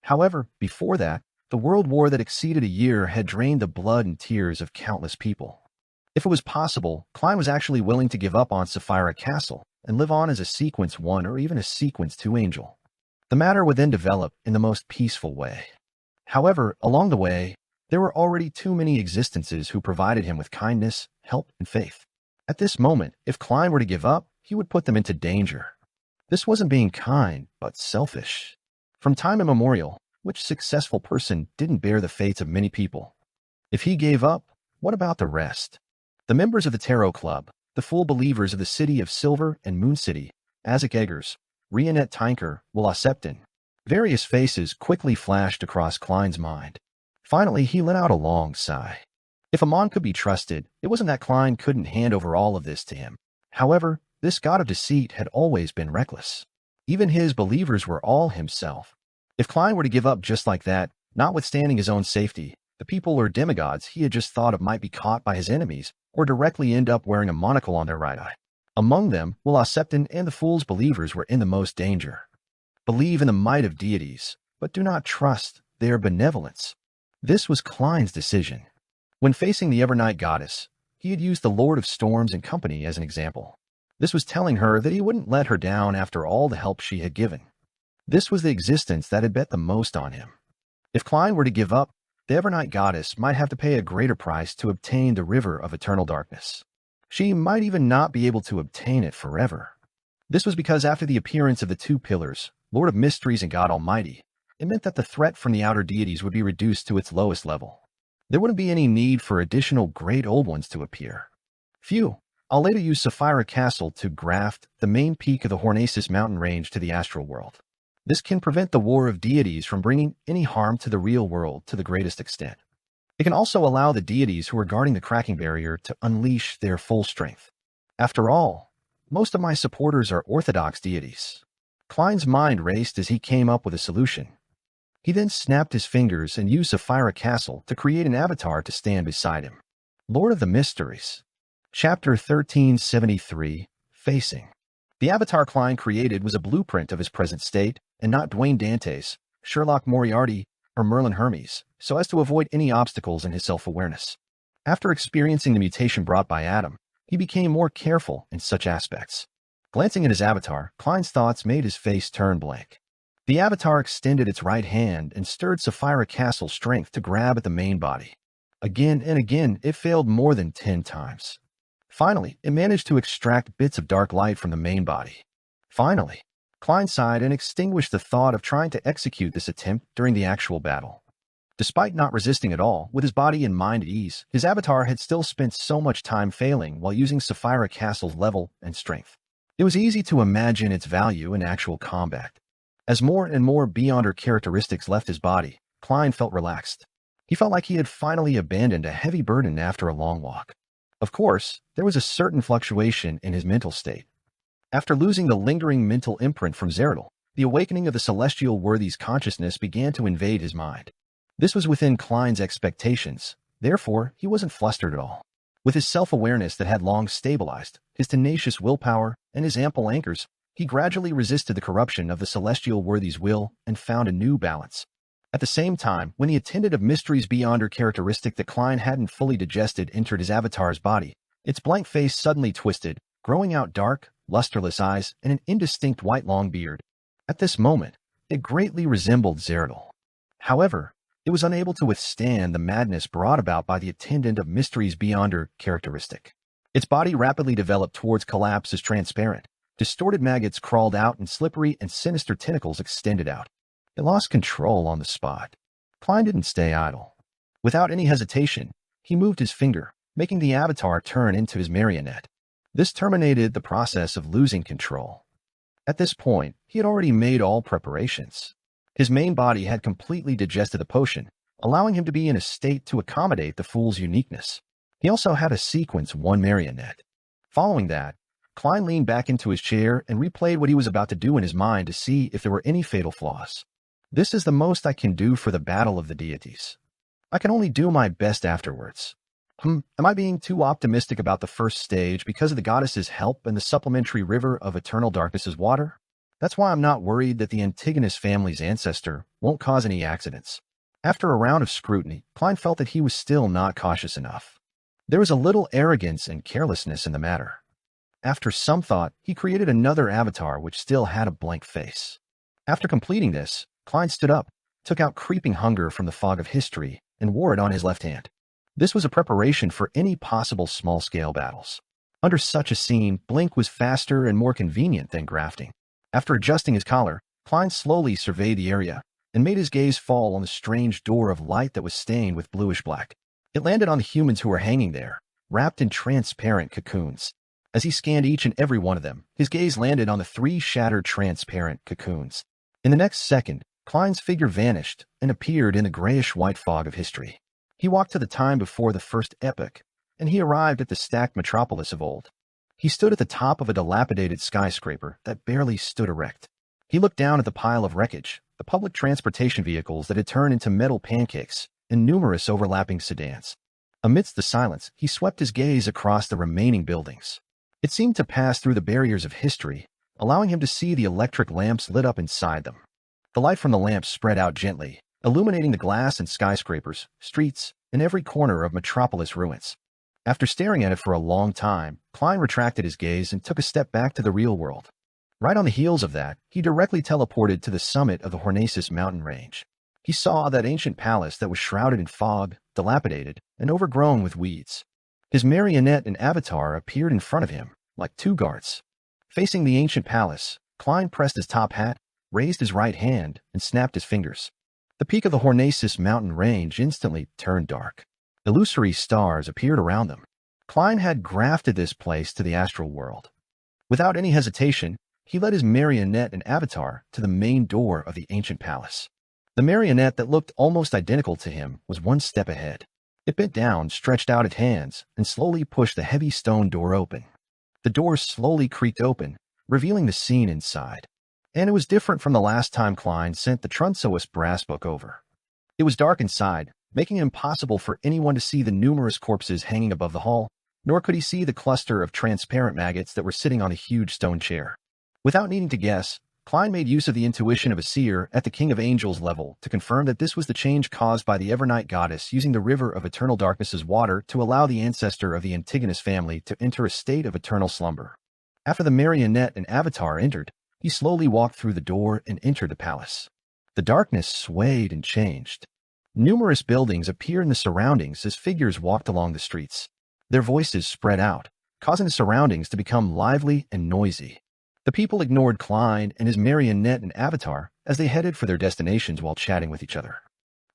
However, before that, the world war that exceeded a year had drained the blood and tears of countless people. If it was possible, Klein was actually willing to give up on Sapphira Castle and live on as a Sequence 1 or even a Sequence 2 angel. The matter would then develop in the most peaceful way. However, along the way, there were already too many existences who provided him with kindness, help, and faith. At this moment, if Klein were to give up, he would put them into danger. This wasn't being kind, but selfish. From time immemorial, which successful person didn't bear the fates of many people? If he gave up, what about the rest? The members of the Tarot Club, the full believers of the City of Silver and Moon City, Azek Eggers, Rionette Tinker, Willaseptin. Various faces quickly flashed across Klein's mind. Finally, he let out a long sigh. If Amon could be trusted, it wasn't that Klein couldn't hand over all of this to him. However, this god of deceit had always been reckless. Even his believers were all himself. If Klein were to give up just like that, notwithstanding his own safety, the people or demigods he had just thought of might be caught by his enemies or directly end up wearing a monocle on their right eye. Among them, Willaseptin and the Fool's believers were in the most danger. Believe in the might of deities, but do not trust their benevolence. This was Klein's decision. When facing the Evernight Goddess, he had used the Lord of Storms and company as an example. This was telling her that he wouldn't let her down after all the help she had given. This was the existence that had bet the most on him. If Klein were to give up, the Evernight Goddess might have to pay a greater price to obtain the River of Eternal Darkness. She might even not be able to obtain it forever. This was because after the appearance of the two pillars, Lord of Mysteries and God Almighty, It meant that the threat from the outer deities would be reduced to its lowest level. There wouldn't be any need for additional great old ones to appear. Phew. I'll later use Sapphira Castle to graft the main peak of the Hornacis mountain range to the astral world. This can prevent the war of deities from bringing any harm to the real world to the greatest extent. It can also allow the deities who are guarding the cracking barrier to unleash their full strength. After all, most of my supporters are orthodox deities. Klein's mind raced as he came up with a solution. He then snapped his fingers and used Sapphira Castle to create an avatar to stand beside him. Lord of the Mysteries. Chapter 1373, Facing. The avatar Klein created was a blueprint of his present state, and not Dwayne Dante's, Sherlock Moriarty, or Merlin Hermes, so as to avoid any obstacles in his self-awareness. After experiencing the mutation brought by Adam, he became more careful in such aspects. Glancing at his avatar, Klein's thoughts made his face turn blank. The avatar extended its right hand and stirred Sapphira Castle's strength to grab at the main body. Again and again, it failed more than 10 times. Finally, it managed to extract bits of dark light from the main body. Finally, Klein sighed and extinguished the thought of trying to execute this attempt during the actual battle. Despite not resisting at all, with his body and mind at ease, his avatar had still spent so much time failing while using Sapphira Castle's level and strength. It was easy to imagine its value in actual combat. As more and more Beyonder characteristics left his body, Klein felt relaxed. He felt like he had finally abandoned a heavy burden after a long walk. Of course, there was a certain fluctuation in his mental state. After losing the lingering mental imprint from Zeradal, the awakening of the celestial worthy's consciousness began to invade his mind. This was within Klein's expectations, therefore he wasn't flustered at all. With his self-awareness that had long stabilized, his tenacious willpower, and his ample anchors, he gradually resisted the corruption of the celestial worthy's will and found a new balance. At the same time, when the attendant of mysteries Beyonder characteristic that Klein hadn't fully digested entered his avatar's body, its blank face suddenly twisted, growing out dark, lusterless eyes and an indistinct white long beard. At this moment, it greatly resembled Zeradal. However, it was unable to withstand the madness brought about by the attendant of mysteries Beyonder characteristic. Its body rapidly developed towards collapse as transparent. Distorted maggots crawled out and slippery and sinister tentacles extended out. It lost control on the spot. Klein didn't stay idle. Without any hesitation, he moved his finger, making the avatar turn into his marionette. This terminated the process of losing control. At this point, he had already made all preparations. His main body had completely digested the potion, allowing him to be in a state to accommodate the fool's uniqueness. He also had a sequence 1 marionette. Following that, Klein leaned back into his chair and replayed what he was about to do in his mind to see if there were any fatal flaws. This is the most I can do for the battle of the deities. I can only do my best afterwards. Am I being too optimistic about the first stage because of the goddess's help and the supplementary river of eternal darkness's water? That's why I'm not worried that the Antigonus family's ancestor won't cause any accidents. After a round of scrutiny, Klein felt that he was still not cautious enough. There was a little arrogance and carelessness in the matter. After some thought, he created another avatar which still had a blank face. After completing this, Klein stood up, took out creeping hunger from the fog of history, and wore it on his left hand. This was a preparation for any possible small-scale battles. Under such a scene, Blink was faster and more convenient than grafting. After adjusting his collar, Klein slowly surveyed the area and made his gaze fall on the strange door of light that was stained with bluish black. It landed on the humans who were hanging there, wrapped in transparent cocoons. As he scanned each and every one of them, his gaze landed on the 3 shattered transparent cocoons. In the next second, Klein's figure vanished and appeared in the grayish-white fog of history. He walked to the time before the first epoch, and he arrived at the stacked metropolis of old. He stood at the top of a dilapidated skyscraper that barely stood erect. He looked down at the pile of wreckage, the public transportation vehicles that had turned into metal pancakes, and numerous overlapping sedans. Amidst the silence, he swept his gaze across the remaining buildings. It seemed to pass through the barriers of history, allowing him to see the electric lamps lit up inside them. The light from the lamps spread out gently, illuminating the glass and skyscrapers, streets, and every corner of metropolis ruins. After staring at it for a long time, Klein retracted his gaze and took a step back to the real world. Right on the heels of that, he directly teleported to the summit of the Hornacis mountain range. He saw that ancient palace that was shrouded in fog, dilapidated, and overgrown with weeds. His marionette and avatar appeared in front of him, like 2 guards. Facing the ancient palace, Klein pressed his top hat, raised his right hand, and snapped his fingers. The peak of the Hornacis mountain range instantly turned dark. Illusory stars appeared around them. Klein had grafted this place to the astral world. Without any hesitation, he led his marionette and avatar to the main door of the ancient palace. The marionette that looked almost identical to him was one step ahead. It bent down, stretched out its hands, and slowly pushed the heavy stone door open. The door slowly creaked open, revealing the scene inside. And it was different from the last time Klein sent the Trunsoist brass book over. It was dark inside, making it impossible for anyone to see the numerous corpses hanging above the hall, nor could he see the cluster of transparent maggots that were sitting on a huge stone chair. Without needing to guess, Klein made use of the intuition of a seer at the King of Angels level to confirm that this was the change caused by the Evernight goddess using the river of eternal darkness's water to allow the ancestor of the Antigonus family to enter a state of eternal slumber. After the marionette and avatar entered, he slowly walked through the door and entered the palace. The darkness swayed and changed. Numerous buildings appeared in the surroundings as figures walked along the streets. Their voices spread out, causing the surroundings to become lively and noisy. The people ignored Klein and his marionette and avatar as they headed for their destinations while chatting with each other.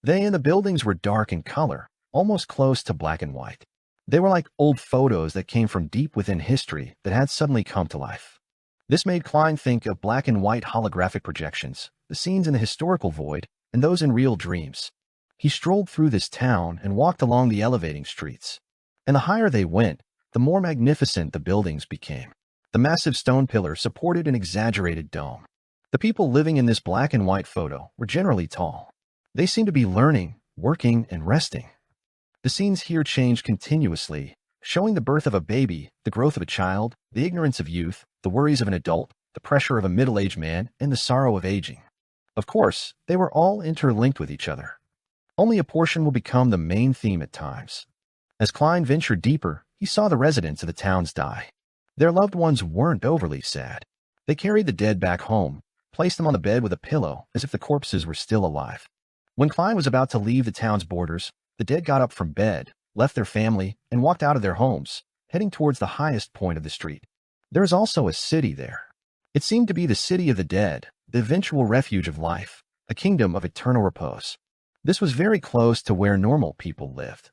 They and the buildings were dark in color, almost close to black and white. They were like old photos that came from deep within history that had suddenly come to life. This made Klein think of black and white holographic projections, the scenes in the historical void, and those in real dreams. He strolled through this town and walked along the elevating streets. And the higher they went, the more magnificent the buildings became. The massive stone pillar supported an exaggerated dome. The people living in this black and white photo were generally tall. They seemed to be learning, working, and resting. The scenes here changed continuously, showing the birth of a baby, the growth of a child, the ignorance of youth, the worries of an adult, the pressure of a middle-aged man, and the sorrow of aging. Of course, they were all interlinked with each other. Only a portion will become the main theme at times. As Klein ventured deeper, he saw the residents of the towns die. Their loved ones weren't overly sad. They carried the dead back home, placed them on the bed with a pillow as if the corpses were still alive. When Klein was about to leave the town's borders, the dead got up from bed, left their family, and walked out of their homes, heading towards the highest point of the street. There is also a city there. It seemed to be the city of the dead, the eventual refuge of life, a kingdom of eternal repose. This was very close to where normal people lived.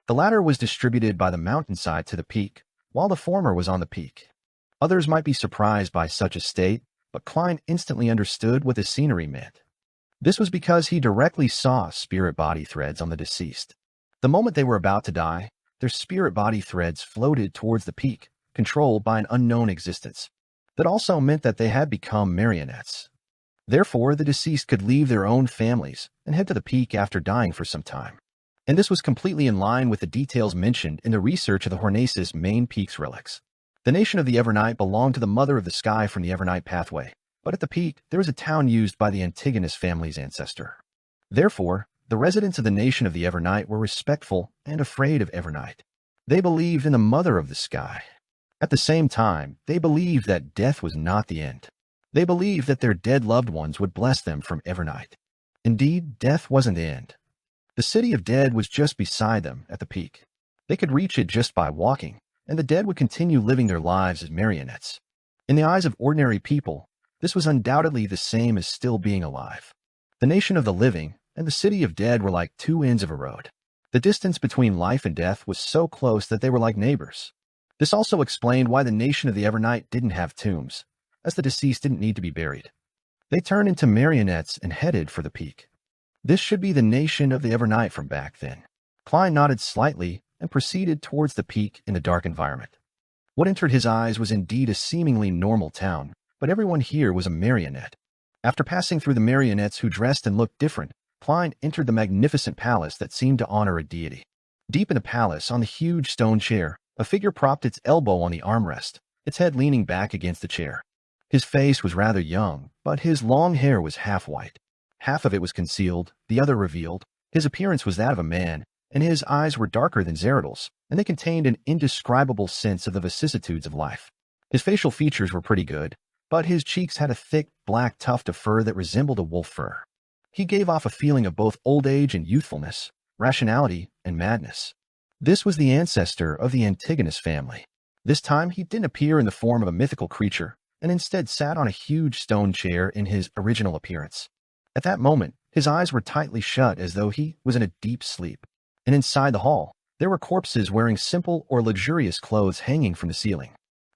The latter was distributed by the mountainside to the peak, while the former was on the peak. Others might be surprised by such a state, but Klein instantly understood what the scenery meant. This was because he directly saw spirit body threads on the deceased. The moment they were about to die, their spirit body threads floated towards the peak, controlled by an unknown existence. That also meant that they had become marionettes. Therefore, the deceased could leave their own families and head to the peak after dying for some time. And this was completely in line with the details mentioned in the research of the Hornacis main peak's relics. The nation of the Evernight belonged to the Mother of the Sky from the Evernight pathway, but at the peak there was a town used by the Antigonus family's ancestor. Therefore, the residents of the nation of the Evernight were respectful and afraid of Evernight. They believed in the Mother of the Sky. At the same time, they believed that death was not the end. They believed that their dead loved ones would bless them from Evernight. Indeed, death wasn't the end. The city of dead was just beside them at the peak. They could reach it just by walking, and the dead would continue living their lives as marionettes. In the eyes of ordinary people, this was undoubtedly the same as still being alive. The nation of the living and the city of dead were like two ends of a road. The distance between life and death was so close that they were like neighbors. This also explained why the nation of the Evernight didn't have tombs, as the deceased didn't need to be buried. They turned into marionettes and headed for the peak. This should be the nation of the Evernight from back then. Klein nodded slightly and proceeded towards the peak in the dark environment. What entered his eyes was indeed a seemingly normal town, but everyone here was a marionette. After passing through the marionettes who dressed and looked different, Klein entered the magnificent palace that seemed to honor a deity. Deep in the palace, on the huge stone chair, a figure propped its elbow on the armrest, its head leaning back against the chair. His face was rather young, but his long hair was half white. Half of it was concealed, the other revealed. His appearance was that of a man, and his eyes were darker than Zeradal's, and they contained an indescribable sense of the vicissitudes of life. His facial features were pretty good, but his cheeks had a thick, black tuft of fur that resembled a wolf fur. He gave off a feeling of both old age and youthfulness, rationality and madness. This was the ancestor of the Antigonus family. This time he didn't appear in the form of a mythical creature. and instead sat on a huge stone chair in his original appearance. At that moment, his eyes were tightly shut as though he was in a deep sleep. And inside the hall, there were corpses wearing simple or luxurious clothes hanging from the ceiling.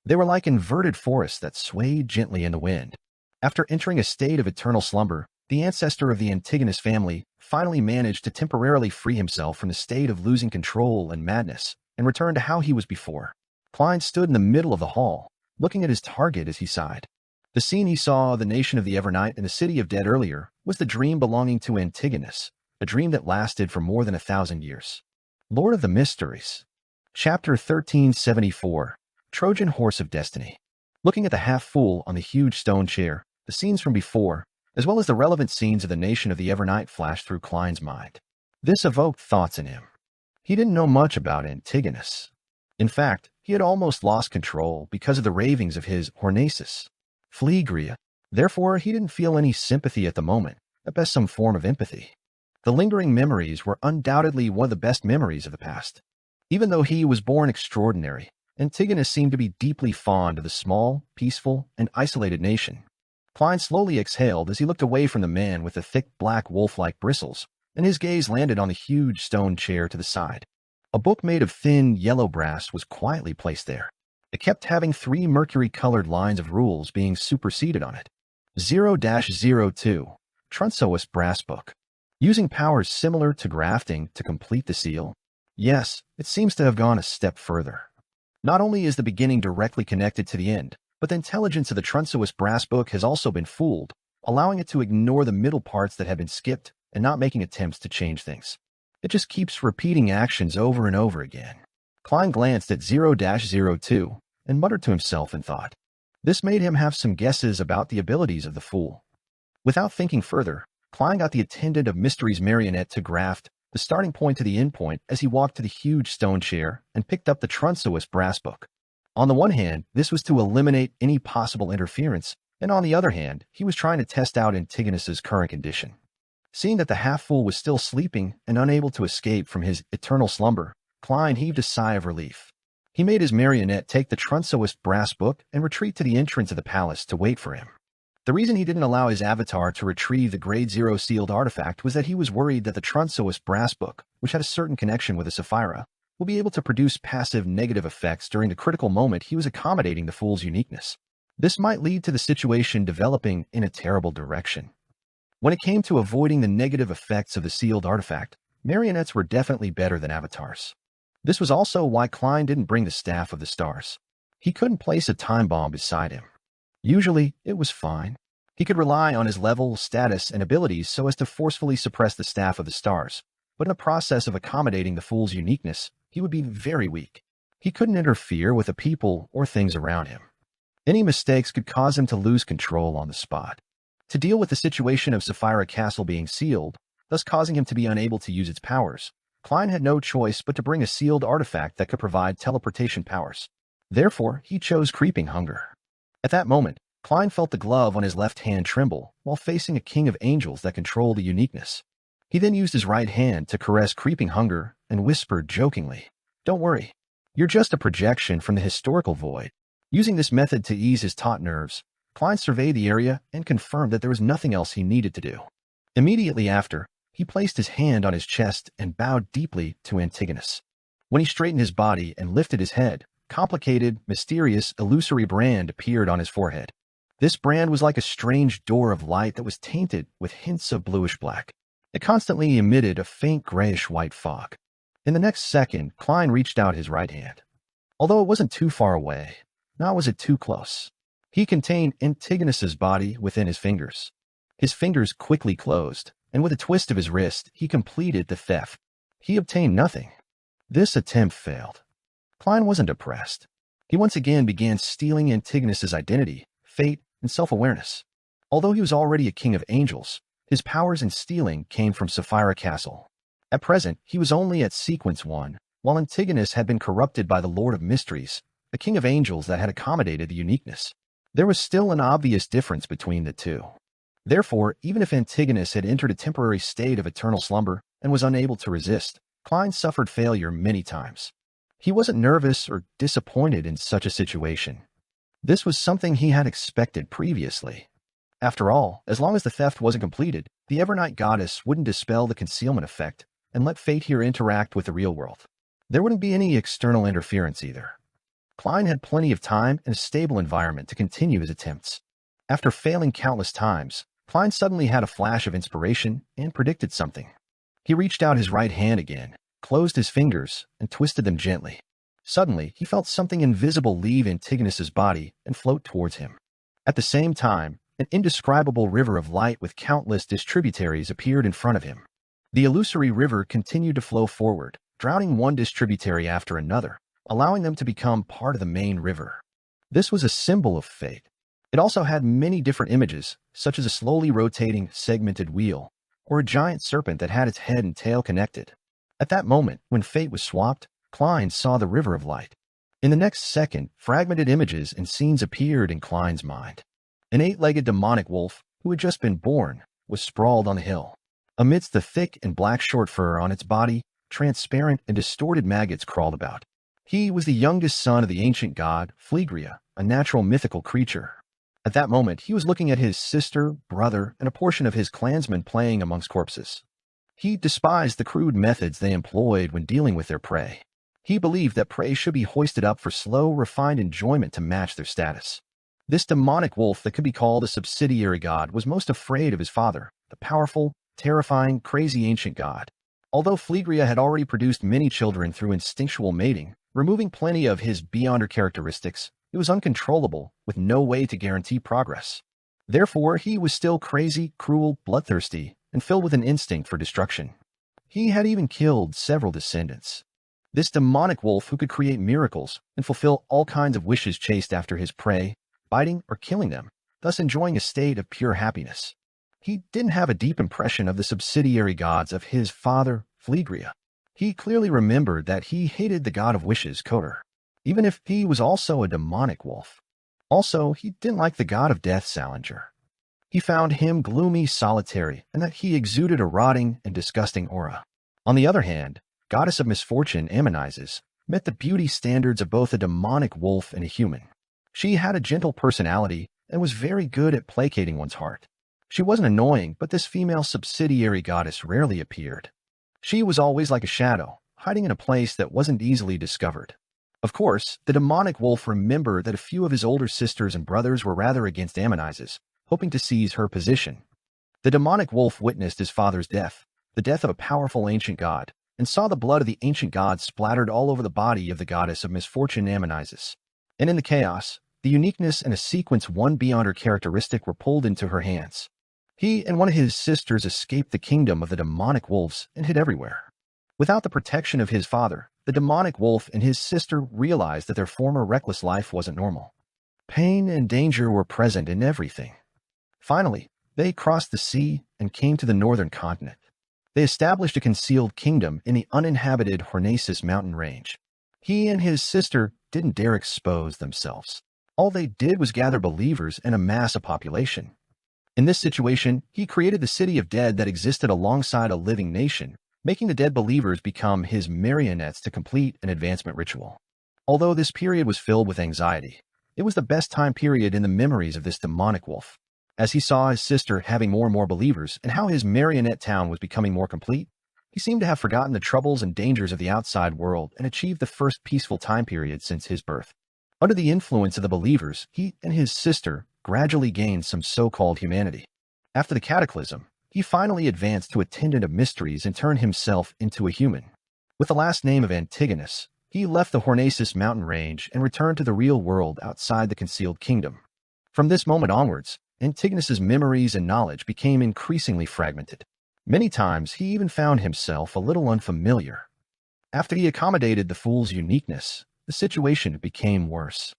They were like inverted forests that swayed gently in the wind. After entering a state of eternal slumber, the ancestor of the Antigonus family finally managed to temporarily free himself from the state of losing control and madness and return to how he was before. Klein stood in the middle of the hall, looking at his target as he sighed. The scene he saw of the nation of the Evernight and the city of dead earlier was the dream belonging to Antigonus, a dream that lasted for more than 1,000 years. Lord of the Mysteries. Chapter 1374. Trojan Horse of Destiny. Looking at the half-fool on the huge stone chair, the scenes from before, as well as the relevant scenes of the nation of the Evernight flashed through Klein's mind. This evoked thoughts in him. He didn't know much about Antigonus. In fact, he had almost lost control because of the ravings of his Hornasus, Phlegria. Therefore, he didn't feel any sympathy at the moment, at best some form of empathy. The lingering memories were undoubtedly one of the best memories of the past. Even though he was born extraordinary, Antigonus seemed to be deeply fond of the small, peaceful, and isolated nation. Klein slowly exhaled as he looked away from the man with the thick black wolf-like bristles, and his gaze landed on the huge stone chair to the side. A book made of thin, yellow brass was quietly placed there. It kept having 3 mercury-colored lines of rules being superseded on it. 0-02, Trunsous Brass Book. Using powers similar to grafting to complete the seal? Yes, it seems to have gone a step further. Not only is the beginning directly connected to the end, but the intelligence of the Trunsous Brass Book has also been fooled, allowing it to ignore the middle parts that have been skipped and not making attempts to change things. It just keeps repeating actions over and over again. Klein glanced at 0-02 and muttered to himself in thought. This made him have some guesses about the abilities of the fool. Without thinking further, Klein got the attendant of Mystery's marionette to graft the starting point to the end point as he walked to the huge stone chair and picked up the Trunsous Brass Book. On the one hand, this was to eliminate any possible interference, and on the other hand, he was trying to test out Antigonus's current condition. Seeing that the half-fool was still sleeping and unable to escape from his eternal slumber, Klein heaved a sigh of relief. He made his marionette take the Trunsous Brass Book and retreat to the entrance of the palace to wait for him. The reason he didn't allow his avatar to retrieve the Grade 0 sealed artifact was that he was worried that the Trunsous Brass Book, which had a certain connection with the Sapphira, will be able to produce passive negative effects during the critical moment he was accommodating the fool's uniqueness. This might lead to the situation developing in a terrible direction. When it came to avoiding the negative effects of the sealed artifact, marionettes were definitely better than avatars. This was also why Klein didn't bring the Staff of the Stars. He couldn't place a time bomb beside him. Usually, it was fine. He could rely on his level, status, and abilities so as to forcefully suppress the Staff of the Stars, but in the process of accommodating the fool's uniqueness, he would be very weak. He couldn't interfere with the people or things around him. Any mistakes could cause him to lose control on the spot. To deal with the situation of Sapphira Castle being sealed, thus causing him to be unable to use its powers, Klein had no choice but to bring a sealed artifact that could provide teleportation powers. Therefore, he chose Creeping Hunger. At that moment, Klein felt the glove on his left hand tremble while facing a king of angels that controlled the uniqueness. He then used his right hand to caress Creeping Hunger and whispered jokingly, "Don't worry, you're just a projection from the historical void." Using this method to ease his taut nerves, Klein surveyed the area and confirmed that there was nothing else he needed to do. Immediately after, he placed his hand on his chest and bowed deeply to Antigonus. When he straightened his body and lifted his head, complicated, mysterious, illusory brand appeared on his forehead. This brand was like a strange door of light that was tainted with hints of bluish-black. It constantly emitted a faint grayish-white fog. In the next second, Klein reached out his right hand. Although it wasn't too far away, nor was it too close. He contained Antigonus's body within his fingers. His fingers quickly closed, and with a twist of his wrist, he completed the theft. He obtained nothing. This attempt failed. Klein wasn't depressed. He once again began stealing Antigonus's identity, fate, and self-awareness. Although he was already a king of angels, his powers in stealing came from Sapphira Castle. At present, he was only at Sequence 1, while Antigonus had been corrupted by the Lord of Mysteries, a king of angels that had accommodated the uniqueness. There was still an obvious difference between the two. Therefore, even if Antigonus had entered a temporary state of eternal slumber and was unable to resist, Klein suffered failure many times. He wasn't nervous or disappointed in such a situation. This was something he had expected previously. After all, as long as the theft wasn't completed, the Evernight goddess wouldn't dispel the concealment effect and let fate here interact with the real world. There wouldn't be any external interference either. Klein had plenty of time and a stable environment to continue his attempts. After failing countless times, Klein suddenly had a flash of inspiration and predicted something. He reached out his right hand again, closed his fingers, and twisted them gently. Suddenly, he felt something invisible leave Antigonus's body and float towards him. At the same time, an indescribable river of light with countless distributaries appeared in front of him. The illusory river continued to flow forward, drowning one distributary after another, allowing them to become part of the main river. This was a symbol of fate. It also had many different images, such as a slowly rotating, segmented wheel, or a giant serpent that had its head and tail connected. At that moment, when fate was swapped, Klein saw the river of light. In the next second, fragmented images and scenes appeared in Klein's mind. An 8-legged demonic wolf, who had just been born, was sprawled on the hill. Amidst the thick and black short fur on its body, transparent and distorted maggots crawled about. He was the youngest son of the ancient god, Phlegria, a natural mythical creature. At that moment, he was looking at his sister, brother, and a portion of his clansmen playing amongst corpses. He despised the crude methods they employed when dealing with their prey. He believed that prey should be hoisted up for slow, refined enjoyment to match their status. This demonic wolf that could be called a subsidiary god was most afraid of his father, the powerful, terrifying, crazy ancient god. Although Phlegria had already produced many children through instinctual mating, removing plenty of his beyonder characteristics, it was uncontrollable, with no way to guarantee progress. Therefore, he was still crazy, cruel, bloodthirsty, and filled with an instinct for destruction. He had even killed several descendants. This demonic wolf who could create miracles and fulfill all kinds of wishes chased after his prey, biting or killing them, thus enjoying a state of pure happiness. He didn't have a deep impression of the subsidiary gods of his father, Phlegria. He clearly remembered that he hated the god of wishes, Kotor, even if he was also a demonic wolf. Also, he didn't like the god of death, Salinger. He found him gloomy, solitary, and that he exuded a rotting and disgusting aura. On the other hand, goddess of misfortune, Ammonizes, met the beauty standards of both a demonic wolf and a human. She had a gentle personality and was very good at placating one's heart. She wasn't annoying, but this female subsidiary goddess rarely appeared. She was always like a shadow, hiding in a place that wasn't easily discovered. Of course, the demonic wolf remembered that a few of his older sisters and brothers were rather against Ammonizes, hoping to seize her position. The demonic wolf witnessed his father's death, the death of a powerful ancient god, and saw the blood of the ancient god splattered all over the body of the goddess of misfortune, Ammonizes. And in the chaos, the uniqueness and a sequence one beyonder characteristic were pulled into her hands. He and one of his sisters escaped the kingdom of the demonic wolves and hid everywhere. Without the protection of his father, the demonic wolf and his sister realized that their former reckless life wasn't normal. Pain and danger were present in everything. Finally, they crossed the sea and came to the northern continent. They established a concealed kingdom in the uninhabited Hornacis mountain range. He and his sister didn't dare expose themselves. All they did was gather believers and amass a population. In this situation, he created the city of dead that existed alongside a living nation, making the dead believers become his marionettes to complete an advancement ritual. Although this period was filled with anxiety, it was the best time period in the memories of this demonic wolf. As he saw his sister having more and more believers and how his marionette town was becoming more complete, he seemed to have forgotten the troubles and dangers of the outside world and achieved the first peaceful time period since his birth. Under the influence of the believers, he and his sister gradually gained some so-called humanity. After the cataclysm, he finally advanced to attendant of mysteries and turned himself into a human. With the last name of Antigonus, he left the Hornacis mountain range and returned to the real world outside the concealed kingdom. From this moment onwards, Antigonus's memories and knowledge became increasingly fragmented. Many times, he even found himself a little unfamiliar. After he accommodated the fool's uniqueness, the situation became worse.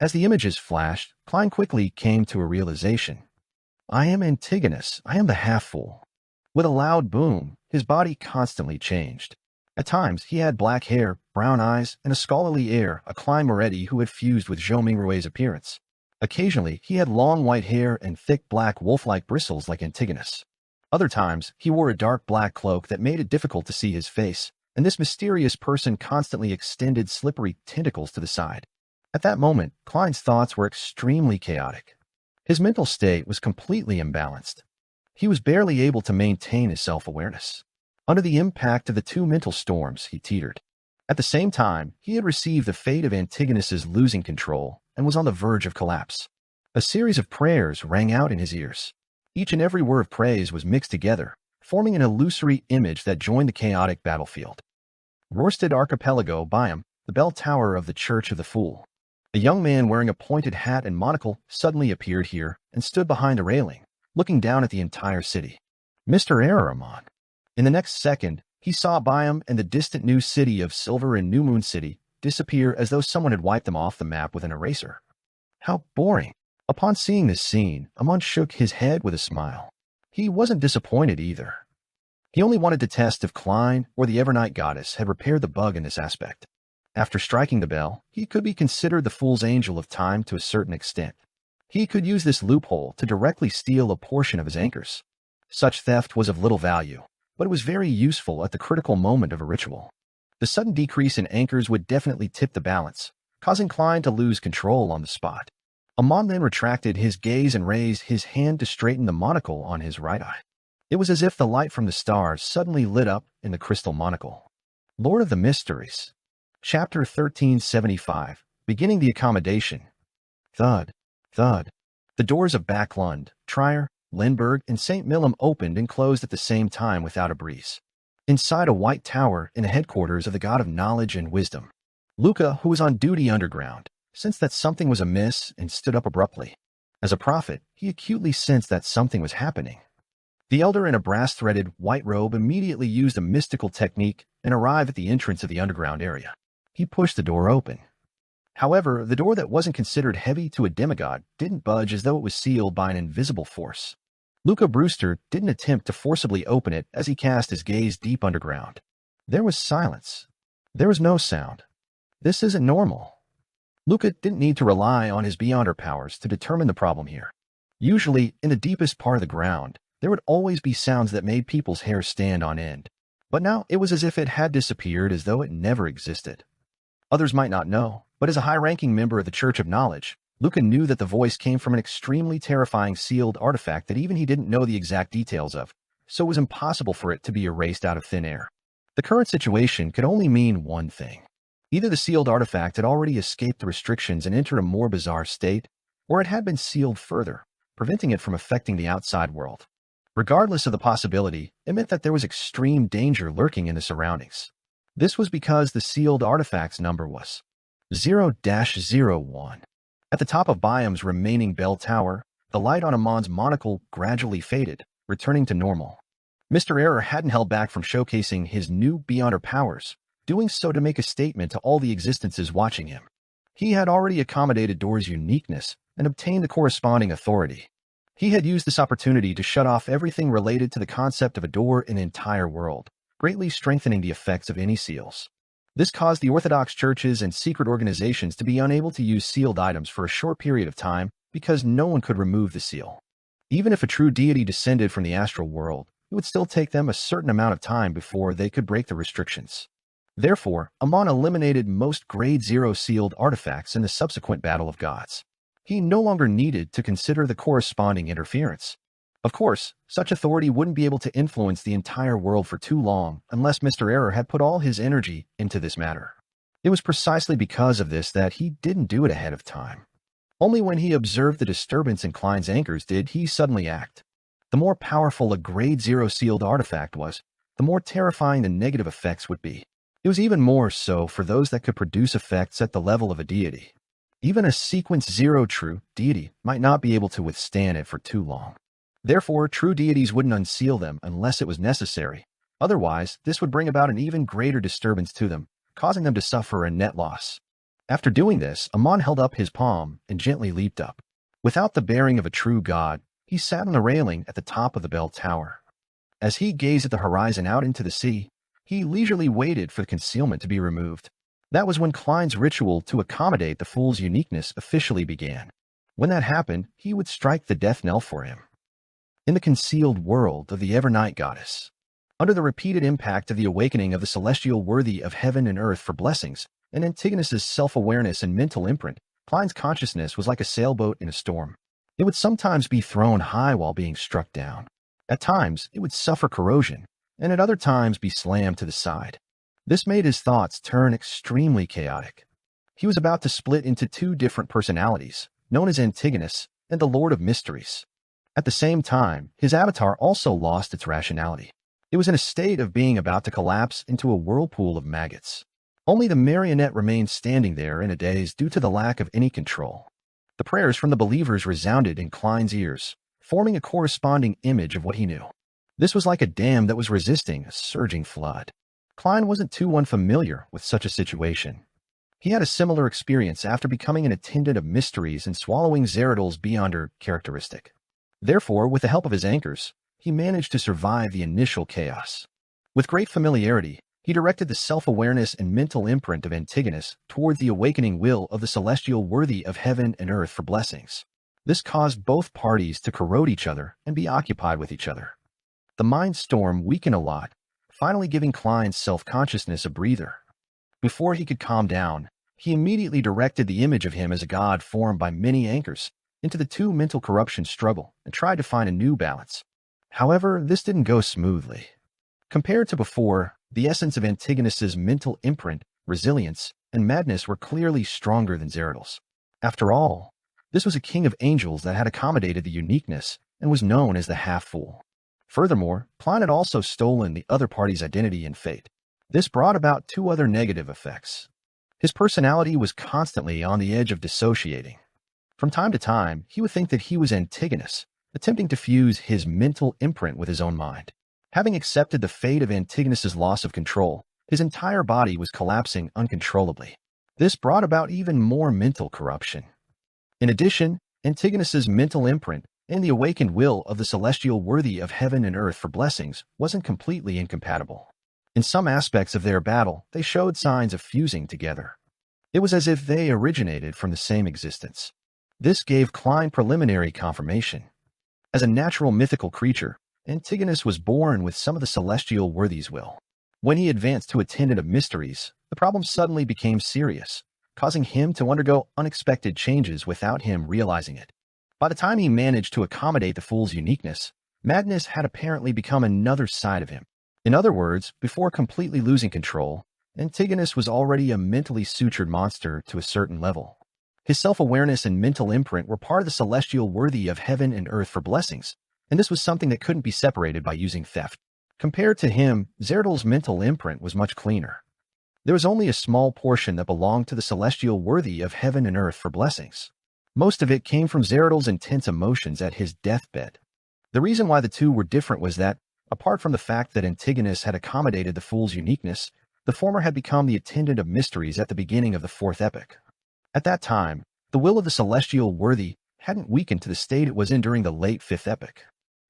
As the images flashed, Klein quickly came to a realization. I am Antigonus. I am the half-fool. With a loud boom, his body constantly changed. At times, he had black hair, brown eyes, and a scholarly air, a Klein Moretti who had fused with Zhou Mingrui's appearance. Occasionally, he had long white hair and thick black wolf-like bristles like Antigonus. Other times, he wore a dark black cloak that made it difficult to see his face, and this mysterious person constantly extended slippery tentacles to the side. At that moment, Klein's thoughts were extremely chaotic. His mental state was completely imbalanced. He was barely able to maintain his self-awareness. Under the impact of the two mental storms, he teetered. At the same time, he had received the fate of Antigonus's losing control and was on the verge of collapse. A series of prayers rang out in his ears. Each and every word of praise was mixed together, forming an illusory image that joined the chaotic battlefield. Rorsted Archipelago, Byam, the bell tower of the Church of the Fool. A young man wearing a pointed hat and monocle suddenly appeared here and stood behind the railing, looking down at the entire city. Mr. Araramon. In the next second, he saw Byam and the distant new city of Silver and New Moon City disappear as though someone had wiped them off the map with an eraser. How boring. Upon seeing this scene, Amon shook his head with a smile. He wasn't disappointed either. He only wanted to test if Klein or the Evernight Goddess had repaired the bug in this aspect. After striking the bell, he could be considered the fool's angel of time to a certain extent. He could use this loophole to directly steal a portion of his anchors. Such theft was of little value, but it was very useful at the critical moment of a ritual. The sudden decrease in anchors would definitely tip the balance, causing Klein to lose control on the spot. Amon then retracted his gaze and raised his hand to straighten the monocle on his right eye. It was as if the light from the stars suddenly lit up in the crystal monocle. Lord of the Mysteries. Chapter 1375, beginning the accommodation. Thud, thud. The doors of Backlund, Trier, Lindbergh, and St. Millum opened and closed at the same time without a breeze. Inside a white tower in the headquarters of the god of knowledge and wisdom, Luca, who was on duty underground, sensed that something was amiss and stood up abruptly. As a prophet, he acutely sensed that something was happening. The elder in a brass-threaded white robe immediately used a mystical technique and arrived at the entrance of the underground area. He pushed the door open. However, the door that wasn't considered heavy to a demigod didn't budge as though it was sealed by an invisible force. Luca Brewster didn't attempt to forcibly open it as he cast his gaze deep underground. There was silence. There was no sound. This isn't normal. Luca didn't need to rely on his Beyonder powers to determine the problem here. Usually, in the deepest part of the ground, there would always be sounds that made people's hair stand on end. But now it was as if it had disappeared, as though it never existed. Others might not know, but as a high-ranking member of the Church of Knowledge, Luca knew that the voice came from an extremely terrifying sealed artifact that even he didn't know the exact details of, so it was impossible for it to be erased out of thin air. The current situation could only mean one thing. Either the sealed artifact had already escaped the restrictions and entered a more bizarre state, or it had been sealed further, preventing it from affecting the outside world. Regardless of the possibility, it meant that there was extreme danger lurking in the surroundings. This was because the sealed artifact's number was 0-01. At the top of Byam's remaining bell tower, the light on Amon's monocle gradually faded, returning to normal. Mr. Error hadn't held back from showcasing his new Beyonder powers, doing so to make a statement to all the existences watching him. He had already accommodated Door's uniqueness and obtained the corresponding authority. He had used this opportunity to shut off everything related to the concept of a door in the entire world, greatly strengthening the effects of any seals. This caused the Orthodox churches and secret organizations to be unable to use sealed items for a short period of time because no one could remove the seal. Even if a true deity descended from the astral world, it would still take them a certain amount of time before they could break the restrictions. Therefore, Amon eliminated most Grade 0 sealed artifacts in the subsequent Battle of Gods. He no longer needed to consider the corresponding interference. Of course, such authority wouldn't be able to influence the entire world for too long unless Mr. Error had put all his energy into this matter. It was precisely because of this that he didn't do it ahead of time. Only when he observed the disturbance in Klein's anchors did he suddenly act. The more powerful a Grade 0 sealed artifact was, the more terrifying the negative effects would be. It was even more so for those that could produce effects at the level of a deity. Even a Sequence 0 true deity might not be able to withstand it for too long. Therefore, true deities wouldn't unseal them unless it was necessary. Otherwise, this would bring about an even greater disturbance to them, causing them to suffer a net loss. After doing this, Amon held up his palm and gently leaped up. Without the bearing of a true god, he sat on the railing at the top of the bell tower. As he gazed at the horizon out into the sea, he leisurely waited for the concealment to be removed. That was when Klein's ritual to accommodate the fool's uniqueness officially began. When that happened, he would strike the death knell for him. In the concealed world of the Evernight Goddess, under the repeated impact of the awakening of the celestial worthy of heaven and earth for blessings, and Antigonus's self-awareness and mental imprint, Klein's consciousness was like a sailboat in a storm. It would sometimes be thrown high while being struck down. At times, it would suffer corrosion, and at other times be slammed to the side. This made his thoughts turn extremely chaotic. He was about to split into two different personalities, known as Antigonus and the Lord of Mysteries. At the same time, his avatar also lost its rationality. It was in a state of being about to collapse into a whirlpool of maggots. Only the marionette remained standing there in a daze due to the lack of any control. The prayers from the believers resounded in Klein's ears, forming a corresponding image of what he knew. This was like a dam that was resisting a surging flood. Klein wasn't too unfamiliar with such a situation. He had a similar experience after becoming an attendant of mysteries and swallowing Zeradol's Beyonder characteristic. Therefore, with the help of his anchors, he managed to survive the initial chaos. With great familiarity, he directed the self-awareness and mental imprint of Antigonus toward the awakening will of the celestial worthy of heaven and earth for blessings. This caused both parties to corrode each other and be occupied with each other. The mind storm weakened a lot, finally giving Klein's self-consciousness a breather. Before he could calm down, he immediately directed the image of him as a god formed by many anchors into the two mental corruption struggle and tried to find a new balance. However, this didn't go smoothly. Compared to before, the essence of Antigonus's mental imprint, resilience, and madness were clearly stronger than Zeradol's. After all, this was a king of angels that had accommodated the uniqueness and was known as the half-fool. Furthermore, Klein had also stolen the other party's identity and fate. This brought about two other negative effects. His personality was constantly on the edge of dissociating. From time to time, he would think that he was Antigonus, attempting to fuse his mental imprint with his own mind. Having accepted the fate of Antigonus's loss of control, his entire body was collapsing uncontrollably. This brought about even more mental corruption. In addition, Antigonus's mental imprint and the awakened will of the celestial worthy of heaven and earth for blessings wasn't completely incompatible. In some aspects of their battle, they showed signs of fusing together. It was as if they originated from the same existence. This gave Klein preliminary confirmation. As a natural mythical creature, Antigonus was born with some of the celestial worthy's will. When he advanced to attendant of mysteries, the problem suddenly became serious, causing him to undergo unexpected changes without him realizing it. By the time he managed to accommodate the fool's uniqueness, madness had apparently become another side of him. In other words, before completely losing control, Antigonus was already a mentally sutured monster to a certain level. His self-awareness and mental imprint were part of the celestial worthy of heaven and earth for blessings, and this was something that couldn't be separated by using theft. Compared to him, Zeradol's mental imprint was much cleaner. There was only a small portion that belonged to the celestial worthy of heaven and earth for blessings. Most of it came from Zeradol's intense emotions at his deathbed. The reason why the two were different was that, apart from the fact that Antigonus had accommodated the fool's uniqueness, the former had become the attendant of mysteries at the beginning of the fourth epoch. At that time, the will of the celestial worthy hadn't weakened to the state it was in during the late fifth epoch.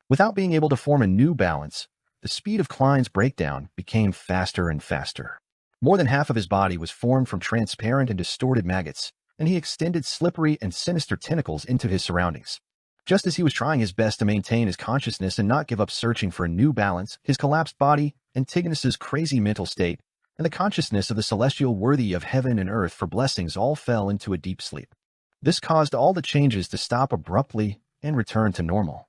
Without being able to form a new balance, the speed of Klein's breakdown became faster and faster. More than half of his body was formed from transparent and distorted maggots, and he extended slippery and sinister tentacles into his surroundings. Just as he was trying his best to maintain his consciousness and not give up searching for a new balance, his collapsed body, Antigonus's crazy mental state, and the consciousness of the celestial worthy of heaven and earth for blessings all fell into a deep sleep. This caused all the changes to stop abruptly and return to normal.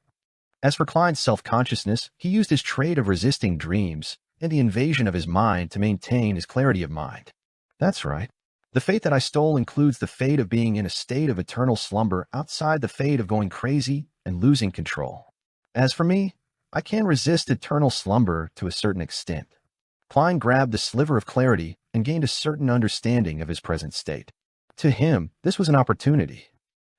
As for Klein's self-consciousness, he used his trait of resisting dreams and the invasion of his mind to maintain his clarity of mind. That's right. The fate that I stole includes the fate of being in a state of eternal slumber outside the fate of going crazy and losing control. As for me, I can resist eternal slumber to a certain extent. Klein grabbed the sliver of clarity and gained a certain understanding of his present state. To him, this was an opportunity.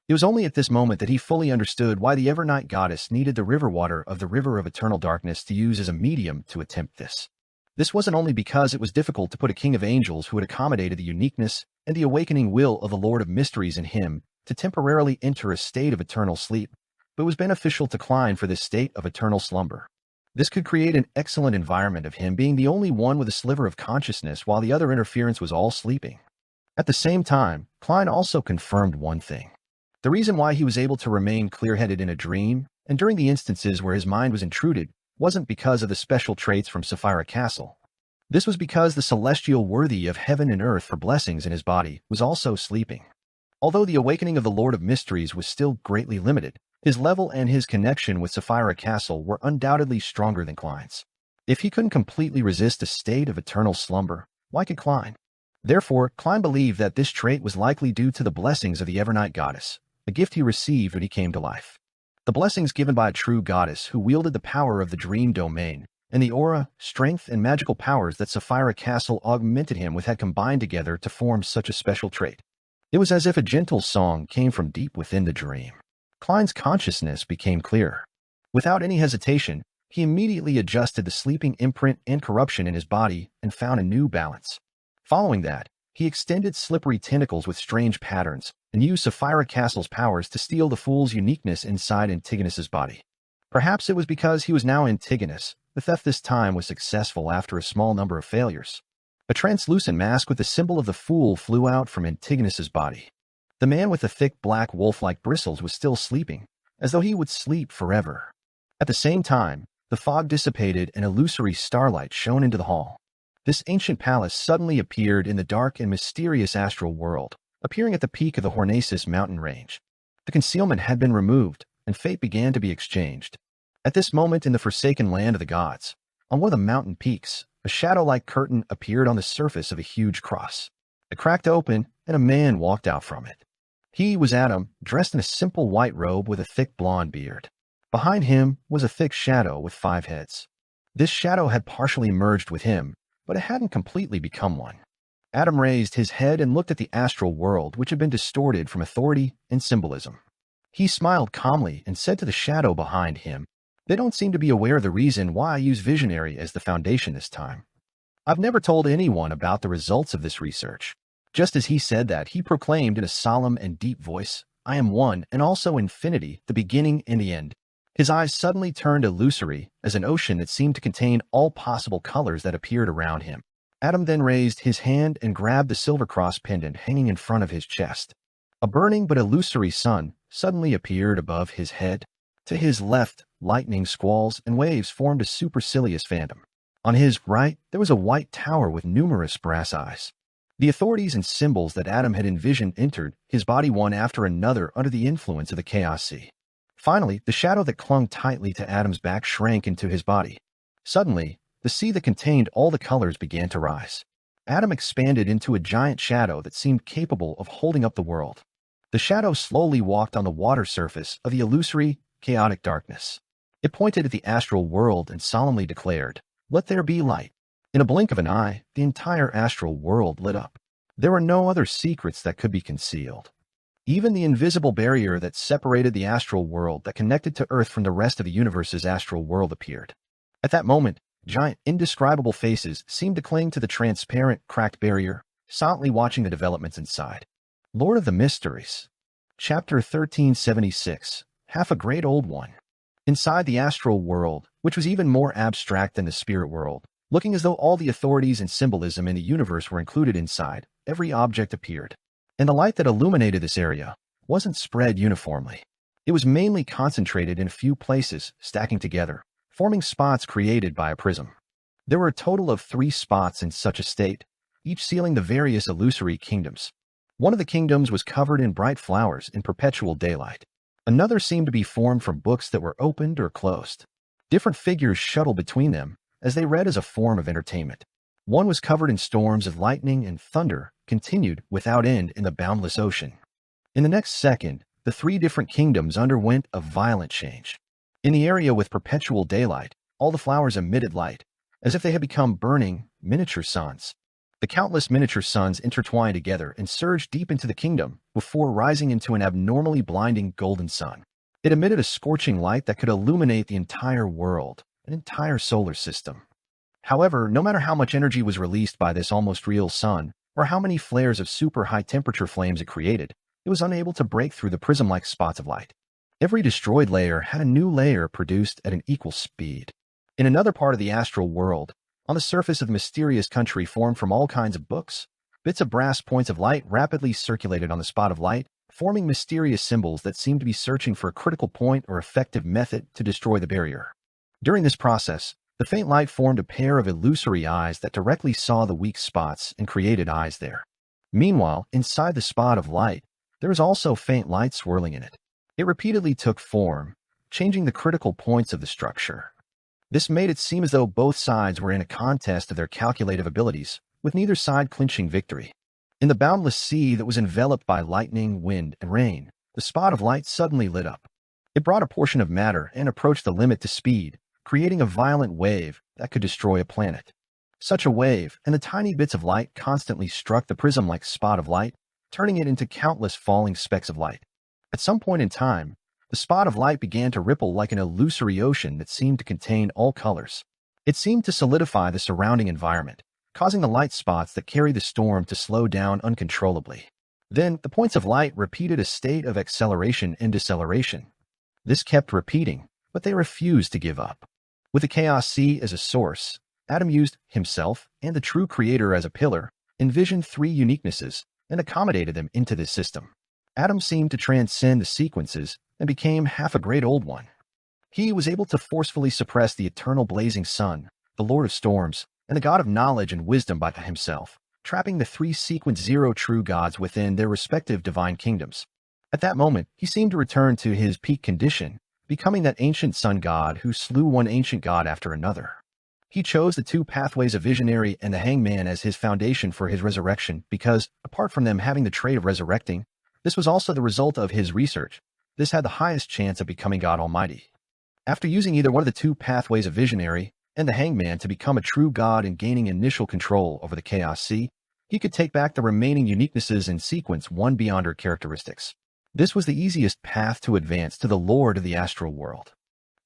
It was only at this moment that he fully understood why the Evernight goddess needed the river water of the river of eternal darkness to use as a medium to attempt this. This wasn't only because it was difficult to put a king of angels who had accommodated the uniqueness and the awakening will of the Lord of Mysteries in him to temporarily enter a state of eternal sleep, but was beneficial to Klein for this state of eternal slumber. This could create an excellent environment of him being the only one with a sliver of consciousness while the other interference was all sleeping. At the same time, Klein also confirmed one thing. The reason why he was able to remain clear-headed in a dream and during the instances where his mind was intruded wasn't because of the special traits from Sapphira Castle. This was because the celestial worthy of heaven and earth for blessings in his body was also sleeping. Although the awakening of the Lord of Mysteries was still greatly limited, his level and his connection with Sapphira Castle were undoubtedly stronger than Klein's. If he couldn't completely resist a state of eternal slumber, why could Klein? Therefore, Klein believed that this trait was likely due to the blessings of the Evernight goddess, a gift he received when he came to life. The blessings given by a true goddess who wielded the power of the dream domain, and the aura, strength, and magical powers that Sapphira Castle augmented him with had combined together to form such a special trait. It was as if a gentle song came from deep within the dream. Klein's consciousness became clearer. Without any hesitation, he immediately adjusted the sleeping imprint and corruption in his body and found a new balance. Following that, he extended slippery tentacles with strange patterns and used Sapphira Castle's powers to steal the fool's uniqueness inside Antigonus's body. Perhaps it was because he was now Antigonus. The theft this time was successful after a small number of failures. A translucent mask with the symbol of the fool flew out from Antigonus's body. The man with the thick black wolf-like bristles was still sleeping, as though he would sleep forever. At the same time, the fog dissipated and illusory starlight shone into the hall. This ancient palace suddenly appeared in the dark and mysterious astral world, appearing at the peak of the Hornacis mountain range. The concealment had been removed, and fate began to be exchanged. At this moment in the forsaken land of the gods, on one of the mountain peaks, a shadow-like curtain appeared on the surface of a huge cross. It cracked open, and a man walked out from it. He was Adam, dressed in a simple white robe with a thick blonde beard. Behind him was a thick shadow with 5 heads. This shadow had partially merged with him, but it hadn't completely become one. Adam raised his head and looked at the astral world, which had been distorted from authority and symbolism. He smiled calmly and said to the shadow behind him, "They don't seem to be aware of the reason why I use visionary as the foundation this time. I've never told anyone about the results of this research." Just as he said that, he proclaimed in a solemn and deep voice, "I am one and also infinity, the beginning and the end." His eyes suddenly turned illusory as an ocean that seemed to contain all possible colors that appeared around him. Adam then raised his hand and grabbed the silver cross pendant hanging in front of his chest. A burning but illusory sun suddenly appeared above his head. To his left, lightning squalls and waves formed a supercilious phantom. On his right, there was a white tower with numerous brass eyes. The authorities and symbols that Adam had envisioned entered his body one after another under the influence of the Chaos Sea. Finally, the shadow that clung tightly to Adam's back shrank into his body. Suddenly, the sea that contained all the colors began to rise. Adam expanded into a giant shadow that seemed capable of holding up the world. The shadow slowly walked on the water surface of the illusory, chaotic darkness. It pointed at the astral world and solemnly declared, "Let there be light." In a blink of an eye, the entire astral world lit up. There were no other secrets that could be concealed. Even the invisible barrier that separated the astral world that connected to Earth from the rest of the universe's astral world appeared. At that moment, giant, indescribable faces seemed to cling to the transparent, cracked barrier, silently watching the developments inside. Lord of the Mysteries. Chapter 1376. Half a Great Old One. Inside the astral world, which was even more abstract than the spirit world, looking as though all the authorities and symbolism in the universe were included inside, every object appeared. And the light that illuminated this area wasn't spread uniformly. It was mainly concentrated in a few places, stacking together, forming spots created by a prism. There were a total of 3 spots in such a state, each sealing the various illusory kingdoms. One of the kingdoms was covered in bright flowers in perpetual daylight. Another seemed to be formed from books that were opened or closed. Different figures shuttled between them, as they read as a form of entertainment. One was covered in storms of lightning and thunder, continued without end in the boundless ocean. In the next second, the 3 different kingdoms underwent a violent change. In the area with perpetual daylight, all the flowers emitted light, as if they had become burning, miniature suns. The countless miniature suns intertwined together and surged deep into the kingdom before rising into an abnormally blinding golden sun. It emitted a scorching light that could illuminate the entire world, an entire solar system. However, no matter how much energy was released by this almost real sun, or how many flares of super high-temperature flames it created, it was unable to break through the prism-like spots of light. Every destroyed layer had a new layer produced at an equal speed. In another part of the astral world, on the surface of the mysterious country formed from all kinds of books, bits of brass points of light rapidly circulated on the spot of light, forming mysterious symbols that seemed to be searching for a critical point or effective method to destroy the barrier. During this process, The faint light formed a pair of illusory eyes that directly saw the weak spots and created eyes there. Meanwhile, inside the spot of light, there was also faint light swirling in it. It repeatedly took form, changing the critical points of the structure. This made it seem as though both sides were in a contest of their calculative abilities, with neither side clinching victory. In the boundless sea that was enveloped by lightning, wind, and rain, the spot of light suddenly lit up. It brought a portion of matter and approached the limit to speed, creating a violent wave that could destroy a planet. Such a wave, and the tiny bits of light constantly struck the prism-like spot of light, turning it into countless falling specks of light. At some point in time, the spot of light began to ripple like an illusory ocean that seemed to contain all colors. It seemed to solidify the surrounding environment, causing the light spots that carry the storm to slow down uncontrollably. Then, the points of light repeated a state of acceleration and deceleration. This kept repeating, but they refused to give up. With the Chaos Sea as a source, Adam used himself and the true creator as a pillar, envisioned three uniquenesses, and accommodated them into this system. Adam seemed to transcend the sequences and became half a great old one. He was able to forcefully suppress the eternal blazing sun, the Lord of Storms, and the God of knowledge and wisdom by himself, trapping the three sequence zero true gods within their respective divine kingdoms. At that moment, he seemed to return to his peak condition, becoming that ancient sun god who slew one ancient god after another. He chose the two pathways of Visionary and the Hangman as his foundation for his resurrection because, apart from them having the trait of resurrecting, this was also the result of his research. This had the highest chance of becoming God Almighty. After using either one of the two pathways of Visionary and the Hangman to become a true god and gaining initial control over the Chaos Sea, he could take back the remaining uniquenesses in sequence one beyond her characteristics. This was the easiest path to advance to the Lord of the astral world.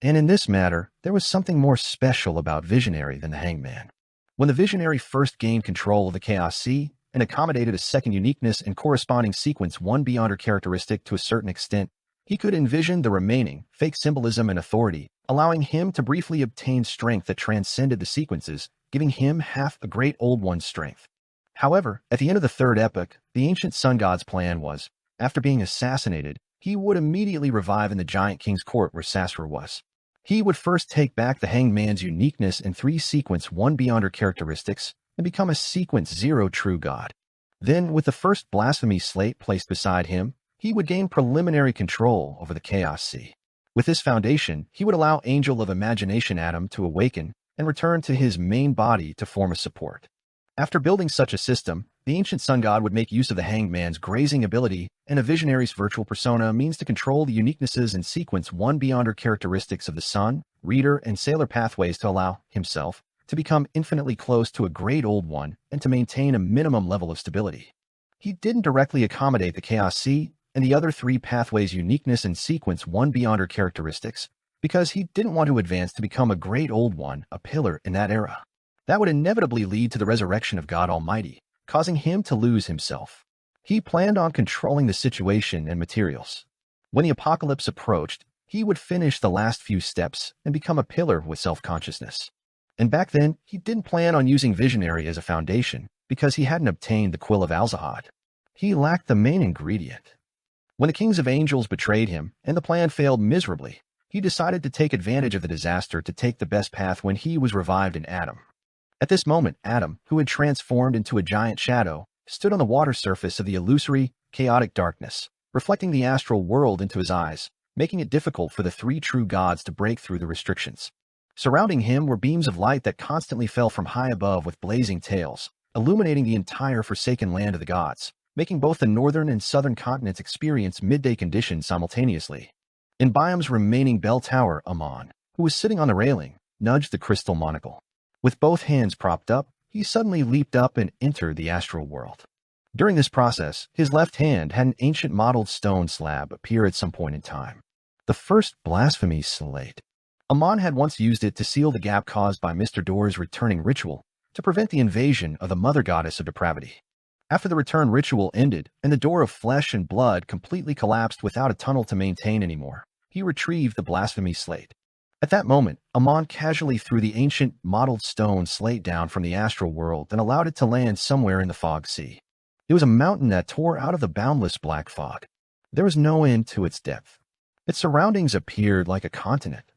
And in this matter, there was something more special about Visionary than the Hangman. When the Visionary first gained control of the Chaos Sea and accommodated a second uniqueness and corresponding sequence one beyond her characteristic to a certain extent, he could envision the remaining, fake symbolism and authority, allowing him to briefly obtain strength that transcended the sequences, giving him half a great old one's strength. However, at the end of the third epoch, the ancient sun god's plan was, after being assassinated, he would immediately revive in the giant king's court where Sasra was. He would first take back the Hangman's uniqueness in three sequence one beyond her characteristics and become a sequence zero true god. Then, with the first blasphemy slate placed beside him, he would gain preliminary control over the Chaos Sea. With this foundation, he would allow Angel of Imagination Adam to awaken and return to his main body to form a support. After building such a system, the ancient sun god would make use of the Hangman's grazing ability and a Visionary's virtual persona means to control the uniquenesses and sequence one beyond her characteristics of the sun, reader, and sailor pathways to allow himself to become infinitely close to a great old one and to maintain a minimum level of stability. He didn't directly accommodate the Chaos Sea and the other three pathways' uniqueness and sequence one beyond her characteristics because he didn't want to advance to become a great old one, a pillar in that era. That would inevitably lead to the resurrection of God Almighty, causing him to lose himself. He planned on controlling the situation and materials. When the apocalypse approached, he would finish the last few steps and become a pillar with self-consciousness. And back then, he didn't plan on using Visionary as a foundation because he hadn't obtained the Quill of Alzahad. He lacked the main ingredient. When the kings of angels betrayed him and the plan failed miserably, he decided to take advantage of the disaster to take the best path when he was revived in Adam. At this moment, Adam, who had transformed into a giant shadow, stood on the water surface of the illusory, chaotic darkness, reflecting the astral world into his eyes, making it difficult for the three true gods to break through the restrictions. Surrounding him were beams of light that constantly fell from high above with blazing tails, illuminating the entire forsaken land of the gods, making both the northern and southern continents experience midday conditions simultaneously. In Biam's remaining bell tower, Amon, who was sitting on the railing, nudged the crystal monocle. With both hands propped up, he suddenly leaped up and entered the astral world. During this process, his left hand had an ancient modeled stone slab appear at some point in time. The first blasphemy slate. Amon had once used it to seal the gap caused by Mr. Door's returning ritual to prevent the invasion of the mother goddess of depravity. After the return ritual ended and the door of flesh and blood completely collapsed without a tunnel to maintain anymore, he retrieved the blasphemy slate. At that moment, Amon casually threw the ancient, modeled stone slate down from the astral world and allowed it to land somewhere in the fog sea. It was a mountain that tore out of the boundless black fog. There was no end to its depth. Its surroundings appeared like a continent.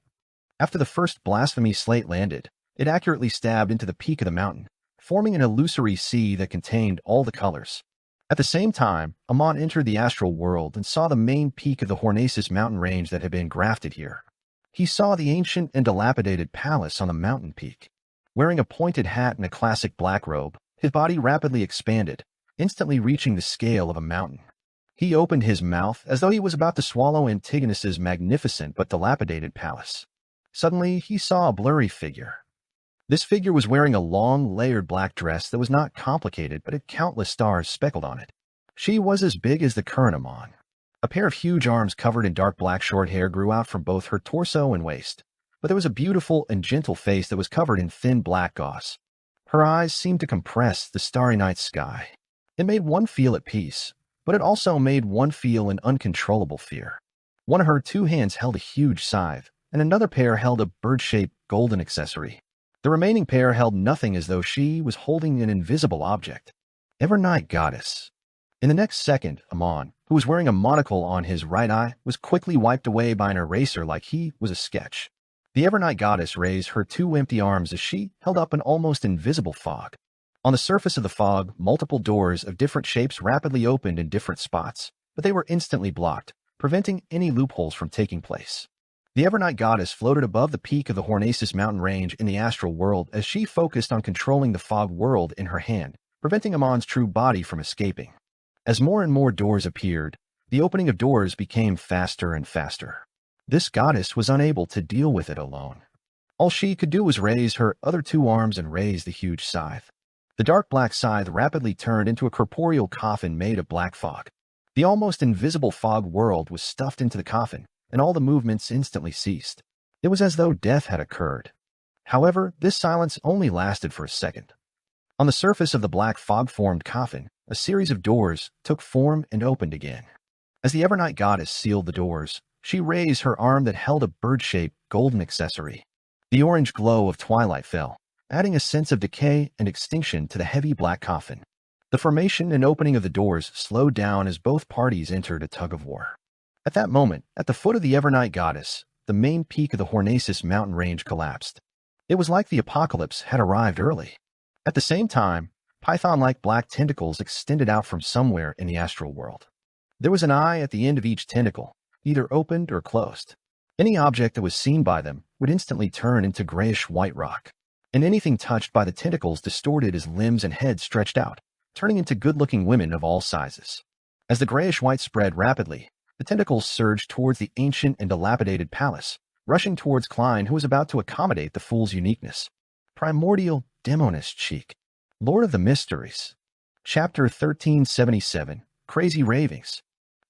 After the first blasphemy slate landed, It accurately stabbed into the peak of the mountain, forming an illusory sea that contained all the colors. At the same time, Amon entered the astral world and saw the main peak of the Hornacis mountain range that had been grafted here. He saw the ancient and dilapidated palace on the mountain peak. Wearing a pointed hat and a classic black robe, his body rapidly expanded, instantly reaching the scale of a mountain. He opened his mouth as though he was about to swallow Antigonus's magnificent but dilapidated palace. Suddenly, he saw a blurry figure. This figure was wearing a long, layered black dress that was not complicated but had countless stars speckled on it. She was as big as the current Amon. A pair of huge arms covered in dark black short hair grew out from both her torso and waist, but there was a beautiful and gentle face that was covered in thin black gauze. Her eyes seemed to compress the starry night sky. It made one feel at peace, but it also made one feel an uncontrollable fear. One of her two hands held a huge scythe, and another pair held a bird-shaped golden accessory. The remaining pair held nothing, as though she was holding an invisible object. Evernight Goddess. In the next second, Amon, who was wearing a monocle on his right eye, was quickly wiped away by an eraser like he was a sketch. The Evernight Goddess raised her two empty arms as she held up an almost invisible fog. On the surface of the fog, multiple doors of different shapes rapidly opened in different spots, but they were instantly blocked, preventing any loopholes from taking place. The Evernight Goddess floated above the peak of the Hornacis mountain range in the astral world as she focused on controlling the fog world in her hand, preventing Amon's true body from escaping. As more and more doors appeared, the opening of doors became faster and faster. This goddess was unable to deal with it alone. All she could do was raise her other two arms and raise the huge scythe. The dark black scythe rapidly turned into a corporeal coffin made of black fog. The almost invisible fog world was stuffed into the coffin, and all the movements instantly ceased. It was as though death had occurred. However, this silence only lasted for a second. On the surface of the black fog-formed coffin, a series of doors took form and opened again. As the Evernight Goddess sealed the doors, she raised her arm that held a bird-shaped golden accessory. The orange glow of twilight fell, adding a sense of decay and extinction to the heavy black coffin. The formation and opening of the doors slowed down as both parties entered a tug-of-war. At that moment, at the foot of the Evernight Goddess, the main peak of the Hornacis mountain range collapsed. It was like the apocalypse had arrived early. At the same time, python-like black tentacles extended out from somewhere in the astral world. There was an eye at the end of each tentacle, either opened or closed. Any object that was seen by them would instantly turn into grayish-white rock, and anything touched by the tentacles distorted as limbs and heads stretched out, turning into good-looking women of all sizes. As the grayish-white spread rapidly, the tentacles surged towards the ancient and dilapidated palace, rushing towards Klein, who was about to accommodate the fool's uniqueness. Primordial Demonist Cheek. Lord of the Mysteries. Chapter 1377. Crazy Ravings.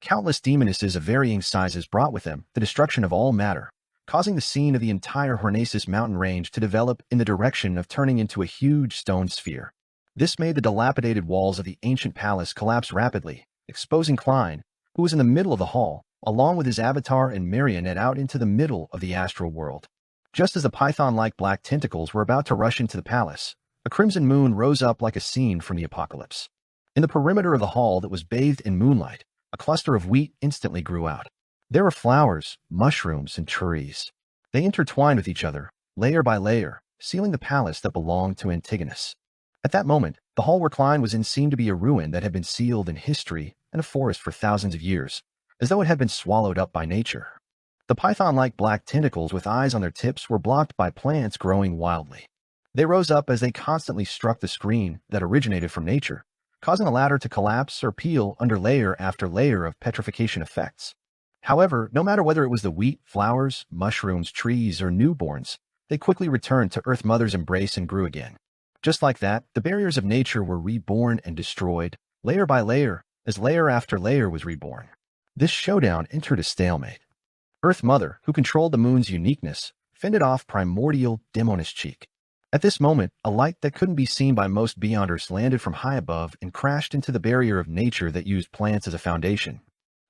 Countless demonesses of varying sizes brought with them the destruction of all matter, causing the scene of the entire Hornacis mountain range to develop in the direction of turning into a huge stone sphere. This made the dilapidated walls of the ancient palace collapse rapidly, exposing Klein, who was in the middle of the hall, along with his avatar and marionette out into the middle of the astral world. Just as the python-like black tentacles were about to rush into the palace, a crimson moon rose up like a scene from the apocalypse. In the perimeter of the hall that was bathed in moonlight, a cluster of wheat instantly grew out. There were flowers, mushrooms, and trees. They intertwined with each other, layer by layer, sealing the palace that belonged to Antigonus. At that moment, the hall where Klein was in seemed to be a ruin that had been sealed in history and a forest for thousands of years, as though it had been swallowed up by nature. The python-like black tentacles with eyes on their tips were blocked by plants growing wildly. They rose up as they constantly struck the screen that originated from nature, causing the latter to collapse or peel under layer after layer of petrification effects. However, no matter whether it was the wheat, flowers, mushrooms, trees, or newborns, they quickly returned to Earth Mother's embrace and grew again. Just like that, the barriers of nature were reborn and destroyed, layer by layer, as layer after layer was reborn. This showdown entered a stalemate. Earth Mother, who controlled the moon's uniqueness, fended off Primordial Demonist Cheek. At this moment, a light that couldn't be seen by most Beyonders landed from high above and crashed into the barrier of nature that used plants as a foundation.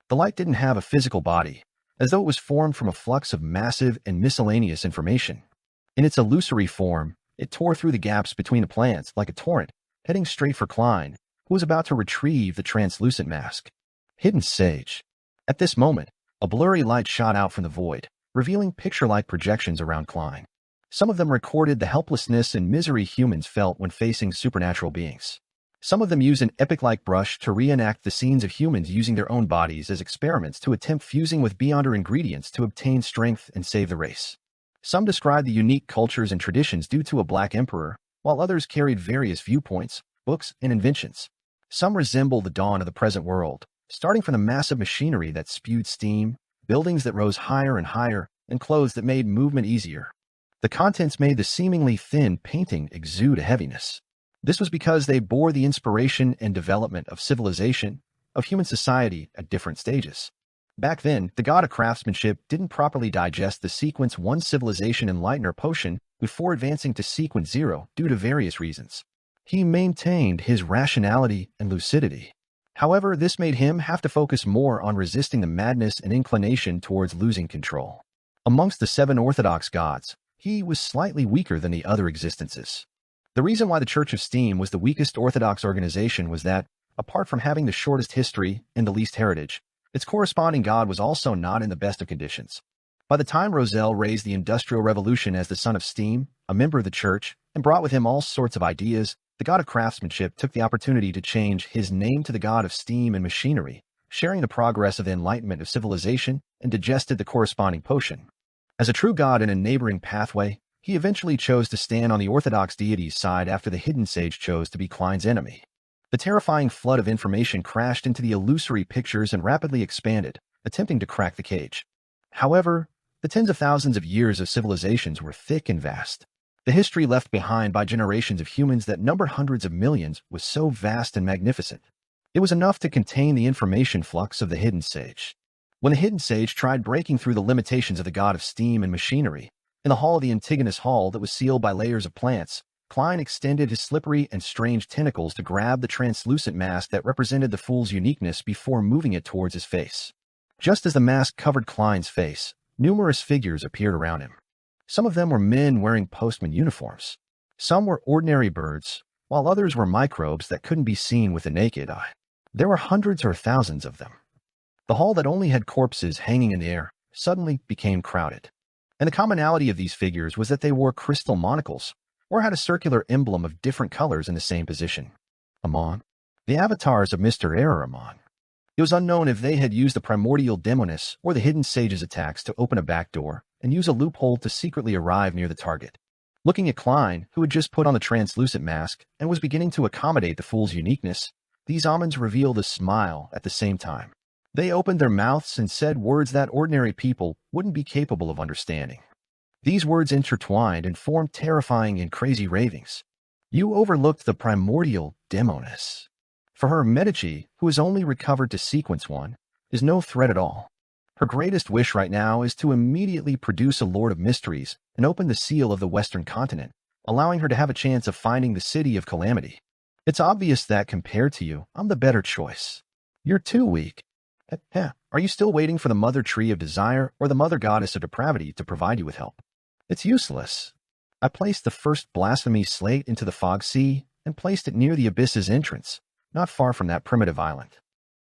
The light didn't have a physical body, as though it was formed from a flux of massive and miscellaneous information. In its illusory form, it tore through the gaps between the plants like a torrent, heading straight for Klein, who was about to retrieve the translucent mask. Hidden Sage. At this moment, a blurry light shot out from the void, revealing picture-like projections around Klein. Some of them recorded the helplessness and misery humans felt when facing supernatural beings. Some of them used an epic-like brush to reenact the scenes of humans using their own bodies as experiments to attempt fusing with beyonder ingredients to obtain strength and save the race. Some described the unique cultures and traditions due to a black emperor, while others carried various viewpoints, books, and inventions. Some resemble the dawn of the present world, starting from the massive machinery that spewed steam, buildings that rose higher and higher, and clothes that made movement easier. The contents made the seemingly thin painting exude a heaviness. This was because they bore the inspiration and development of civilization, of human society at different stages. Back then, the god of craftsmanship didn't properly digest the Sequence 1 Civilization Enlightener potion before advancing to Sequence 0 due to various reasons. He maintained his rationality and lucidity. However, this made him have to focus more on resisting the madness and inclination towards losing control. Amongst the 7 orthodox gods, he was slightly weaker than the other existences. The reason why the Church of Steam was the weakest orthodox organization was that, apart from having the shortest history and the least heritage, its corresponding god was also not in the best of conditions. By the time Roselle raised the Industrial Revolution as the son of Steam, a member of the church, and brought with him all sorts of ideas, the god of craftsmanship took the opportunity to change his name to the god of steam and machinery, sharing the progress of the enlightenment of civilization, and digested the corresponding potion. As a true god in a neighboring pathway, he eventually chose to stand on the orthodox deity's side after the hidden sage chose to be Klein's enemy. The terrifying flood of information crashed into the illusory pictures and rapidly expanded, attempting to crack the cage. However, the tens of thousands of years of civilizations were thick and vast. The history left behind by generations of humans that numbered hundreds of millions was so vast and magnificent. It was enough to contain the information flux of the hidden sage. When the hidden sage tried breaking through the limitations of the god of steam and machinery, in the hall of the Antigonus Hall that was sealed by layers of plants, Klein extended his slippery and strange tentacles to grab the translucent mask that represented the fool's uniqueness before moving it towards his face. Just as the mask covered Klein's face, numerous figures appeared around him. Some of them were men wearing postman uniforms. Some were ordinary birds, while others were microbes that couldn't be seen with the naked eye. There were hundreds or thousands of them. The hall that only had corpses hanging in the air suddenly became crowded. And the commonality of these figures was that they wore crystal monocles, or had a circular emblem of different colors in the same position. Amon, the avatars of Mr. Error Amon. It was unknown if they had used the primordial demoness or the hidden sage's attacks to open a back door and use a loophole to secretly arrive near the target. Looking at Klein, who had just put on the translucent mask and was beginning to accommodate the fool's uniqueness, these omens revealed a smile at the same time. They opened their mouths and said words that ordinary people wouldn't be capable of understanding. These words intertwined and formed terrifying and crazy ravings. You overlooked the primordial demoness. For her, Medici, who has only recovered to Sequence 1, is no threat at all. Her greatest wish right now is to immediately produce a Lord of Mysteries and open the seal of the Western continent, allowing her to have a chance of finding the City of Calamity. It's obvious that, compared to you, I'm the better choice. You're too weak. Are you still waiting for the Mother Tree of Desire or the Mother Goddess of Depravity to provide you with help? It's useless. I placed the first blasphemy slate into the fog sea and placed it near the abyss's entrance, not far from that primitive island.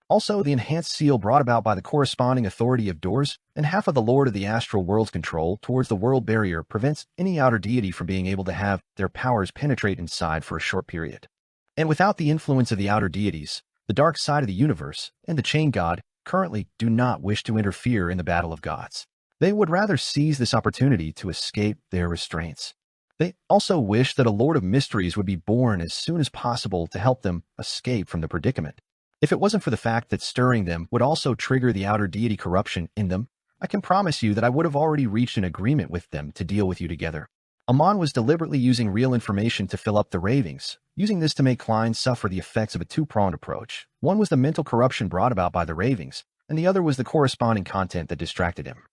Also, the enhanced seal brought about by the corresponding authority of doors and half of the Lord of the Astral World's control towards the world barrier prevents any outer deity from being able to have their powers penetrate inside for a short period. And without the influence of the outer deities, the dark side of the universe and the chain god currently do not wish to interfere in the battle of gods. They would rather seize this opportunity to escape their restraints. They also wish that a Lord of Mysteries would be born as soon as possible to help them escape from the predicament. If it wasn't for the fact that stirring them would also trigger the outer deity corruption in them, I can promise you that I would have already reached an agreement with them to deal with you together. Amon was deliberately using real information to fill up the ravings, using this to make Klein suffer the effects of a two-pronged approach. One was the mental corruption brought about by the ravings, and the other was the corresponding content that distracted him.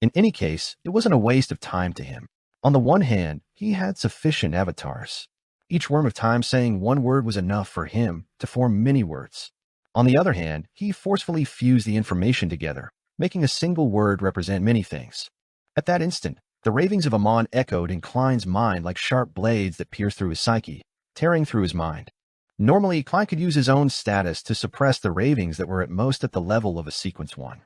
In any case, it wasn't a waste of time to him. On the one hand, he had sufficient avatars. Each worm of time saying one word was enough for him to form many words. On the other hand, he forcefully fused the information together, making a single word represent many things. At that instant, the ravings of Amon echoed in Klein's mind like sharp blades that pierced through his psyche, tearing through his mind. Normally, Klein could use his own status to suppress the ravings that were at most at the level of a Sequence 1.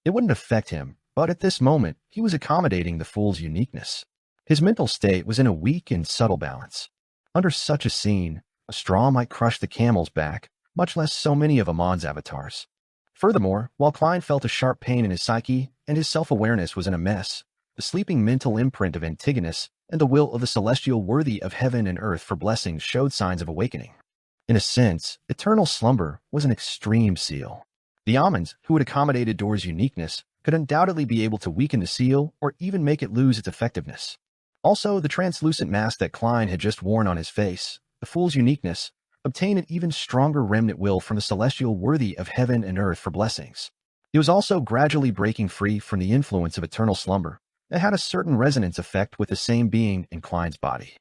It wouldn't affect him, but at this moment, he was accommodating the fool's uniqueness. His mental state was in a weak and subtle balance. Under such a scene, a straw might crush the camel's back, much less so many of Amon's avatars. Furthermore, while Klein felt a sharp pain in his psyche and his self-awareness was in a mess, the sleeping mental imprint of Antigonus and the will of the celestial worthy of heaven and earth for blessings showed signs of awakening. In a sense, eternal slumber was an extreme seal. The Amons, who had accommodated Dor's uniqueness, could undoubtedly be able to weaken the seal or even make it lose its effectiveness. Also, the translucent mask that Klein had just worn on his face, the fool's uniqueness, obtained an even stronger remnant will from the celestial worthy of heaven and earth for blessings. He was also gradually breaking free from the influence of eternal slumber that had a certain resonance effect with the same being in Klein's body.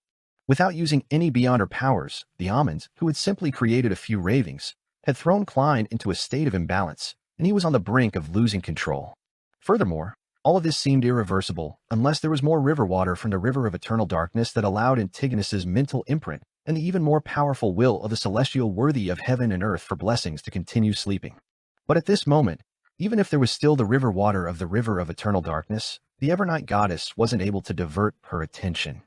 Without using any beyonder powers, the Amons, who had simply created a few ravings, had thrown Klein into a state of imbalance, and he was on the brink of losing control. Furthermore, all of this seemed irreversible unless there was more river water from the river of eternal darkness that allowed Antigonus's mental imprint and the even more powerful will of the celestial worthy of heaven and earth for blessings to continue sleeping. But at this moment, even if there was still the river water of the river of eternal darkness, the Evernight goddess wasn't able to divert her attention.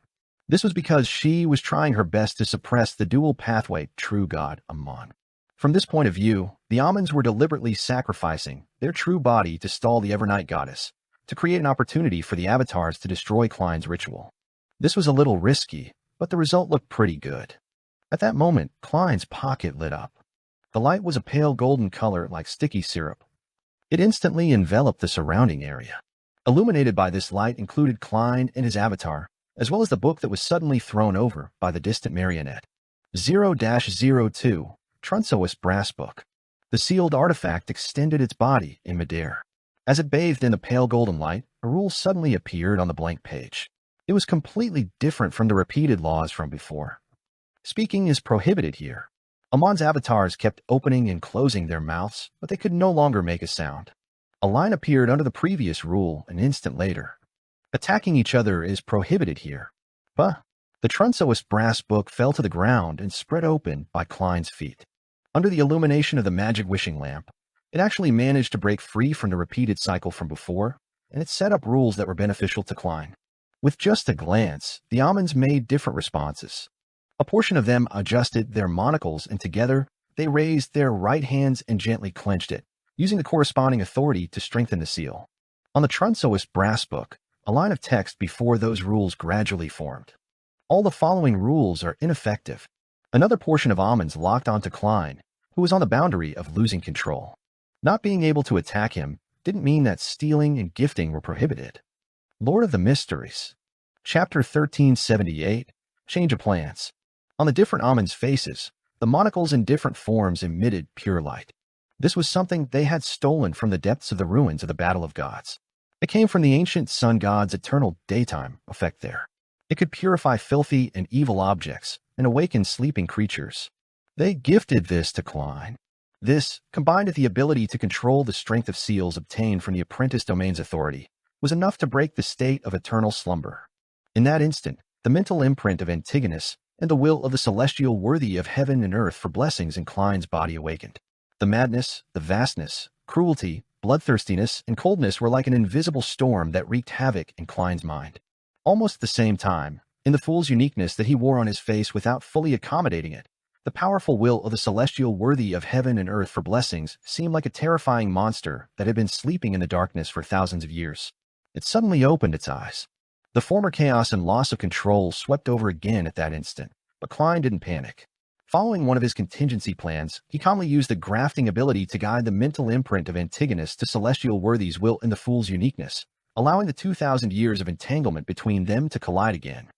This was because she was trying her best to suppress the dual pathway true god Amon. From this point of view, the Amons were deliberately sacrificing their true body to stall the Evernight goddess, to create an opportunity for the avatars to destroy Klein's ritual. This was a little risky, but the result looked pretty good. At that moment, Klein's pocket lit up. The light was a pale golden color like sticky syrup. It instantly enveloped the surrounding area. Illuminated by this light included Klein and his avatar, as well as the book that was suddenly thrown over by the distant marionette. 0-02, Trunso's brass book. The sealed artifact extended its body in midair. As it bathed in the pale golden light, a rule suddenly appeared on the blank page. It was completely different from the repeated laws from before. Speaking is prohibited here. Amon's avatars kept opening and closing their mouths, but they could no longer make a sound. A line appeared under the previous rule an instant later. Attacking each other is prohibited here. But the Trunso's brass book fell to the ground and spread open by Klein's feet. Under the illumination of the magic wishing lamp, it actually managed to break free from the repeated cycle from before, and it set up rules that were beneficial to Klein. With just a glance, the Amons made different responses. A portion of them adjusted their monocles, and together, they raised their right hands and gently clenched it, using the corresponding authority to strengthen the seal. On the Trunso's brass book, a line of text before those rules gradually formed. All the following rules are ineffective. Another portion of Amons locked onto Klein, who was on the boundary of losing control. Not being able to attack him didn't mean that stealing and gifting were prohibited. Lord of the Mysteries. Chapter 1378, Change of Plans. On the different Amons' faces, the monocles in different forms emitted pure light. This was something they had stolen from the depths of the ruins of the Battle of Gods. It came from the ancient sun god's eternal daytime effect there. It could purify filthy and evil objects and awaken sleeping creatures. They gifted this to Klein. This, combined with the ability to control the strength of seals obtained from the apprentice domain's authority, was enough to break the state of eternal slumber. In that instant, the mental imprint of Antigonus and the will of the celestial worthy of heaven and earth for blessings in Klein's body awakened. The madness, the vastness, cruelty, bloodthirstiness, and coldness were like an invisible storm that wreaked havoc in Klein's mind. Almost at the same time, in the fool's uniqueness that he wore on his face without fully accommodating it, the powerful will of the celestial worthy of heaven and earth for blessings seemed like a terrifying monster that had been sleeping in the darkness for thousands of years. It suddenly opened its eyes. The former chaos and loss of control swept over again at that instant, but Klein didn't panic. Following one of his contingency plans, he calmly used the grafting ability to guide the mental imprint of Antigonus to celestial worthy's will in the fool's uniqueness, allowing the 2,000 years of entanglement between them to collide again.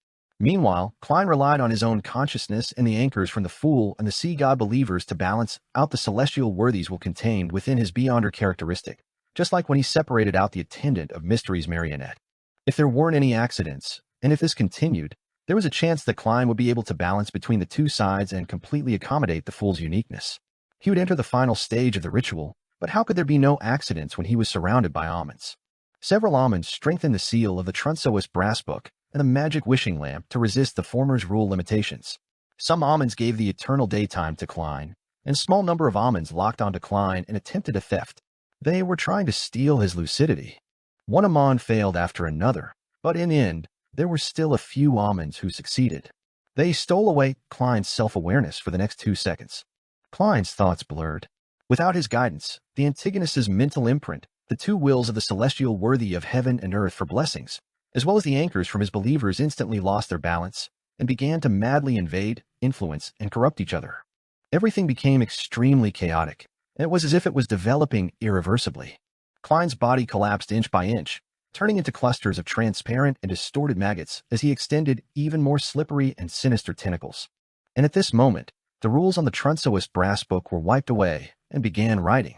Meanwhile, Klein relied on his own consciousness and the anchors from the fool and the sea god believers to balance out the celestial worthies will contained within his beyonder characteristic, just like when he separated out the attendant of Mystery's marionette. If there weren't any accidents, and if this continued, there was a chance that Klein would be able to balance between the two sides and completely accommodate the fool's uniqueness. He would enter the final stage of the ritual, but how could there be no accidents when he was surrounded by Amons? Several Amons strengthened the seal of the Trunso's brass book and the magic wishing lamp to resist the former's rule limitations. Some Amons gave the eternal daytime to Klein, and a small number of Amons locked onto Klein and attempted a theft. They were trying to steal his lucidity. One Amon failed after another, but in the end, there were still a few almonds who succeeded. They stole away Klein's self-awareness for the next 2 seconds. Klein's thoughts blurred. Without his guidance, the Antigonus's mental imprint, the two wills of the celestial worthy of heaven and earth for blessings, as well as the anchors from his believers instantly lost their balance and began to madly invade, influence, and corrupt each other. Everything became extremely chaotic, and it was as if it was developing irreversibly. Klein's body collapsed inch by inch, turning into clusters of transparent and distorted maggots as he extended even more slippery and sinister tentacles. And at this moment, the rules on the Trunsoist brass book were wiped away and began writing.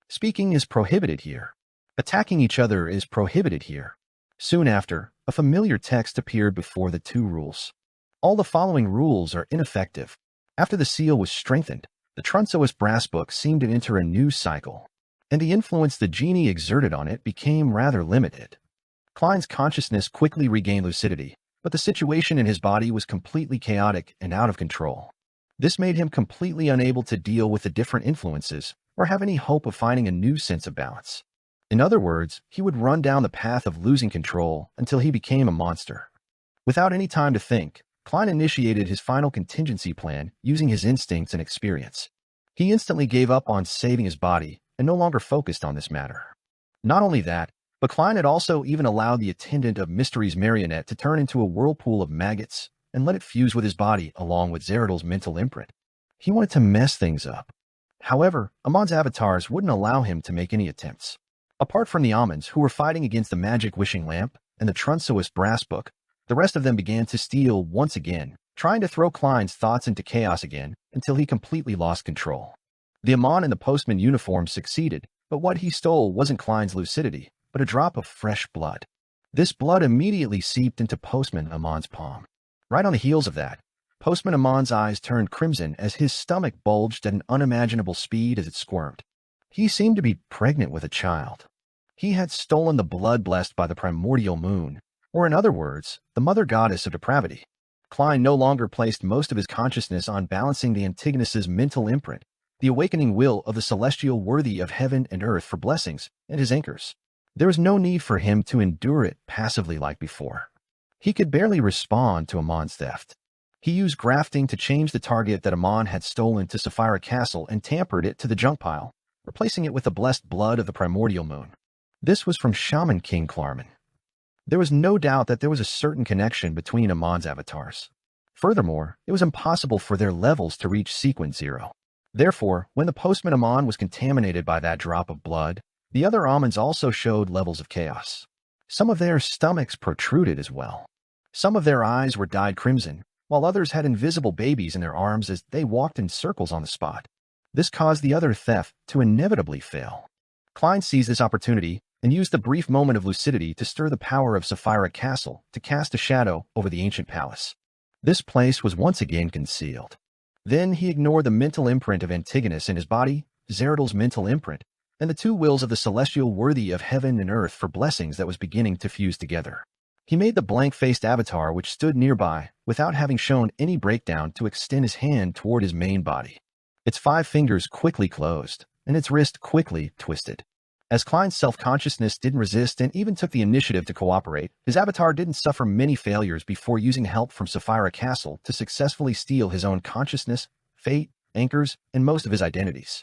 Speaking is prohibited here. Attacking each other is prohibited here. Soon after, a familiar text appeared before the two rules. All the following rules are ineffective. After the seal was strengthened, the Trunsoist brass book seemed to enter a new cycle, and the influence the genie exerted on it became rather limited. Klein's consciousness quickly regained lucidity, but the situation in his body was completely chaotic and out of control. This made him completely unable to deal with the different influences or have any hope of finding a new sense of balance. In other words, he would run down the path of losing control until he became a monster. Without any time to think, Klein initiated his final contingency plan using his instincts and experience. He instantly gave up on saving his body and no longer focused on this matter. Not only that, but Klein had also even allowed the attendant of Mystery's marionette to turn into a whirlpool of maggots and let it fuse with his body along with Zeradol's mental imprint. He wanted to mess things up. However, Amon's avatars wouldn't allow him to make any attempts. Apart from the almonds who were fighting against the magic wishing lamp and the Trunsoist brass book, the rest of them began to steal once again, trying to throw Klein's thoughts into chaos again until he completely lost control. The Amon in the postman uniform succeeded, but what he stole wasn't Klein's lucidity, but a drop of fresh blood. This blood immediately seeped into Postman Amon's palm. Right on the heels of that, Postman Amon's eyes turned crimson as his stomach bulged at an unimaginable speed as it squirmed. He seemed to be pregnant with a child. He had stolen the blood blessed by the primordial moon, or in other words, the mother goddess of depravity. Klein no longer placed most of his consciousness on balancing the Antigonus's mental imprint, the awakening will of the celestial worthy of heaven and earth for blessings, and his anchors. There was no need for him to endure it passively like before. He could barely respond to Amon's theft. He used grafting to change the target that Amon had stolen to Sapphira Castle and tampered it to the junk pile, replacing it with the blessed blood of the primordial moon. This was from Shaman King Klarman. There was no doubt that there was a certain connection between Amon's avatars. Furthermore, it was impossible for their levels to reach sequence 0. Therefore, when the postman Amon was contaminated by that drop of blood, the other almonds also showed levels of chaos. Some of their stomachs protruded as well. Some of their eyes were dyed crimson, while others had invisible babies in their arms as they walked in circles on the spot. This caused the other theft to inevitably fail. Klein seized this opportunity and used the brief moment of lucidity to stir the power of Sapphira Castle to cast a shadow over the ancient palace. This place was once again concealed. Then he ignored the mental imprint of Antigonus in his body, Zeradol's mental imprint, and the two wills of the celestial worthy of heaven and earth for blessings that was beginning to fuse together. He made the blank-faced avatar which stood nearby without having shown any breakdown to extend his hand toward his main body. Its 5 fingers quickly closed, and its wrist quickly twisted. As Klein's self-consciousness didn't resist and even took the initiative to cooperate, his avatar didn't suffer many failures before using help from Sapphira Castle to successfully steal his own consciousness, fate, anchors, and most of his identities.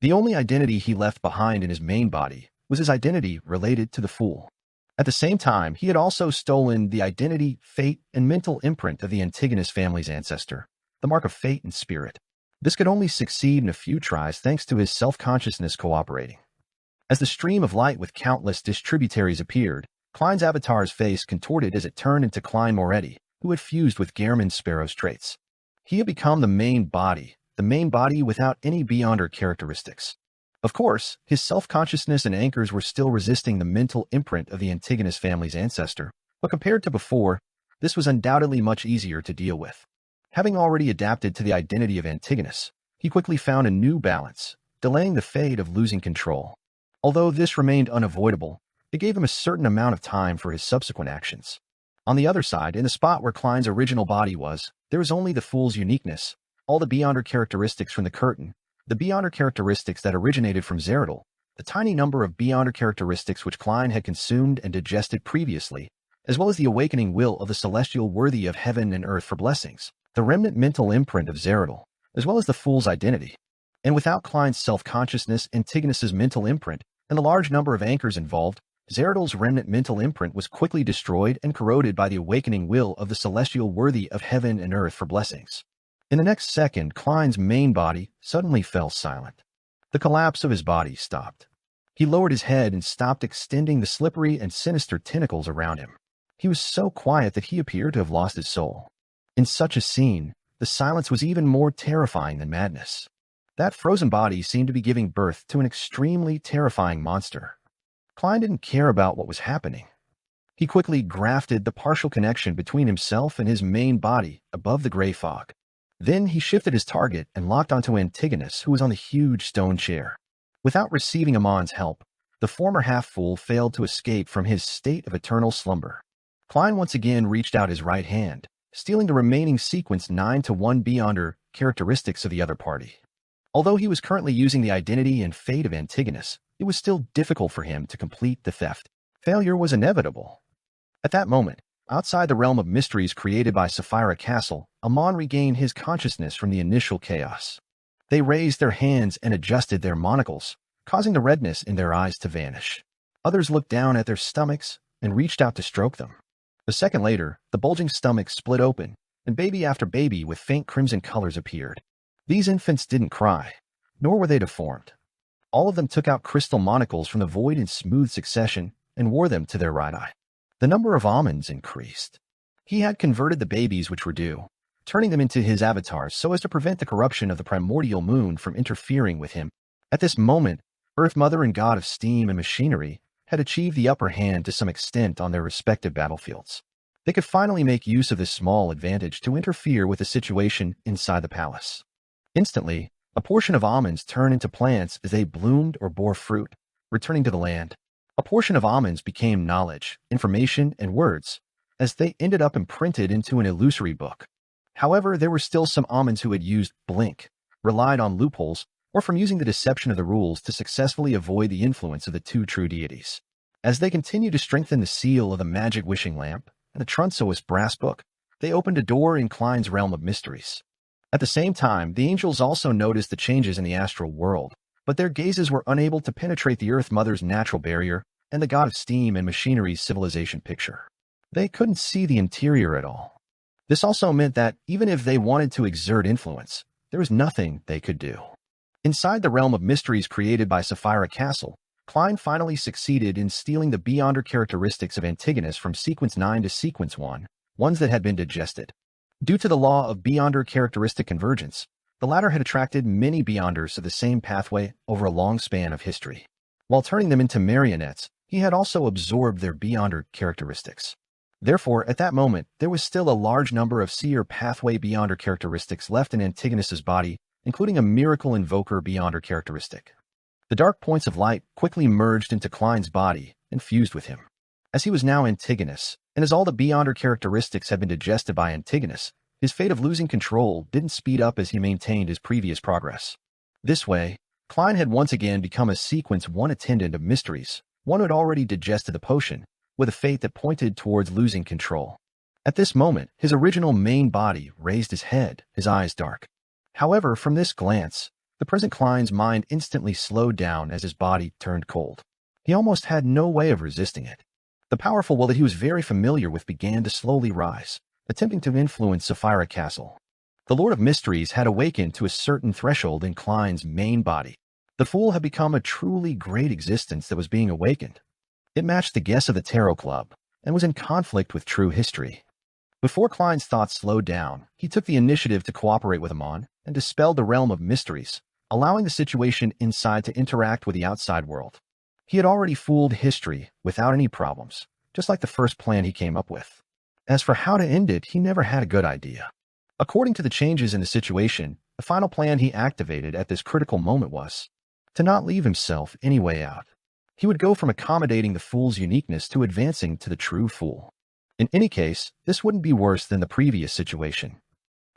The only identity he left behind in his main body was his identity related to the Fool. At the same time, he had also stolen the identity, fate, and mental imprint of the Antigonus family's ancestor, the mark of fate and spirit. This could only succeed in a few tries thanks to his self-consciousness cooperating. As the stream of light with countless distributaries appeared, Klein's avatar's face contorted as it turned into Klein Moretti, who had fused with Gehrman Sparrow's traits. He had become the main body without any beyonder characteristics. Of course, his self-consciousness and anchors were still resisting the mental imprint of the Antigonus family's ancestor, but compared to before, this was undoubtedly much easier to deal with. Having already adapted to the identity of Antigonus, he quickly found a new balance, delaying the fate of losing control. Although this remained unavoidable, it gave him a certain amount of time for his subsequent actions. On the other side, in the spot where Klein's original body was, there was only the Fool's uniqueness, all the beyonder characteristics from the curtain, the beyonder characteristics that originated from Zeradol, the tiny number of beyonder characteristics which Klein had consumed and digested previously, as well as the awakening will of the celestial worthy of heaven and earth for blessings, the remnant mental imprint of Zeradal, as well as the fool's identity. And without Klein's self-consciousness, Antigonus's mental imprint, and the large number of anchors involved, Zeradal's remnant mental imprint was quickly destroyed and corroded by the awakening will of the celestial worthy of heaven and earth for blessings. In the next second, Klein's main body suddenly fell silent. The collapse of his body stopped. He lowered his head and stopped extending the slippery and sinister tentacles around him. He was so quiet that he appeared to have lost his soul. In such a scene, the silence was even more terrifying than madness. That frozen body seemed to be giving birth to an extremely terrifying monster. Klein didn't care about what was happening. He quickly grafted the partial connection between himself and his main body above the gray fog. Then he shifted his target and locked onto Antigonus, who was on the huge stone chair. Without receiving Amon's help, the former half-fool failed to escape from his state of eternal slumber. Klein once again reached out his right hand, stealing the remaining sequence 9-1 Beyonder characteristics of the other party. Although he was currently using the identity and fate of Antigonus, it was still difficult for him to complete the theft. Failure was inevitable. At that moment, outside the realm of mysteries created by Sapphira Castle, Amon regained his consciousness from the initial chaos. They raised their hands and adjusted their monocles, causing the redness in their eyes to vanish. Others looked down at their stomachs and reached out to stroke them. A second later, the bulging stomachs split open, and baby after baby with faint crimson colors appeared. These infants didn't cry, nor were they deformed. All of them took out crystal monocles from the void in smooth succession and wore them to their right eye. The number of almonds increased. He had converted the babies which were due, turning them into his avatars so as to prevent the corruption of the primordial moon from interfering with him. At this moment, Earth Mother and God of Steam and Machinery had achieved the upper hand to some extent on their respective battlefields. They could finally make use of this small advantage to interfere with the situation inside the palace. Instantly, a portion of almonds turned into plants as they bloomed or bore fruit, returning to the land. A portion of almonds became knowledge, information, and words, as they ended up imprinted into an illusory book. However, there were still some almonds who had used blink, relied on loopholes, or from using the deception of the rules to successfully avoid the influence of the two true deities. As they continued to strengthen the seal of the magic wishing lamp and the Trunsoist brass book, they opened a door in Klein's realm of mysteries. At the same time, the angels also noticed the changes in the astral world, but their gazes were unable to penetrate the Earth Mother's natural barrier and the God of Steam and Machinery's civilization picture. They couldn't see the interior at all. This also meant that, even if they wanted to exert influence, there was nothing they could do. Inside the realm of mysteries created by Sapphira Castle, Klein finally succeeded in stealing the Beyonder characteristics of Antigonus from Sequence 9 to Sequence 1, ones that had been digested. Due to the law of Beyonder characteristic convergence, the latter had attracted many Beyonders to the same pathway over a long span of history. While turning them into marionettes, he had also absorbed their Beyonder characteristics. Therefore, at that moment, there was still a large number of Seer pathway Beyonder characteristics left in Antigonus's body, including a Miracle Invoker Beyonder characteristic. The dark points of light quickly merged into Klein's body and fused with him. As he was now Antigonus, and as all the Beyonder characteristics had been digested by Antigonus, his fate of losing control didn't speed up as he maintained his previous progress. This way, Klein had once again become a Sequence 1 attendant of mysteries, one who had already digested the potion, with a fate that pointed towards losing control. At this moment, his original main body raised his head, his eyes dark. However, from this glance, the present Klein's mind instantly slowed down as his body turned cold. He almost had no way of resisting it. The powerful will that he was very familiar with began to slowly rise, attempting to influence Sapphira Castle. The Lord of Mysteries had awakened to a certain threshold in Klein's main body. The Fool had become a truly great existence that was being awakened. It matched the guess of the Tarot Club, and was in conflict with true history. Before Klein's thoughts slowed down, he took the initiative to cooperate with Amon and dispelled the realm of mysteries, allowing the situation inside to interact with the outside world. He had already fooled history without any problems, just like the first plan he came up with. As for how to end it, he never had a good idea. According to the changes in the situation, the final plan he activated at this critical moment was to not leave himself any way out. He would go from accommodating the Fool's uniqueness to advancing to the true Fool. In any case, this wouldn't be worse than the previous situation.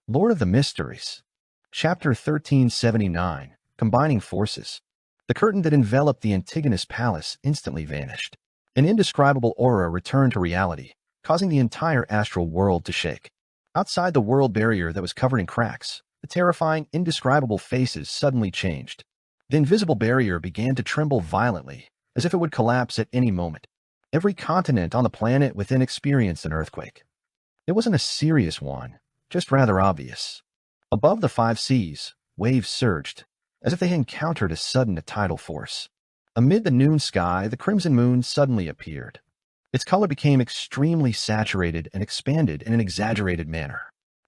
Lord of the Mysteries. Chapter 1379, Combining Forces. The curtain that enveloped the Antigonus palace instantly vanished. An indescribable aura returned to reality, causing the entire astral world to shake. Outside the world barrier that was covered in cracks, the terrifying, indescribable faces suddenly changed. The invisible barrier began to tremble violently, as if it would collapse at any moment. Every continent on the planet within experienced an earthquake. It wasn't a serious one, just rather obvious. Above the 5 seas, waves surged, as if they had encountered a sudden tidal force. Amid the noon sky, the crimson moon suddenly appeared. Its color became extremely saturated and expanded in an exaggerated manner.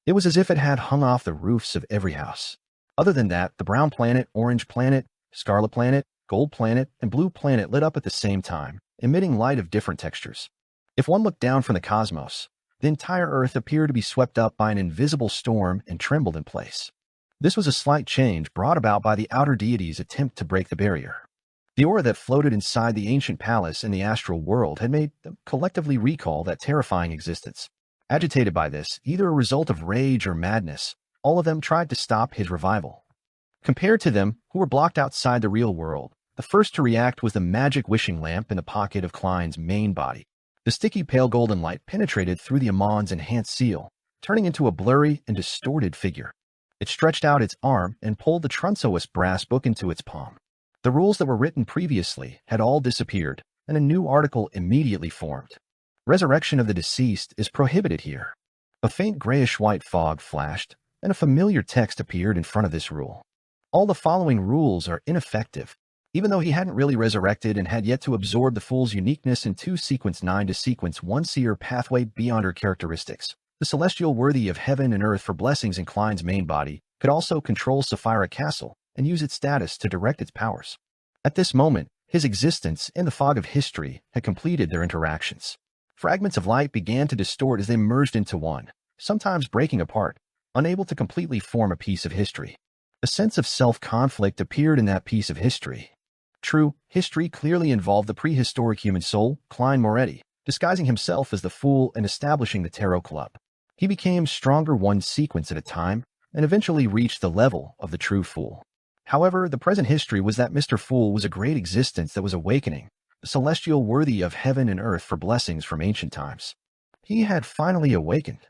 It was as if it had hung off the roofs of every house. Other than that, the brown planet, orange planet, scarlet planet, gold planet, and blue planet lit up at the same time, emitting light of different textures. If one looked down from the cosmos, the entire Earth appeared to be swept up by an invisible storm and trembled in place. This was a slight change brought about by the outer deities' attempt to break the barrier. The aura that floated inside the ancient palace in the astral world had made them collectively recall that terrifying existence. Agitated by this, either a result of rage or madness, all of them tried to stop his revival. Compared to them, who were blocked outside the real world, the first to react was the magic wishing lamp in the pocket of Klein's main body. The sticky pale golden light penetrated through the Amon's enhanced seal, turning into a blurry and distorted figure. It stretched out its arm and pulled the Trunsois brass book into its palm. The rules that were written previously had all disappeared, and a new article immediately formed. Resurrection of the deceased is prohibited here. A faint grayish-white fog flashed, and a familiar text appeared in front of this rule. All the following rules are ineffective. Even though he hadn't really resurrected and had yet to absorb the Fool's uniqueness into Sequence 9 to Sequence 1 seer pathway beyond her characteristics, the celestial worthy of heaven and earth for blessings in Klein's main body could also control Sapphira Castle and use its status to direct its powers. At this moment, his existence and the fog of history had completed their interactions. Fragments of light began to distort as they merged into one, sometimes breaking apart, unable to completely form a piece of history. A sense of self-conflict appeared in that piece of history. True, history clearly involved the prehistoric human soul, Klein Moretti, disguising himself as the Fool and establishing the Tarot Club. He became stronger one sequence at a time and eventually reached the level of the true Fool. However, the present history was that Mr. Fool was a great existence that was awakening, the celestial worthy of heaven and earth for blessings from ancient times. He had finally awakened.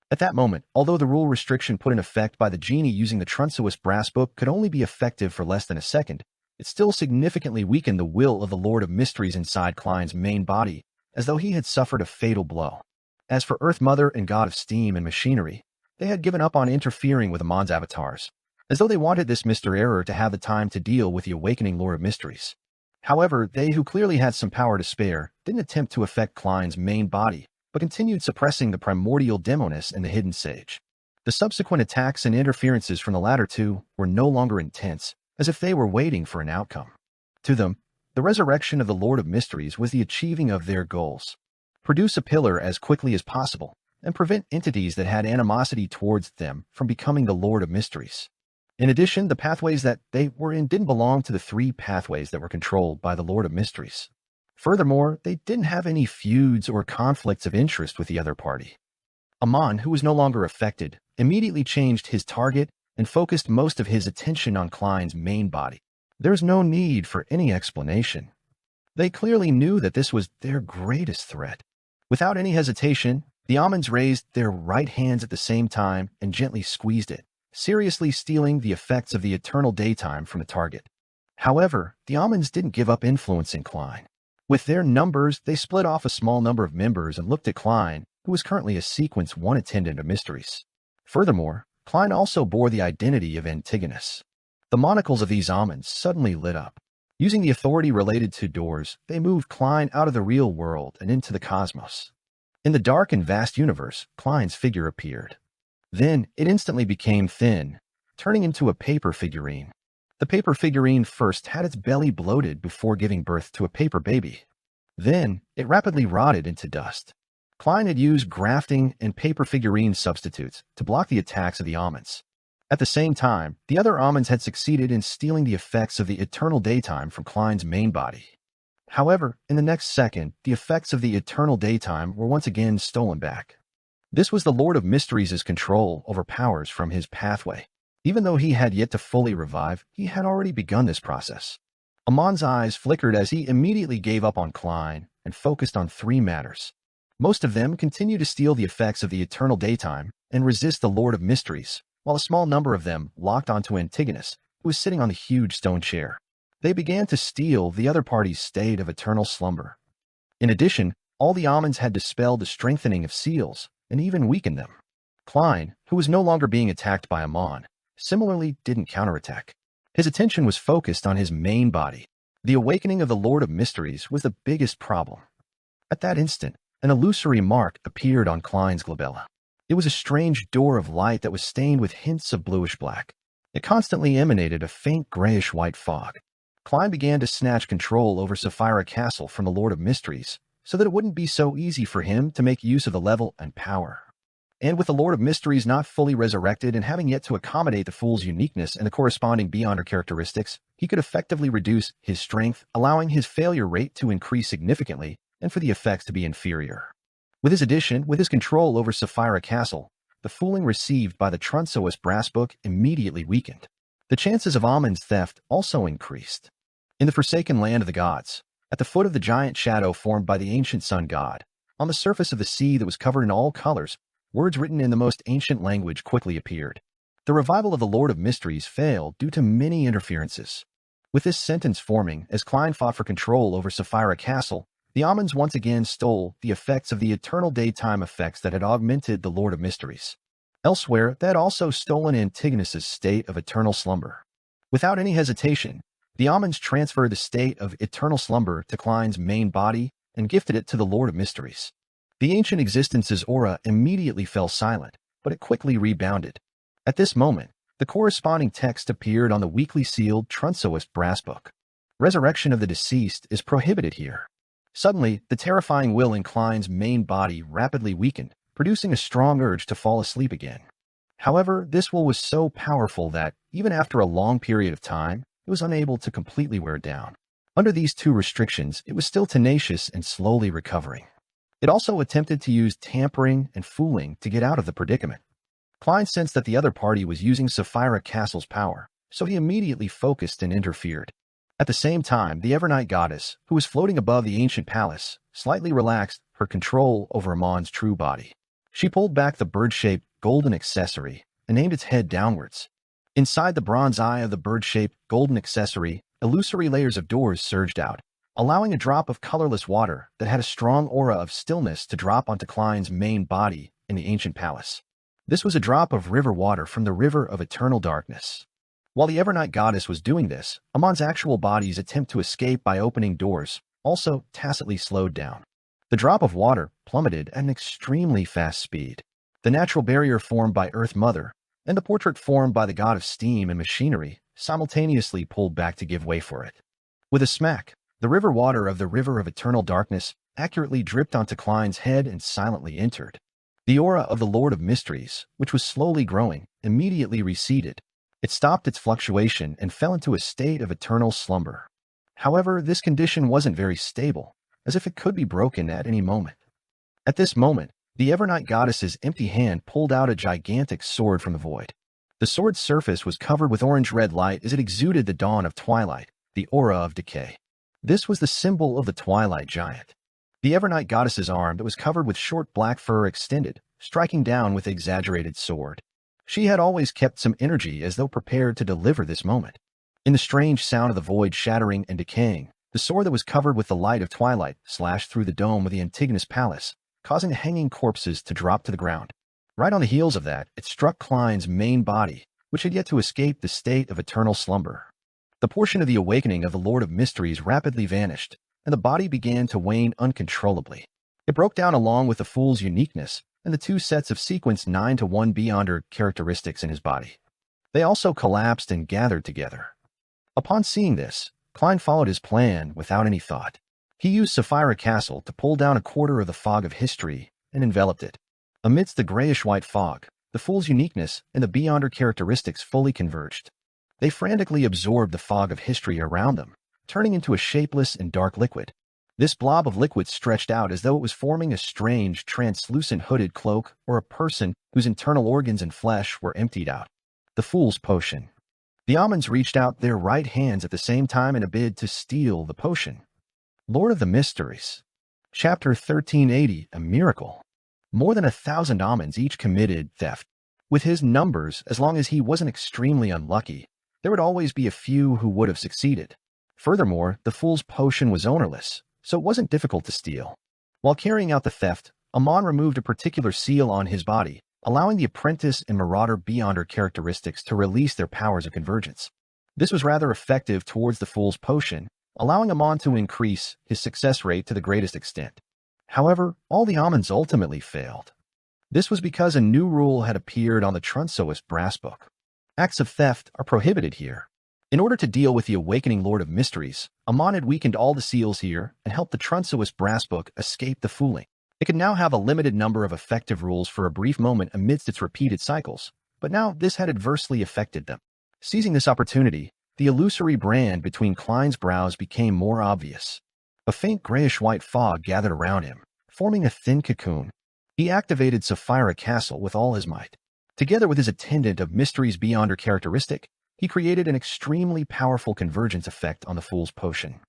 At that moment, although the rule restriction put in effect by the genie using the Trunsois brass book could only be effective for less than a second, it still significantly weakened the will of the Lord of Mysteries inside Klein's main body, as though he had suffered a fatal blow. As for Earth Mother and God of Steam and Machinery, they had given up on interfering with Amon's avatars, as though they wanted this Mr. Error to have the time to deal with the awakening Lord of Mysteries. However, they who clearly had some power to spare didn't attempt to affect Klein's main body, but continued suppressing the primordial demoness and the hidden sage. The subsequent attacks and interferences from the latter two were no longer intense, as if they were waiting for an outcome. To them, the resurrection of the Lord of Mysteries was the achieving of their goals. Produce a pillar as quickly as possible, and prevent entities that had animosity towards them from becoming the Lord of Mysteries. In addition, the pathways that they were in didn't belong to the 3 pathways that were controlled by the Lord of Mysteries. Furthermore, they didn't have any feuds or conflicts of interest with the other party. Amon, who was no longer affected, immediately changed his target and focused most of his attention on Klein's main body. There's no need for any explanation. They clearly knew that this was their greatest threat. Without any hesitation, the Amons raised their right hands at the same time and gently squeezed it, seriously stealing the effects of the eternal daytime from the target. However, the Amons didn't give up influencing Klein. With their numbers, they split off a small number of members and looked at Klein, who was currently a Sequence 1 attendant of Mysteries. Furthermore, Klein also bore the identity of Antigonus. The monocles of these Amons suddenly lit up. Using the authority related to doors, they moved Klein out of the real world and into the cosmos. In the dark and vast universe, Klein's figure appeared. Then, it instantly became thin, turning into a paper figurine. The paper figurine first had its belly bloated before giving birth to a paper baby. Then, it rapidly rotted into dust. Klein had used grafting and paper figurine substitutes to block the attacks of the Amons. At the same time, the other Amons had succeeded in stealing the effects of the eternal daytime from Klein's main body. However, in the next second, the effects of the eternal daytime were once again stolen back. This was the Lord of Mysteries' control over powers from his pathway. Even though he had yet to fully revive, he had already begun this process. Amon's eyes flickered as he immediately gave up on Klein and focused on 3 matters. Most of them continue to steal the effects of the eternal daytime and resist the Lord of Mysteries, while a small number of them locked onto Antigonus, who was sitting on the huge stone chair. They began to steal the other party's state of eternal slumber. In addition, all the Amons had dispelled the strengthening of seals and even weakened them. Klein, who was no longer being attacked by Amon, similarly didn't counterattack. His attention was focused on his main body. The awakening of the Lord of Mysteries was the biggest problem. At that instant, an illusory mark appeared on Klein's glabella. It was a strange door of light that was stained with hints of bluish-black. It constantly emanated a faint grayish-white fog. Klein began to snatch control over Sapphira Castle from the Lord of Mysteries, so that it wouldn't be so easy for him to make use of the level and power. And with the Lord of Mysteries not fully resurrected and having yet to accommodate the Fool's uniqueness and the corresponding Beyonder characteristics, he could effectively reduce his strength, allowing his failure rate to increase significantly and for the effects to be inferior. With his addition, with his control over Sapphira Castle, the fooling received by the Trunsois brass book immediately weakened. The chances of Amon's theft also increased. In the forsaken land of the gods, at the foot of the giant shadow formed by the ancient sun god, on the surface of the sea that was covered in all colors, words written in the most ancient language quickly appeared. The revival of the Lord of Mysteries failed due to many interferences. With this sentence forming, as Klein fought for control over Sapphira Castle, the Amons once again stole the effects of the eternal daytime effects that had augmented the Lord of Mysteries. Elsewhere, they had also stolen Antigonus's state of eternal slumber. Without any hesitation, the Amons transferred the state of eternal slumber to Klein's main body and gifted it to the Lord of Mysteries. The ancient existence's aura immediately fell silent, but it quickly rebounded. At this moment, the corresponding text appeared on the weakly sealed Trunsois brass book. Resurrection of the deceased is prohibited here. Suddenly, the terrifying will in Klein's main body rapidly weakened, producing a strong urge to fall asleep again. However, this will was so powerful that, even after a long period of time, it was unable to completely wear it down. Under these two restrictions, it was still tenacious and slowly recovering. It also attempted to use tampering and fooling to get out of the predicament. Klein sensed that the other party was using Sapphira Castle's power, so he immediately focused and interfered. At the same time, the Evernight goddess, who was floating above the ancient palace, slightly relaxed her control over Amon's true body. She pulled back the bird-shaped golden accessory and aimed its head downwards. Inside the bronze eye of the bird-shaped golden accessory, illusory layers of doors surged out, allowing a drop of colorless water that had a strong aura of stillness to drop onto Klein's main body in the ancient palace. This was a drop of river water from the river of eternal darkness. While the Evernight goddess was doing this, Amon's actual body's attempt to escape by opening doors also tacitly slowed down. The drop of water plummeted at an extremely fast speed. The natural barrier formed by Earth Mother and the portrait formed by the god of steam and machinery simultaneously pulled back to give way for it. With a smack, the river water of the river of eternal darkness accurately dripped onto Klein's head and silently entered. The aura of the Lord of Mysteries, which was slowly growing, immediately receded. It stopped its fluctuation and fell into a state of eternal slumber. However, this condition wasn't very stable, as if it could be broken at any moment. At this moment, the Evernight goddess's empty hand pulled out a gigantic sword from the void. The sword's surface was covered with orange-red light as it exuded the dawn of twilight, the aura of decay. This was the symbol of the Twilight Giant. The Evernight goddess's arm that was covered with short black fur extended, striking down with the exaggerated sword. She had always kept some energy as though prepared to deliver this moment. In the strange sound of the void shattering and decaying, the sword that was covered with the light of twilight slashed through the dome of the Antigonus palace, causing the hanging corpses to drop to the ground. Right on the heels of that, it struck Klein's main body, which had yet to escape the state of eternal slumber. The portion of the awakening of the Lord of Mysteries rapidly vanished, and the body began to wane uncontrollably. It broke down along with the Fool's uniqueness and the two sets of sequence 9-to-1 Beyonder characteristics in his body. They also collapsed and gathered together. Upon seeing this, Klein followed his plan without any thought. He used Sapphira Castle to pull down a quarter of the fog of history and enveloped it. Amidst the grayish-white fog, the Fool's uniqueness and the Beyonder characteristics fully converged. They frantically absorbed the fog of history around them, turning into a shapeless and dark liquid. This blob of liquid stretched out as though it was forming a strange, translucent hooded cloak or a person whose internal organs and flesh were emptied out. The Fool's Potion. The Amons reached out their right hands at the same time in a bid to steal the potion. Lord of the Mysteries. Chapter 1380, A Miracle. More than 1,000 almonds each committed theft. With his numbers, as long as he wasn't extremely unlucky, there would always be a few who would have succeeded. Furthermore, the fool's potion was ownerless, so it wasn't difficult to steal. While carrying out the theft, Amon removed a particular seal on his body, allowing the apprentice and marauder beyonder characteristics to release their powers of convergence. This was rather effective towards the fool's potion, allowing Amon to increase his success rate to the greatest extent. However, all the almonds ultimately failed. This was because a new rule had appeared on the Trunsoist brass book. Acts of theft are prohibited here. In order to deal with the awakening Lord of Mysteries, Amon had weakened all the seals here and helped the Trunsoist brass book escape the fooling. It could now have a limited number of effective rules for a brief moment amidst its repeated cycles, but now this had adversely affected them. Seizing this opportunity, the illusory brand between Klein's brows became more obvious. A faint grayish-white fog gathered around him, forming a thin cocoon. He activated Sapphira Castle with all his might. Together with his attendant of Mysteries Beyonder characteristic, he created an extremely powerful convergence effect on the fool's potion.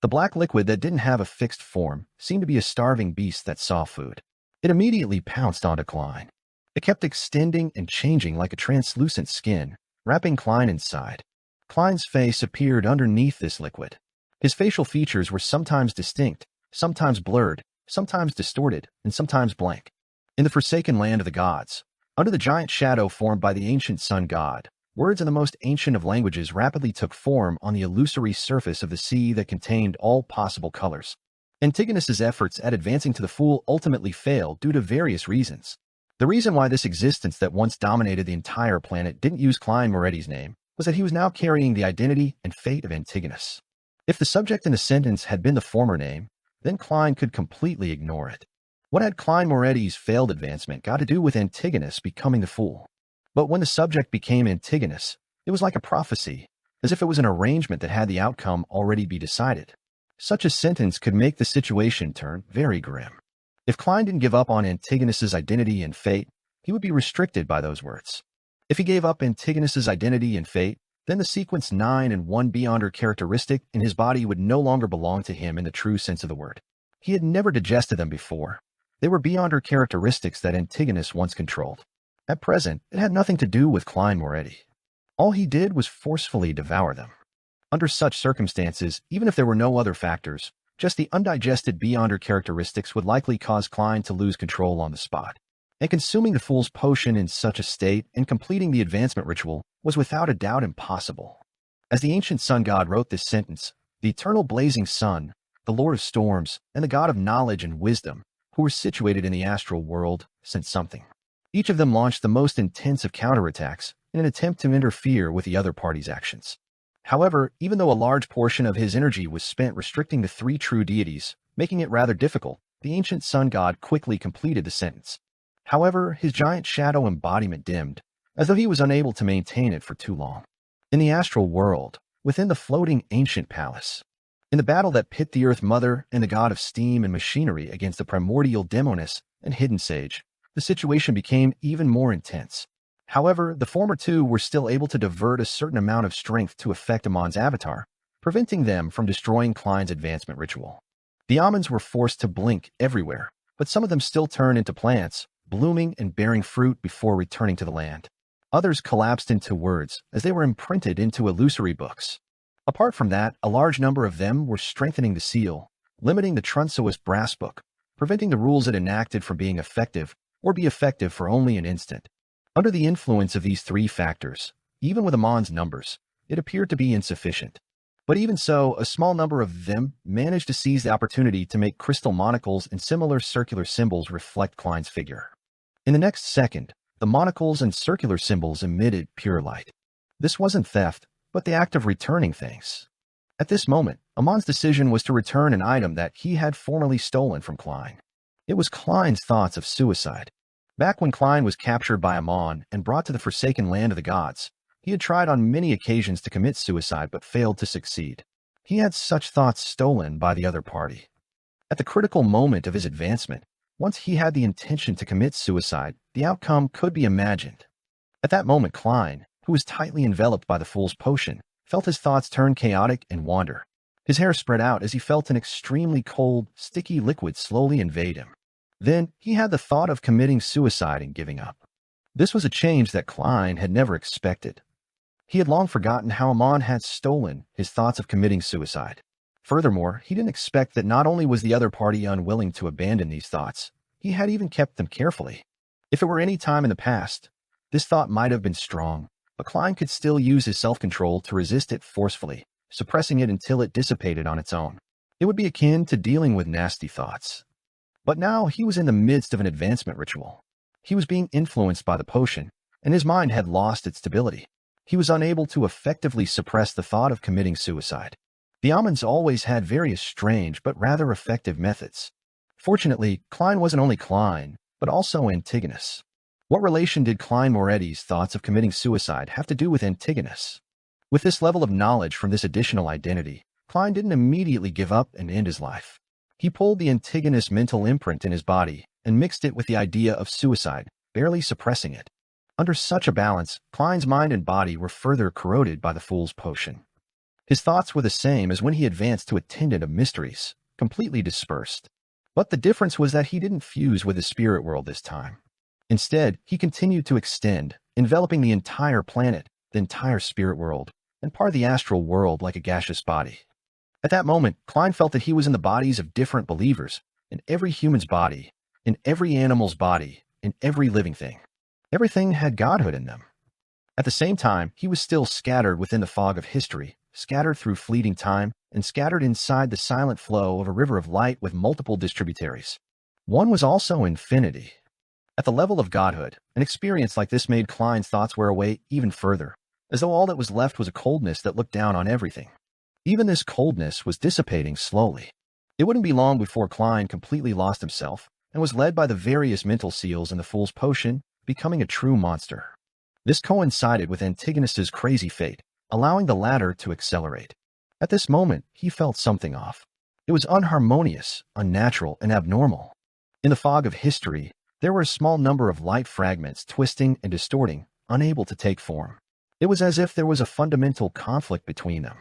The black liquid that didn't have a fixed form seemed to be a starving beast that saw food. It immediately pounced onto Klein. It kept extending and changing like a translucent skin, wrapping Klein inside. Klein's face appeared underneath this liquid. His facial features were sometimes distinct, sometimes blurred, sometimes distorted, and sometimes blank. In the forsaken land of the gods, under the giant shadow formed by the ancient sun god, words in the most ancient of languages rapidly took form on the illusory surface of the sea that contained all possible colors. Antigonus's efforts at advancing to the fool ultimately failed due to various reasons. The reason why this existence that once dominated the entire planet didn't use Klein Moretti's name was that he was now carrying the identity and fate of Antigonus. If the subject in the sentence had been the former name, then Klein could completely ignore it. What had Klein Moretti's failed advancement got to do with Antigonus becoming the fool? But when the subject became Antigonus, it was like a prophecy, as if it was an arrangement that had the outcome already be decided. Such a sentence could make the situation turn very grim. If Klein didn't give up on Antigonus's identity and fate, he would be restricted by those words. If he gave up Antigonus's identity and fate, then the sequence 9 and 1 Beyonder characteristic in his body would no longer belong to him in the true sense of the word. He had never digested them before. They were Beyonder characteristics that Antigonus once controlled. At present, it had nothing to do with Klein Moretti. All he did was forcefully devour them. Under such circumstances, even if there were no other factors, just the undigested Beyonder characteristics would likely cause Klein to lose control on the spot. And consuming the fool's potion in such a state and completing the advancement ritual was without a doubt impossible. As the ancient sun god wrote this sentence, the eternal blazing sun, the lord of storms, and the god of knowledge and wisdom, who were situated in the astral world, sent something. Each of them launched the most intense of counterattacks in an attempt to interfere with the other party's actions. However, even though a large portion of his energy was spent restricting the three true deities, making it rather difficult, the ancient sun god quickly completed the sentence. However, his giant shadow embodiment dimmed, as though he was unable to maintain it for too long. In the astral world, within the floating ancient palace, in the battle that pit the Earth Mother and the god of steam and machinery against the primordial Demoness and hidden sage, the situation became even more intense. However, the former two were still able to divert a certain amount of strength to affect Amon's avatar, preventing them from destroying Klein's advancement ritual. The almonds were forced to blink everywhere, but some of them still turned into plants, blooming and bearing fruit before returning to the land. Others collapsed into words as they were imprinted into illusory books. Apart from that, a large number of them were strengthening the seal, limiting the Trunsoist brass book, preventing the rules it enacted from being effective or be effective for only an instant. Under the influence of these three factors, even with Amon's numbers, it appeared to be insufficient. But even so, a small number of them managed to seize the opportunity to make crystal monocles and similar circular symbols reflect Klein's figure. In the next second, the monocles and circular symbols emitted pure light. This wasn't theft, but the act of returning things. At this moment, Amon's decision was to return an item that he had formerly stolen from Klein. It was Klein's thoughts of suicide. Back when Klein was captured by Amon and brought to the forsaken land of the gods, he had tried on many occasions to commit suicide but failed to succeed. He had such thoughts stolen by the other party. At the critical moment of his advancement, once he had the intention to commit suicide, the outcome could be imagined. At that moment, Klein, who was tightly enveloped by the fool's potion, felt his thoughts turn chaotic and wander. His hair spread out as he felt an extremely cold, sticky liquid slowly invade him. Then he had the thought of committing suicide and giving up. This was a change that Klein had never expected. He had long forgotten how Amon had stolen his thoughts of committing suicide. Furthermore, he didn't expect that not only was the other party unwilling to abandon these thoughts, he had even kept them carefully. If it were any time in the past, this thought might have been strong, but Klein could still use his self-control to resist it forcefully, suppressing it until it dissipated on its own. It would be akin to dealing with nasty thoughts. But now he was in the midst of an advancement ritual. He was being influenced by the potion, and his mind had lost its stability. He was unable to effectively suppress the thought of committing suicide. The Amons always had various strange but rather effective methods. Fortunately, Klein wasn't only Klein, but also Antigonus. What relation did Klein Moretti's thoughts of committing suicide have to do with Antigonus? With this level of knowledge from this additional identity, Klein didn't immediately give up and end his life. He pulled the Antigonus mental imprint in his body and mixed it with the idea of suicide, barely suppressing it. Under such a balance, Klein's mind and body were further corroded by the Fool's Potion. His thoughts were the same as when he advanced to Attendant of Mysteries, completely dispersed. But the difference was that he didn't fuse with the spirit world this time. Instead, he continued to extend, enveloping the entire planet, the entire spirit world, and part of the astral world like a gaseous body. At that moment, Klein felt that he was in the bodies of different believers, in every human's body, in every animal's body, in every living thing. Everything had godhood in them. At the same time, he was still scattered within the fog of history, scattered through fleeting time, and scattered inside the silent flow of a river of light with multiple distributaries. One was also infinity. At the level of godhood, an experience like this made Klein's thoughts wear away even further, as though all that was left was a coldness that looked down on everything. Even this coldness was dissipating slowly. It wouldn't be long before Klein completely lost himself and was led by the various mental seals in the Fool's Potion, becoming a true monster. This coincided with Antigonus's crazy fate, allowing the latter to accelerate. At this moment, he felt something off. It was unharmonious, unnatural, and abnormal. In the fog of history, there were a small number of light fragments twisting and distorting, unable to take form. It was as if there was a fundamental conflict between them.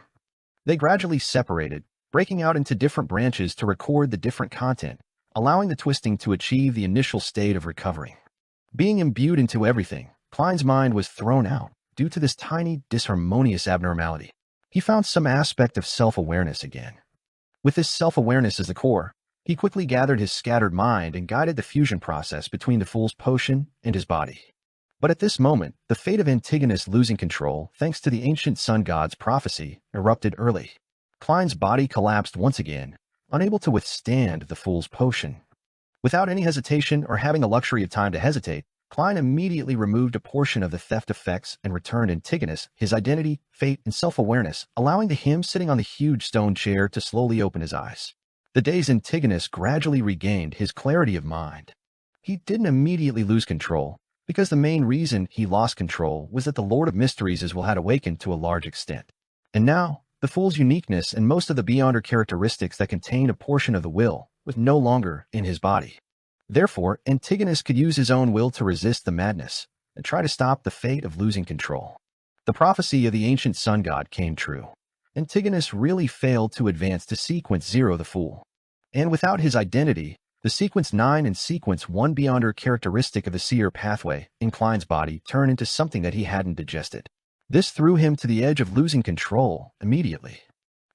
They gradually separated, breaking out into different branches to record the different content, allowing the twisting to achieve the initial state of recovering. Being imbued into everything, Klein's mind was thrown out due to this tiny, disharmonious abnormality. He found some aspect of self-awareness again. With this self-awareness as the core, he quickly gathered his scattered mind and guided the fusion process between the Fool's Potion and his body. But at this moment, the fate of Antigonus losing control, thanks to the ancient sun god's prophecy, erupted early. Klein's body collapsed once again, unable to withstand the Fool's Potion. Without any hesitation or having the luxury of time to hesitate, Klein immediately removed a portion of the theft effects and returned Antigonus his identity, fate, and self-awareness, allowing him sitting on the huge stone chair to slowly open his eyes. The dazed Antigonus gradually regained his clarity of mind. He didn't immediately lose control, because the main reason he lost control was that the Lord of Mysteries had awakened to a large extent. And now, the Fool's uniqueness and most of the Beyonder characteristics that contained a portion of the will was no longer in his body. Therefore, Antigonus could use his own will to resist the madness and try to stop the fate of losing control. The prophecy of the ancient sun god came true. Antigonus really failed to advance to Sequence 0 the Fool. And without his identity, the Sequence 9 and Sequence 1 Beyonder characteristic of the seer pathway in Klein's body turned into something that he hadn't digested. This threw him to the edge of losing control immediately.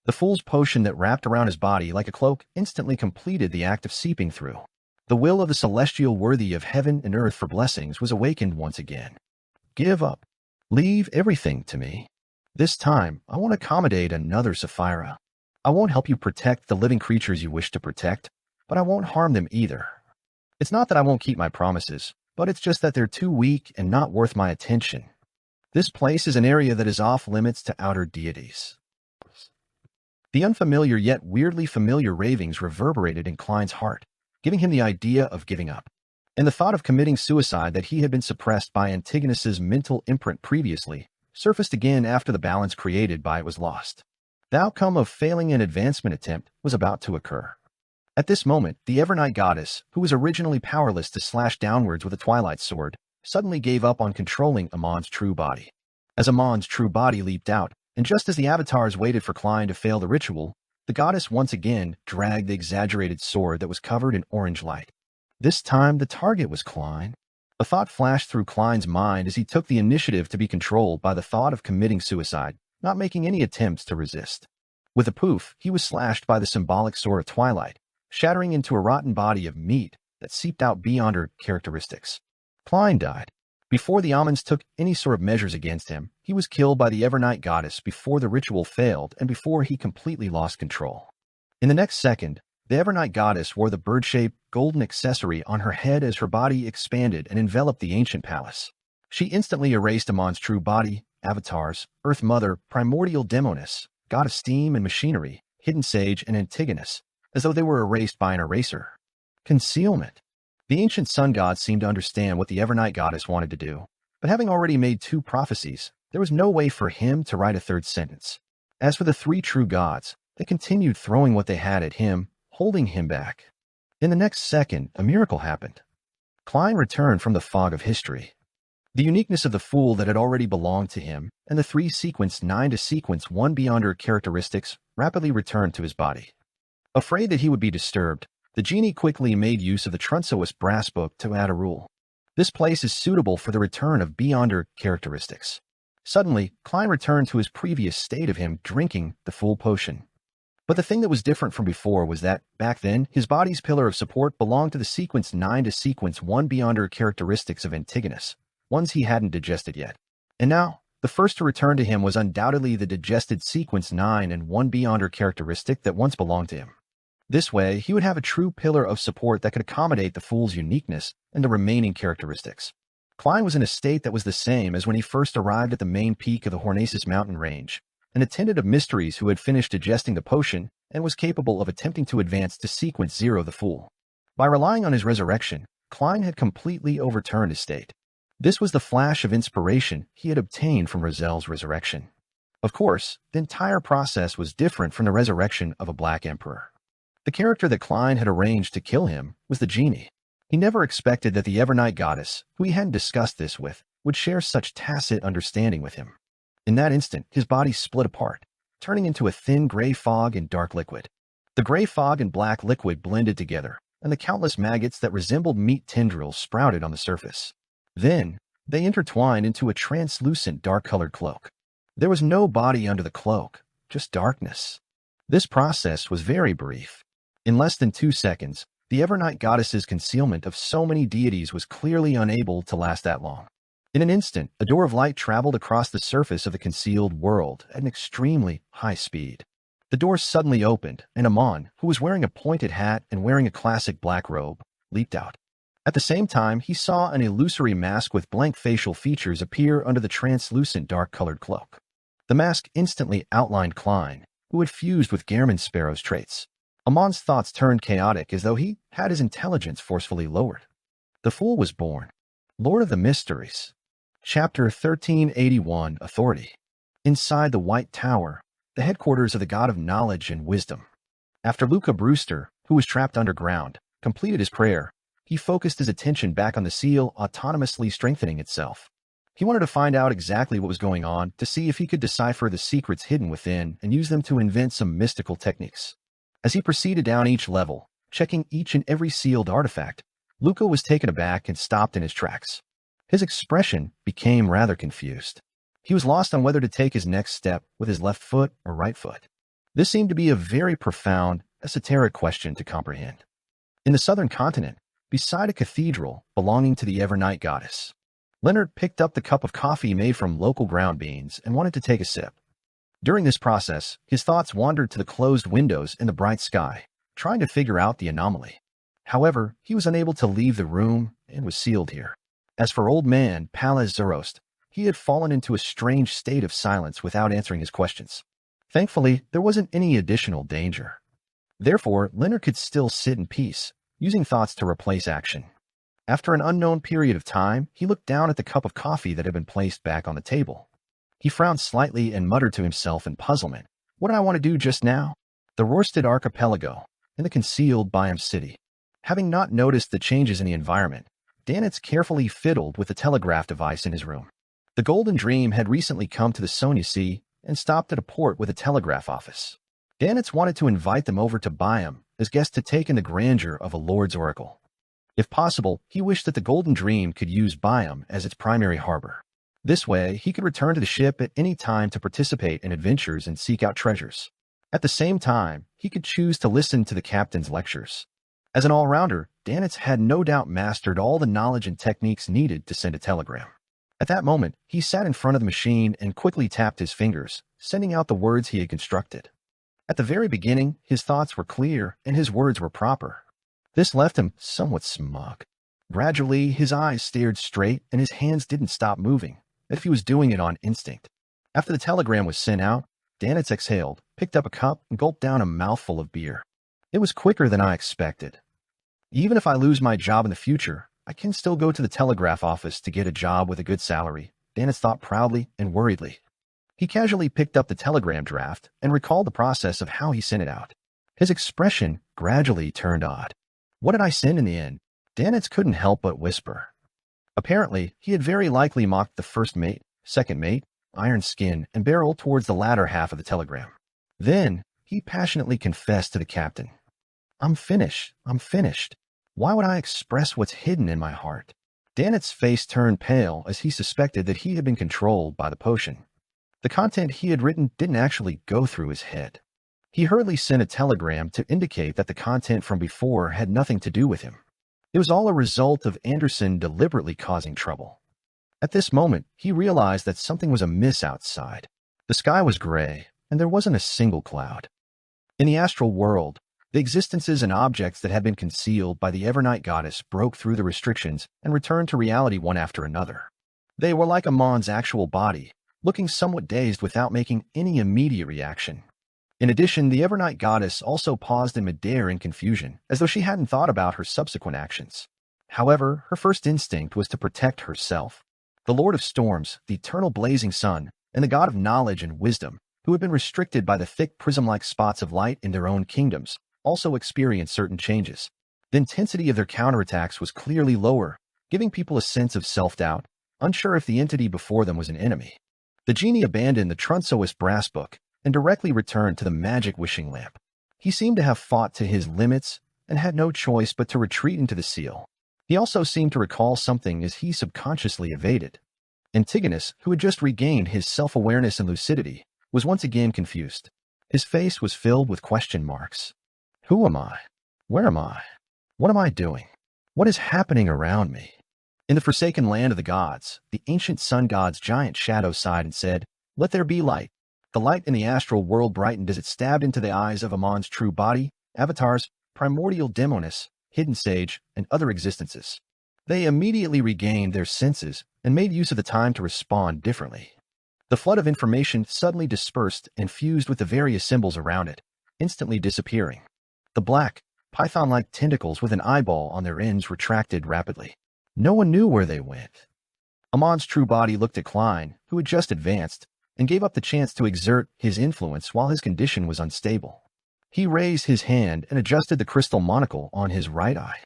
The Fool's Potion that wrapped around his body like a cloak instantly completed the act of seeping through. The will of the celestial worthy of heaven and earth for blessings was awakened once again. Give up. Leave everything to me. This time, I won't accommodate another Sapphira. I won't help you protect the living creatures you wish to protect, but I won't harm them either. It's not that I won't keep my promises, but it's just that they're too weak and not worth my attention. This place is an area that is off limits to outer deities. The unfamiliar yet weirdly familiar ravings reverberated in Klein's heart, giving him the idea of giving up. And the thought of committing suicide that he had been suppressed by Antigonus's mental imprint previously surfaced again after the balance created by it was lost. The outcome of failing an advancement attempt was about to occur. At this moment, the Evernight goddess, who was originally powerless to slash downwards with a twilight sword, suddenly gave up on controlling Amon's true body. As Amon's true body leaped out, and just as the avatars waited for Klein to fail the ritual, The goddess once again dragged the exaggerated sword that was covered in orange light. This time, the target was Klein. A thought flashed through Klein's mind as he took the initiative to be controlled by the thought of committing suicide, not making any attempts to resist. With a poof, he was slashed by the symbolic sword of twilight, shattering into a rotten body of meat that seeped out beyond her characteristics. Klein died. Before the Amens took any sort of measures against him, he was killed by the Evernight goddess before the ritual failed and before he completely lost control. In the next second, the Evernight goddess wore the bird-shaped, golden accessory on her head as her body expanded and enveloped the ancient palace. She instantly erased Amon's true body, avatars, Earth Mother, primordial Demoness, god of steam and machinery, hidden sage and Antigonus, as though they were erased by an eraser. Concealment. The ancient sun god seemed to understand what the Evernight goddess wanted to do, but having already made 2 prophecies, there was no way for him to write a 3rd sentence. As for the 3 true gods, they continued throwing what they had at him, holding him back. In the next second, a miracle happened. Klein returned from the fog of history. The uniqueness of the fool that had already belonged to him, and the 3 sequence 9 to sequence 1 beyond her characteristics, rapidly returned to his body. Afraid that he would be disturbed, the genie quickly made use of the Trunsois brass book to add a rule. This place is suitable for the return of beyonder characteristics. Suddenly, Klein returned to his previous state of him drinking the full potion. But the thing that was different from before was that, back then, his body's pillar of support belonged to the sequence 9 to sequence 1 beyonder characteristics of Antigonus, ones he hadn't digested yet. And now, the first to return to him was undoubtedly the digested sequence 9 and 1 beyonder characteristic that once belonged to him. This way, he would have a true pillar of support that could accommodate the fool's uniqueness and the remaining characteristics. Klein was in a state that was the same as when he first arrived at the main peak of the Hornacis mountain range, an attendant of mysteries who had finished digesting the potion and was capable of attempting to advance to sequence 0 the fool. By relying on his resurrection, Klein had completely overturned his state. This was the flash of inspiration he had obtained from Rozel's resurrection. Of course, the entire process was different from the resurrection of a Black Emperor. The character that Klein had arranged to kill him was the genie. He never expected that the Evernight goddess, who he hadn't discussed this with, would share such tacit understanding with him. In that instant, his body split apart, turning into a thin gray fog and dark liquid. The gray fog and black liquid blended together, and the countless maggots that resembled meat tendrils sprouted on the surface. Then, they intertwined into a translucent dark-colored cloak. There was no body under the cloak, just darkness. This process was very brief. In less than 2 seconds, the Evernight goddess's concealment of so many deities was clearly unable to last that long. In an instant, a door of light traveled across the surface of the concealed world at an extremely high speed. The door suddenly opened, and Amon, who was wearing a pointed hat and wearing a classic black robe, leaped out. At the same time, he saw an illusory mask with blank facial features appear under the translucent dark-colored cloak. The mask instantly outlined Klein, who had fused with Gehrman Sparrow's traits. Amon's thoughts turned chaotic as though he had his intelligence forcefully lowered. The fool was born. Lord of the Mysteries. Chapter 1381, Authority. Inside the White Tower, the headquarters of the God of Knowledge and Wisdom. After Luca Brewster, who was trapped underground, completed his prayer, he focused his attention back on the seal autonomously strengthening itself. He wanted to find out exactly what was going on to see if he could decipher the secrets hidden within and use them to invent some mystical techniques. As he proceeded down each level, checking each and every sealed artifact, Luca was taken aback and stopped in his tracks. His expression became rather confused. He was lost on whether to take his next step with his left foot or right foot. This seemed to be a very profound, esoteric question to comprehend. In the southern continent, beside a cathedral belonging to the Evernight goddess, Leonard picked up the cup of coffee made from local ground beans and wanted to take a sip. During this process, his thoughts wandered to the closed windows in the bright sky, trying to figure out the anomaly. However, he was unable to leave the room and was sealed here. As for old man Palaz Zarost, he had fallen into a strange state of silence without answering his questions. Thankfully, there wasn't any additional danger. Therefore, Leonard could still sit in peace, using thoughts to replace action. After an unknown period of time, he looked down at the cup of coffee that had been placed back on the table. He frowned slightly and muttered to himself in puzzlement. What did I want to do just now? The Rorsted Archipelago, in the concealed Biome City. Having not noticed the changes in the environment, Danitz carefully fiddled with the telegraph device in his room. The Golden Dream had recently come to the Sonia Sea and stopped at a port with a telegraph office. Danitz wanted to invite them over to Byam as guests to take in the grandeur of a Lord's oracle. If possible, he wished that the Golden Dream could use Byam as its primary harbor. This way, he could return to the ship at any time to participate in adventures and seek out treasures. At the same time, he could choose to listen to the captain's lectures. As an all-rounder, Danitz had no doubt mastered all the knowledge and techniques needed to send a telegram. At that moment, he sat in front of the machine and quickly tapped his fingers, sending out the words he had constructed. At the very beginning, his thoughts were clear and his words were proper. This left him somewhat smug. Gradually, his eyes stared straight and his hands didn't stop moving, as if he was doing it on instinct. After the telegram was sent out, Danitz exhaled, picked up a cup, and gulped down a mouthful of beer. It was quicker than I expected. Even if I lose my job in the future, I can still go to the telegraph office to get a job with a good salary, Danitz thought proudly and worriedly. He casually picked up the telegram draft and recalled the process of how he sent it out. His expression gradually turned odd. What did I send in the end? Danitz couldn't help but whisper. Apparently, he had very likely mocked the first mate, second mate, iron skin, and barrel towards the latter half of the telegram. Then, he passionately confessed to the captain. I'm finished. Why would I express what's hidden in my heart? Danitz's face turned pale as he suspected that he had been controlled by the potion. The content he had written didn't actually go through his head. He hurriedly sent a telegram to indicate that the content from before had nothing to do with him. It was all a result of Anderson deliberately causing trouble. At this moment, he realized that something was amiss outside. The sky was gray, and there wasn't a single cloud. In the astral world, the existences and objects that had been concealed by the Evernight goddess broke through the restrictions and returned to reality one after another. They were like Amon's actual body, looking somewhat dazed without making any immediate reaction. In addition, the Evernight goddess also paused in midair in confusion, as though she hadn't thought about her subsequent actions. However, her first instinct was to protect herself. The Lord of Storms, the eternal blazing sun, and the god of knowledge and wisdom, who had been restricted by the thick prism-like spots of light in their own kingdoms, also experienced certain changes. The intensity of their counterattacks was clearly lower, giving people a sense of self-doubt, unsure if the entity before them was an enemy. The genie abandoned the Trunsoist brass book and directly returned to the magic wishing lamp. He seemed to have fought to his limits and had no choice but to retreat into the seal. He also seemed to recall something as he subconsciously evaded. Antigonus, who had just regained his self-awareness and lucidity, was once again confused. His face was filled with question marks. Who am I? Where am I? What am I doing? What is happening around me? In the forsaken land of the gods, the ancient sun god's giant shadow sighed and said, "Let there be light." The light in the astral world brightened as it stabbed into the eyes of Amon's true body, avatars, primordial demoness, hidden sage, and other existences. They immediately regained their senses and made use of the time to respond differently. The flood of information suddenly dispersed and fused with the various symbols around it, instantly disappearing. The black, python-like tentacles with an eyeball on their ends retracted rapidly. No one knew where they went. Amon's true body looked at Klein, who had just advanced, and gave up the chance to exert his influence while his condition was unstable. He raised his hand and adjusted the crystal monocle on his right eye.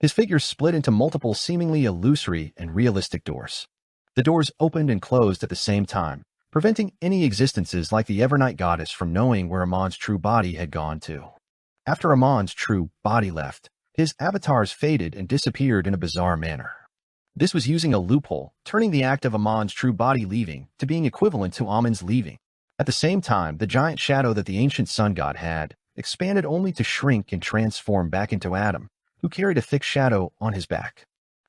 His figure split into multiple seemingly illusory and realistic doors. The doors opened and closed at the same time, preventing any existences like the Evernight goddess from knowing where Amon's true body had gone to. After Amon's true body left, his avatars faded and disappeared in a bizarre manner. This was using a loophole, turning the act of Amon's true body leaving to being equivalent to Amon's leaving. At the same time, the giant shadow that the ancient sun god had expanded only to shrink and transform back into Adam, who carried a thick shadow on his back.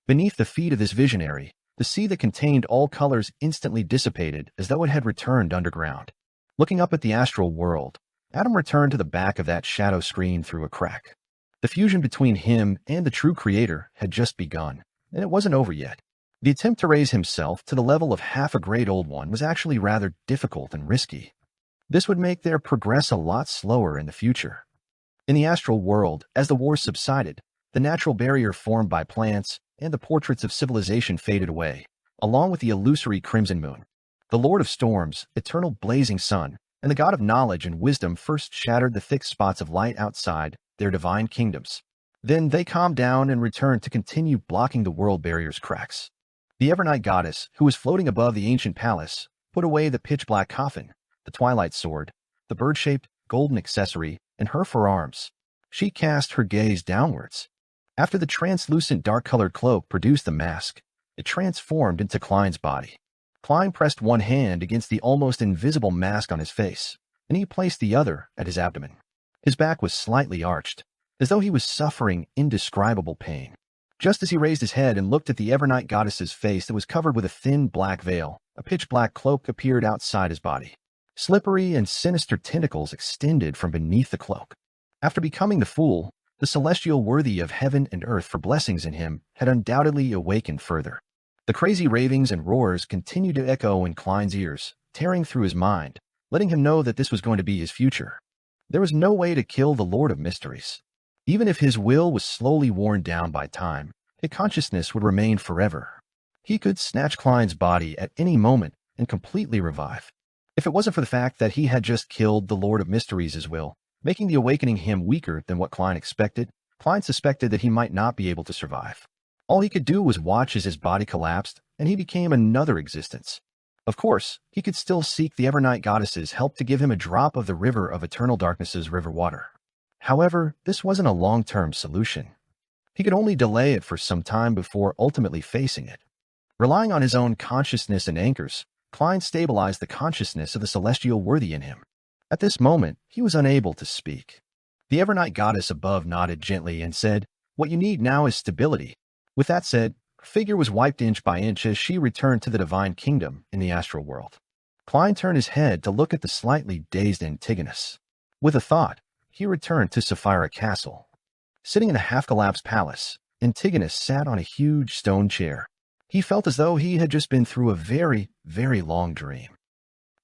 Beneath the feet of this visionary, the sea that contained all colors instantly dissipated as though it had returned underground. Looking up at the astral world, Adam returned to the back of that shadow screen through a crack. The fusion between him and the true creator had just begun, and it wasn't over yet. The attempt to raise himself to the level of half a great old one was actually rather difficult and risky. This would make their progress a lot slower in the future. In the astral world, as the war subsided, the natural barrier formed by plants and the portraits of civilization faded away, along with the illusory crimson moon. The Lord of Storms, eternal blazing sun, and the god of knowledge and wisdom first shattered the thick spots of light outside their divine kingdoms. Then they calmed down and returned to continue blocking the world barrier's cracks. The Evernight goddess, who was floating above the ancient palace, put away the pitch-black coffin, the twilight sword, the bird-shaped, golden accessory in her forearms. She cast her gaze downwards. After the translucent dark-colored cloak produced the mask, it transformed into Klein's body. Klein pressed one hand against the almost invisible mask on his face, and he placed the other at his abdomen. His back was slightly arched, as though he was suffering indescribable pain. Just as he raised his head and looked at the Evernight goddess's face that was covered with a thin black veil, a pitch-black cloak appeared outside his body. Slippery and sinister tentacles extended from beneath the cloak. After becoming the Fool, the celestial worthy of heaven and earth for blessings in him had undoubtedly awakened further. The crazy ravings and roars continued to echo in Klein's ears, tearing through his mind, letting him know that this was going to be his future. There was no way to kill the Lord of Mysteries. Even if his will was slowly worn down by time, his consciousness would remain forever. He could snatch Klein's body at any moment and completely revive. If it wasn't for the fact that he had just killed the Lord of Mysteries as well, making the awakening him weaker than what Klein expected, Klein suspected that he might not be able to survive. All he could do was watch as his body collapsed, and he became another existence. Of course, he could still seek the Evernight goddess's help to give him a drop of the river of eternal darkness's river water. However, this wasn't a long-term solution. He could only delay it for some time before ultimately facing it. Relying on his own consciousness and anchors, Klein stabilized the consciousness of the celestial worthy in him. At this moment, he was unable to speak. The Evernight goddess above nodded gently and said, "What you need now is stability." With that said, her figure was wiped inch by inch as she returned to the divine kingdom in the astral world. Klein turned his head to look at the slightly dazed Antigonus. With a thought, he returned to Sapphira Castle. Sitting in a half-collapsed palace, Antigonus sat on a huge stone chair. He felt as though he had just been through a very, very long dream.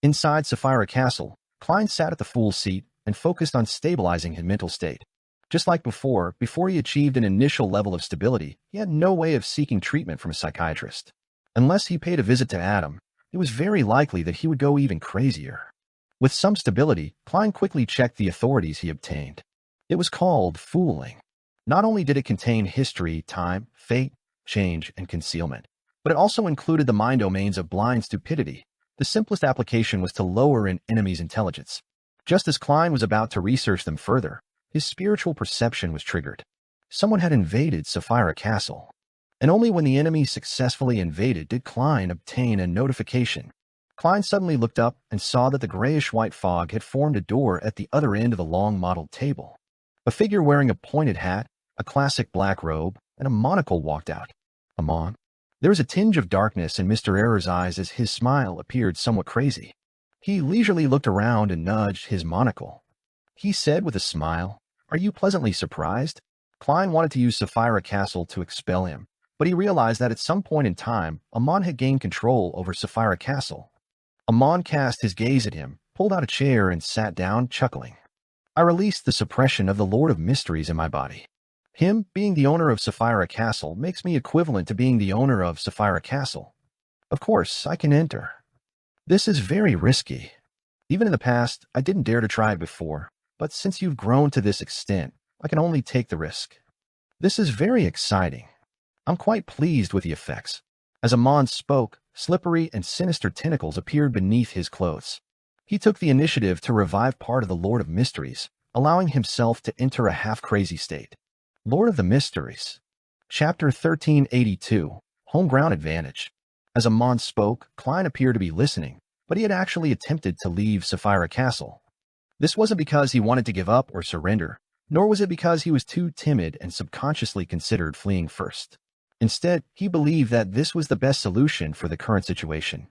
Inside Sapphira Castle, Klein sat at the Fool's seat and focused on stabilizing his mental state. Just like before he achieved an initial level of stability, he had no way of seeking treatment from a psychiatrist. Unless he paid a visit to Adam, it was very likely that he would go even crazier. With some stability, Klein quickly checked the authorities he obtained. It was called fooling. Not only did it contain history, time, fate, change, and concealment, but it also included the mind domains of blind stupidity. The simplest application was to lower an enemy's intelligence. Just as Klein was about to research them further, his spiritual perception was triggered. Someone had invaded Sapphira Castle. And only when the enemy successfully invaded did Klein obtain a notification. Klein suddenly looked up and saw that the grayish-white fog had formed a door at the other end of the long mottled table. A figure wearing a pointed hat, a classic black robe, and a monocle walked out. Amon. There was a tinge of darkness in Mr. Error's eyes as his smile appeared somewhat crazy. He leisurely looked around and nudged his monocle. He said with a smile, "Are you pleasantly surprised?" Klein wanted to use Sapphira Castle to expel him, but he realized that at some point in time, Amon had gained control over Sapphira Castle. Amon cast his gaze at him, pulled out a chair, and sat down, chuckling. "I released the suppression of the Lord of Mysteries in my body. Him being the owner of Sapphira Castle makes me equivalent to being the owner of Sapphira Castle. Of course, I can enter. This is very risky. Even in the past, I didn't dare to try it before, but since you've grown to this extent, I can only take the risk. This is very exciting. I'm quite pleased with the effects." As Amon spoke, slippery and sinister tentacles appeared beneath his clothes. He took the initiative to revive part of the Lord of Mysteries, allowing himself to enter a half-crazy state. Lord of the Mysteries. Chapter 1382, Home Ground Advantage. As Amon spoke, Klein appeared to be listening, but he had actually attempted to leave Sapphira Castle. This wasn't because he wanted to give up or surrender, nor was it because he was too timid and subconsciously considered fleeing first. Instead, he believed that this was the best solution for the current situation.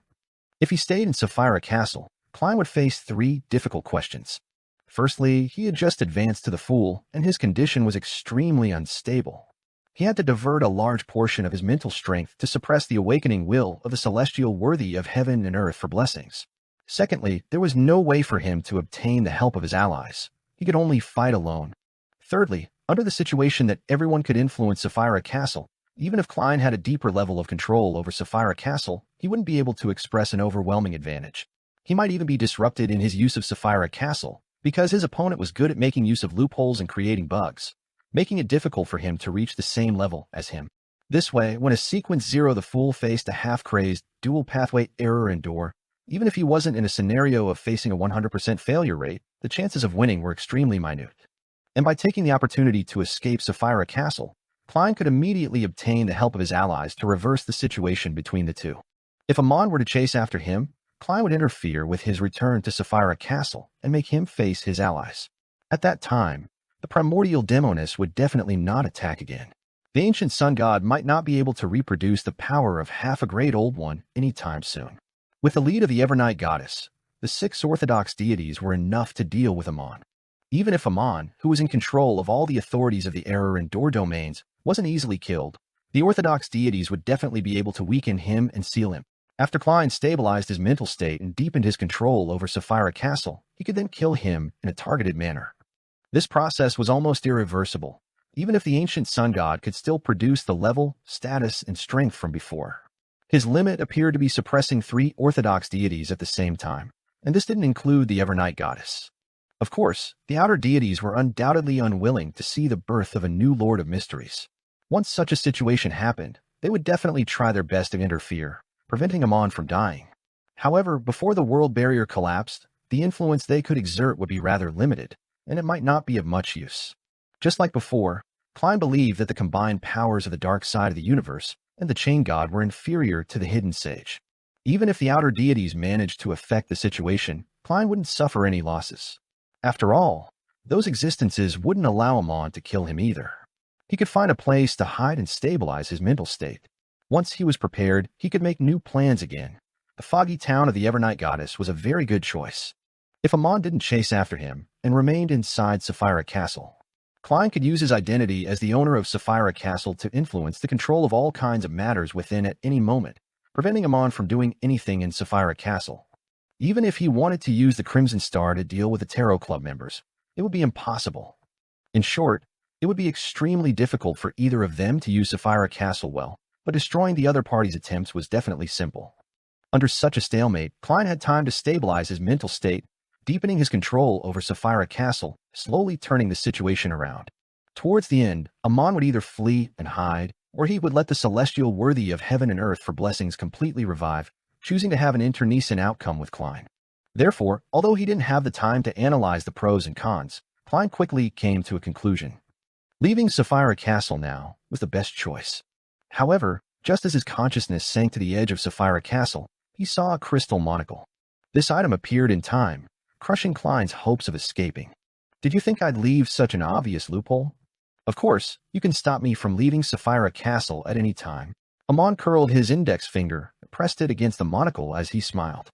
If he stayed in Sapphira Castle, Klein would face 3 difficult questions. Firstly, he had just advanced to the Fool, and his condition was extremely unstable. He had to divert a large portion of his mental strength to suppress the awakening will of the celestial worthy of heaven and earth for blessings. Secondly, there was no way for him to obtain the help of his allies. He could only fight alone. Thirdly, under the situation that everyone could influence Sapphira Castle, even if Klein had a deeper level of control over Sapphira Castle, he wouldn't be able to express an overwhelming advantage. He might even be disrupted in his use of Sapphira Castle, because his opponent was good at making use of loopholes and creating bugs, making it difficult for him to reach the same level as him. This way, when a Sequence 0 the Fool faced a half-crazed, dual-pathway Error and Door, Even if he wasn't in a scenario of facing a 100% failure rate, the chances of winning were extremely minute. And by taking the opportunity to escape Sapphira Castle, Klein could immediately obtain the help of his allies to reverse the situation between the two. If Amon were to chase after him, Klein would interfere with his return to Sapphira Castle and make him face his allies. At that time, the primordial demoness would definitely not attack again. The ancient sun god might not be able to reproduce the power of half a great old one anytime soon. With the lead of the Evernight goddess, the 6 orthodox deities were enough to deal with Amon. Even if Amon, who was in control of all the authorities of the Error and Door domains, wasn't easily killed, the orthodox deities would definitely be able to weaken him and seal him. After Klein stabilized his mental state and deepened his control over Sapphira Castle, he could then kill him in a targeted manner. This process was almost irreversible, even if the ancient sun god could still produce the level, status, and strength from before. His limit appeared to be suppressing 3 orthodox deities at the same time, and this didn't include the Evernight goddess. Of course, the outer deities were undoubtedly unwilling to see the birth of a new Lord of Mysteries. Once such a situation happened, they would definitely try their best to interfere, preventing Amon from dying. However, before the world barrier collapsed, the influence they could exert would be rather limited, and it might not be of much use. Just like before, Klein believed that the combined powers of the dark side of the universe and the Chain God were inferior to the Hidden Sage. Even if the outer deities managed to affect the situation, Klein wouldn't suffer any losses. After all, those existences wouldn't allow Amon to kill him either. He could find a place to hide and stabilize his mental state. Once he was prepared, he could make new plans again. The foggy town of the Evernight goddess was a very good choice. If Amon didn't chase after him and remained inside Sapphira Castle, Klein could use his identity as the owner of Sapphira Castle to influence the control of all kinds of matters within at any moment, preventing Amon from doing anything in Sapphira Castle. Even if he wanted to use the Crimson Star to deal with the Tarot Club members, it would be impossible. In short, it would be extremely difficult for either of them to use Sapphira Castle well, but destroying the other party's attempts was definitely simple. Under such a stalemate, Klein had time to stabilize his mental state, deepening his control over Sapphira Castle, slowly turning the situation around. Towards the end, Amon would either flee and hide, or he would let the celestial worthy of heaven and earth for blessings completely revive, choosing to have an internecine outcome with Klein. Therefore, although he didn't have the time to analyze the pros and cons, Klein quickly came to a conclusion. Leaving Sapphira Castle now was the best choice. However, just as his consciousness sank to the edge of Sapphira Castle, he saw a crystal monocle. This item appeared in time, crushing Klein's hopes of escaping. Did you think I'd leave such an obvious loophole? Of course, you can stop me from leaving Sapphira Castle at any time. Amon curled his index finger and pressed it against the monocle as he smiled.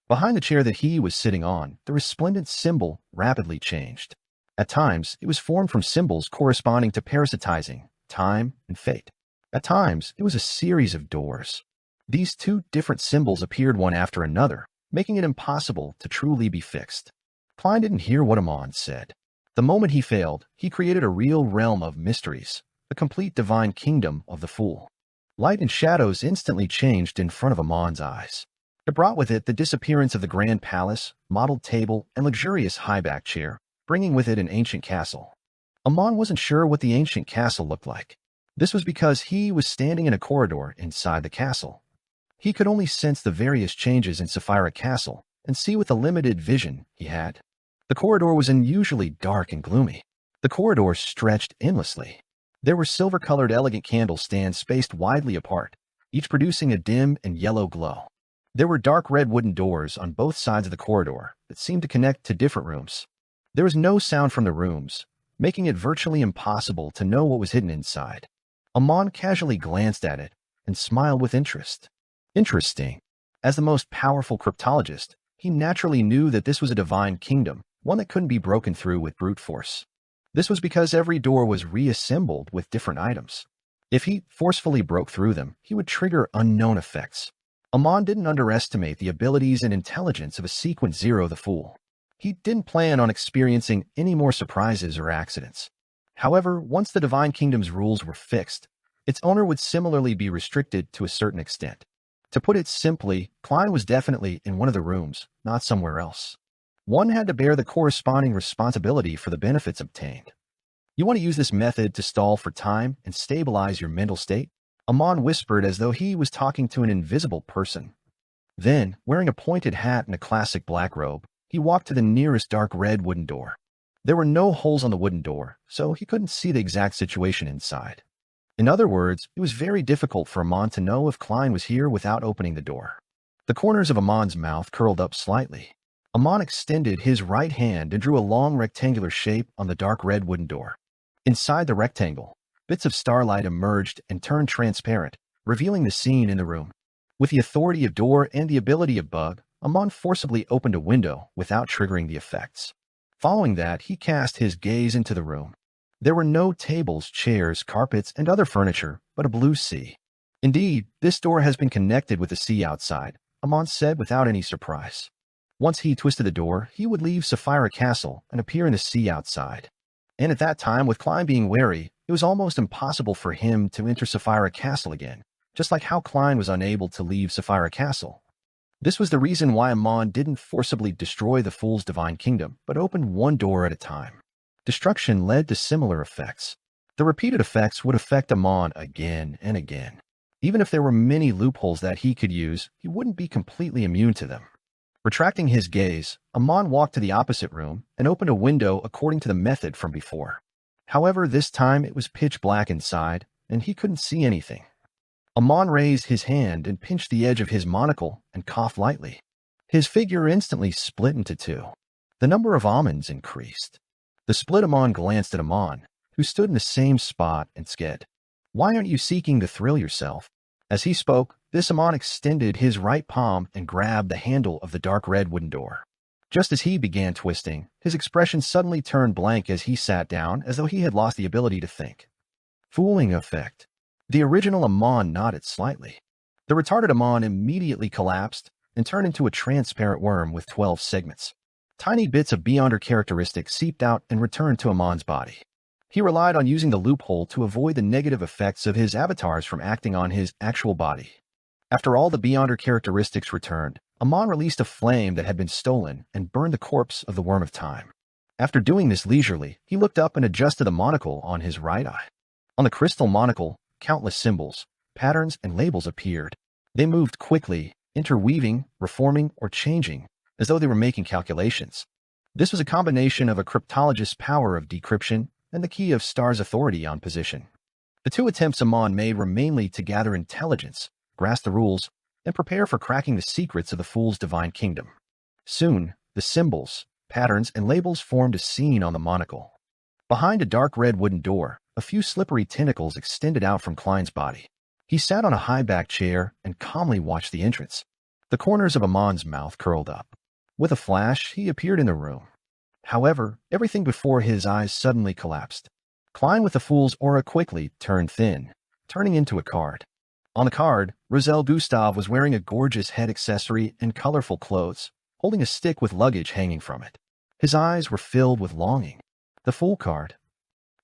Behind the chair that he was sitting on, the resplendent symbol rapidly changed. At times, it was formed from symbols corresponding to parasitizing, time, and fate. At times, it was a series of doors. These 2 different symbols appeared one after another, making it impossible to truly be fixed. Klein didn't hear what Amon said. The moment he failed, he created a real realm of mysteries, the complete divine kingdom of the Fool. Light and shadows instantly changed in front of Amon's eyes. It brought with it the disappearance of the grand palace, modeled table, and luxurious high-back chair, bringing with it an ancient castle. Amon wasn't sure what the ancient castle looked like. This was because he was standing in a corridor inside the castle. He could only sense the various changes in Sapphira Castle and see with the limited vision he had. The corridor was unusually dark and gloomy. The corridor stretched endlessly. There were silver-colored elegant candle stands spaced widely apart, each producing a dim and yellow glow. There were dark red wooden doors on both sides of the corridor that seemed to connect to different rooms. There was no sound from the rooms, making it virtually impossible to know what was hidden inside. Amon casually glanced at it and smiled with interest. Interesting. As the most powerful cryptologist, he naturally knew that this was a divine kingdom, one that couldn't be broken through with brute force. This was because every door was reassembled with different items. If he forcefully broke through them, he would trigger unknown effects. Amon didn't underestimate the abilities and intelligence of a Sequence Zero the Fool. He didn't plan on experiencing any more surprises or accidents. However, once the Divine Kingdom's rules were fixed, its owner would similarly be restricted to a certain extent. To put it simply, Klein was definitely in one of the rooms, not somewhere else. One had to bear the corresponding responsibility for the benefits obtained. You want to use this method to stall for time and stabilize your mental state? Amon whispered as though he was talking to an invisible person. Then, wearing a pointed hat and a classic black robe, he walked to the nearest dark red wooden door. There were no holes on the wooden door, so he couldn't see the exact situation inside. In other words, it was very difficult for Amon to know if Klein was here without opening the door. The corners of Amon's mouth curled up slightly. Amon extended his right hand and drew a long rectangular shape on the dark red wooden door. Inside the rectangle, bits of starlight emerged and turned transparent, revealing the scene in the room. With the authority of door and the ability of bug, Amon forcibly opened a window without triggering the effects. Following that, he cast his gaze into the room. There were no tables, chairs, carpets, and other furniture, but a blue sea. Indeed, this door has been connected with the sea outside, Amon said without any surprise. Once he twisted the door, he would leave Sapphira Castle and appear in the sea outside. And at that time, with Klein being wary, it was almost impossible for him to enter Sapphira Castle again, just like how Klein was unable to leave Sapphira Castle. This was the reason why Amon didn't forcibly destroy the Fool's divine kingdom, but opened one door at a time. Destruction led to similar effects. The repeated effects would affect Amon again and again. Even if there were many loopholes that he could use, he wouldn't be completely immune to them. Retracting his gaze, Amon walked to the opposite room and opened a window according to the method from before. However, this time it was pitch black inside, and he couldn't see anything. Amon raised his hand and pinched the edge of his monocle and coughed lightly. His figure instantly split into two. The number of almonds increased. The split Amon glanced at Amon, who stood in the same spot, and said, "Why aren't you seeking to thrill yourself?" As he spoke, this Amon extended his right palm and grabbed the handle of the dark red wooden door. Just as he began twisting, his expression suddenly turned blank as he sat down as though he had lost the ability to think. Fooling effect. The original Amon nodded slightly. The retarded Amon immediately collapsed and turned into a transparent worm with 12 segments. Tiny bits of Beyonder characteristics seeped out and returned to Amon's body. He relied on using the loophole to avoid the negative effects of his avatars from acting on his actual body. After all the Beyonder characteristics returned, Amon released a flame that had been stolen and burned the corpse of the Worm of Time. After doing this leisurely, he looked up and adjusted the monocle on his right eye. On the crystal monocle, countless symbols, patterns, and labels appeared. They moved quickly, interweaving, reforming, or changing, as though they were making calculations. This was a combination of a cryptologist's power of decryption and the key of Star's authority on position. The two attempts Amon made were mainly to gather intelligence, grasp the rules, and prepare for cracking the secrets of the Fool's divine kingdom. Soon, the symbols, patterns, and labels formed a scene on the monocle. Behind a dark red wooden door, a few slippery tentacles extended out from Klein's body. He sat on a high-backed chair and calmly watched the entrance. The corners of Amon's mouth curled up. With a flash, he appeared in the room. However, everything before his eyes suddenly collapsed. Klein with the Fool's aura quickly turned thin, turning into a card. On the card, Roselle Gustave was wearing a gorgeous head accessory and colorful clothes, holding a stick with luggage hanging from it. His eyes were filled with longing. The Fool card.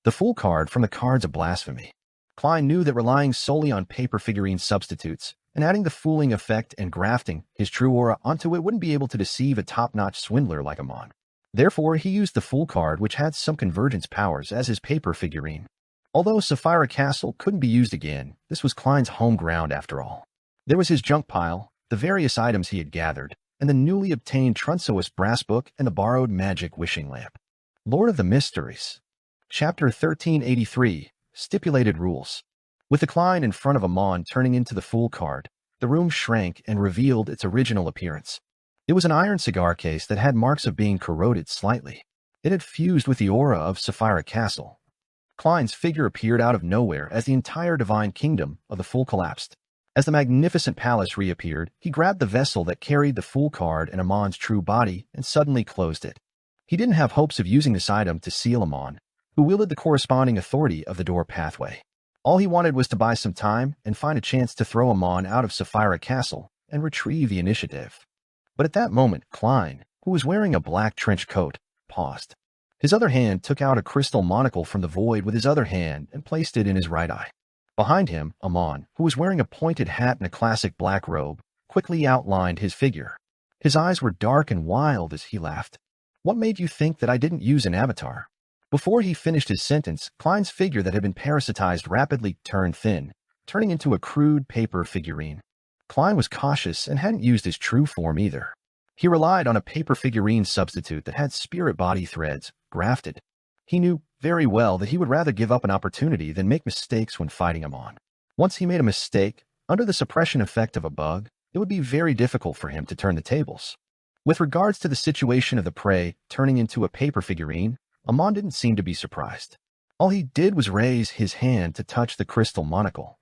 The Fool card from the Cards of Blasphemy. Klein knew that relying solely on paper figurine substitutes and adding the fooling effect and grafting his true aura onto it wouldn't be able to deceive a top-notch swindler like Amon. Therefore, he used the Fool card, which had some convergence powers, as his paper figurine. Although Sapphira Castle couldn't be used again, this was Klein's home ground after all. There was his junk pile, the various items he had gathered, and the newly obtained Trunsoist brass book and the borrowed magic wishing lamp. Lord of the Mysteries. Chapter 1383, Stipulated Rules. With the Klein in front of Amon turning into the Fool card, the room shrank and revealed its original appearance. It was an iron cigar case that had marks of being corroded slightly. It had fused with the aura of Sapphira Castle. Klein's figure appeared out of nowhere as the entire divine kingdom of the Fool collapsed. As the magnificent palace reappeared, he grabbed the vessel that carried the Fool card and Amon's true body and suddenly closed it. He didn't have hopes of using this item to seal Amon, who wielded the corresponding authority of the door pathway. All he wanted was to buy some time and find a chance to throw Amon out of Sapphira Castle and retrieve the initiative. But at that moment, Klein, who was wearing a black trench coat, paused. His other hand took out a crystal monocle from the void with his other hand and placed it in his right eye. Behind him, Amon, who was wearing a pointed hat and a classic black robe, quickly outlined his figure. His eyes were dark and wild as he laughed. "What made you think that I didn't use an avatar?" Before he finished his sentence, Klein's figure that had been parasitized rapidly turned thin, turning into a crude paper figurine. Klein was cautious and hadn't used his true form either. He relied on a paper figurine substitute that had spirit body threads grafted. He knew very well that he would rather give up an opportunity than make mistakes when fighting Amon. Once he made a mistake, under the suppression effect of a bug, it would be very difficult for him to turn the tables. With regards to the situation of the prey turning into a paper figurine, Amon didn't seem to be surprised. All he did was raise his hand to touch the crystal monocle.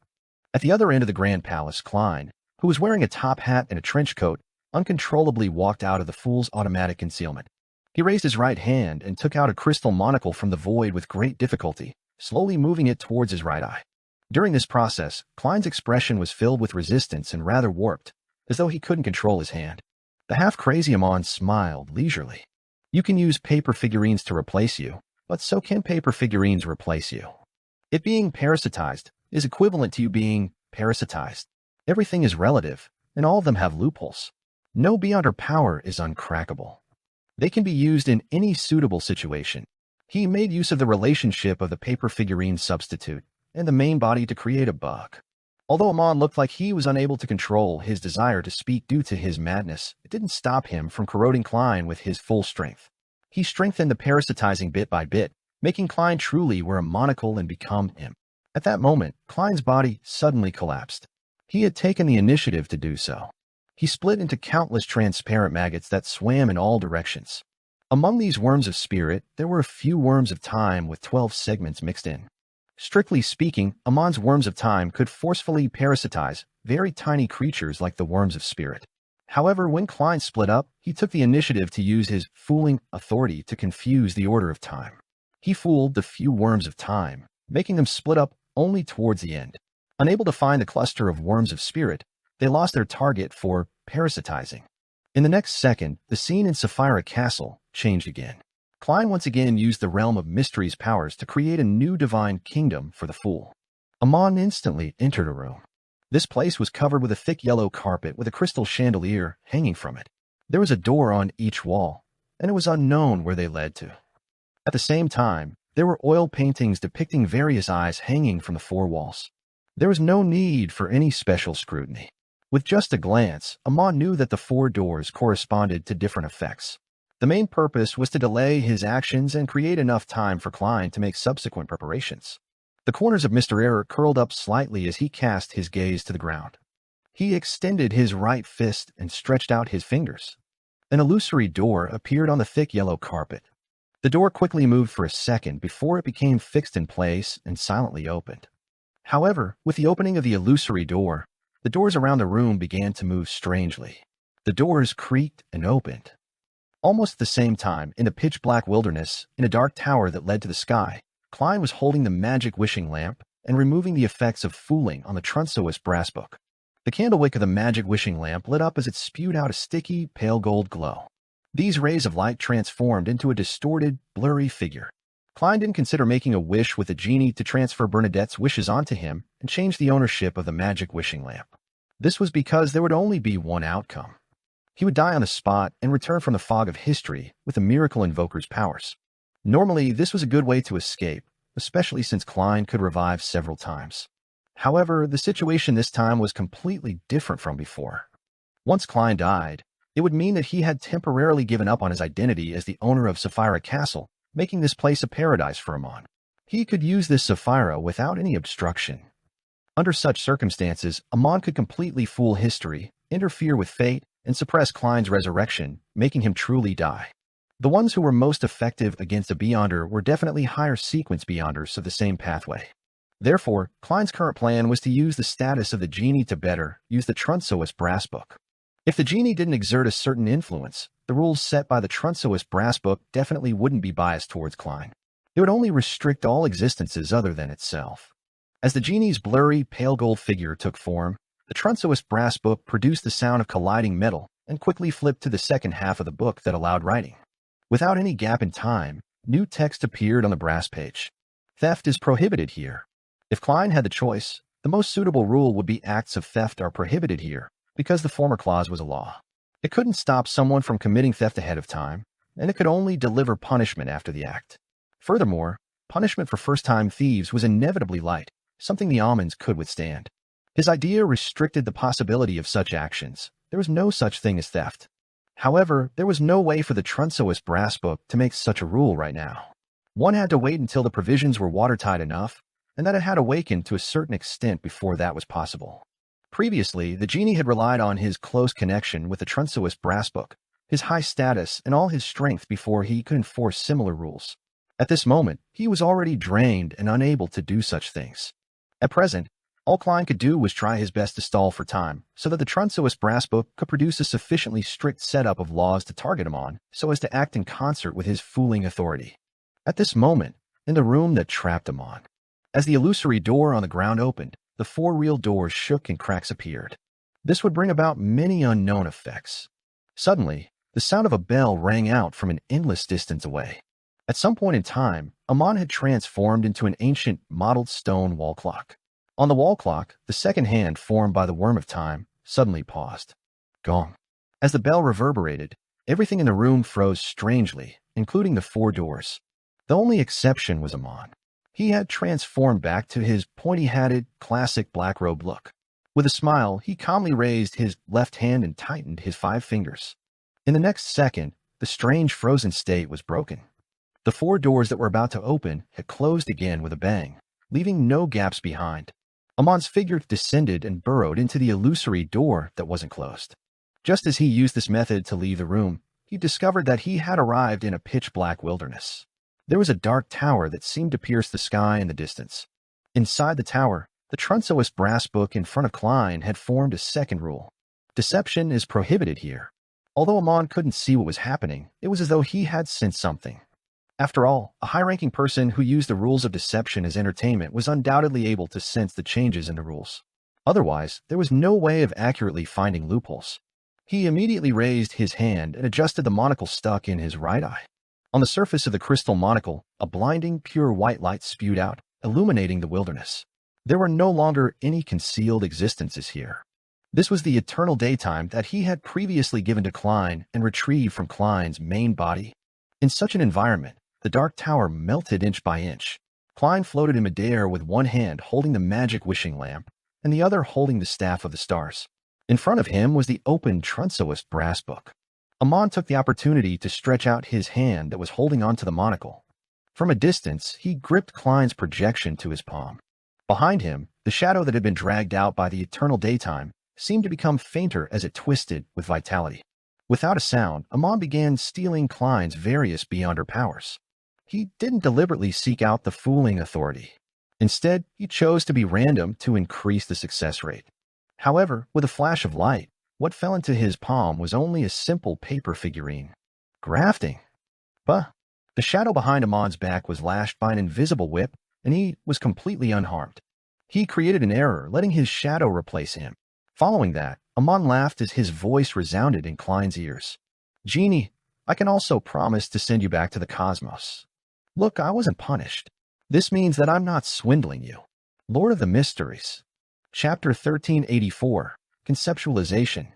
At the other end of the Grand Palace, Klein, who was wearing a top hat and a trench coat, uncontrollably walked out of the fool's automatic concealment. He raised his right hand and took out a crystal monocle from the void with great difficulty, slowly moving it towards his right eye. During this process, Klein's expression was filled with resistance and rather warped, as though he couldn't control his hand. The half-crazy Amon smiled leisurely. You can use paper figurines to replace you, but so can paper figurines replace you. It being parasitized is equivalent to you being parasitized. Everything is relative, and all of them have loopholes. No beyonder power is uncrackable. They can be used in any suitable situation. He made use of the relationship of the paper figurine substitute and the main body to create a bug. Although Amon looked like he was unable to control his desire to speak due to his madness, it didn't stop him from corroding Klein with his full strength. He strengthened the parasitizing bit by bit, making Klein truly wear a monocle and become him. At that moment, Klein's body suddenly collapsed. He had taken the initiative to do so. He split into countless transparent maggots that swam in all directions. Among these worms of spirit, there were a few worms of time with 12 segments mixed in. Strictly speaking, Amon's worms of time could forcefully parasitize very tiny creatures like the worms of spirit. However, when Klein split up, he took the initiative to use his fooling authority to confuse the order of time. He fooled the few worms of time, making them split up only towards the end. Unable to find the cluster of worms of spirit, they lost their target for parasitizing. In the next second, the scene in Sapphira Castle changed again. Klein once again used the realm of mystery's powers to create a new divine kingdom for the fool. Amon instantly entered a room. This place was covered with a thick yellow carpet with a crystal chandelier hanging from it. There was a door on each wall, and it was unknown where they led to. At the same time, there were oil paintings depicting various eyes hanging from the four walls. There was no need for any special scrutiny. With just a glance, Amon knew that the four doors corresponded to different effects. The main purpose was to delay his actions and create enough time for Klein to make subsequent preparations. The corners of Mr. Error curled up slightly as he cast his gaze to the ground. He extended his right fist and stretched out his fingers. An illusory door appeared on the thick yellow carpet. The door quickly moved for a second before it became fixed in place and silently opened. However, with the opening of the illusory door, the doors around the room began to move strangely. The doors creaked and opened. Almost at the same time, in the pitch-black wilderness, in a dark tower that led to the sky, Klein was holding the magic wishing lamp and removing the effects of fooling on the Trunsoist brass book. The candlewick of the magic wishing lamp lit up as it spewed out a sticky, pale gold glow. These rays of light transformed into a distorted, blurry figure. Klein didn't consider making a wish with the genie to transfer Bernadette's wishes onto him and change the ownership of the magic wishing lamp. This was because there would only be one outcome. He would die on the spot and return from the fog of history with the miracle invoker's powers. Normally, this was a good way to escape, especially since Klein could revive several times. However, the situation this time was completely different from before. Once Klein died, it would mean that he had temporarily given up on his identity as the owner of Sapphira Castle, making this place a paradise for Amon. He could use this Sapphira without any obstruction. Under such circumstances, Amon could completely fool history, interfere with fate, and suppress Klein's resurrection, making him truly die. The ones who were most effective against a Beyonder were definitely higher sequence Beyonders of the same pathway. Therefore, Klein's current plan was to use the status of the genie to better use the Trunsoist brass book. If the genie didn't exert a certain influence, the rules set by the Trunsoist brass book definitely wouldn't be biased towards Klein. It would only restrict all existences other than itself. As the genie's blurry, pale gold figure took form, the Trunsoist brass book produced the sound of colliding metal and quickly flipped to the second half of the book that allowed writing. Without any gap in time, new text appeared on the brass page. Theft is prohibited here. If Klein had the choice, the most suitable rule would be acts of theft are prohibited here, because the former clause was a law. It couldn't stop someone from committing theft ahead of time, and it could only deliver punishment after the act. Furthermore, punishment for first-time thieves was inevitably light, something the almonds could withstand. His idea restricted the possibility of such actions. There was no such thing as theft. However, there was no way for the Trunsoist brass book to make such a rule right now. One had to wait until the provisions were watertight enough, and that it had awakened to a certain extent before that was possible. Previously, the genie had relied on his close connection with the Trunsoist brass book, his high status, and all his strength before he could enforce similar rules. At this moment, he was already drained and unable to do such things. At present, all Klein could do was try his best to stall for time, so that the Trunsoist brass book could produce a sufficiently strict setup of laws to target him on, so as to act in concert with his fooling authority. At this moment, in the room that trapped him on, as the illusory door on the ground opened, the four real doors shook and cracks appeared. This would bring about many unknown effects. Suddenly, the sound of a bell rang out from an endless distance away. At some point in time, Amon had transformed into an ancient, mottled stone wall clock. On the wall clock, the second hand formed by the worm of time suddenly paused. Gong. As the bell reverberated, everything in the room froze strangely, including the four doors. The only exception was Amon. He had transformed back to his pointy-hatted, classic black robe look. With a smile, he calmly raised his left hand and tightened his 5 fingers. In the next second, the strange frozen state was broken. The 4 doors that were about to open had closed again with a bang, leaving no gaps behind. Amon's figure descended and burrowed into the illusory door that wasn't closed. Just as he used this method to leave the room, he discovered that he had arrived in a pitch-black wilderness. There was a dark tower that seemed to pierce the sky in the distance. Inside the tower, the Trunsoist brass book in front of Klein had formed a second rule. Deception is prohibited here. Although Amon couldn't see what was happening, it was as though he had sensed something. After all, a high-ranking person who used the rules of deception as entertainment was undoubtedly able to sense the changes in the rules. Otherwise, there was no way of accurately finding loopholes. He immediately raised his hand and adjusted the monocle stuck in his right eye. On the surface of the crystal monocle, a blinding, pure white light spewed out, illuminating the wilderness. There were no longer any concealed existences here. This was the eternal daytime that he had previously given to Klein and retrieved from Klein's main body. In such an environment, the dark tower melted inch by inch. Klein floated in midair with one hand holding the magic wishing lamp and the other holding the staff of the stars. In front of him was the open Trunsoist brass book. Amon took the opportunity to stretch out his hand that was holding onto the monocle. From a distance, he gripped Klein's projection to his palm. Behind him, the shadow that had been dragged out by the eternal daytime seemed to become fainter as it twisted with vitality. Without a sound, Amon began stealing Klein's various beyonder powers. He didn't deliberately seek out the fooling authority. Instead, he chose to be random to increase the success rate. However, with a flash of light, what fell into his palm was only a simple paper figurine. Grafting. But the shadow behind Amon's back was lashed by an invisible whip, and he was completely unharmed. He created an error, letting his shadow replace him. Following that, Amon laughed as his voice resounded in Klein's ears. Genie, I can also promise to send you back to the cosmos. Look, I wasn't punished. This means that I'm not swindling you. Lord of the Mysteries. Chapter 1384. Conceptualization.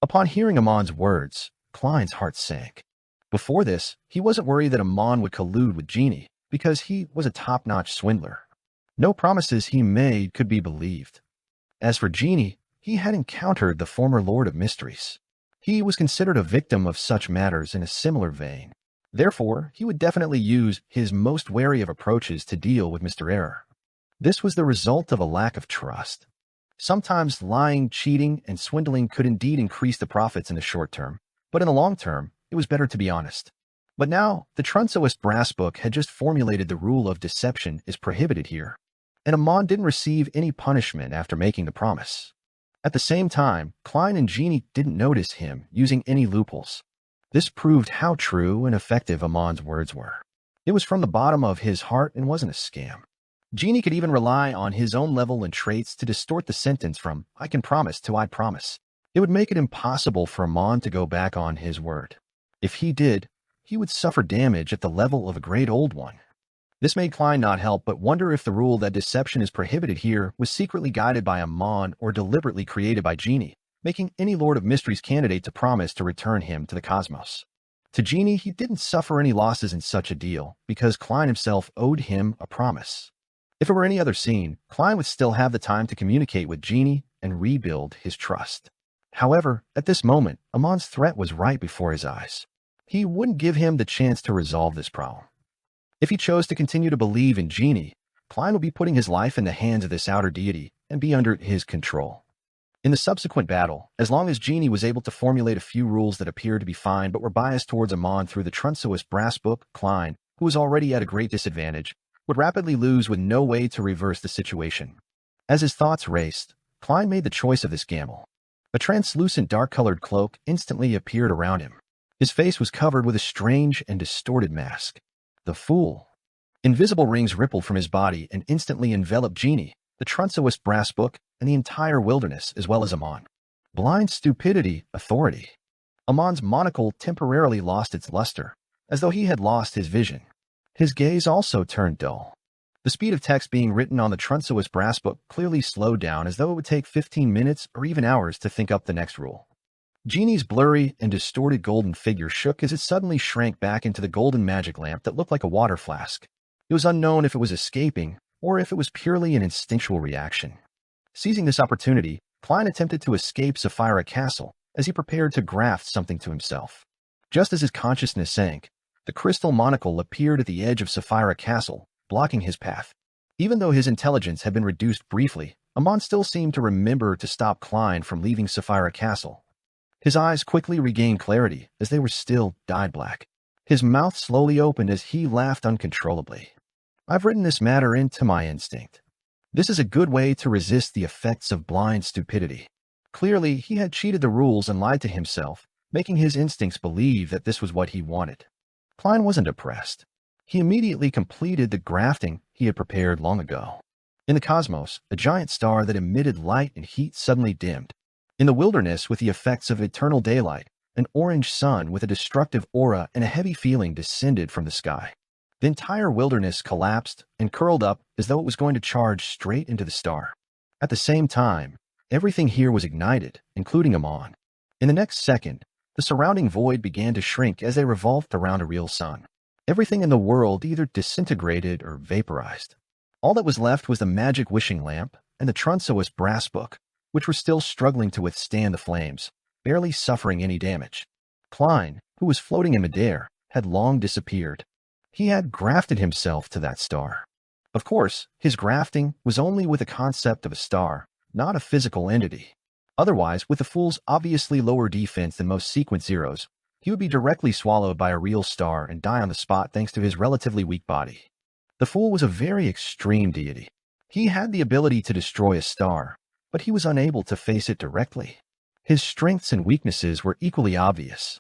Upon hearing Amon's words, Klein's heart sank. Before this, he wasn't worried that Amon would collude with Genie, because he was a top-notch swindler. No promises he made could be believed. As for Genie, he had encountered the former Lord of Mysteries. He was considered a victim of such matters in a similar vein. Therefore, he would definitely use his most wary of approaches to deal with Mr. Error. This was the result of a lack of trust. Sometimes lying, cheating, and swindling could indeed increase the profits in the short term, but in the long term, it was better to be honest. But now, the Trunsoist brass book had just formulated the rule of deception is prohibited here, and Amon didn't receive any punishment after making the promise. At the same time, Klein and Genie didn't notice him using any loopholes. This proved how true and effective Amon's words were. It was from the bottom of his heart and wasn't a scam. Genie could even rely on his own level and traits to distort the sentence from I can promise to I promise. It would make it impossible for Amon to go back on his word. If he did, he would suffer damage at the level of a great old one. This made Klein not help but wonder if the rule that deception is prohibited here was secretly guided by Amon or deliberately created by Genie, making any Lord of Mysteries candidate to promise to return him to the cosmos. To Genie, he didn't suffer any losses in such a deal because Klein himself owed him a promise. If it were any other scene, Klein would still have the time to communicate with Genie and rebuild his trust. However, at this moment, Amon's threat was right before his eyes. He wouldn't give him the chance to resolve this problem. If he chose to continue to believe in Genie, Klein would be putting his life in the hands of this outer deity and be under his control. In the subsequent battle, as long as Genie was able to formulate a few rules that appeared to be fine but were biased towards Amon through the Trunsoist brass book, Klein, who was already at a great disadvantage, would rapidly lose with no way to reverse the situation. As his thoughts raced, Klein made the choice of this gamble. A translucent dark-colored cloak instantly appeared around him. His face was covered with a strange and distorted mask. The Fool. Invisible rings rippled from his body and instantly enveloped Genie, the Trunsoist brass book, and the entire wilderness, as well as Amon. Blind stupidity, authority. Amon's monocle temporarily lost its luster, as though he had lost his vision. His gaze also turned dull. The speed of text being written on the Trunsoist brass book clearly slowed down, as though it would take 15 minutes or even hours to think up the next rule. Genie's blurry and distorted golden figure shook as it suddenly shrank back into the golden magic lamp that looked like a water flask. It was unknown if it was escaping or if it was purely an instinctual reaction. Seizing this opportunity, Klein attempted to escape Sapphira Castle as he prepared to graft something to himself. Just as his consciousness sank, the crystal monocle appeared at the edge of Sapphira Castle, blocking his path. Even though his intelligence had been reduced briefly, Amon still seemed to remember to stop Klein from leaving Sapphira Castle. His eyes quickly regained clarity as they were still dyed black. His mouth slowly opened as he laughed uncontrollably. I've written this matter into my instinct. This is a good way to resist the effects of blind stupidity. Clearly, he had cheated the rules and lied to himself, making his instincts believe that this was what he wanted. Klein wasn't depressed. He immediately completed the grafting he had prepared long ago. In the cosmos, a giant star that emitted light and heat suddenly dimmed. In the wilderness, with the effects of eternal daylight, an orange sun with a destructive aura and a heavy feeling descended from the sky. The entire wilderness collapsed and curled up as though it was going to charge straight into the star. At the same time, everything here was ignited, including Amon. In the next second, the surrounding void began to shrink as they revolved around a real sun. Everything in the world either disintegrated or vaporized. All that was left was the magic wishing lamp and the Trunsoist brass book, which were still struggling to withstand the flames, barely suffering any damage. Klein, who was floating in midair, had long disappeared. He had grafted himself to that star. Of course, his grafting was only with the concept of a star, not a physical entity. Otherwise, with the Fool's obviously lower defense than most sequence zeros, he would be directly swallowed by a real star and die on the spot thanks to his relatively weak body. The Fool was a very extreme deity. He had the ability to destroy a star, but he was unable to face it directly. His strengths and weaknesses were equally obvious.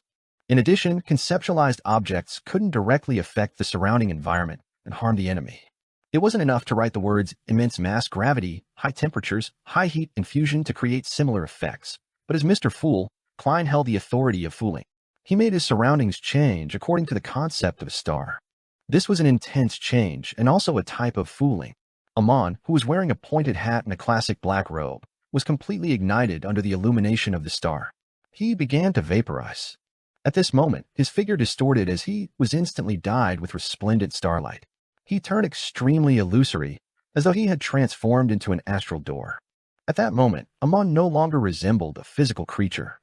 In addition, conceptualized objects couldn't directly affect the surrounding environment and harm the enemy. It wasn't enough to write the words immense mass gravity, high temperatures, high heat, and fusion to create similar effects. But as Mr. Fool, Klein held the authority of fooling. He made his surroundings change according to the concept of a star. This was an intense change and also a type of fooling. Amon, who was wearing a pointed hat and a classic black robe, was completely ignited under the illumination of the star. He began to vaporize. At this moment, his figure distorted as he was instantly dyed with resplendent starlight. He turned extremely illusory, as though he had transformed into an astral door. At that moment, Amon no longer resembled a physical creature.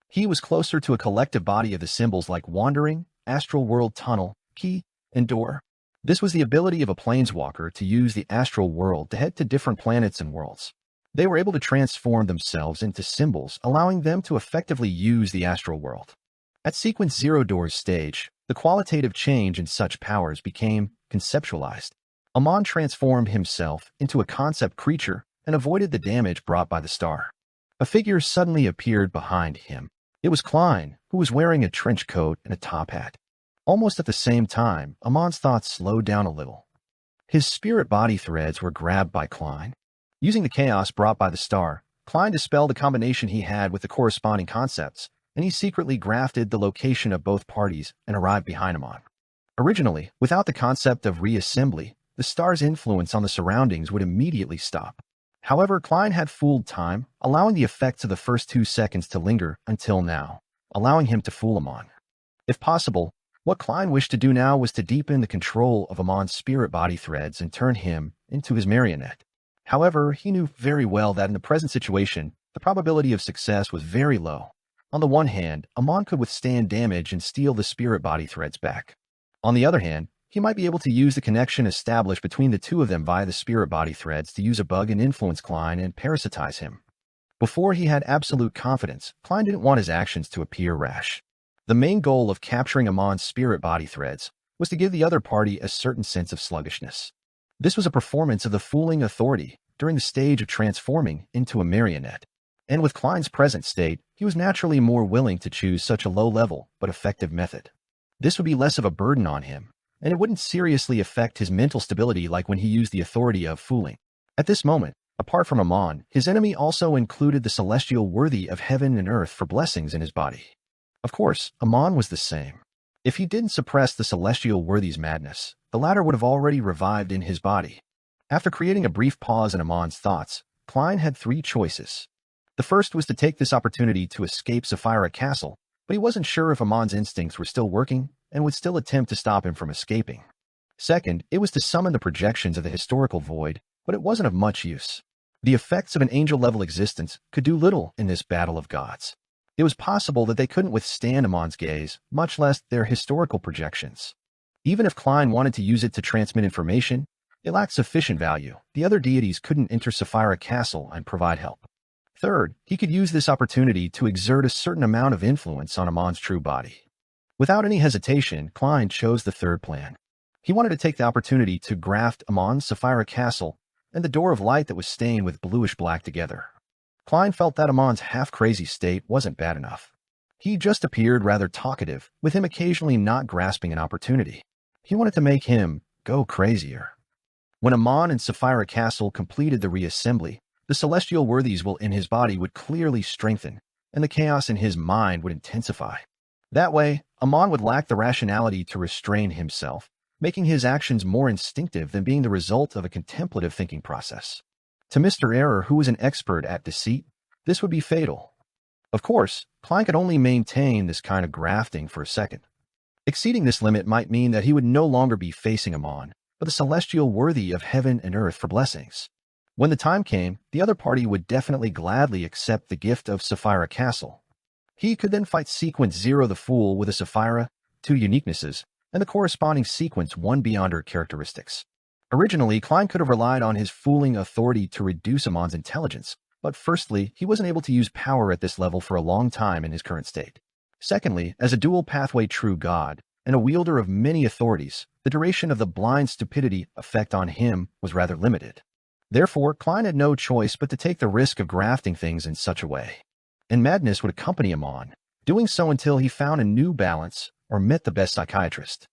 He was closer to a collective body of the symbols like wandering, astral world tunnel, key, and door. This was the ability of a planeswalker to use the astral world to head to different planets and worlds. They were able to transform themselves into symbols, allowing them to effectively use the astral world. At Sequence Zero Door's stage, the qualitative change in such powers became conceptualized. Amon transformed himself into a concept creature and avoided the damage brought by the star. A figure suddenly appeared behind him. It was Klein, who was wearing a trench coat and a top hat. Almost at the same time, Amon's thoughts slowed down a little. His spirit body threads were grabbed by Klein. Using the chaos brought by the star, Klein dispelled the combination he had with the corresponding concepts, and he secretly grafted the location of both parties and arrived behind Amon. Originally, without the concept of reassembly, the star's influence on the surroundings would immediately stop. However, Klein had fooled time, allowing the effects of the first 2 seconds to linger until now, allowing him to fool Amon. If possible, what Klein wished to do now was to deepen the control of Amon's spirit body threads and turn him into his marionette. However, he knew very well that in the present situation, the probability of success was very low. On the one hand, Amon could withstand damage and steal the spirit body threads back. On the other hand, he might be able to use the connection established between the two of them via the spirit body threads to use a bug and influence Klein and parasitize him. Before he had absolute confidence, Klein didn't want his actions to appear rash. The main goal of capturing Amon's spirit body threads was to give the other party a certain sense of sluggishness. This was a performance of the fooling authority during the stage of transforming into a marionette. And with Klein's present state, he was naturally more willing to choose such a low-level but effective method. This would be less of a burden on him, and it wouldn't seriously affect his mental stability like when he used the authority of fooling. At this moment, apart from Amon, his enemy also included the celestial worthy of heaven and earth for blessings in his body. Of course, Amon was the same. If he didn't suppress the celestial worthy's madness, the latter would have already revived in his body. After creating a brief pause in Amon's thoughts, Klein had three choices. The first was to take this opportunity to escape Sapphira Castle, but he wasn't sure if Amon's instincts were still working and would still attempt to stop him from escaping. Second, it was to summon the projections of the historical void, but it wasn't of much use. The effects of an angel-level existence could do little in this battle of gods. It was possible that they couldn't withstand Amon's gaze, much less their historical projections. Even if Klein wanted to use it to transmit information, it lacked sufficient value. The other deities couldn't enter Sapphira Castle and provide help. Third, he could use this opportunity to exert a certain amount of influence on Amon's true body. Without any hesitation, Klein chose the third plan. He wanted to take the opportunity to graft Amon's Sapphira Castle and the Door of Light that was stained with bluish-black together. Klein felt that Amon's half-crazy state wasn't bad enough. He just appeared rather talkative, with him occasionally not grasping an opportunity. He wanted to make him go crazier. When Amon and Sapphira Castle completed the reassembly, the celestial worthies will in his body would clearly strengthen, and the chaos in his mind would intensify. That way, Amon would lack the rationality to restrain himself, making his actions more instinctive than being the result of a contemplative thinking process. To Mr. Error, who was an expert at deceit, this would be fatal. Of course, Klein could only maintain this kind of grafting for a second. Exceeding this limit might mean that he would no longer be facing Amon, but the celestial worthy of heaven and earth for blessings. When the time came, the other party would definitely gladly accept the gift of Sapphira Castle. He could then fight Sequence 0 the Fool with a Sapphira, 2 uniquenesses, and the corresponding Sequence 1 Beyonder characteristics. Originally, Klein could have relied on his fooling authority to reduce Amon's intelligence, but firstly, he wasn't able to use power at this level for a long time in his current state. Secondly, as a dual-pathway true god, and a wielder of many authorities, the duration of the blind stupidity effect on him was rather limited. Therefore, Klein had no choice but to take the risk of grafting things in such a way. And madness would accompany him on, doing so until he found a new balance or met the best psychiatrist.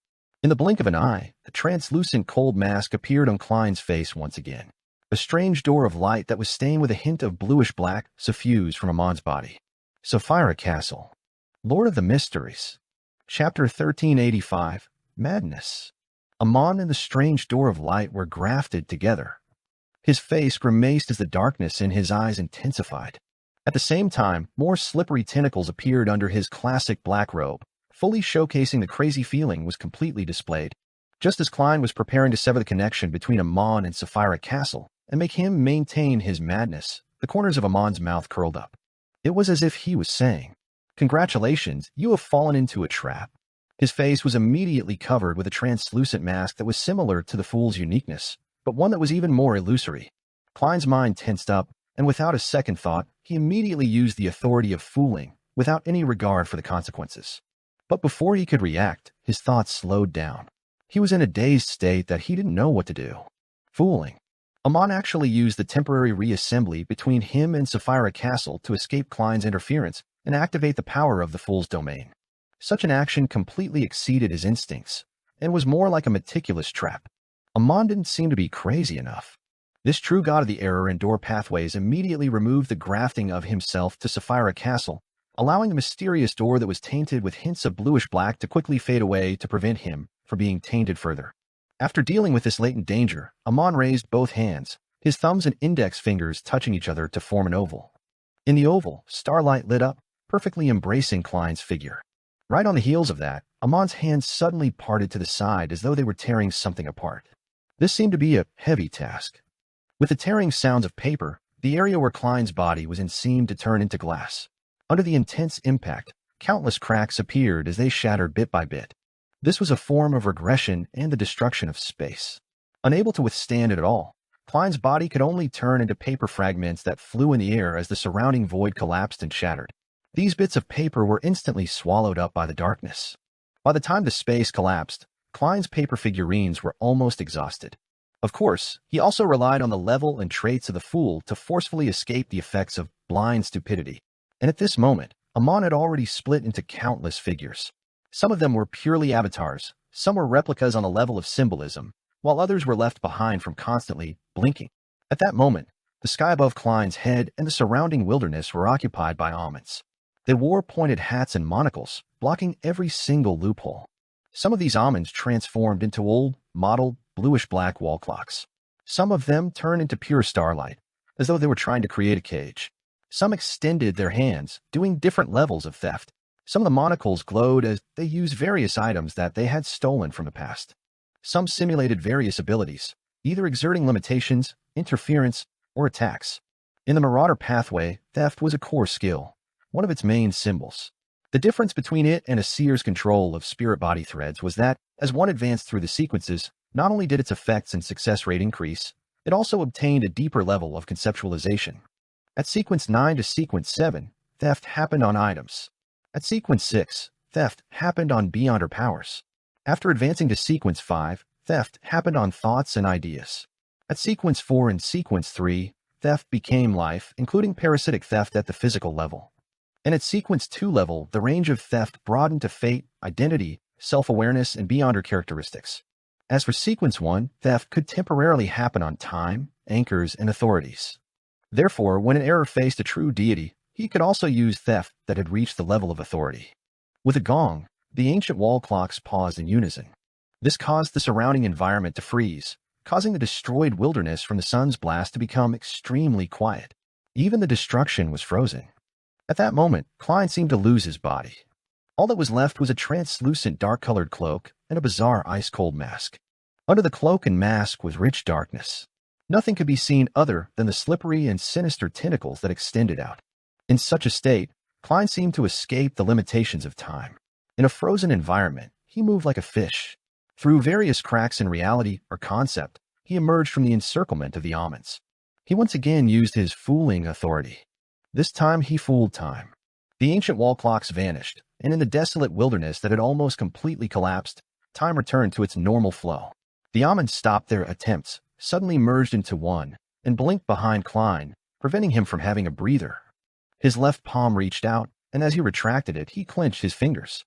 In the blink of an eye, the translucent cold mask appeared on Klein's face once again. A strange door of light that was stained with a hint of bluish-black suffused from Amon's body. Sapphira Castle. Lord of the Mysteries. Chapter 1385. Madness. Amon and the strange door of light were grafted together. His face grimaced as the darkness in his eyes intensified. At the same time, more slippery tentacles appeared under his classic black robe, fully showcasing the crazy feeling was completely displayed. Just as Klein was preparing to sever the connection between Amon and Sapphira Castle and make him maintain his madness, the corners of Amon's mouth curled up. It was as if he was saying, "Congratulations, you have fallen into a trap." His face was immediately covered with a translucent mask that was similar to the fool's uniqueness, but one that was even more illusory. Klein's mind tensed up, and without a second thought, he immediately used the authority of fooling, without any regard for the consequences. But before he could react, his thoughts slowed down. He was in a dazed state that he didn't know what to do. Fooling. Amon actually used the temporary reassembly between him and Sapphira Castle to escape Klein's interference and activate the power of the fool's domain. Such an action completely exceeded his instincts, and was more like a meticulous trap. Amon didn't seem to be crazy enough. This true god of the error and door pathways immediately removed the grafting of himself to Sapphira Castle, allowing the mysterious door that was tainted with hints of bluish-black to quickly fade away to prevent him from being tainted further. After dealing with this latent danger, Amon raised both hands, his thumbs and index fingers touching each other to form an oval. In the oval, starlight lit up, perfectly embracing Klein's figure. Right on the heels of that, Amon's hands suddenly parted to the side as though they were tearing something apart. This seemed to be a heavy task. With the tearing sounds of paper, the area where Klein's body was in seemed to turn into glass. Under the intense impact, countless cracks appeared as they shattered bit by bit. This was a form of regression and the destruction of space. Unable to withstand it at all, Klein's body could only turn into paper fragments that flew in the air as the surrounding void collapsed and shattered. These bits of paper were instantly swallowed up by the darkness. By the time the space collapsed, Klein's paper figurines were almost exhausted. Of course, he also relied on the level and traits of the fool to forcefully escape the effects of blind stupidity. And at this moment, Amon had already split into countless figures. Some of them were purely avatars, some were replicas on a level of symbolism, while others were left behind from constantly blinking. At that moment, the sky above Klein's head and the surrounding wilderness were occupied by almonds. They wore pointed hats and monocles, blocking every single loophole. Some of these almonds transformed into old, mottled, bluish-black wall clocks. Some of them turned into pure starlight, as though they were trying to create a cage. Some extended their hands, doing different levels of theft. Some of the monocles glowed as they used various items that they had stolen from the past. Some simulated various abilities, either exerting limitations, interference, or attacks. In the Marauder pathway, theft was a core skill, one of its main symbols. The difference between it and a seer's control of spirit body threads was that, as one advanced through the sequences, not only did its effects and success rate increase, it also obtained a deeper level of conceptualization. At sequence 9 to sequence 7, theft happened on items. At sequence 6, theft happened on beyonder powers. After advancing to sequence 5, theft happened on thoughts and ideas. At sequence 4 and sequence 3, theft became life, including parasitic theft at the physical level. And at sequence 2 level, the range of theft broadened to fate, identity, self-awareness, and beyonder characteristics. As for sequence 1, theft could temporarily happen on time, anchors, and authorities. Therefore, when an error faced a true deity, he could also use theft that had reached the level of authority. With a gong, the ancient wall clocks paused in unison. This caused the surrounding environment to freeze, causing the destroyed wilderness from the sun's blast to become extremely quiet. Even the destruction was frozen. At that moment, Klein seemed to lose his body. All that was left was a translucent dark-colored cloak and a bizarre ice-cold mask. Under the cloak and mask was rich darkness. Nothing could be seen other than the slippery and sinister tentacles that extended out. In such a state, Klein seemed to escape the limitations of time. In a frozen environment, he moved like a fish. Through various cracks in reality or concept, he emerged from the encirclement of the almonds. He once again used his fooling authority. This time he fooled time. The ancient wall clocks vanished, and in the desolate wilderness that had almost completely collapsed, time returned to its normal flow. The almonds stopped their attempts, suddenly merged into one, and blinked behind Klein, preventing him from having a breather. His left palm reached out, and as he retracted it, he clenched his fingers.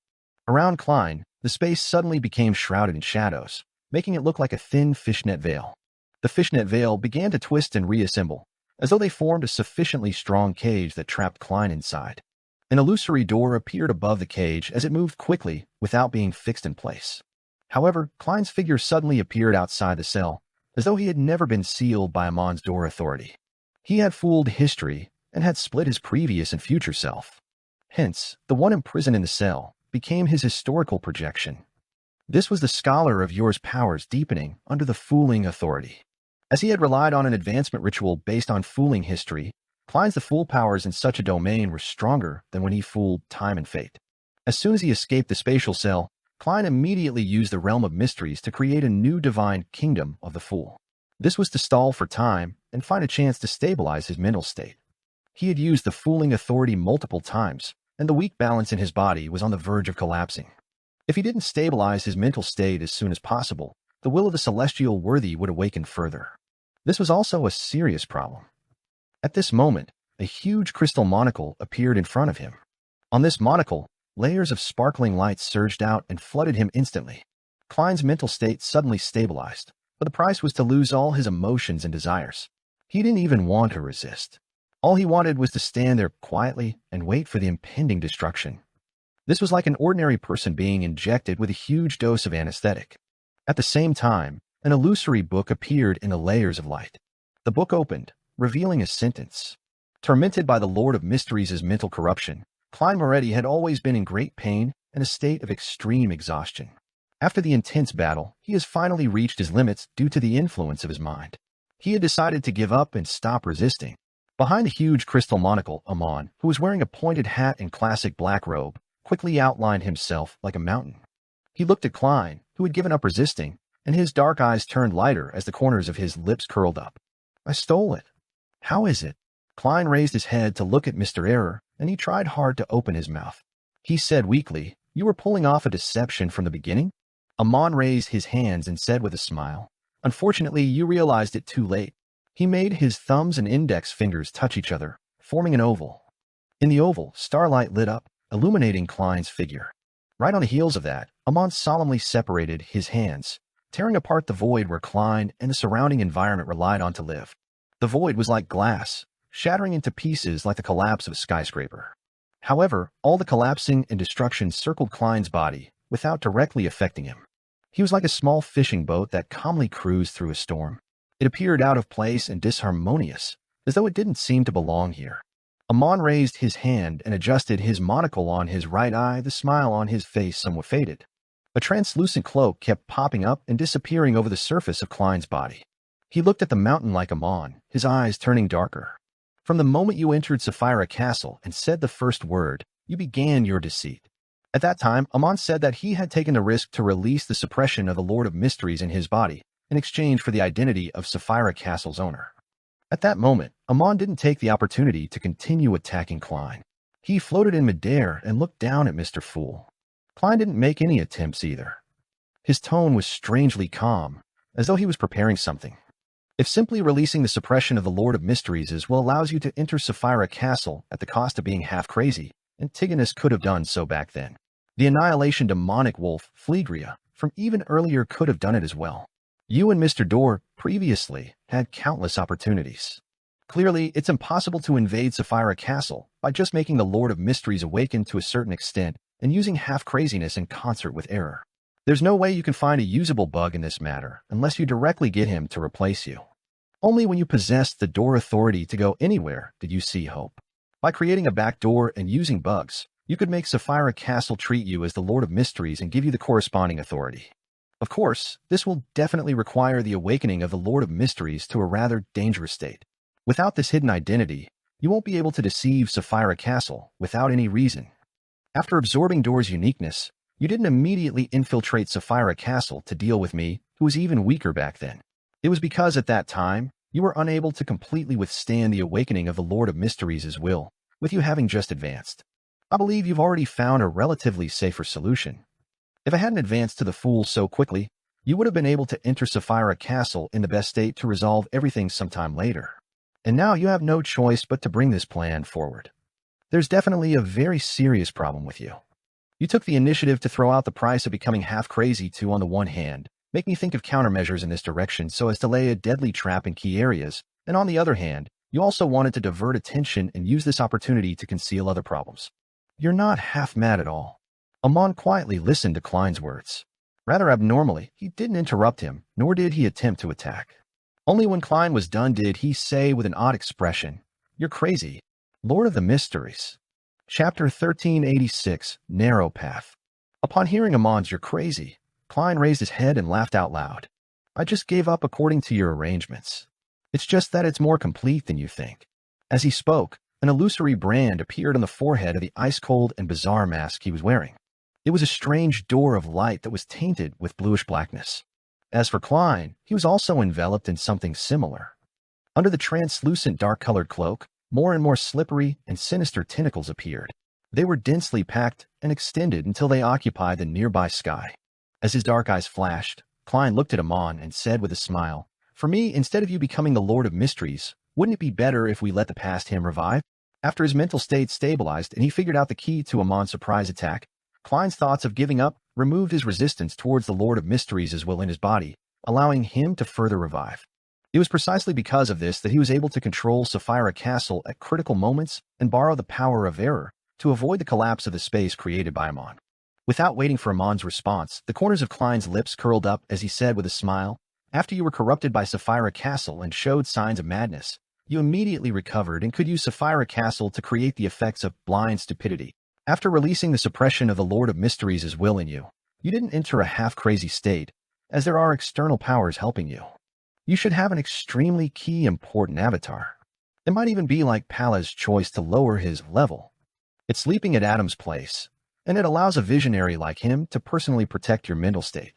Around Klein, the space suddenly became shrouded in shadows, making it look like a thin fishnet veil. The fishnet veil began to twist and reassemble, as though they formed a sufficiently strong cage that trapped Klein inside. An illusory door appeared above the cage as it moved quickly without being fixed in place. However, Klein's figure suddenly appeared outside the cell, as though he had never been sealed by Amon's door authority. He had fooled history and had split his previous and future self. Hence, the one imprisoned in the cell became his historical projection. This was the scholar of Yor's powers deepening under the fooling authority. As he had relied on an advancement ritual based on fooling history, Klein's the fool powers in such a domain were stronger than when he fooled time and fate. As soon as he escaped the spatial cell, Klein immediately used the realm of mysteries to create a new divine kingdom of the fool. This was to stall for time and find a chance to stabilize his mental state. He had used the fooling authority multiple times, and the weak balance in his body was on the verge of collapsing. If he didn't stabilize his mental state as soon as possible, the will of the celestial worthy would awaken further. This was also a serious problem. At this moment, a huge crystal monocle appeared in front of him. On this monocle, layers of sparkling light surged out and flooded him instantly. Klein's mental state suddenly stabilized, but the price was to lose all his emotions and desires. He didn't even want to resist. All he wanted was to stand there quietly and wait for the impending destruction. This was like an ordinary person being injected with a huge dose of anesthetic. At the same time, an illusory book appeared in the layers of light. The book opened, revealing a sentence. Tormented by the Lord of Mysteries' mental corruption, Klein Moretti had always been in great pain and a state of extreme exhaustion. After the intense battle, he has finally reached his limits due to the influence of his mind. He had decided to give up and stop resisting. Behind the huge crystal monocle, Amon, who was wearing a pointed hat and classic black robe, quickly outlined himself like a mountain. He looked at Klein, who had given up resisting, and his dark eyes turned lighter as the corners of his lips curled up. I stole it. How is it? Klein raised his head to look at Mr. Error, and he tried hard to open his mouth. He said weakly, "You were pulling off a deception from the beginning?" Amon raised his hands and said with a smile, "Unfortunately, you realized it too late." He made his thumbs and index fingers touch each other, forming an oval. In the oval, starlight lit up, illuminating Klein's figure. Right on the heels of that, Amon solemnly separated his hands, tearing apart the void where Klein and the surrounding environment relied on to live. The void was like glass, shattering into pieces like the collapse of a skyscraper. However, all the collapsing and destruction circled Klein's body, without directly affecting him. He was like a small fishing boat that calmly cruised through a storm. It appeared out of place and disharmonious, as though it didn't seem to belong here. Amon raised his hand and adjusted his monocle on his right eye, the smile on his face somewhat faded. A translucent cloak kept popping up and disappearing over the surface of Klein's body. He looked at the mountain like Amon, his eyes turning darker. From the moment you entered Sapphira Castle and said the first word, you began your deceit. At that time, Amon said that he had taken the risk to release the suppression of the Lord of Mysteries in his body in exchange for the identity of Sapphira Castle's owner. At that moment, Amon didn't take the opportunity to continue attacking Klein. He floated in midair and looked down at Mr. Fool. Klein didn't make any attempts either. His tone was strangely calm, as though he was preparing something. If simply releasing the suppression of the Lord of Mysteries is what allows you to enter Sapphira Castle at the cost of being half crazy, Antigonus could have done so back then. The Annihilation demonic wolf, Phlegria, from even earlier could have done it as well. You and Mr. Dorr, previously, had countless opportunities. Clearly, it's impossible to invade Sapphira Castle by just making the Lord of Mysteries awaken to a certain extent and using half-craziness in concert with error. There's no way you can find a usable bug in this matter unless you directly get him to replace you. Only when you possessed the door authority to go anywhere did you see hope. By creating a back door and using bugs, you could make Sapphira Castle treat you as the Lord of Mysteries and give you the corresponding authority. Of course, this will definitely require the awakening of the Lord of Mysteries to a rather dangerous state. Without this hidden identity, you won't be able to deceive Sapphira Castle without any reason. After absorbing Door's uniqueness, you didn't immediately infiltrate Sapphira Castle to deal with me, who was even weaker back then. It was because at that time, you were unable to completely withstand the awakening of the Lord of Mysteries' will, with you having just advanced. I believe you've already found a relatively safer solution. If I hadn't advanced to the Fool so quickly, you would have been able to enter Sapphira Castle in the best state to resolve everything sometime later. And now you have no choice but to bring this plan forward. There's definitely a very serious problem with you. You took the initiative to throw out the price of becoming half crazy to, on the one hand, make me think of countermeasures in this direction so as to lay a deadly trap in key areas, and on the other hand, you also wanted to divert attention and use this opportunity to conceal other problems. You're not half mad at all. Amon quietly listened to Klein's words. Rather abnormally, he didn't interrupt him, nor did he attempt to attack. Only when Klein was done did he say with an odd expression, "You're crazy. Lord of the Mysteries." Chapter 1386, Narrow Path. Upon hearing Amon's "You're crazy," Klein raised his head and laughed out loud. "I just gave up according to your arrangements. It's just that it's more complete than you think." As he spoke, an illusory brand appeared on the forehead of the ice-cold and bizarre mask he was wearing. It was a strange door of light that was tainted with bluish blackness. As for Klein, he was also enveloped in something similar. Under the translucent dark-colored cloak, more and more slippery and sinister tentacles appeared. They were densely packed and extended until they occupied the nearby sky. As his dark eyes flashed, Klein looked at Amon and said with a smile, "For me, instead of you becoming the Lord of Mysteries, wouldn't it be better if we let the past him revive?" After his mental state stabilized and he figured out the key to Amon's surprise attack, Klein's thoughts of giving up removed his resistance towards the Lord of Mysteries' will in his body, allowing him to further revive. It was precisely because of this that he was able to control Sapphira Castle at critical moments and borrow the power of error to avoid the collapse of the space created by Amon. Without waiting for Amon's response, the corners of Klein's lips curled up as he said with a smile, "After you were corrupted by Sapphira Castle and showed signs of madness, you immediately recovered and could use Sapphira Castle to create the effects of blind stupidity. After releasing the suppression of the Lord of Mysteries' will in you, You didn't enter a half-crazy state, as there are external powers helping you. You should have an extremely key important avatar. It might even be like Pala's choice to lower his level. It's sleeping at Adam's place, and it allows a visionary like him to personally protect your mental state.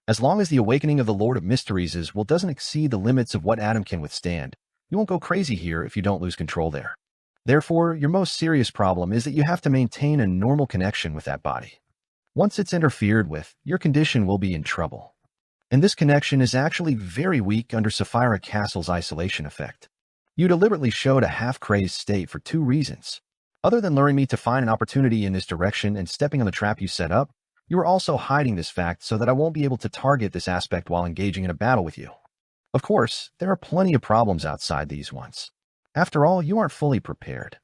As long as the awakening of the Lord of Mysteries doesn't exceed the limits of what Adam can withstand, you won't go crazy here if you don't lose control there. Therefore, your most serious problem is that you have to maintain a normal connection with that body. Once it's interfered with, your condition will be in trouble. And this connection is actually very weak under Sapphira Castle's isolation effect. You deliberately showed a half-crazed state for 2 reasons. Other than luring me to find an opportunity in this direction and stepping on the trap you set up, you are also hiding this fact so that I won't be able to target this aspect while engaging in a battle with you. Of course, there are plenty of problems outside these ones. After all, you aren't fully prepared.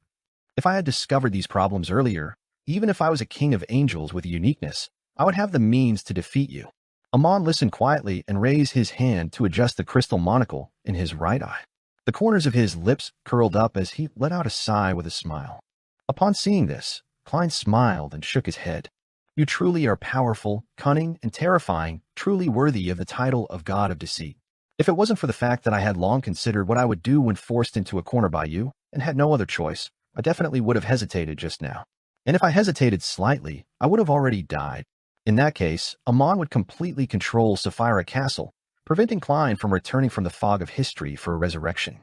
If I had discovered these problems earlier, even if I was a king of angels with uniqueness, I would have the means to defeat you. Amon listened quietly and raised his hand to adjust the crystal monocle in his right eye. The corners of his lips curled up as he let out a sigh with a smile. Upon seeing this, Klein smiled and shook his head. You truly are powerful, cunning, and terrifying, truly worthy of the title of God of Deceit. If it wasn't for the fact that I had long considered what I would do when forced into a corner by you, and had no other choice, I definitely would have hesitated just now. And if I hesitated slightly, I would have already died. In that case, Amon would completely control Sapphira Castle, preventing Klein from returning from the fog of history for a resurrection.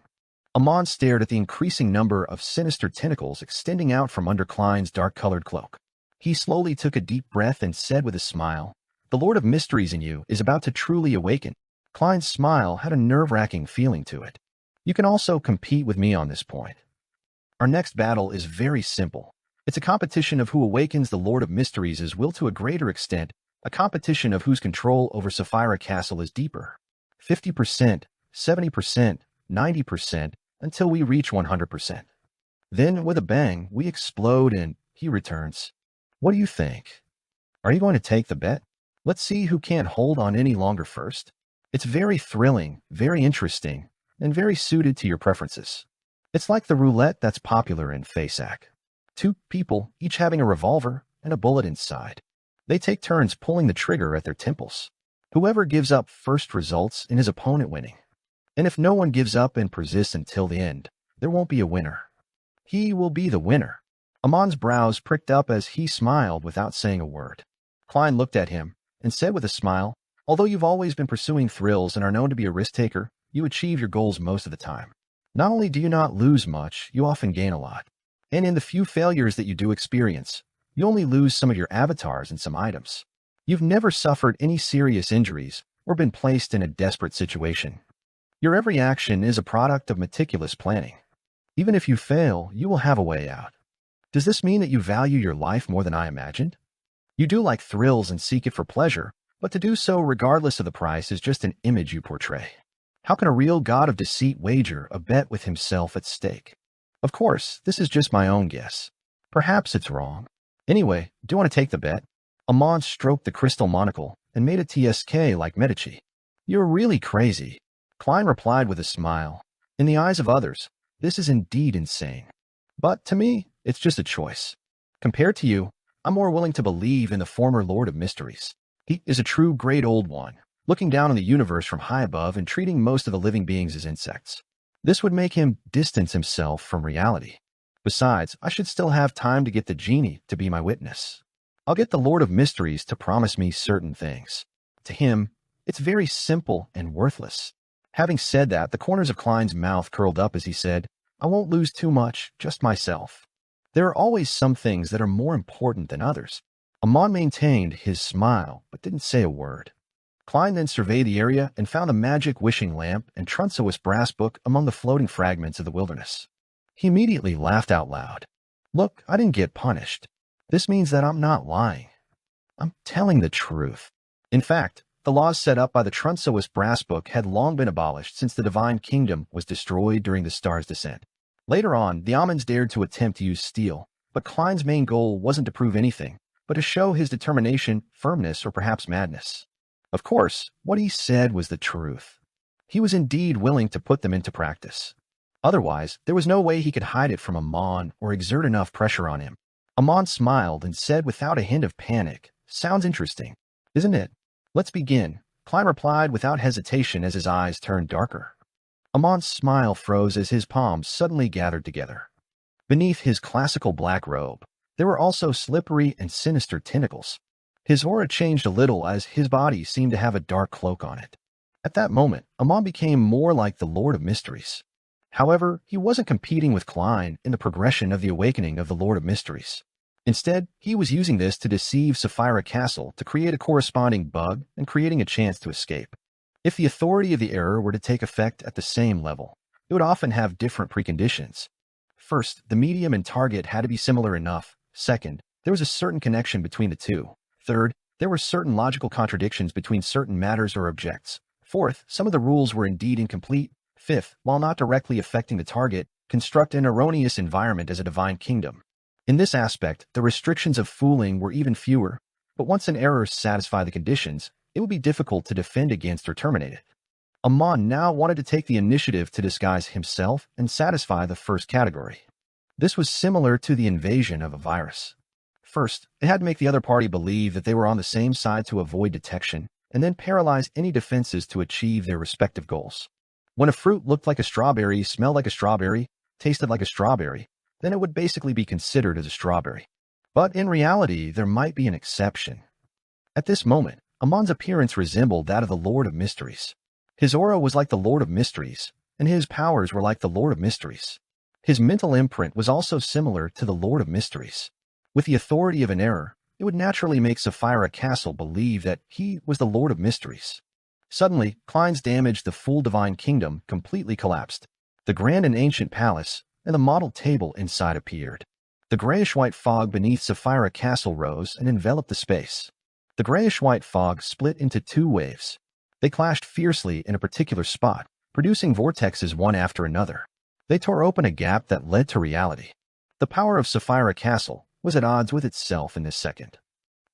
Amon stared at the increasing number of sinister tentacles extending out from under Klein's dark-colored cloak. He slowly took a deep breath and said with a smile, "The Lord of Mysteries in you is about to truly awaken." Klein's smile had a nerve-wracking feeling to it. You can also compete with me on this point. Our next battle is very simple. It's a competition of who awakens the Lord of Mysteries' will to a greater extent, a competition of whose control over Sapphira Castle is deeper. 50%, 70%, 90%, until we reach 100%. Then, with a bang, we explode and he returns. What do you think? Are you going to take the bet? Let's see who can't hold on any longer first. It's very thrilling, very interesting, and very suited to your preferences. It's like the roulette that's popular in FASAC. 2 people, each having a revolver and a bullet inside. They take turns pulling the trigger at their temples. Whoever gives up first results in his opponent winning. And if no one gives up and persists until the end, there won't be a winner. He will be the winner. Amon's brows pricked up as he smiled without saying a word. Klein looked at him and said with a smile, "Although you've always been pursuing thrills and are known to be a risk-taker, you achieve your goals most of the time. Not only do you not lose much, you often gain a lot. And in the few failures that you do experience, you only lose some of your avatars and some items. You've never suffered any serious injuries or been placed in a desperate situation. Your every action is a product of meticulous planning. Even if you fail, you will have a way out. Does this mean that you value your life more than I imagined? You do like thrills and seek it for pleasure, but to do so regardless of the price is just an image you portray. How can a real god of deceit wager a bet with himself at stake? Of course, this is just my own guess. Perhaps it's wrong. Anyway, do you want to take the bet?" Amon stroked the crystal monocle and made a TSK like Medici. "You're really crazy," Klein replied with a smile. "In the eyes of others, this is indeed insane. But to me, it's just a choice. Compared to you, I'm more willing to believe in the former Lord of Mysteries. He is a true great old one, looking down on the universe from high above and treating most of the living beings as insects. This would make him distance himself from reality. Besides, I should still have time to get the genie to be my witness. I'll get the Lord of Mysteries to promise me certain things. To him, it's very simple and worthless." Having said that, the corners of Klein's mouth curled up as he said, "I won't lose too much, just myself. There are always some things that are more important than others." Amon maintained his smile, but didn't say a word. Klein then surveyed the area and found a magic wishing lamp and Trunso's brass book among the floating fragments of the wilderness. He immediately laughed out loud. "Look, I didn't get punished. This means that I'm not lying. I'm telling the truth. In fact, the laws set up by the Trunso's brass book had long been abolished since the Divine Kingdom was destroyed during the star's descent. Later on, the Amons dared to attempt to use steel, but Klein's main goal wasn't to prove anything, but to show his determination, firmness, or perhaps madness. Of course, what he said was the truth. He was indeed willing to put them into practice. Otherwise, there was no way he could hide it from Amon or exert enough pressure on him. Amon smiled and said without a hint of panic, "Sounds interesting. Isn't it? Let's begin, Klein replied without hesitation as his eyes turned darker. Amon's smile froze as his palms suddenly gathered together. Beneath his classical black robe, there were also slippery and sinister tentacles. His aura changed a little as his body seemed to have a dark cloak on it. At that moment, Amon became more like the Lord of Mysteries. However, he wasn't competing with Klein in the progression of the awakening of the Lord of Mysteries. Instead, he was using this to deceive Sapphira Castle to create a corresponding bug and creating a chance to escape. If the authority of the error were to take effect at the same level, it would often have different preconditions. First, the medium and target had to be similar enough. Second, there was a certain connection between the two. Third, there were certain logical contradictions between certain matters or objects. Fourth, some of the rules were indeed incomplete. Fifth, while not directly affecting the target, construct an erroneous environment as a divine kingdom. In this aspect, the restrictions of fooling were even fewer, but once an error satisfied the conditions, it would be difficult to defend against or terminate it. Amon now wanted to take the initiative to disguise himself and satisfy the first category. This was similar to the invasion of a virus. First, it had to make the other party believe that they were on the same side to avoid detection, and then paralyze any defenses to achieve their respective goals. When a fruit looked like a strawberry, smelled like a strawberry, tasted like a strawberry, then it would basically be considered as a strawberry. But in reality, there might be an exception. At this moment, Amon's appearance resembled that of the Lord of Mysteries. His aura was like the Lord of Mysteries, and his powers were like the Lord of Mysteries. His mental imprint was also similar to the Lord of Mysteries. With the authority of an error, it would naturally make Sapphira Castle believe that he was the Lord of Mysteries. Suddenly, Klein's damaged the full divine kingdom completely collapsed. The grand and ancient palace and the model table inside appeared. The grayish-white fog beneath Sapphira Castle rose and enveloped the space. The grayish-white fog split into two waves. They clashed fiercely in a particular spot, producing vortexes one after another. They tore open a gap that led to reality. The power of Sapphira Castle was at odds with itself in this second.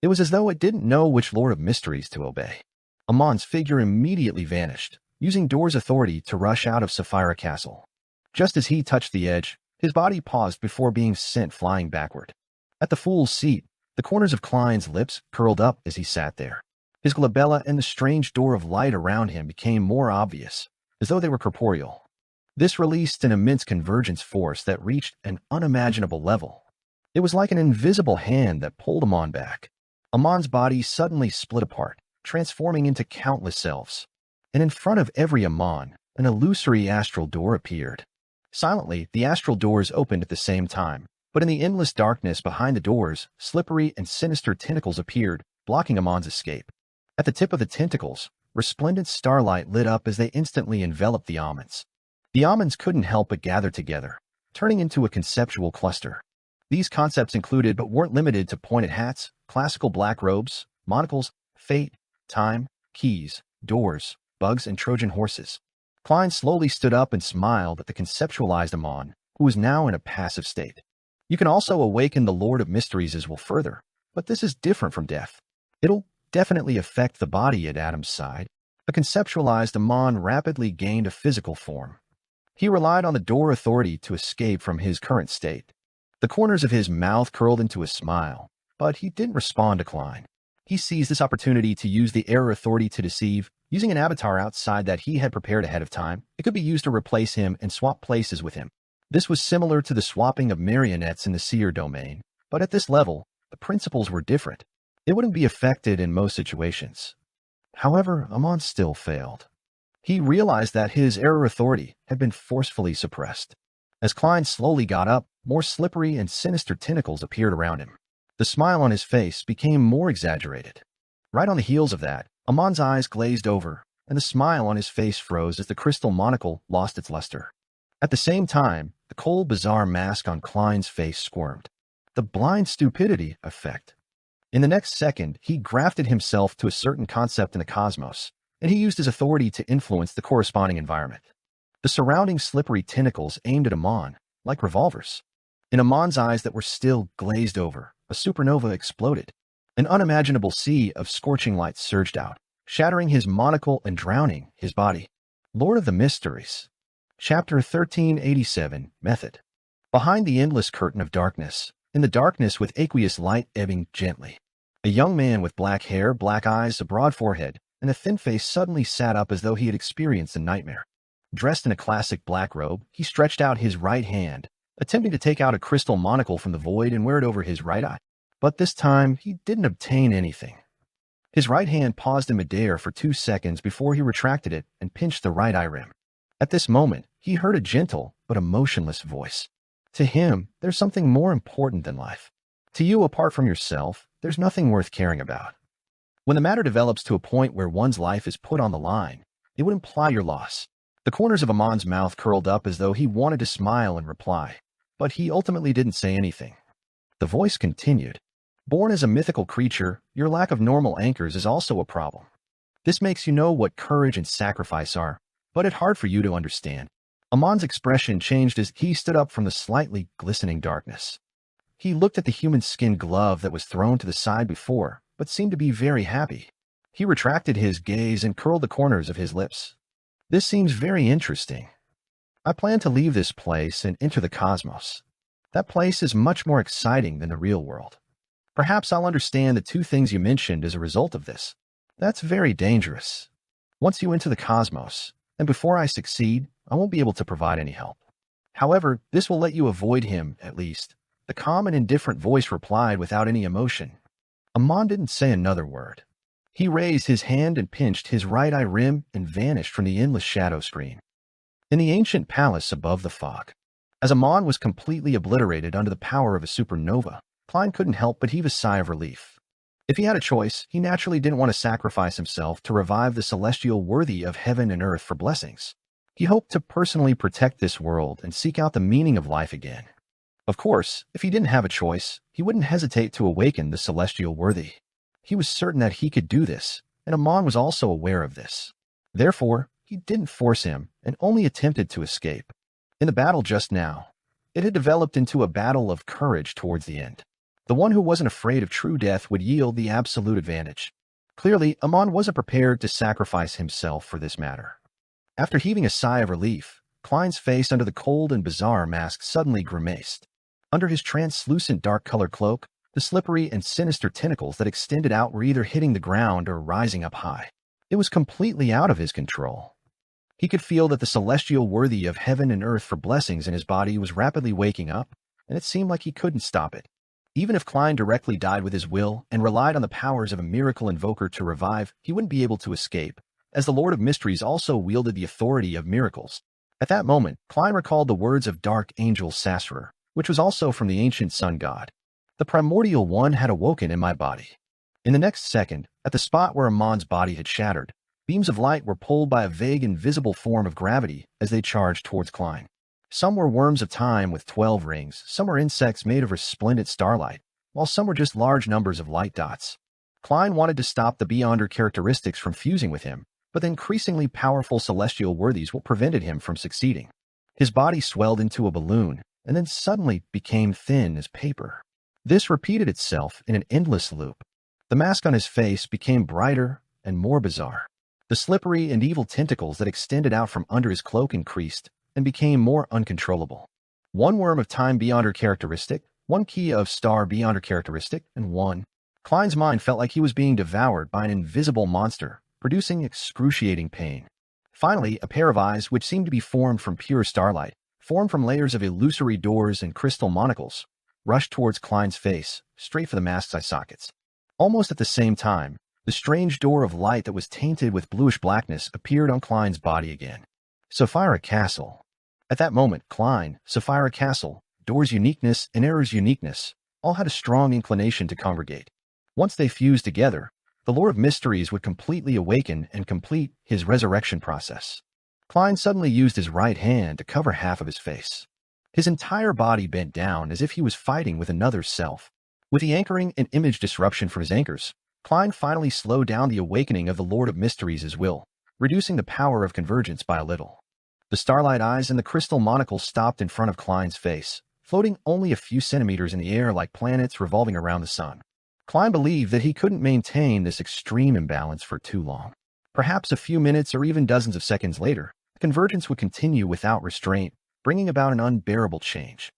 It was as though it didn't know which Lord of Mysteries to obey. Amon's figure immediately vanished, using Door's authority to rush out of Sapphira Castle. Just as he touched the edge, his body paused before being sent flying backward. At the fool's seat, the corners of Klein's lips curled up as he sat there. His glabella and the strange door of light around him became more obvious, as though they were corporeal. This released an immense convergence force that reached an unimaginable level. It was like an invisible hand that pulled Amon back. Amon's body suddenly split apart, transforming into countless selves. And in front of every Amon, an illusory astral door appeared. Silently, the astral doors opened at the same time, but in the endless darkness behind the doors, slippery and sinister tentacles appeared, blocking Amon's escape. At the tip of the tentacles, resplendent starlight lit up as they instantly enveloped the almonds. The almonds couldn't help but gather together, turning into a conceptual cluster. These concepts included but weren't limited to pointed hats, classical black robes, monocles, fate, time, keys, doors, bugs, and Trojan horses. Klein slowly stood up and smiled at the conceptualized Amon, who was now in a passive state. You can also awaken the Lord of Mysteries as well further, but this is different from death. It'll definitely affect the body at Adam's side. A conceptualized Amon rapidly gained a physical form. He relied on the door authority to escape from his current state. The corners of his mouth curled into a smile, but he didn't respond to Klein. He seized this opportunity to use the error authority to deceive, using an avatar outside that he had prepared ahead of time. It could be used to replace him and swap places with him. This was similar to the swapping of marionettes in the seer domain, but at this level, the principles were different. It wouldn't be affected in most situations. However, Amon still failed. He realized that his error authority had been forcefully suppressed. As Klein slowly got up, more slippery and sinister tentacles appeared around him. The smile on his face became more exaggerated. Right on the heels of that, Amon's eyes glazed over, and the smile on his face froze as the crystal monocle lost its luster. At the same time, the cold, bizarre mask on Klein's face squirmed. The blind stupidity effect. In the next second, he grafted himself to a certain concept in the cosmos, and he used his authority to influence the corresponding environment. The surrounding slippery tentacles aimed at Amon, like revolvers. In Amon's eyes that were still glazed over, a supernova exploded. An unimaginable sea of scorching light surged out, shattering his monocle and drowning his body. Lord of the Mysteries. Chapter 1387, Method. Behind the endless curtain of darkness, in the darkness with aqueous light ebbing gently, A young man with black hair, black eyes, a broad forehead, and a thin face suddenly sat up as though he had experienced a nightmare. Dressed in a classic black robe, he stretched out his right hand, attempting to take out a crystal monocle from the void and wear it over his right eye. But this time, he didn't obtain anything. His right hand paused in midair for 2 seconds before he retracted it and pinched the right eye rim. At this moment, he heard a gentle but emotionless voice. To him, there's something more important than life. To you, apart from yourself, there's nothing worth caring about. When the matter develops to a point where one's life is put on the line, it would imply your loss. The corners of Amon's mouth curled up as though he wanted to smile and reply, but he ultimately didn't say anything. The voice continued. Born as a mythical creature, your lack of normal anchors is also a problem. This makes you know what courage and sacrifice are, but it's hard for you to understand. Amon's expression changed as he stood up from the slightly glistening darkness. He looked at the human skin glove that was thrown to the side before, but seemed to be very happy. He retracted his gaze and curled the corners of his lips. This seems very interesting. I plan to leave this place and enter the cosmos. That place is much more exciting than the real world. Perhaps I'll understand the 2 things you mentioned as a result of this. That's very dangerous. Once you enter the cosmos, and before I succeed, I won't be able to provide any help. However, this will let you avoid him, at least. The calm and indifferent voice replied without any emotion. Amon didn't say another word. He raised his hand and pinched his right eye rim and vanished from the endless shadow screen. In the ancient palace above the fog, as Amon was completely obliterated under the power of a supernova, Klein couldn't help but heave a sigh of relief. If he had a choice, he naturally didn't want to sacrifice himself to revive the celestial worthy of heaven and earth for blessings. He hoped to personally protect this world and seek out the meaning of life again. Of course, if he didn't have a choice, he wouldn't hesitate to awaken the celestial worthy. He was certain that he could do this, and Amon was also aware of this. Therefore, he didn't force him and only attempted to escape. In the battle just now, it had developed into a battle of courage towards the end. The one who wasn't afraid of true death would yield the absolute advantage. Clearly, Amon wasn't prepared to sacrifice himself for this matter. After heaving a sigh of relief, Klein's face under the cold and bizarre mask suddenly grimaced. Under his translucent dark-colored cloak, the slippery and sinister tentacles that extended out were either hitting the ground or rising up high. It was completely out of his control. He could feel that the celestial worthy of heaven and earth for blessings in his body was rapidly waking up, and it seemed like he couldn't stop it. Even if Klein directly died with his will and relied on the powers of a miracle invoker to revive, he wouldn't be able to escape, as the Lord of Mysteries also wielded the authority of miracles. At that moment, Klein recalled the words of Dark Angel Sassurer, which was also from the ancient sun god. The primordial one had awoken in my body. In the next second, at the spot where Amon's body had shattered, beams of light were pulled by a vague invisible form of gravity as they charged towards Klein. Some were worms of time with 12 rings, some were insects made of resplendent starlight, while some were just large numbers of light dots. Klein wanted to stop the Beyonder characteristics from fusing with him, but the increasingly powerful celestial worthies prevented him from succeeding. His body swelled into a balloon, and then suddenly became thin as paper. This repeated itself in an endless loop. The mask on his face became brighter and more bizarre. The slippery and evil tentacles that extended out from under his cloak increased and became more uncontrollable. One worm of time Beyonder characteristic, one key of star Beyonder characteristic, and one. Klein's mind felt like he was being devoured by an invisible monster, producing excruciating pain. Finally, a pair of eyes, which seemed to be formed from pure starlight, formed from layers of illusory doors and crystal monocles, rushed towards Klein's face, straight for the mask's eye sockets. Almost at the same time, the strange door of light that was tainted with bluish blackness appeared on Klein's body again. Sapphira Castle. At that moment, Klein, Sapphira Castle, Door's uniqueness and Error's uniqueness, all had a strong inclination to congregate. Once they fused together, the Lord of Mysteries would completely awaken and complete his resurrection process. Klein suddenly used his right hand to cover half of his face. His entire body bent down as if he was fighting with another self. With the anchoring and image disruption from his anchors, Klein finally slowed down the awakening of the Lord of Mysteries' will, reducing the power of convergence by a little. The starlight eyes and the crystal monocle stopped in front of Klein's face, floating only a few centimeters in the air like planets revolving around the sun. Klein believed that he couldn't maintain this extreme imbalance for too long. Perhaps a few minutes or even dozens of seconds later, the convergence would continue without restraint, bringing about an unbearable change.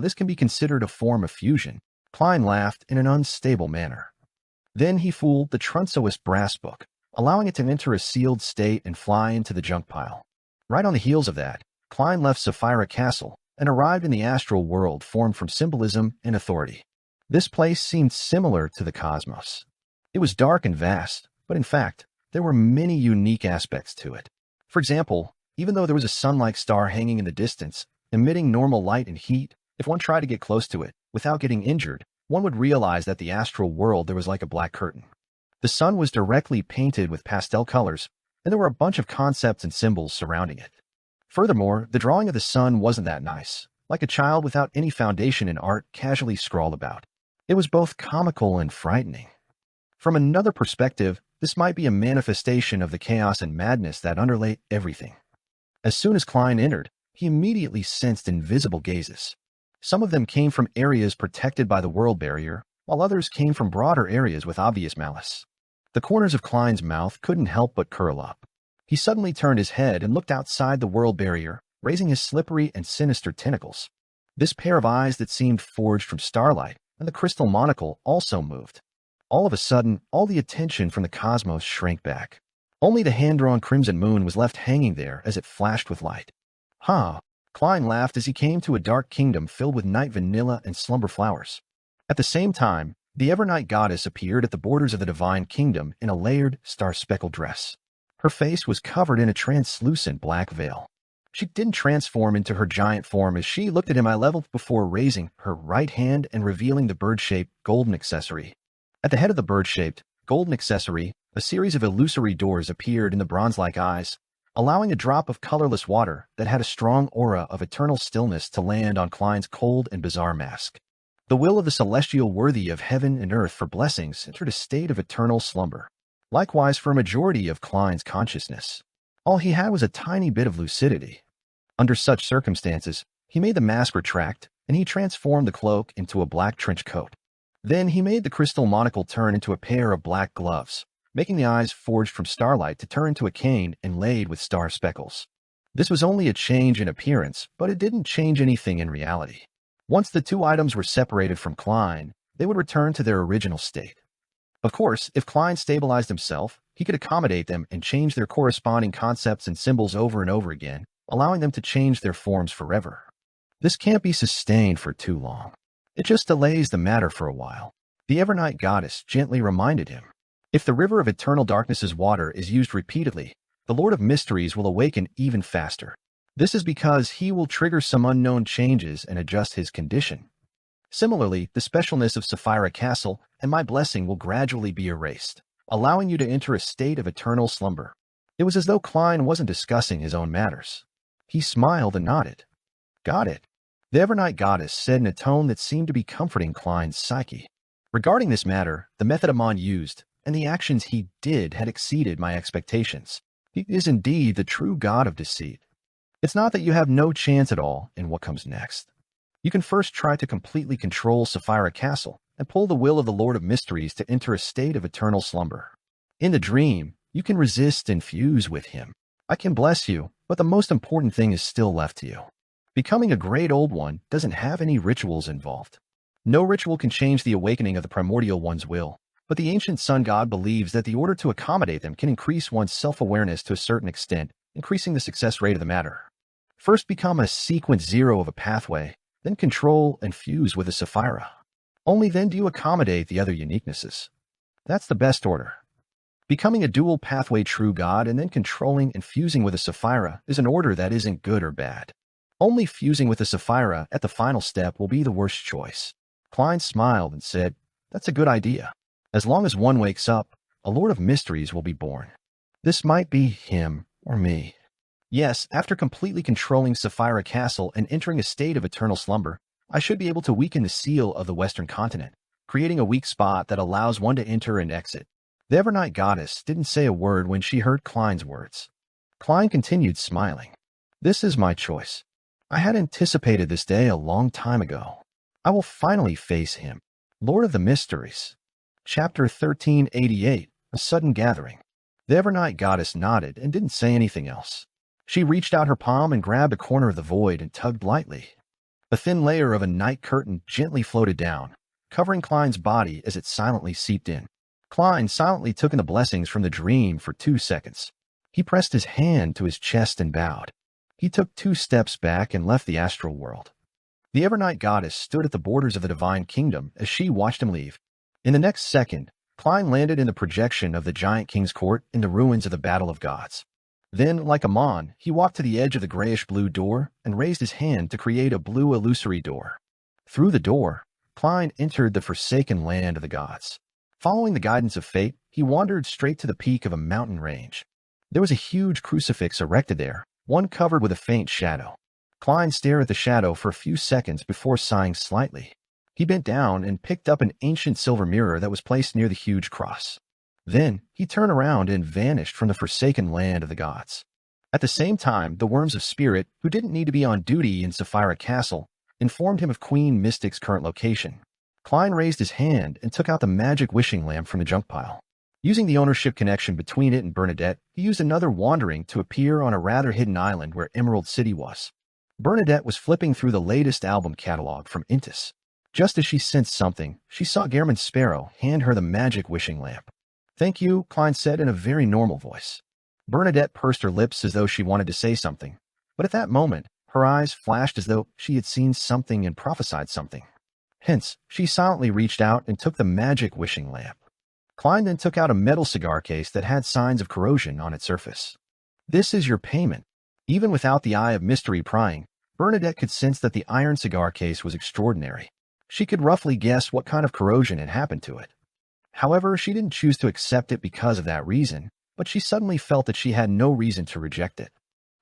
This can be considered a form of fusion. Klein laughed in an unstable manner. Then he fooled the Trunsoist brass book, allowing it to enter a sealed state and fly into the junk pile. Right on the heels of that, Klein left Sapphira Castle and arrived in the astral world formed from symbolism and authority. This place seemed similar to the cosmos. It was dark and vast, but in fact, there were many unique aspects to it. For example, even though there was a sun-like star hanging in the distance, emitting normal light and heat, if one tried to get close to it without getting injured, one would realize that the astral world there was like a black curtain. The sun was directly painted with pastel colors, and there were a bunch of concepts and symbols surrounding it. Furthermore, the drawing of the sun wasn't that nice, like a child without any foundation in art casually scrawled about. It was both comical and frightening. From another perspective, this might be a manifestation of the chaos and madness that underlay everything. As soon as Klein entered, he immediately sensed invisible gazes. Some of them came from areas protected by the world barrier, while others came from broader areas with obvious malice. The corners of Klein's mouth couldn't help but curl up. He suddenly turned his head and looked outside the world barrier, raising his slippery and sinister tentacles. This pair of eyes that seemed forged from starlight and the crystal monocle also moved. All of a sudden, all the attention from the cosmos shrank back. Only the hand-drawn crimson moon was left hanging there as it flashed with light. Huh. Klein laughed as he came to a dark kingdom filled with night vanilla and slumber flowers. At the same time, the Evernight goddess appeared at the borders of the divine kingdom in a layered, star-speckled dress. Her face was covered in a translucent black veil. She didn't transform into her giant form as she looked at him eye level before raising her right hand and revealing the bird-shaped golden accessory. At the head of the bird-shaped golden accessory, a series of illusory doors appeared in the bronze-like eyes, allowing a drop of colorless water that had a strong aura of eternal stillness to land on Klein's cold and bizarre mask. The will of the celestial worthy of heaven and earth for blessings entered a state of eternal slumber. Likewise for a majority of Klein's consciousness. All he had was a tiny bit of lucidity. Under such circumstances, he made the mask retract, and he transformed the cloak into a black trench coat. Then he made the crystal monocle turn into a pair of black gloves, making the eyes forged from starlight to turn into a cane inlaid with star speckles. This was only a change in appearance, but it didn't change anything in reality. Once the two items were separated from Klein, they would return to their original state. Of course, if Klein stabilized himself, he could accommodate them and change their corresponding concepts and symbols over and over again, allowing them to change their forms forever. This can't be sustained for too long. It just delays the matter for a while. The Evernight goddess gently reminded him. If the river of eternal darkness's water is used repeatedly, the Lord of Mysteries will awaken even faster. This is because he will trigger some unknown changes and adjust his condition. Similarly, the specialness of Sapphira Castle and my blessing will gradually be erased, allowing you to enter a state of eternal slumber. It was as though Klein wasn't discussing his own matters. He smiled and nodded. Got it. The Evernight goddess said in a tone that seemed to be comforting Klein's psyche. Regarding this matter, the method Amon used and the actions he did had exceeded my expectations. He is indeed the true god of deceit. It's not that you have no chance at all in what comes next. You can first try to completely control Sapphira Castle and pull the will of the Lord of Mysteries to enter a state of eternal slumber. In the dream, you can resist and fuse with him. I can bless you, but the most important thing is still left to you. Becoming a great old one doesn't have any rituals involved. No ritual can change the awakening of the primordial one's will, but the ancient sun god believes that the order to accommodate them can increase one's self-awareness to a certain extent, increasing the success rate of the matter. First become a sequence 0 of a pathway, then control and fuse with a Sapphira. Only then do you accommodate the other uniquenesses. That's the best order. Becoming a dual pathway true god and then controlling and fusing with a Sapphira is an order that isn't good or bad. Only fusing with a Sapphira at the final step will be the worst choice. Klein smiled and said, That's a good idea. As long as one wakes up, a Lord of Mysteries will be born. This might be him or me. Yes, after completely controlling Sapphira Castle and entering a state of eternal slumber, I should be able to weaken the seal of the Western continent, creating a weak spot that allows one to enter and exit. The Evernight goddess didn't say a word when she heard Klein's words. Klein continued smiling. This is my choice. I had anticipated this day a long time ago. I will finally face him. Lord of the Mysteries. Chapter 1388, A Sudden Gathering. The Evernight goddess nodded and didn't say anything else. She reached out her palm and grabbed a corner of the void and tugged lightly. A thin layer of a night curtain gently floated down, covering Klein's body as it silently seeped in. Klein silently took in the blessings from the dream for 2 seconds. He pressed his hand to his chest and bowed. He took 2 steps back and left the astral world. The Evernight goddess stood at the borders of the divine kingdom as she watched him leave. In the next second, Klein landed in the projection of the giant king's court in the ruins of the Battle of Gods. Then, like a mon, he walked to the edge of the grayish-blue door and raised his hand to create a blue illusory door. Through the door, Klein entered the forsaken land of the gods. Following the guidance of fate, he wandered straight to the peak of a mountain range. There was a huge crucifix erected there, one covered with a faint shadow. Klein stared at the shadow for a few seconds before sighing slightly. He bent down and picked up an ancient silver mirror that was placed near the huge cross. Then, he turned around and vanished from the forsaken land of the gods. At the same time, the Worms of Spirit, who didn't need to be on duty in Sapphira Castle, informed him of Queen Mystic's current location. Klein raised his hand and took out the magic wishing lamp from the junk pile. Using the ownership connection between it and Bernadette, he used another wandering to appear on a rather hidden island where Emerald City was. Bernadette was flipping through the latest album catalog from Intis. Just as she sensed something, she saw Gehrman Sparrow hand her the magic wishing lamp. "Thank you," Klein said in a very normal voice. Bernadette pursed her lips as though she wanted to say something, but at that moment, her eyes flashed as though she had seen something and prophesied something. Hence, she silently reached out and took the magic wishing lamp. Klein then took out a metal cigar case that had signs of corrosion on its surface. "This is your payment." Even without the eye of mystery prying, Bernadette could sense that the iron cigar case was extraordinary. She could roughly guess what kind of corrosion had happened to it. However, she didn't choose to accept it because of that reason, but she suddenly felt that she had no reason to reject it.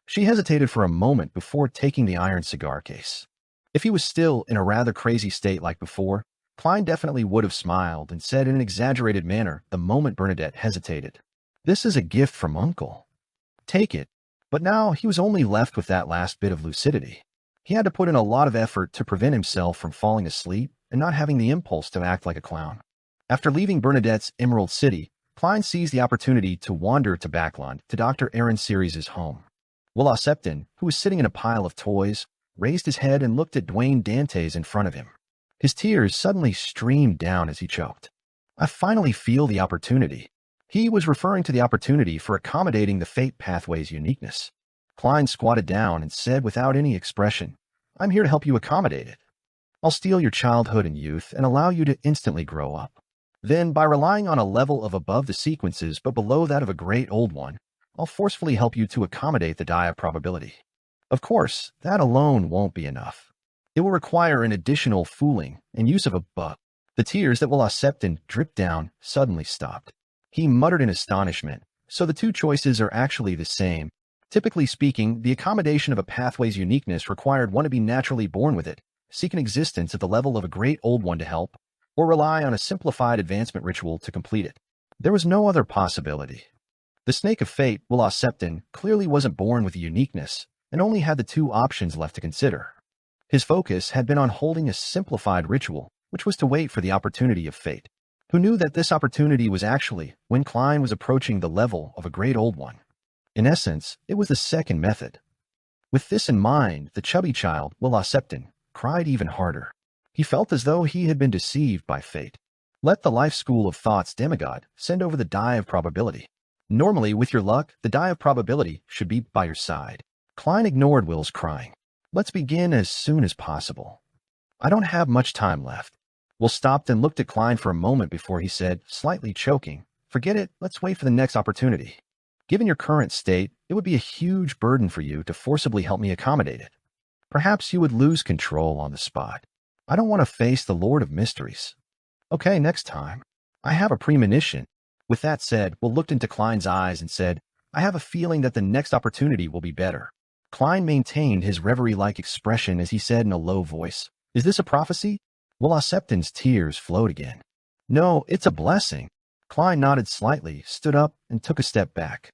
She hesitated for a moment before taking the iron cigar case. If he was still in a rather crazy state like before, Klein definitely would have smiled and said in an exaggerated manner the moment Bernadette hesitated, "This is a gift from Uncle. Take it." But now he was only left with that last bit of lucidity. He had to put in a lot of effort to prevent himself from falling asleep and not having the impulse to act like a clown. After leaving Bernadette's Emerald City, Klein seized the opportunity to wander to Backland to Dr. Aaron Series' home. Will Septon, who was sitting in a pile of toys, raised his head and looked at Dwayne Dantes in front of him. His tears suddenly streamed down as he choked. "I finally feel the opportunity." He was referring to the opportunity for accommodating the fate pathway's uniqueness. Klein squatted down and said without any expression, "I'm here to help you accommodate it. I'll steal your childhood and youth and allow you to instantly grow up. Then, by relying on a level of above the sequences but below that of a great old one, I'll forcefully help you to accommodate the die of probability. Of course, that alone won't be enough. It will require an additional fooling and use of a bug." The tears that Will Septon dripped down suddenly stopped. He muttered in astonishment, "So the two choices are actually the same. Typically speaking, the accommodation of a pathway's uniqueness required one to be naturally born with it, seek an existence at the level of a great old one to help, or rely on a simplified advancement ritual to complete it. There was no other possibility." The Snake of Fate, Will Septon, clearly wasn't born with a uniqueness, and only had the two options left to consider. His focus had been on holding a simplified ritual, which was to wait for the opportunity of fate. Who knew that this opportunity was actually when Klein was approaching the level of a great old one? In essence, it was the second method. With this in mind, the chubby child, Will Septon, cried even harder. He felt as though he had been deceived by fate. Let the life school of thought's demigod send over the die of probability. Normally, with your luck, the die of probability should be by your side. Klein ignored Will's crying. "Let's begin as soon as possible. I don't have much time left." Will stopped and looked at Klein for a moment before he said, slightly choking, "Forget it, let's wait for the next opportunity. Given your current state, it would be a huge burden for you to forcibly help me accommodate it. Perhaps you would lose control on the spot. I don't want to face the Lord of Mysteries. Okay, next time. I have a premonition." With that said, Will looked into Klein's eyes and said, "I have a feeling that the next opportunity will be better." Klein maintained his reverie-like expression as he said in a low voice, "Is this a prophecy?" Will Septon's tears flowed again. "No, it's a blessing." Klein nodded slightly, stood up, and took a step back.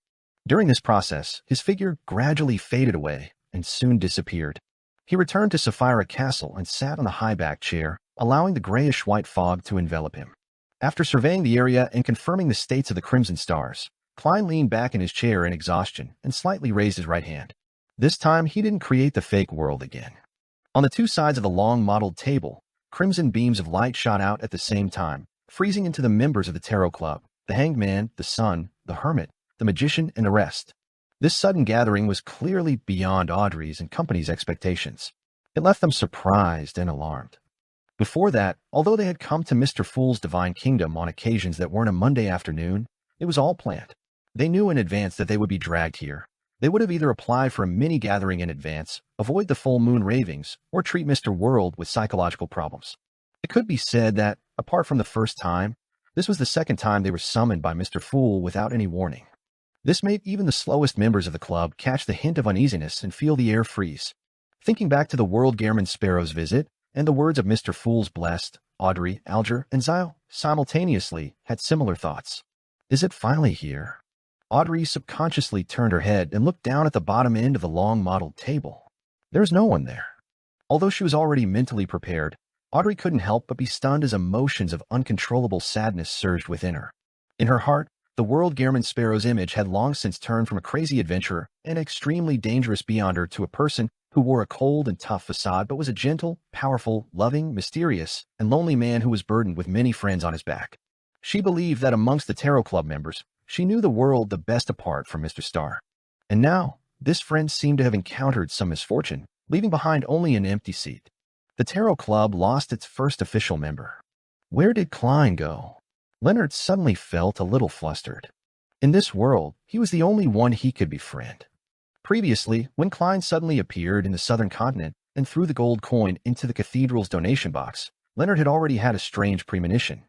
During this process, his figure gradually faded away and soon disappeared. He returned to Sapphira Castle and sat on the high-back chair, allowing the grayish-white fog to envelop him. After surveying the area and confirming the states of the Crimson Stars, Klein leaned back in his chair in exhaustion and slightly raised his right hand. This time, he didn't create the fake world again. On the two sides of the long mottled table, crimson beams of light shot out at the same time, freezing into the members of the Tarot Club, the Hanged Man, the Sun, the Hermit, the Magician, and the rest. This sudden gathering was clearly beyond Audrey's and company's expectations. It left them surprised and alarmed. Before that, although they had come to Mr. Fool's Divine Kingdom on occasions that weren't a Monday afternoon, it was all planned. They knew in advance that they would be dragged here. They would have either applied for a mini-gathering in advance, avoid the full moon ravings, or treat Mr. World with psychological problems. It could be said that, apart from the first time, this was the second time they were summoned by Mr. Fool without any warning. This made even the slowest members of the club catch the hint of uneasiness and feel the air freeze. Thinking back to the World Gairman Sparrow's visit, and the words of Mr. Fool's blessed, Audrey, Alger, and Zyle simultaneously had similar thoughts. Is it finally here? Audrey subconsciously turned her head and looked down at the bottom end of the long modeled table. There was no one there. Although she was already mentally prepared, Audrey couldn't help but be stunned as emotions of uncontrollable sadness surged within her. In her heart, the World Gairman Sparrow's image had long since turned from a crazy adventurer and extremely dangerous beyonder to a person who wore a cold and tough facade but was a gentle, powerful, loving, mysterious, and lonely man who was burdened with many friends on his back. She believed that amongst the Tarot Club members, she knew the world the best apart from Mr. Starr. And now, this friend seemed to have encountered some misfortune, leaving behind only an empty seat. The Tarot Club lost its first official member. Where did Klein go? Leonard suddenly felt a little flustered. In this world, he was the only one he could befriend. Previously, when Klein suddenly appeared in the southern continent and threw the gold coin into the cathedral's donation box, Leonard had already had a strange premonition.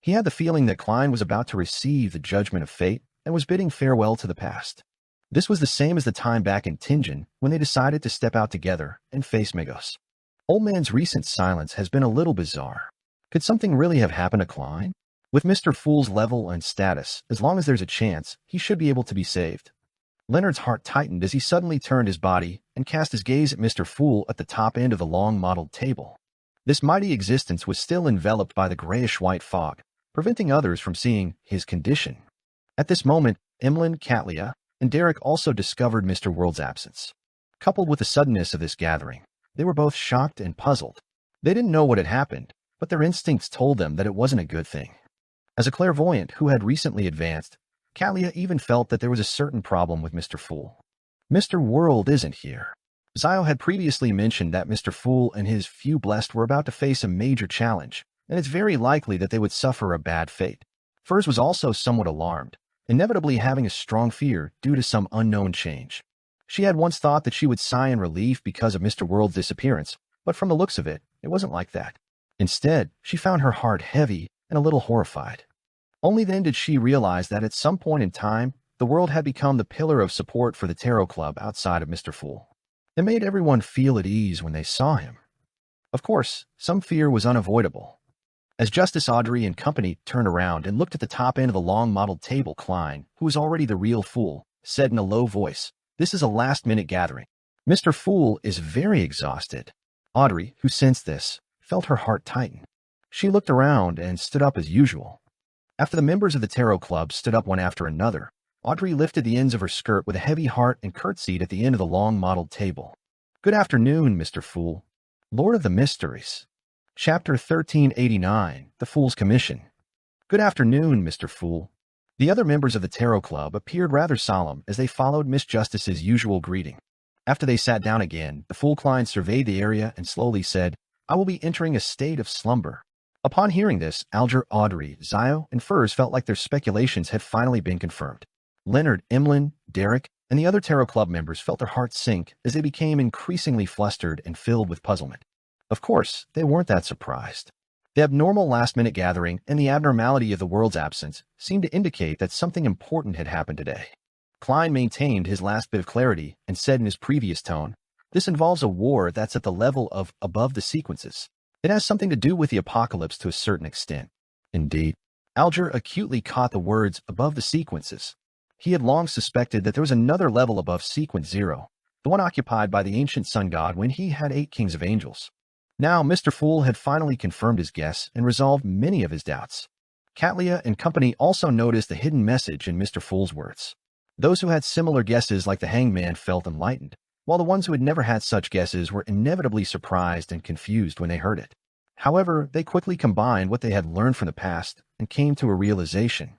He had the feeling that Klein was about to receive the judgment of fate and was bidding farewell to the past. This was the same as the time back in Tingen when they decided to step out together and face Migos. Old Man's recent silence has been a little bizarre. Could something really have happened to Klein? With Mr. Fool's level and status, as long as there's a chance, he should be able to be saved. Leonard's heart tightened as he suddenly turned his body and cast his gaze at Mr. Fool at the top end of the long modeled table. This mighty existence was still enveloped by the grayish-white fog, preventing others from seeing his condition. At this moment, Emlyn, Catlia, and Derek also discovered Mr. World's absence. Coupled with the suddenness of this gathering, they were both shocked and puzzled. They didn't know what had happened, but their instincts told them that it wasn't a good thing. As a clairvoyant who had recently advanced, Catlia even felt that there was a certain problem with Mr. Fool. Mr. World isn't here. Zyle had previously mentioned that Mr. Fool and his few blessed were about to face a major challenge, and it's very likely that they would suffer a bad fate. Furs was also somewhat alarmed, inevitably having a strong fear due to some unknown change. She had once thought that she would sigh in relief because of Mr. World's disappearance, but from the looks of it, it wasn't like that. Instead, she found her heart heavy and a little horrified. Only then did she realize that at some point in time, the world had become the pillar of support for the Tarot Club outside of Mr. Fool. It made everyone feel at ease when they saw him. Of course, some fear was unavoidable. As Justice Audrey and company turned around and looked at the top end of the long-modeled table, Klein, who was already the real Fool, said in a low voice, "This is a last-minute gathering. Mr. Fool is very exhausted." Audrey, who sensed this, felt her heart tighten. She looked around and stood up as usual. After the members of the Tarot Club stood up one after another, Audrey lifted the ends of her skirt with a heavy heart and curtsied at the end of the long-modeled table. "Good afternoon, Mr. Fool. Lord of the Mysteries." Chapter 1389, The Fool's Commission. "Good afternoon, Mr. Fool." The other members of the Tarot Club appeared rather solemn as they followed Miss Justice's usual greeting. After they sat down again, the Fool Klein surveyed the area and slowly said, "I will be entering a state of slumber." Upon hearing this, Alger, Audrey, Zyle, and Furs felt like their speculations had finally been confirmed. Leonard, Emlyn, Derek, and the other Tarot Club members felt their hearts sink as they became increasingly flustered and filled with puzzlement. Of course, they weren't that surprised. The abnormal last-minute gathering and the abnormality of the world's absence seemed to indicate that something important had happened today. Klein maintained his last bit of clarity and said in his previous tone, "This involves a war that's at the level of above the sequences. It has something to do with the apocalypse to a certain extent." Indeed, Alger acutely caught the words above the sequences. He had long suspected that there was another level above sequence 0, the one occupied by the ancient sun god when he had 8 kings of angels. Now, Mr. Fool had finally confirmed his guess and resolved many of his doubts. Catlia and company also noticed the hidden message in Mr. Fool's words. Those who had similar guesses like the Hanged Man felt enlightened, while the ones who had never had such guesses were inevitably surprised and confused when they heard it. However, they quickly combined what they had learned from the past and came to a realization.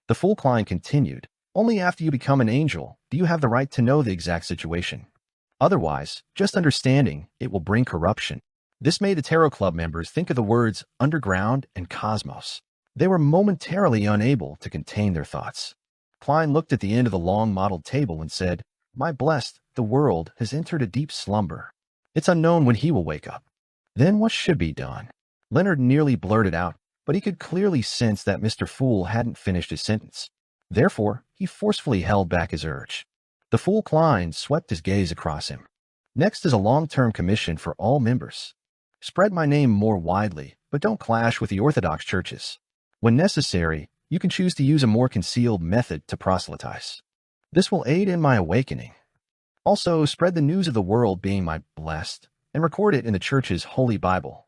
The fool Klein continued, only after you become an angel do you have the right to know the exact situation. Otherwise, just understanding it will bring corruption. This made the Tarot Club members think of the words underground and cosmos. They were momentarily unable to contain their thoughts. Klein looked at the end of the long mottled table and said, "My blessed, the world has entered a deep slumber. It's unknown when he will wake up. Then what should be done?" Leonard nearly blurted out, but he could clearly sense that Mr. Fool hadn't finished his sentence. Therefore, he forcefully held back his urge. The fool Klein swept his gaze across him. "Next is a long-term commission for all members. Spread my name more widely, but don't clash with the Orthodox churches. When necessary, you can choose to use a more concealed method to proselytize. This will aid in my awakening. Also, spread the news of the world being my blessed, and record it in the church's Holy Bible.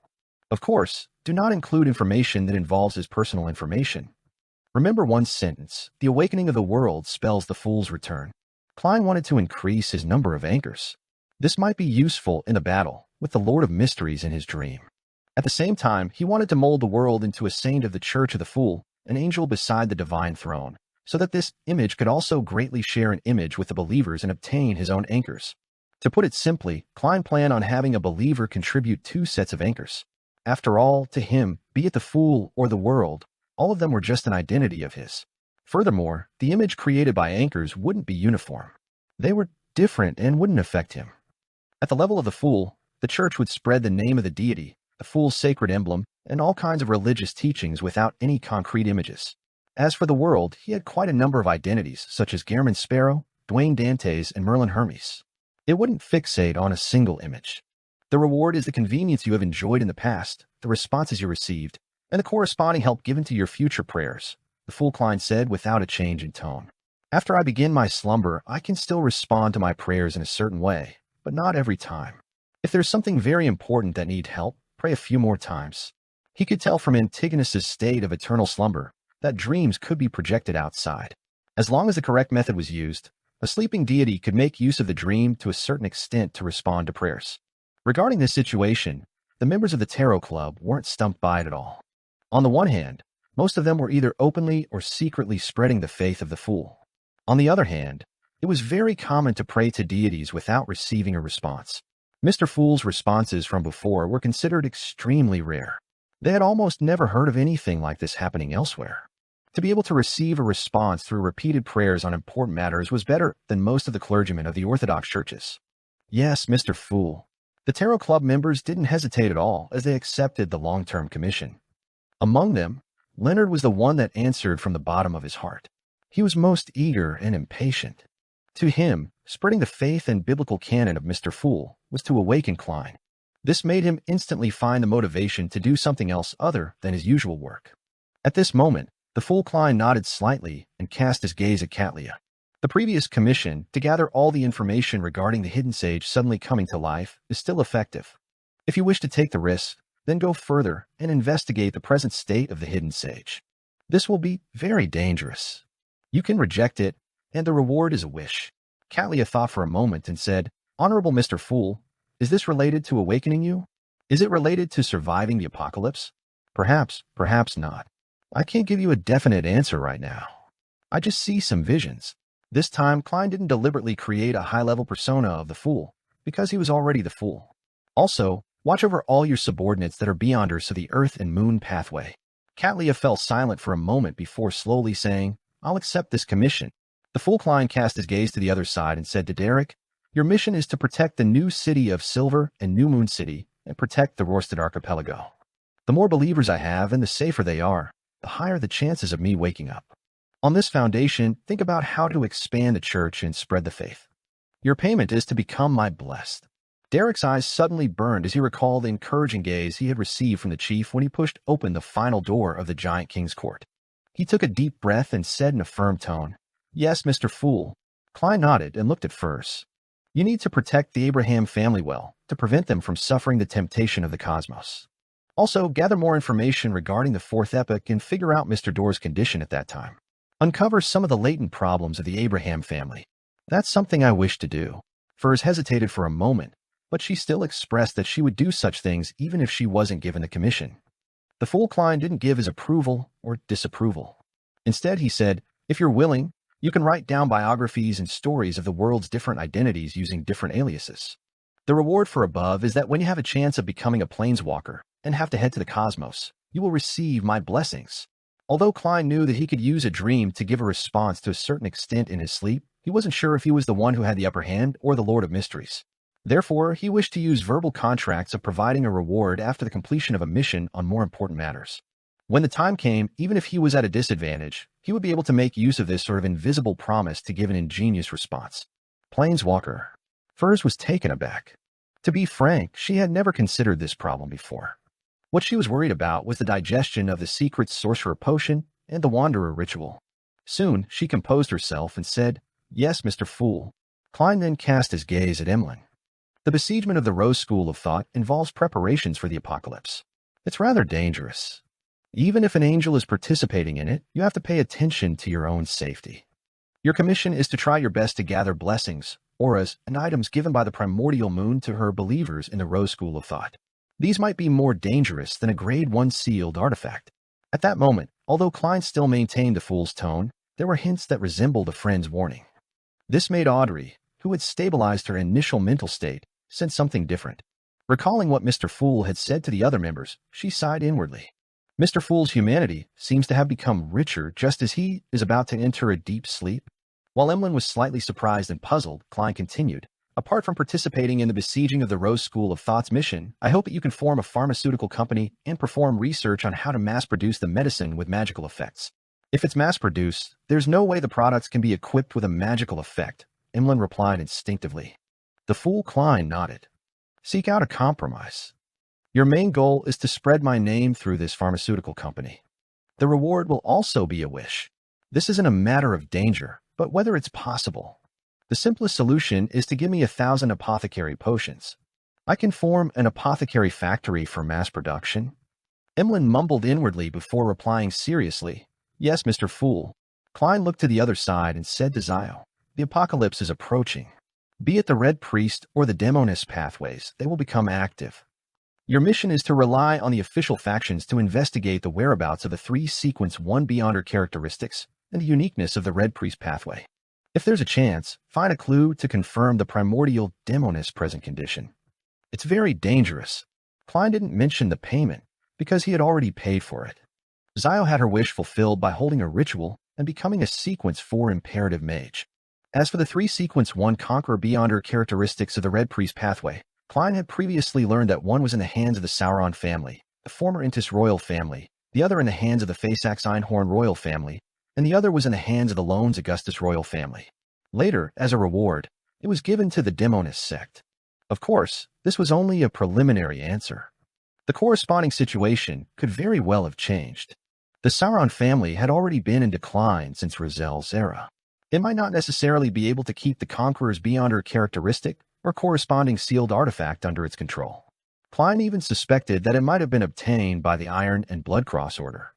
Of course, do not include information that involves his personal information. Remember one sentence, the awakening of the world spells the fool's return." Klein wanted to increase his number of anchors. This might be useful in a battle with the Lord of Mysteries in his dream. At the same time, he wanted to mold the world into a saint of the Church of the Fool, an angel beside the divine throne, so that this image could also greatly share an image with the believers and obtain his own anchors. To put it simply, Klein planned on having a believer contribute 2 sets of anchors. After all, to him, be it the fool or the world, all of them were just an identity of his. Furthermore, the image created by anchors wouldn't be uniform. They were different and wouldn't affect him. At the level of the fool, the church would spread the name of the deity, the fool's sacred emblem, and all kinds of religious teachings without any concrete images. As for the world, he had quite a number of identities, such as Gehrman Sparrow, Dwayne Dantes, and Merlin Hermes. It wouldn't fixate on a single image. The reward is the convenience you have enjoyed in the past, the responses you received, and the corresponding help given to your future prayers, the fool Klein said without a change in tone. "After I begin my slumber, I can still respond to my prayers in a certain way, but not every time. If there's something very important that needs help, pray a few more times." He could tell from Antigonus's state of eternal slumber that dreams could be projected outside. As long as the correct method was used, a sleeping deity could make use of the dream to a certain extent to respond to prayers. Regarding this situation, the members of the Tarot Club weren't stumped by it at all. On the one hand, most of them were either openly or secretly spreading the faith of the fool. On the other hand, it was very common to pray to deities without receiving a response. Mr. Fool's responses from before were considered extremely rare. They had almost never heard of anything like this happening elsewhere. To be able to receive a response through repeated prayers on important matters was better than most of the clergymen of the Orthodox churches. Yes, Mr. Fool. The Tarot Club members didn't hesitate at all as they accepted the long-term commission. Among them, Leonard was the one that answered from the bottom of his heart. He was most eager and impatient. To him, spreading the faith and biblical canon of Mr. Fool was to awaken Klein. This made him instantly find the motivation to do something else other than his usual work. At this moment, the fool Klein nodded slightly and cast his gaze at Katlia. The previous commission to gather all the information regarding the hidden sage suddenly coming to life is still effective. If you wish to take the risk, then go further and investigate the present state of the hidden sage. This will be very dangerous. You can reject it, and the reward is a wish. Katlia thought for a moment and said, "Honorable Mr. Fool, is this related to awakening you? Is it related to surviving the apocalypse? Perhaps, perhaps not. I can't give you a definite answer right now. I just see some visions." This time, Klein didn't deliberately create a high-level persona of the fool, because he was already the fool. Also, watch over all your subordinates that are beyonders to the Earth and Moon pathway. Katlia fell silent for a moment before slowly saying, "I'll accept this commission." The fool Klein cast his gaze to the other side and said to Derek, "Your mission is to protect the new city of Silver and New Moon City and protect the Rorsted Archipelago. The more believers I have and the safer they are, the higher the chances of me waking up. On this foundation, think about how to expand the church and spread the faith. Your payment is to become my blessed." Derek's eyes suddenly burned as he recalled the encouraging gaze he had received from the chief when he pushed open the final door of the giant king's court. He took a deep breath and said in a firm tone, "Yes, Mr. Fool." Klein nodded and looked at Furs. "You need to protect the Abraham family well to prevent them from suffering the temptation of the cosmos. Also, gather more information regarding the fourth epoch and figure out Mr. Door's condition at that time. Uncover some of the latent problems of the Abraham family. That's something I wish to do." Furs hesitated for a moment, but she still expressed that she would do such things even if she wasn't given the commission. The fool Klein didn't give his approval or disapproval. Instead, he said, "If you're willing, you can write down biographies and stories of the world's different identities using different aliases. The reward for above is that when you have a chance of becoming a planeswalker and have to head to the cosmos, you will receive my blessings." Although Klein knew that he could use a dream to give a response to a certain extent in his sleep, he wasn't sure if he was the one who had the upper hand or the Lord of Mysteries. Therefore, he wished to use verbal contracts of providing a reward after the completion of a mission on more important matters. When the time came, even if he was at a disadvantage, he would be able to make use of this sort of invisible promise to give an ingenious response. Planeswalker. Furs was taken aback. To be frank, she had never considered this problem before. What she was worried about was the digestion of the secret sorcerer potion and the wanderer ritual. Soon, she composed herself and said, "Yes, Mr. Fool." Klein then cast his gaze at Emlyn. The besiegement of the Rose School of Thought involves preparations for the apocalypse. It's rather dangerous. Even if an angel is participating in it, you have to pay attention to your own safety. Your commission is to try your best to gather blessings, auras, and items given by the primordial moon to her believers in the Rose School of Thought. These might be more dangerous than a Grade 1 sealed artifact. At that moment, although Klein still maintained the fool's tone, there were hints that resembled a friend's warning. This made Audrey, who had stabilized her initial mental state, sense something different. Recalling what Mr. Fool had said to the other members, she sighed inwardly. Mr. Fool's humanity seems to have become richer just as he is about to enter a deep sleep. While Emlyn was slightly surprised and puzzled, Klein continued, "Apart from participating in the besieging of the Rose School of Thought's mission, I hope that you can form a pharmaceutical company and perform research on how to mass-produce the medicine with magical effects. If it's mass-produced, there's no way the products can be equipped with a magical effect," Emlyn replied instinctively. The fool Klein nodded. "Seek out a compromise. Your main goal is to spread my name through this pharmaceutical company. The reward will also be a wish. This isn't a matter of danger, but whether it's possible. The simplest solution is to give me 1,000 apothecary potions. I can form an apothecary factory for mass production." Emlyn mumbled inwardly before replying seriously, "Yes, Mr. Fool." Klein looked to the other side and said to Zio, "The apocalypse is approaching. Be it the Red Priest or the Demonist pathways, they will become active. Your mission is to rely on the official factions to investigate the whereabouts of the 3 Sequence 1 Beyonder characteristics and the uniqueness of the Red Priest pathway. If there's a chance, find a clue to confirm the primordial Demonist present condition. It's very dangerous." Klein didn't mention the payment because he had already paid for it. Zio had her wish fulfilled by holding a ritual and becoming a Sequence 4 imperative mage. As for the 3 Sequence 1 Conqueror Beyonder characteristics of the Red Priest pathway, Klein had previously learned that one was in the hands of the Sauron family, the former Intis royal family, the other in the hands of the Phasax Einhorn royal family, and the other was in the hands of the Loans Augustus royal family. Later, as a reward, it was given to the Demonist sect. Of course, this was only a preliminary answer. The corresponding situation could very well have changed. The Sauron family had already been in decline since Razel's era. It might not necessarily be able to keep the Conqueror's Beyonder characteristic or corresponding sealed artifact under its control. Klein even suspected that it might have been obtained by the Iron and Blood Cross Order.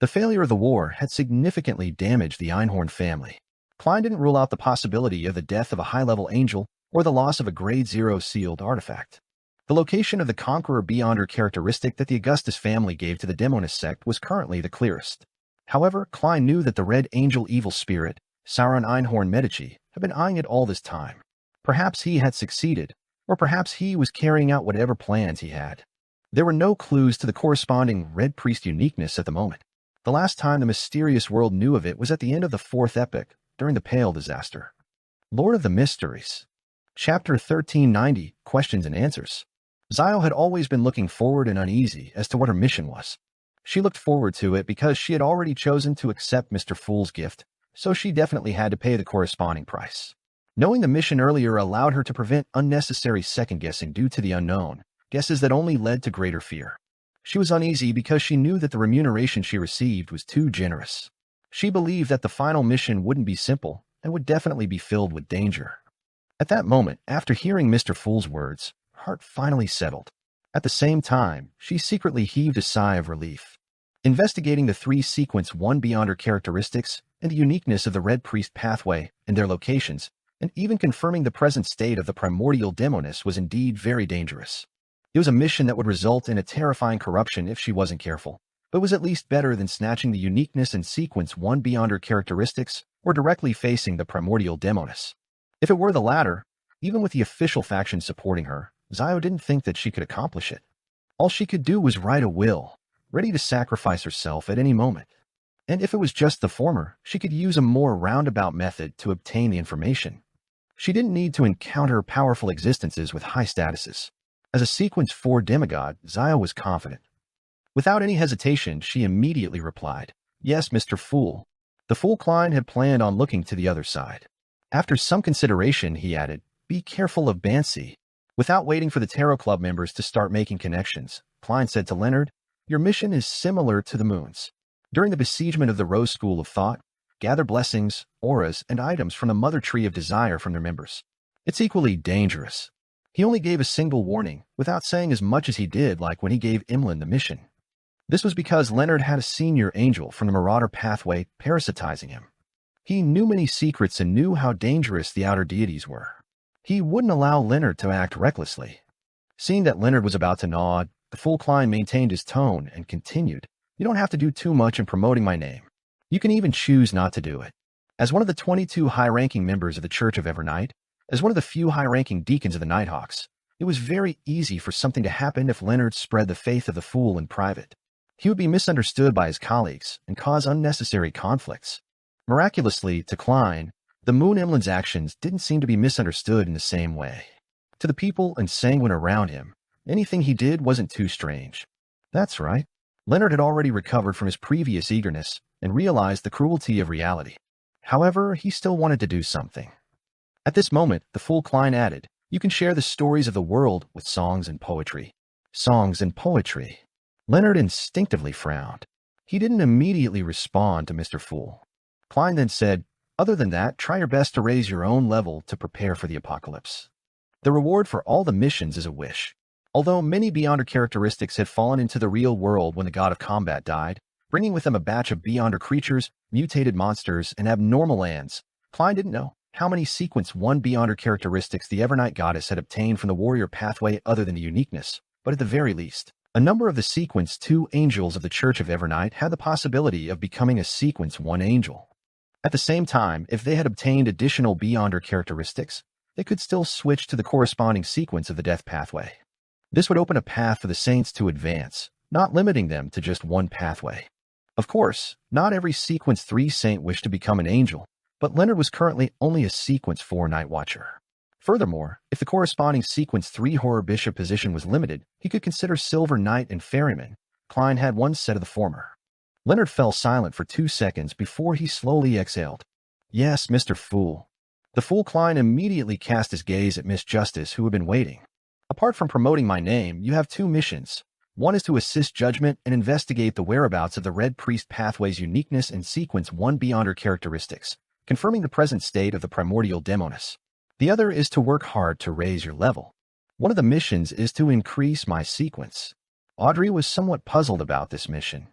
The failure of the war had significantly damaged the Einhorn family. Klein didn't rule out the possibility of the death of a high-level angel or the loss of a Grade 0 sealed artifact. The location of the Conqueror Beyonder characteristic that the Augustus family gave to the Demonist sect was currently the clearest. However, Klein knew that the Red Angel evil spirit, Sauron Einhorn Medici, had been eyeing it all this time. Perhaps he had succeeded, or perhaps he was carrying out whatever plans he had. There were no clues to the corresponding Red Priest uniqueness at the moment. The last time the mysterious world knew of it was at the end of the 4th epoch, during the Pale Disaster. Lord of the Mysteries. Chapter 1390, Questions and Answers. Zio had always been looking forward and uneasy as to what her mission was. She looked forward to it because she had already chosen to accept Mr. Fool's gift, so she definitely had to pay the corresponding price. Knowing the mission earlier allowed her to prevent unnecessary second-guessing due to the unknown, guesses that only led to greater fear. She was uneasy because she knew that the remuneration she received was too generous. She believed that the final mission wouldn't be simple and would definitely be filled with danger. At that moment, after hearing Mr. Fool's words, her heart finally settled. At the same time, she secretly heaved a sigh of relief. Investigating the 3 Sequence 1 Beyonder characteristics and the uniqueness of the Red Priest pathway and their locations and even confirming the present state of the primordial demoness was indeed very dangerous. It was a mission that would result in a terrifying corruption if she wasn't careful, but was at least better than snatching the uniqueness and sequence one beyond her characteristics or directly facing the primordial demoness. If it were the latter, even with the official faction supporting her, Zio didn't think that she could accomplish it. All she could do was write a will, ready to sacrifice herself at any moment. And if it was just the former, she could use a more roundabout method to obtain the information. She didn't need to encounter powerful existences with high statuses. As a Sequence 4 demigod, Zio was confident. Without any hesitation, she immediately replied, "Yes, Mr. Fool." The Fool Klein had planned on looking to the other side. After some consideration, he added, "Be careful of Bansi." Without waiting for the Tarot Club members to start making connections, Klein said to Leonard, "Your mission is similar to the moon's. During the besiegement of the Rose School of Thought, gather blessings, auras, and items from the Mother Tree of Desire from their members. It's equally dangerous." He only gave a single warning, without saying as much as he did like when he gave Imlin the mission. This was because Leonard had a senior angel from the Marauder pathway parasitizing him. He knew many secrets and knew how dangerous the outer deities were. He wouldn't allow Leonard to act recklessly. Seeing that Leonard was about to nod, the Fool Klein maintained his tone and continued, "You don't have to do too much in promoting my name. You can even choose not to do it. As one of the 22 high-ranking members of the Church of Evernight, as one of the few high-ranking deacons of the Nighthawks, it was very easy for something to happen if Leonard spread the faith of the Fool in private. He would be misunderstood by his colleagues and cause unnecessary conflicts." Miraculously, to Klein, the Moon Imlin's actions didn't seem to be misunderstood in the same way. To the people and sanguine around him, anything he did wasn't too strange. That's right. Leonard had already recovered from his previous eagerness and realized the cruelty of reality. However, he still wanted to do something. At this moment, the Fool Klein added, "You can share the stories of the world with songs and poetry." Songs and poetry. Leonard instinctively frowned. He didn't immediately respond to Mr. Fool. Klein then said, "Other than that, try your best to raise your own level to prepare for the apocalypse. The reward for all the missions is a wish." Although many Beyonder characteristics had fallen into the real world when the god of combat died, bringing with them a batch of Beyonder creatures, mutated monsters, and abnormal lands, Klein didn't know how many Sequence 1 Beyonder characteristics the Evernight goddess had obtained from the warrior pathway other than the uniqueness, but at the very least, a number of the Sequence 2 angels of the Church of Evernight had the possibility of becoming a Sequence 1 angel. At the same time, if they had obtained additional Beyonder characteristics, they could still switch to the corresponding sequence of the death pathway. This would open a path for the saints to advance, not limiting them to just one pathway. Of course, not every Sequence 3 saint wished to become an angel, but Leonard was currently only a Sequence 4 Night Watcher. Furthermore, if the corresponding Sequence 3 Horror Bishop position was limited, he could consider Silver Knight and Ferryman. Klein had one set of the former. Leonard fell silent for 2 seconds before he slowly exhaled. "Yes, Mr. Fool." The Fool Klein immediately cast his gaze at Miss Justice, who had been waiting. "Apart from promoting my name, you have 2 missions. One is to assist Judgment and investigate the whereabouts of the Red Priest pathway's uniqueness and Sequence 1 Beyonder characteristics, confirming the present state of the primordial demoness. The other is to work hard to raise your level. One of the missions is to increase my sequence." Audrey was somewhat puzzled about this mission.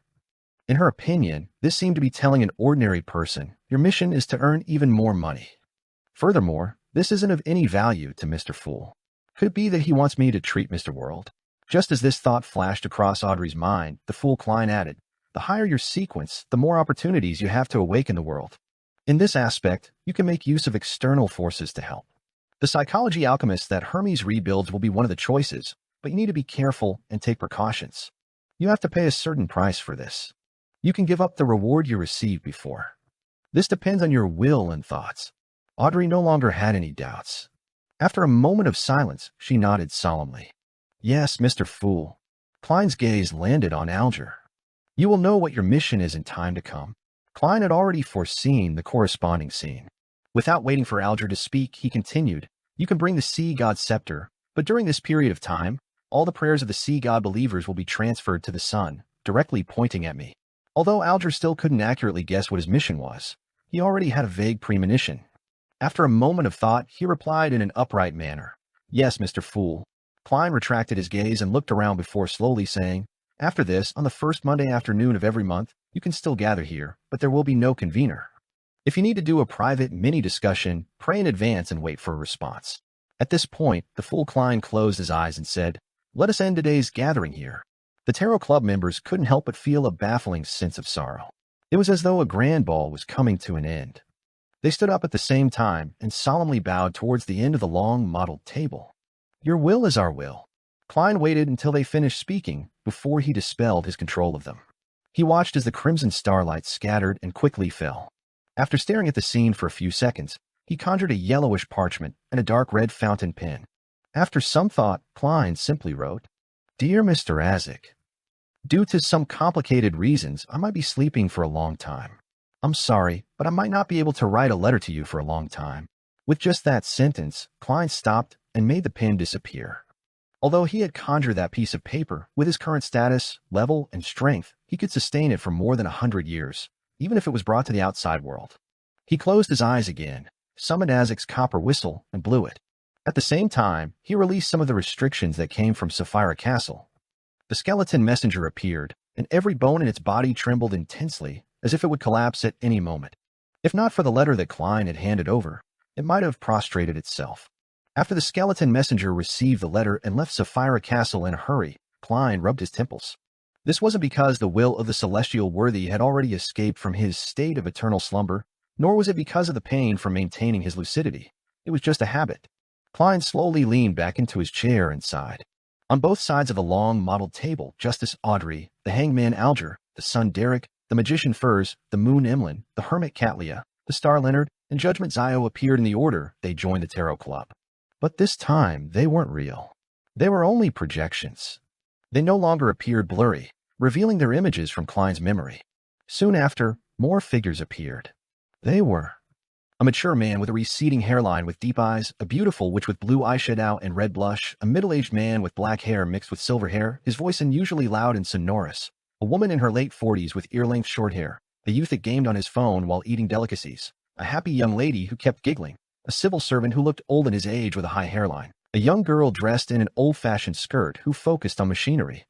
In her opinion, this seemed to be telling an ordinary person, "Your mission is to earn even more money." Furthermore, this isn't of any value to Mr. Fool. Could it be that he wants me to treat Mr. World? Just as this thought flashed across Audrey's mind, the Fool Klein added, "The higher your sequence, the more opportunities you have to awaken the world. In this aspect, you can make use of external forces to help. The psychology alchemist that Hermes rebuilds will be one of the choices, but you need to be careful and take precautions. You have to pay a certain price for this. You can give up the reward you received before. This depends on your will and thoughts." Audrey no longer had any doubts. After a moment of silence, she nodded solemnly. "Yes, Mr. Fool." Klein's gaze landed on Alger. "You will know what your mission is in time to come." Klein had already foreseen the corresponding scene. Without waiting for Alger to speak, he continued, "You can bring the Sea God Scepter, but during this period of time, all the prayers of the Sea God believers will be transferred to the sun, directly pointing at me." Although Alger still couldn't accurately guess what his mission was, he already had a vague premonition. After a moment of thought, he replied in an upright manner, "Yes, Mr. Fool." Klein retracted his gaze and looked around before slowly saying, "After this, on the first Monday afternoon of every month, you can still gather here, but there will be no convener." If you need to do a private mini-discussion, pray in advance and wait for a response. At this point, the fool Klein closed his eyes and said, "Let us end today's gathering here." The Tarot Club members couldn't help but feel a baffling sense of sorrow. It was as though a grand ball was coming to an end. They stood up at the same time and solemnly bowed towards the end of the long, mottled table. "Your will is our will." Klein waited until they finished speaking before he dispelled his control of them. He watched as the crimson starlight scattered and quickly fell. After staring at the scene for a few seconds, he conjured a yellowish parchment and a dark red fountain pen. After some thought, Klein simply wrote, "Dear Mr. Azik, due to some complicated reasons, I might be sleeping for a long time. I'm sorry, but I might not be able to write a letter to you for a long time." With just that sentence, Klein stopped and made the pen disappear. Although he had conjured that piece of paper, with his current status, level, and strength, he could sustain it for more than 100 years, even if it was brought to the outside world. He closed his eyes again, summoned Azik's copper whistle, and blew it. At the same time, he released some of the restrictions that came from Sapphira Castle. The skeleton messenger appeared, and every bone in its body trembled intensely, as if it would collapse at any moment. If not for the letter that Klein had handed over, it might have prostrated itself. After the skeleton messenger received the letter and left Sapphira Castle in a hurry, Klein rubbed his temples. This wasn't because the will of the celestial worthy had already escaped from his state of eternal slumber, nor was it because of the pain from maintaining his lucidity. It was just a habit. Klein slowly leaned back into his chair and sighed. On both sides of the long, mottled table, Justice Audrey, the hangman Alger, the son Derek, the magician Furs, the moon Emlyn, the hermit Catlia, the star Leonard, and Judgment Zio appeared in the order they joined the Tarot Club. But this time, they weren't real. They were only projections. They no longer appeared blurry, revealing their images from Klein's memory. Soon after, more figures appeared. They were a mature man with a receding hairline with deep eyes, a beautiful witch with blue eyeshadow and red blush, a middle-aged man with black hair mixed with silver hair, his voice unusually loud and sonorous, a woman in her late 40s with ear-length short hair, a youth that gamed on his phone while eating delicacies, a happy young lady who kept giggling, a civil servant who looked old in his age with a high hairline, a young girl dressed in an old-fashioned skirt who focused on machinery,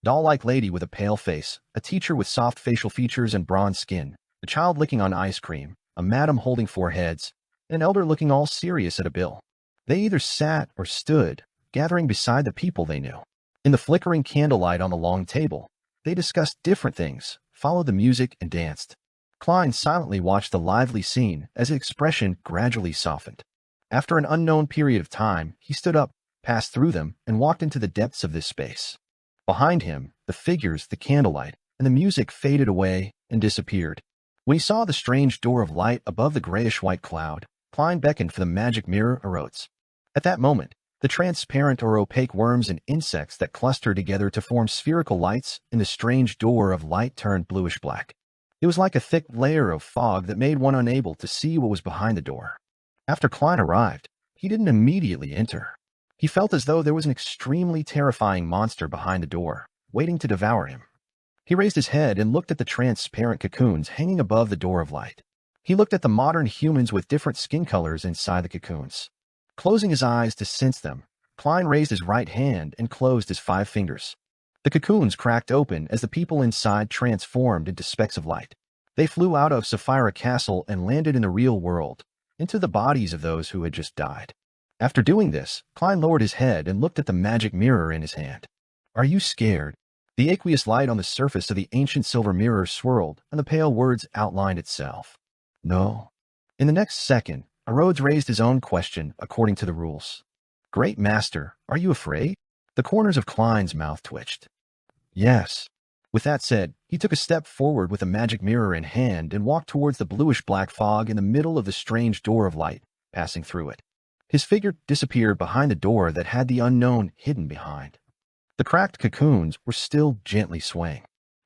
doll-like lady with a pale face, a teacher with soft facial features and bronze skin, a child licking on ice cream, a madam holding 4 heads, and an elder looking all serious at a bill. They either sat or stood, gathering beside the people they knew. In the flickering candlelight on the long table, they discussed different things, followed the music, and danced. Klein silently watched the lively scene as his expression gradually softened. After an unknown period of time, he stood up, passed through them, and walked into the depths of this space. Behind him, the figures, the candlelight, and the music faded away and disappeared. When he saw the strange door of light above the grayish-white cloud, Klein beckoned for the magic mirror Erotes. At that moment, the transparent or opaque worms and insects that clustered together to form spherical lights in the strange door of light turned bluish-black. It was like a thick layer of fog that made one unable to see what was behind the door. After Klein arrived, he didn't immediately enter. He felt as though there was an extremely terrifying monster behind the door, waiting to devour him. He raised his head and looked at the transparent cocoons hanging above the door of light. He looked at the modern humans with different skin colors inside the cocoons. Closing his eyes to sense them, Klein raised his right hand and closed his 5 fingers. The cocoons cracked open as the people inside transformed into specks of light. They flew out of Sapphira Castle and landed in the real world, into the bodies of those who had just died. After doing this, Klein lowered his head and looked at the magic mirror in his hand. "Are you scared?" The aqueous light on the surface of the ancient silver mirror swirled, and the pale words outlined itself. "No." In the next second, Erodes raised his own question according to the rules. "Great Master, are you afraid?" The corners of Klein's mouth twitched. "Yes." With that said, he took a step forward with a magic mirror in hand and walked towards the bluish-black fog in the middle of the strange door of light, passing through it. His figure disappeared behind the door that had the unknown hidden behind. The cracked cocoons were still gently swaying.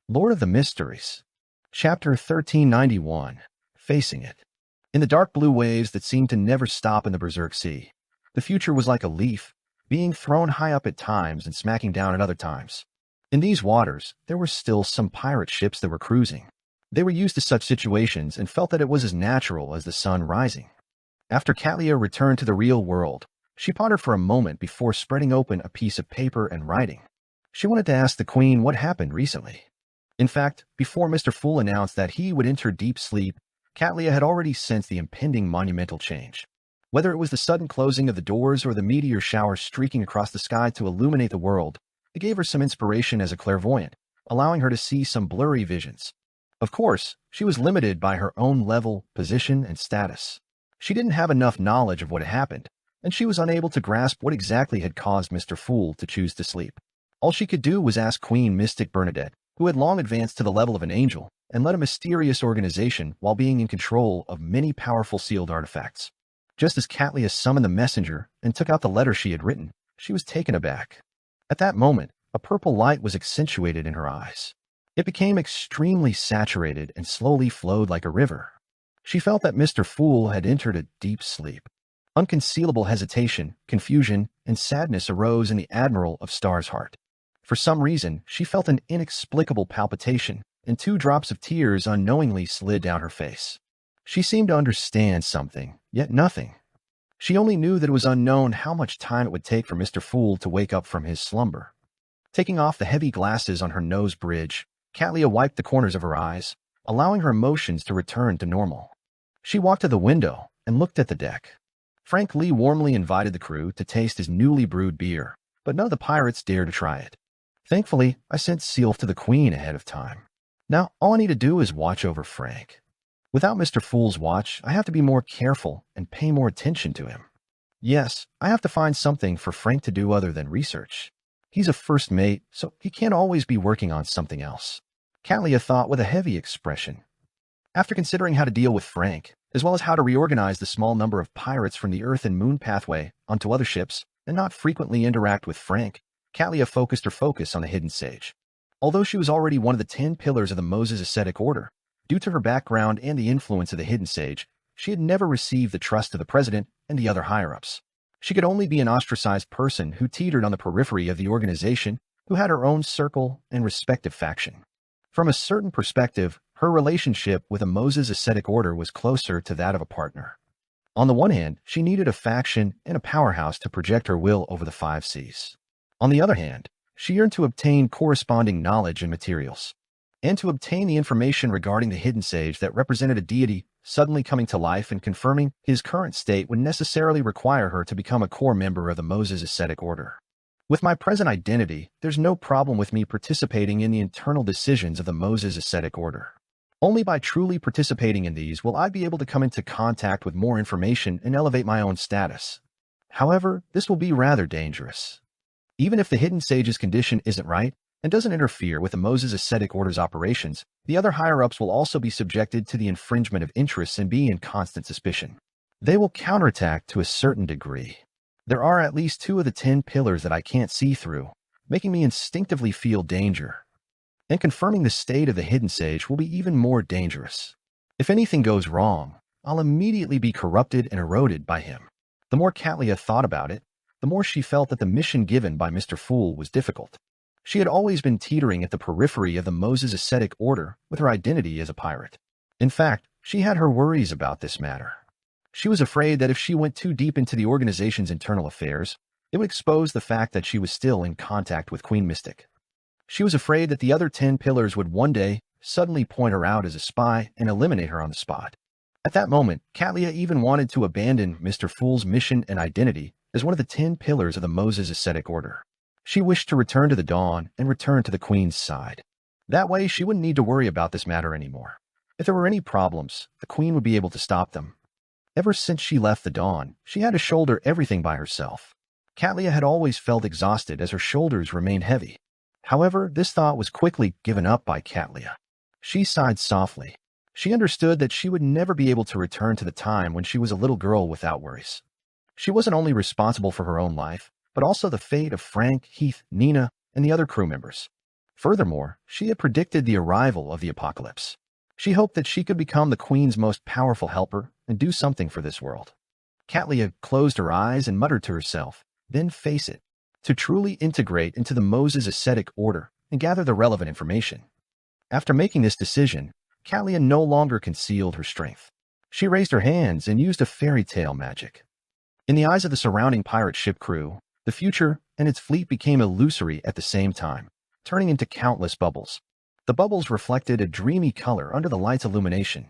Lord of the Mysteries. Chapter 1391. Facing It. In the dark blue waves that seemed to never stop in the Berserk Sea, the future was like a leaf, being thrown high up at times and smacking down at other times. In these waters, there were still some pirate ships that were cruising. They were used to such situations and felt that it was as natural as the sun rising. After Catlia returned to the real world, she pondered for a moment before spreading open a piece of paper and writing. She wanted to ask the Queen what happened recently. In fact, before Mr. Fool announced that he would enter deep sleep, Catlia had already sensed the impending monumental change. Whether it was the sudden closing of the doors or the meteor shower streaking across the sky to illuminate the world, it gave her some inspiration as a clairvoyant, allowing her to see some blurry visions. Of course, she was limited by her own level, position, and status. She didn't have enough knowledge of what had happened, and she was unable to grasp what exactly had caused Mr. Fool to choose to sleep. All she could do was ask Queen Mystic Bernadette, who had long advanced to the level of an angel and led a mysterious organization while being in control of many powerful sealed artifacts. Just as Catlia summoned the messenger and took out the letter she had written, she was taken aback. At that moment, a purple light was accentuated in her eyes. It became extremely saturated and slowly flowed like a river. She felt that Mr. Fool had entered a deep sleep. Unconcealable hesitation, confusion, and sadness arose in the Admiral of Star's heart. For some reason, she felt an inexplicable palpitation, and 2 drops of tears unknowingly slid down her face. She seemed to understand something, yet nothing. She only knew that it was unknown how much time it would take for Mr. Fool to wake up from his slumber. Taking off the heavy glasses on her nose bridge, Catlia wiped the corners of her eyes, allowing her emotions to return to normal. She walked to the window and looked at the deck. Frank Lee warmly invited the crew to taste his newly brewed beer, but none of the pirates dared to try it. Thankfully, I sent Seal to the Queen ahead of time. Now, all I need to do is watch over Frank. Without Mr. Fool's watch, I have to be more careful and pay more attention to him. Yes, I have to find something for Frank to do other than research. He's a first mate, so he can't always be working on something else. Catlia thought with a heavy expression. After considering how to deal with Frank, as well as how to reorganize the small number of pirates from the Earth and Moon pathway onto other ships and not frequently interact with Frank, Catlia focused her focus on the Hidden Sage. Although she was already one of the 10 pillars of the Moses Ascetic Order, due to her background and the influence of the Hidden Sage, she had never received the trust of the president and the other higher-ups. She could only be an ostracized person who teetered on the periphery of the organization, who had her own circle and respective faction. From a certain perspective, her relationship with the Moses Ascetic Order was closer to that of a partner. On the one hand, she needed a faction and a powerhouse to project her will over the 5 seas. On the other hand, she yearned to obtain corresponding knowledge and materials, and to obtain the information regarding the Hidden Sage that represented a deity suddenly coming to life and confirming his current state would necessarily require her to become a core member of the Moses Ascetic Order. With my present identity, there's no problem with me participating in the internal decisions of the Moses Ascetic Order. Only by truly participating in these will I be able to come into contact with more information and elevate my own status. However, this will be rather dangerous. Even if the Hidden Sage's condition isn't right and doesn't interfere with the Moses Ascetic Order's operations, the other higher-ups will also be subjected to the infringement of interests and be in constant suspicion. They will counterattack to a certain degree. There are at least 2 of the 10 pillars that I can't see through, making me instinctively feel danger. And confirming the state of the Hidden Sage will be even more dangerous. If anything goes wrong, I'll immediately be corrupted and eroded by him. The more Catlia thought about it, the more she felt that the mission given by Mr. Fool was difficult. She had always been teetering at the periphery of the Moses Ascetic Order with her identity as a pirate. In fact, she had her worries about this matter. She was afraid that if she went too deep into the organization's internal affairs, it would expose the fact that she was still in contact with Queen Mystic. She was afraid that the other 10 pillars would one day suddenly point her out as a spy and eliminate her on the spot. At that moment, Catlia even wanted to abandon Mr. Fool's mission and identity as one of the 10 pillars of the Moses Ascetic Order. She wished to return to the dawn and return to the Queen's side. That way, she wouldn't need to worry about this matter anymore. If there were any problems, the Queen would be able to stop them. Ever since she left the dawn, she had to shoulder everything by herself. Catlia had always felt exhausted as her shoulders remained heavy. However, this thought was quickly given up by Catlia. She sighed softly. She understood that she would never be able to return to the time when she was a little girl without worries. She wasn't only responsible for her own life, but also the fate of Frank, Heath, Nina, and the other crew members. Furthermore, she had predicted the arrival of the apocalypse. She hoped that she could become the Queen's most powerful helper and do something for this world. Catlia closed her eyes and muttered to herself, then face it, to truly integrate into the Moses Ascetic Order and gather the relevant information. After making this decision, Catlia no longer concealed her strength. She raised her hands and used a fairy tale magic. In the eyes of the surrounding pirate ship crew, the future and its fleet became illusory at the same time, turning into countless bubbles. The bubbles reflected a dreamy color under the light's illumination.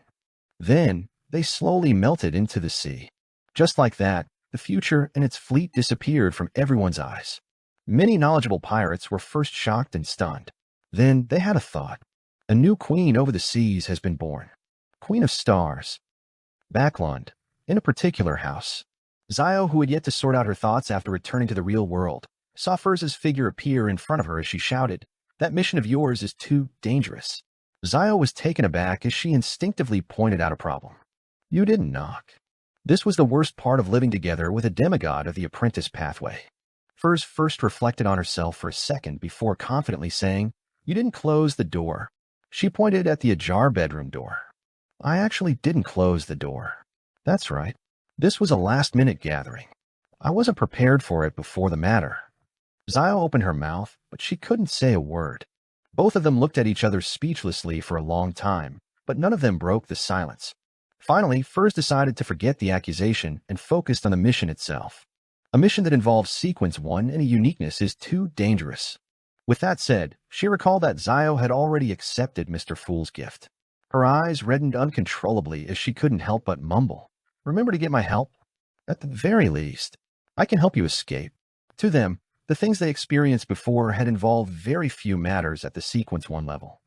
Then, they slowly melted into the sea. Just like that, the future and its fleet disappeared from everyone's eyes. Many knowledgeable pirates were first shocked and stunned. Then they had a thought. A new queen over the seas has been born. Queen of Stars. Backlund, in a particular house. Zio, who had yet to sort out her thoughts after returning to the real world, saw Furz's figure appear in front of her as she shouted, "That mission of yours is too dangerous." Zio was taken aback as she instinctively pointed out a problem. You didn't knock. This was the worst part of living together with a demigod of the apprentice pathway. Furz first reflected on herself for a second before confidently saying, "You didn't close the door." She pointed at the ajar bedroom door. "I actually didn't close the door." That's right. This was a last-minute gathering. I wasn't prepared for it before the matter. Zio opened her mouth, but she couldn't say a word. Both of them looked at each other speechlessly for a long time, but none of them broke the silence. Finally, Furz decided to forget the accusation and focused on the mission itself. A mission that involves Sequence 1 and a uniqueness is too dangerous. With that said, she recalled that Zio had already accepted Mr. Fool's gift. Her eyes reddened uncontrollably as she couldn't help but mumble, "Remember to get my help? At the very least, I can help you escape." To them, the things they experienced before had involved very few matters at the Sequence 1 level.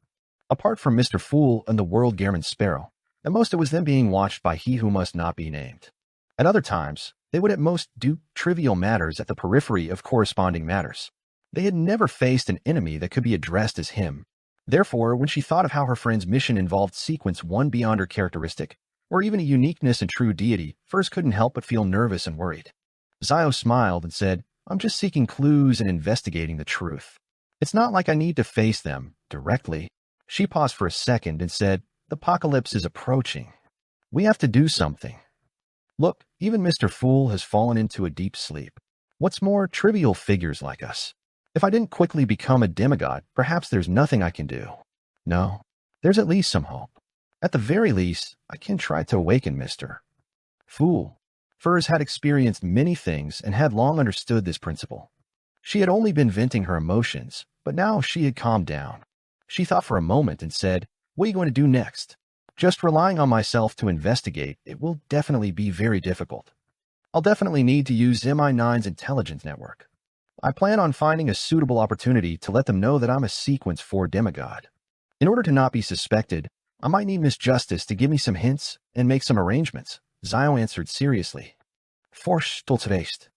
Apart from Mr. Fool and the World Gehrman Sparrow, at most it was them being watched by he who must not be named. At other times, they would at most do trivial matters at the periphery of corresponding matters. They had never faced an enemy that could be addressed as him. Therefore, when she thought of how her friend's mission involved Sequence 1 beyond her characteristic, or even a uniqueness and true deity, Furz couldn't help but feel nervous and worried. Zio smiled and said, "I'm just seeking clues and investigating the truth. It's not like I need to face them directly." She paused for a second and said, "The apocalypse is approaching. We have to do something. Look, even Mr. Fool has fallen into a deep sleep. What's more, trivial figures like us. If I didn't quickly become a demigod, perhaps there's nothing I can do. No, there's at least some hope. At the very least, I can try to awaken Mr. Fool." Furz had experienced many things and had long understood this principle. She had only been venting her emotions, but now she had calmed down. She thought for a moment and said, "What are you going to do next?" "Just relying on myself to investigate, it will definitely be very difficult. I'll definitely need to use MI9's intelligence network. I plan on finding a suitable opportunity to let them know that I'm a Sequence 4 demigod. In order to not be suspected, I might need Miss Justice to give me some hints and make some arrangements." Zio answered seriously. "Vorstellungsrecht.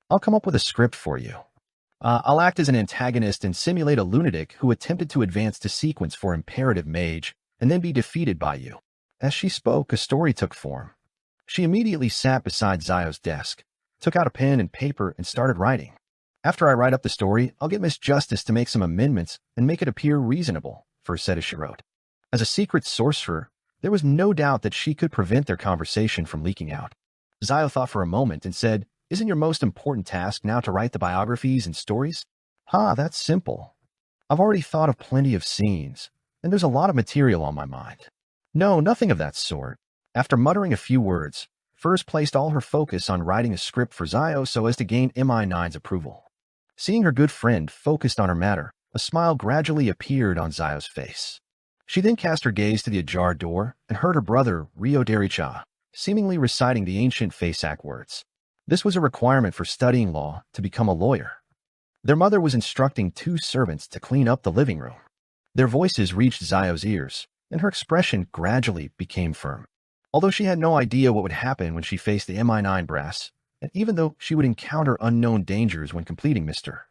I'll come up with a script for you. I'll act as an antagonist and simulate a lunatic who attempted to advance to Sequence for Imperative Mage and then be defeated by you." As she spoke, a story took form. She immediately sat beside Zio's desk, took out a pen and paper, and started writing. "After I write up the story, I'll get Miss Justice to make some amendments and make it appear reasonable," Furz said as she wrote. As a secret sorcerer, there was no doubt that she could prevent their conversation from leaking out. Zio thought for a moment and said, "Isn't your most important task now to write the biographies and stories?" That's simple. I've already thought of plenty of scenes, and there's a lot of material on my mind." "No, nothing of that sort." After muttering a few words, Furz placed all her focus on writing a script for Zio so as to gain MI9's approval. Seeing her good friend focused on her matter, a smile gradually appeared on Zio's face. She then cast her gaze to the ajar door and heard her brother, Rio Dericha, seemingly reciting the ancient Fasak words. This was a requirement for studying law to become a lawyer. Their mother was instructing 2 servants to clean up the living room. Their voices reached Zio's ears, and her expression gradually became firm. Although she had no idea what would happen when she faced the MI9 brass, and even though she would encounter unknown dangers when completing Mr.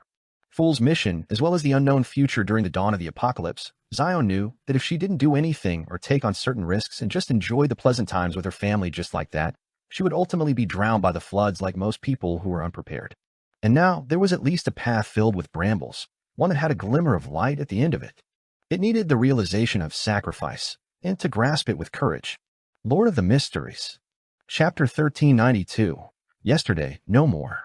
Fool's mission, as well as the unknown future during the dawn of the apocalypse, Zio knew that if she didn't do anything or take on certain risks and just enjoy the pleasant times with her family just like that, she would ultimately be drowned by the floods like most people who were unprepared. And now there was at least a path filled with brambles, one that had a glimmer of light at the end of it. It needed the realization of sacrifice, and to grasp it with courage. Lord of the Mysteries. Chapter 1392. Yesterday, no more.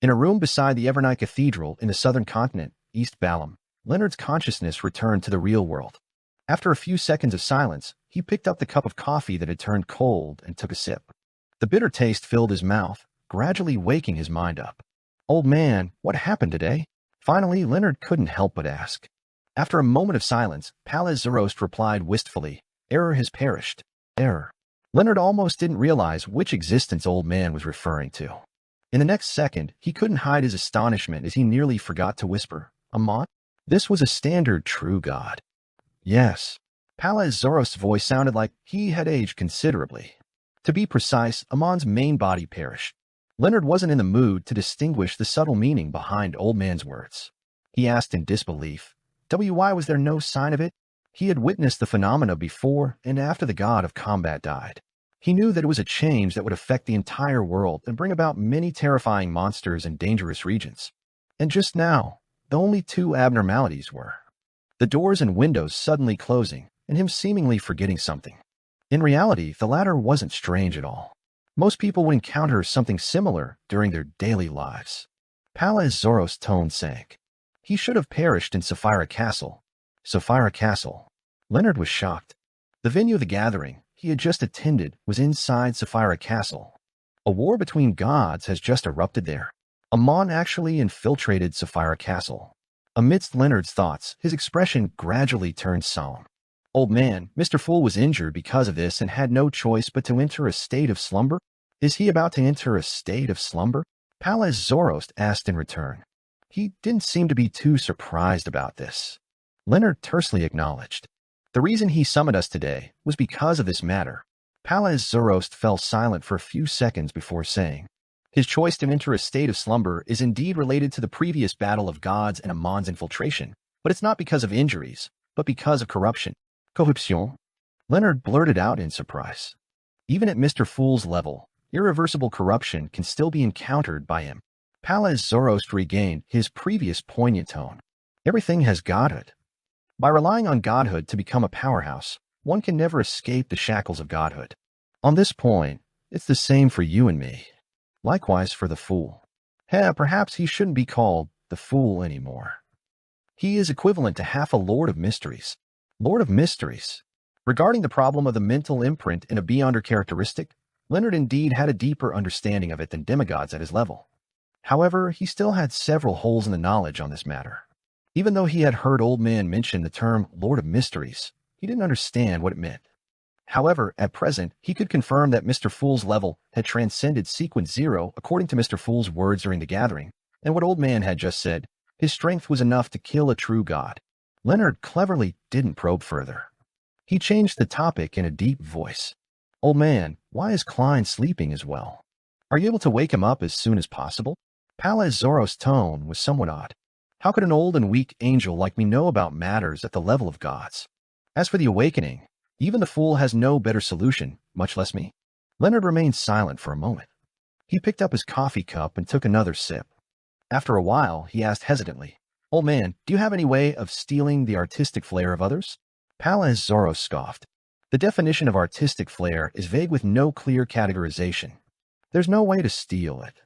In a room beside the Evernight Cathedral in the southern continent, East Balam, Leonard's consciousness returned to the real world. After a few seconds of silence, he picked up the cup of coffee that had turned cold and took a sip. The bitter taste filled his mouth, gradually waking his mind up. "Old man, what happened today?" Finally, Leonard couldn't help but ask. After a moment of silence, Palaz Zarost replied wistfully, "Error has perished." "Error." Leonard almost didn't realize which existence Old Man was referring to. In the next second, he couldn't hide his astonishment as he nearly forgot to whisper, Amon? This was a standard true god. Yes. Palaz Zorost's voice sounded like he had aged considerably. To be precise, Amon's main body perished. Leonard wasn't in the mood to distinguish the subtle meaning behind Old Man's words. He asked in disbelief, Why was there no sign of it? He had witnessed the phenomena before and after the god of combat died. He knew that it was a change that would affect the entire world and bring about many terrifying monsters and dangerous regions. And just now, the only two abnormalities were the doors and windows suddenly closing and him seemingly forgetting something. In reality, the latter wasn't strange at all. Most people would encounter something similar during their daily lives. Palaz Zorost's tone sank. He should have perished in Sapphira Castle. Sapphira Castle. Leonard was shocked. The venue of the gathering he had just attended was inside Sapphira Castle. A war between gods has just erupted there. Amon actually infiltrated Sapphira Castle. Amidst Leonard's thoughts, his expression gradually turned solemn. Old man, Mr. Fool was injured because of this and had no choice but to enter a state of slumber? Is he about to enter a state of slumber? Palaz Zorost asked in return. He didn't seem to be too surprised about this. Leonard tersely acknowledged. The reason he summoned us today was because of this matter. Palaz Zorost fell silent for a few seconds before saying, His choice to enter a state of slumber is indeed related to the previous battle of gods and Amon's infiltration, but it's not because of injuries, but because of corruption. Corruption? Leonard blurted out in surprise. Even at Mr. Fool's level, irreversible corruption can still be encountered by him. Palaz Zorost regained his previous poignant tone. Everything has godhood. By relying on godhood to become a powerhouse, one can never escape the shackles of godhood. On this point, it's the same for you and me. Likewise for the fool. Perhaps he shouldn't be called the fool anymore. He is equivalent to half a Lord of Mysteries. Lord of Mysteries. Regarding the problem of the mental imprint in a beyonder characteristic, Leonard indeed had a deeper understanding of it than demigods at his level. However, he still had several holes in the knowledge on this matter. Even though he had heard Old Man mention the term Lord of Mysteries, he didn't understand what it meant. However, at present, he could confirm that Mr. Fool's level had transcended Sequence 0 according to Mr. Fool's words during the gathering, and what Old Man had just said, his strength was enough to kill a true god. Leonard cleverly didn't probe further. He changed the topic in a deep voice. Old man, why is Klein sleeping as well? Are you able to wake him up as soon as possible? Palaz Zorost's tone was somewhat odd. How could an old and weak angel like me know about matters at the level of gods? As for the awakening, even the fool has no better solution, much less me. Leonard remained silent for a moment. He picked up his coffee cup and took another sip. After a while, he asked hesitantly, Old man, do you have any way of stealing the artistic flair of others? Palaz Zorost scoffed. The definition of artistic flair is vague with no clear categorization. There's no way to steal it.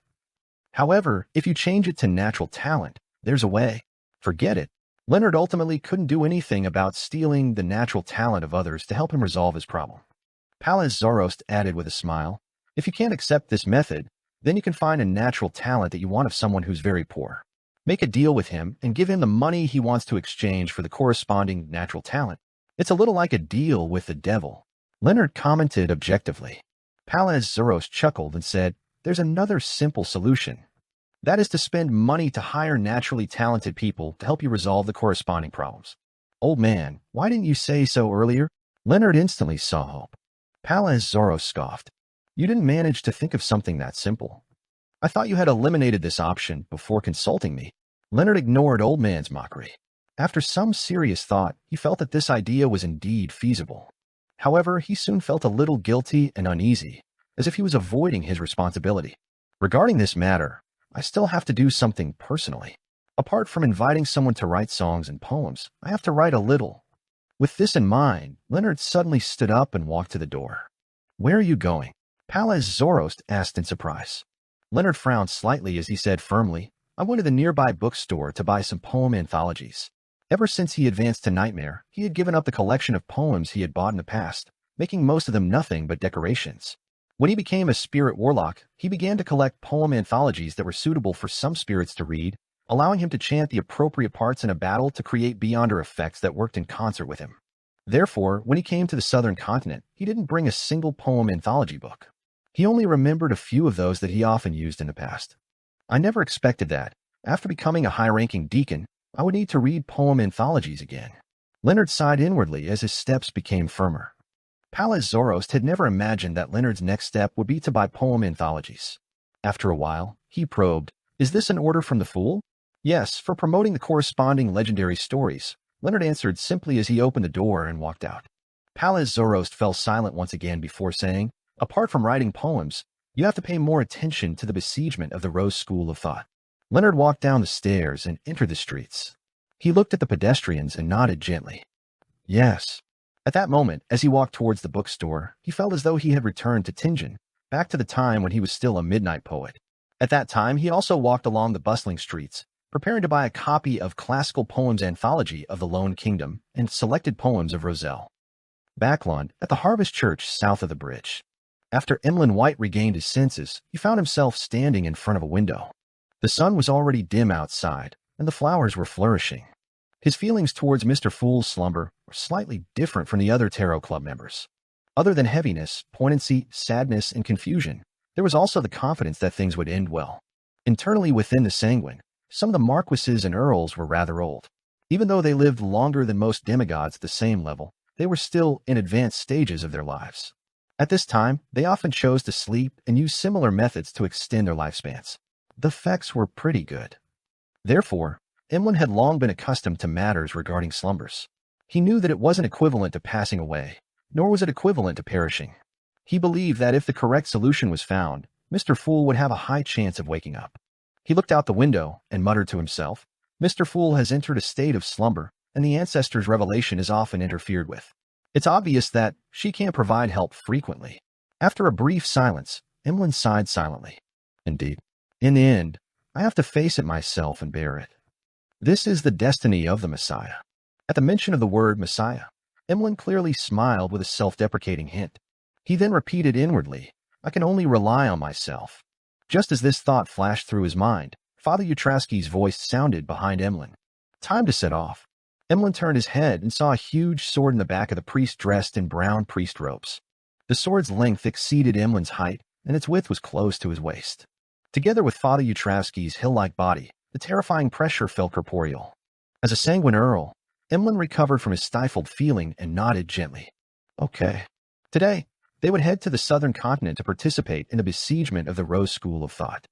However, if you change it to natural talent, there's a way. Forget it. Leonard ultimately couldn't do anything about stealing the natural talent of others to help him resolve his problem. Palaz Zorost added with a smile, If you can't accept this method, then you can find a natural talent that you want of someone who's very poor. Make a deal with him and give him the money he wants to exchange for the corresponding natural talent. It's a little like a deal with the devil. Leonard commented objectively. Palaz Zorost chuckled and said, There's another simple solution. That is to spend money to hire naturally talented people to help you resolve the corresponding problems. Old man, why didn't you say so earlier? Leonard instantly saw hope. Palaz Zorost scoffed. You didn't manage to think of something that simple. I thought you had eliminated this option before consulting me. Leonard ignored Old Man's mockery. After some serious thought, he felt that this idea was indeed feasible. However, he soon felt a little guilty and uneasy, as if he was avoiding his responsibility. Regarding this matter, I still have to do something personally. Apart from inviting someone to write songs and poems, I have to write a little. With this in mind, Leonard suddenly stood up and walked to the door. Where are you going? Palaz Zorost asked in surprise. Leonard frowned slightly as he said firmly, I went to the nearby bookstore to buy some poem anthologies. Ever since he advanced to Nightmare, he had given up the collection of poems he had bought in the past, making most of them nothing but decorations. When he became a spirit warlock, he began to collect poem anthologies that were suitable for some spirits to read, allowing him to chant the appropriate parts in a battle to create beyonder effects that worked in concert with him. Therefore, when he came to the southern continent, he didn't bring a single poem anthology book. He only remembered a few of those that he often used in the past. I never expected that, after becoming a high-ranking deacon, I would need to read poem anthologies again. Leonard sighed inwardly as his steps became firmer. Pallas Zoroast had never imagined that Leonard's next step would be to buy poem anthologies. After a while, he probed, "Is this an order from the Fool?" "Yes, for promoting the corresponding legendary stories," Leonard answered simply as he opened the door and walked out. Pallas Zoroast fell silent once again before saying, "Apart from writing poems, you have to pay more attention to the besiegement of the Rose School of Thought." Leonard walked down the stairs and entered the streets. He looked at the pedestrians and nodded gently. Yes. At that moment, as he walked towards the bookstore, he felt as though he had returned to Tingen, back to the time when he was still a midnight poet. At that time, he also walked along the bustling streets, preparing to buy a copy of Classical Poems Anthology of the Lone Kingdom and Selected Poems of Roselle. Backlund, at the Harvest Church south of the bridge. After Emlyn White regained his senses, he found himself standing in front of a window. The sun was already dim outside, and the flowers were flourishing. His feelings towards Mr. Fool's slumber were slightly different from the other Tarot Club members. Other than heaviness, poignancy, sadness, and confusion, there was also the confidence that things would end well. Internally within the Sanguine, some of the marquises and earls were rather old. Even though they lived longer than most demigods at the same level, they were still in advanced stages of their lives. At this time, they often chose to sleep and use similar methods to extend their lifespans. The effects were pretty good. Therefore, Emlyn had long been accustomed to matters regarding slumbers. He knew that it wasn't equivalent to passing away, nor was it equivalent to perishing. He believed that if the correct solution was found, Mr. Fool would have a high chance of waking up. He looked out the window and muttered to himself, "Mr. Fool has entered a state of slumber, and the ancestor's revelation is often interfered with. It's obvious that she can't provide help frequently." After a brief silence, Emlyn sighed silently. "Indeed. In the end, I have to face it myself and bear it. This is the destiny of the Messiah." At the mention of the word Messiah, Emlyn clearly smiled with a self-deprecating hint. He then repeated inwardly, "I can only rely on myself." Just as this thought flashed through his mind, Father Utraski's voice sounded behind Emlyn. "Time to set off." Emlyn turned his head and saw a huge sword in the back of the priest dressed in brown priest robes. The sword's length exceeded Emlyn's height, and its width was close to his waist. Together with Father Utraski's hill-like body, the terrifying pressure felt corporeal. As a sanguine earl, Emlyn recovered from his stifled feeling and nodded gently. Okay. Today, they would head to the southern continent to participate in the besiegement of the Rose School of Thought.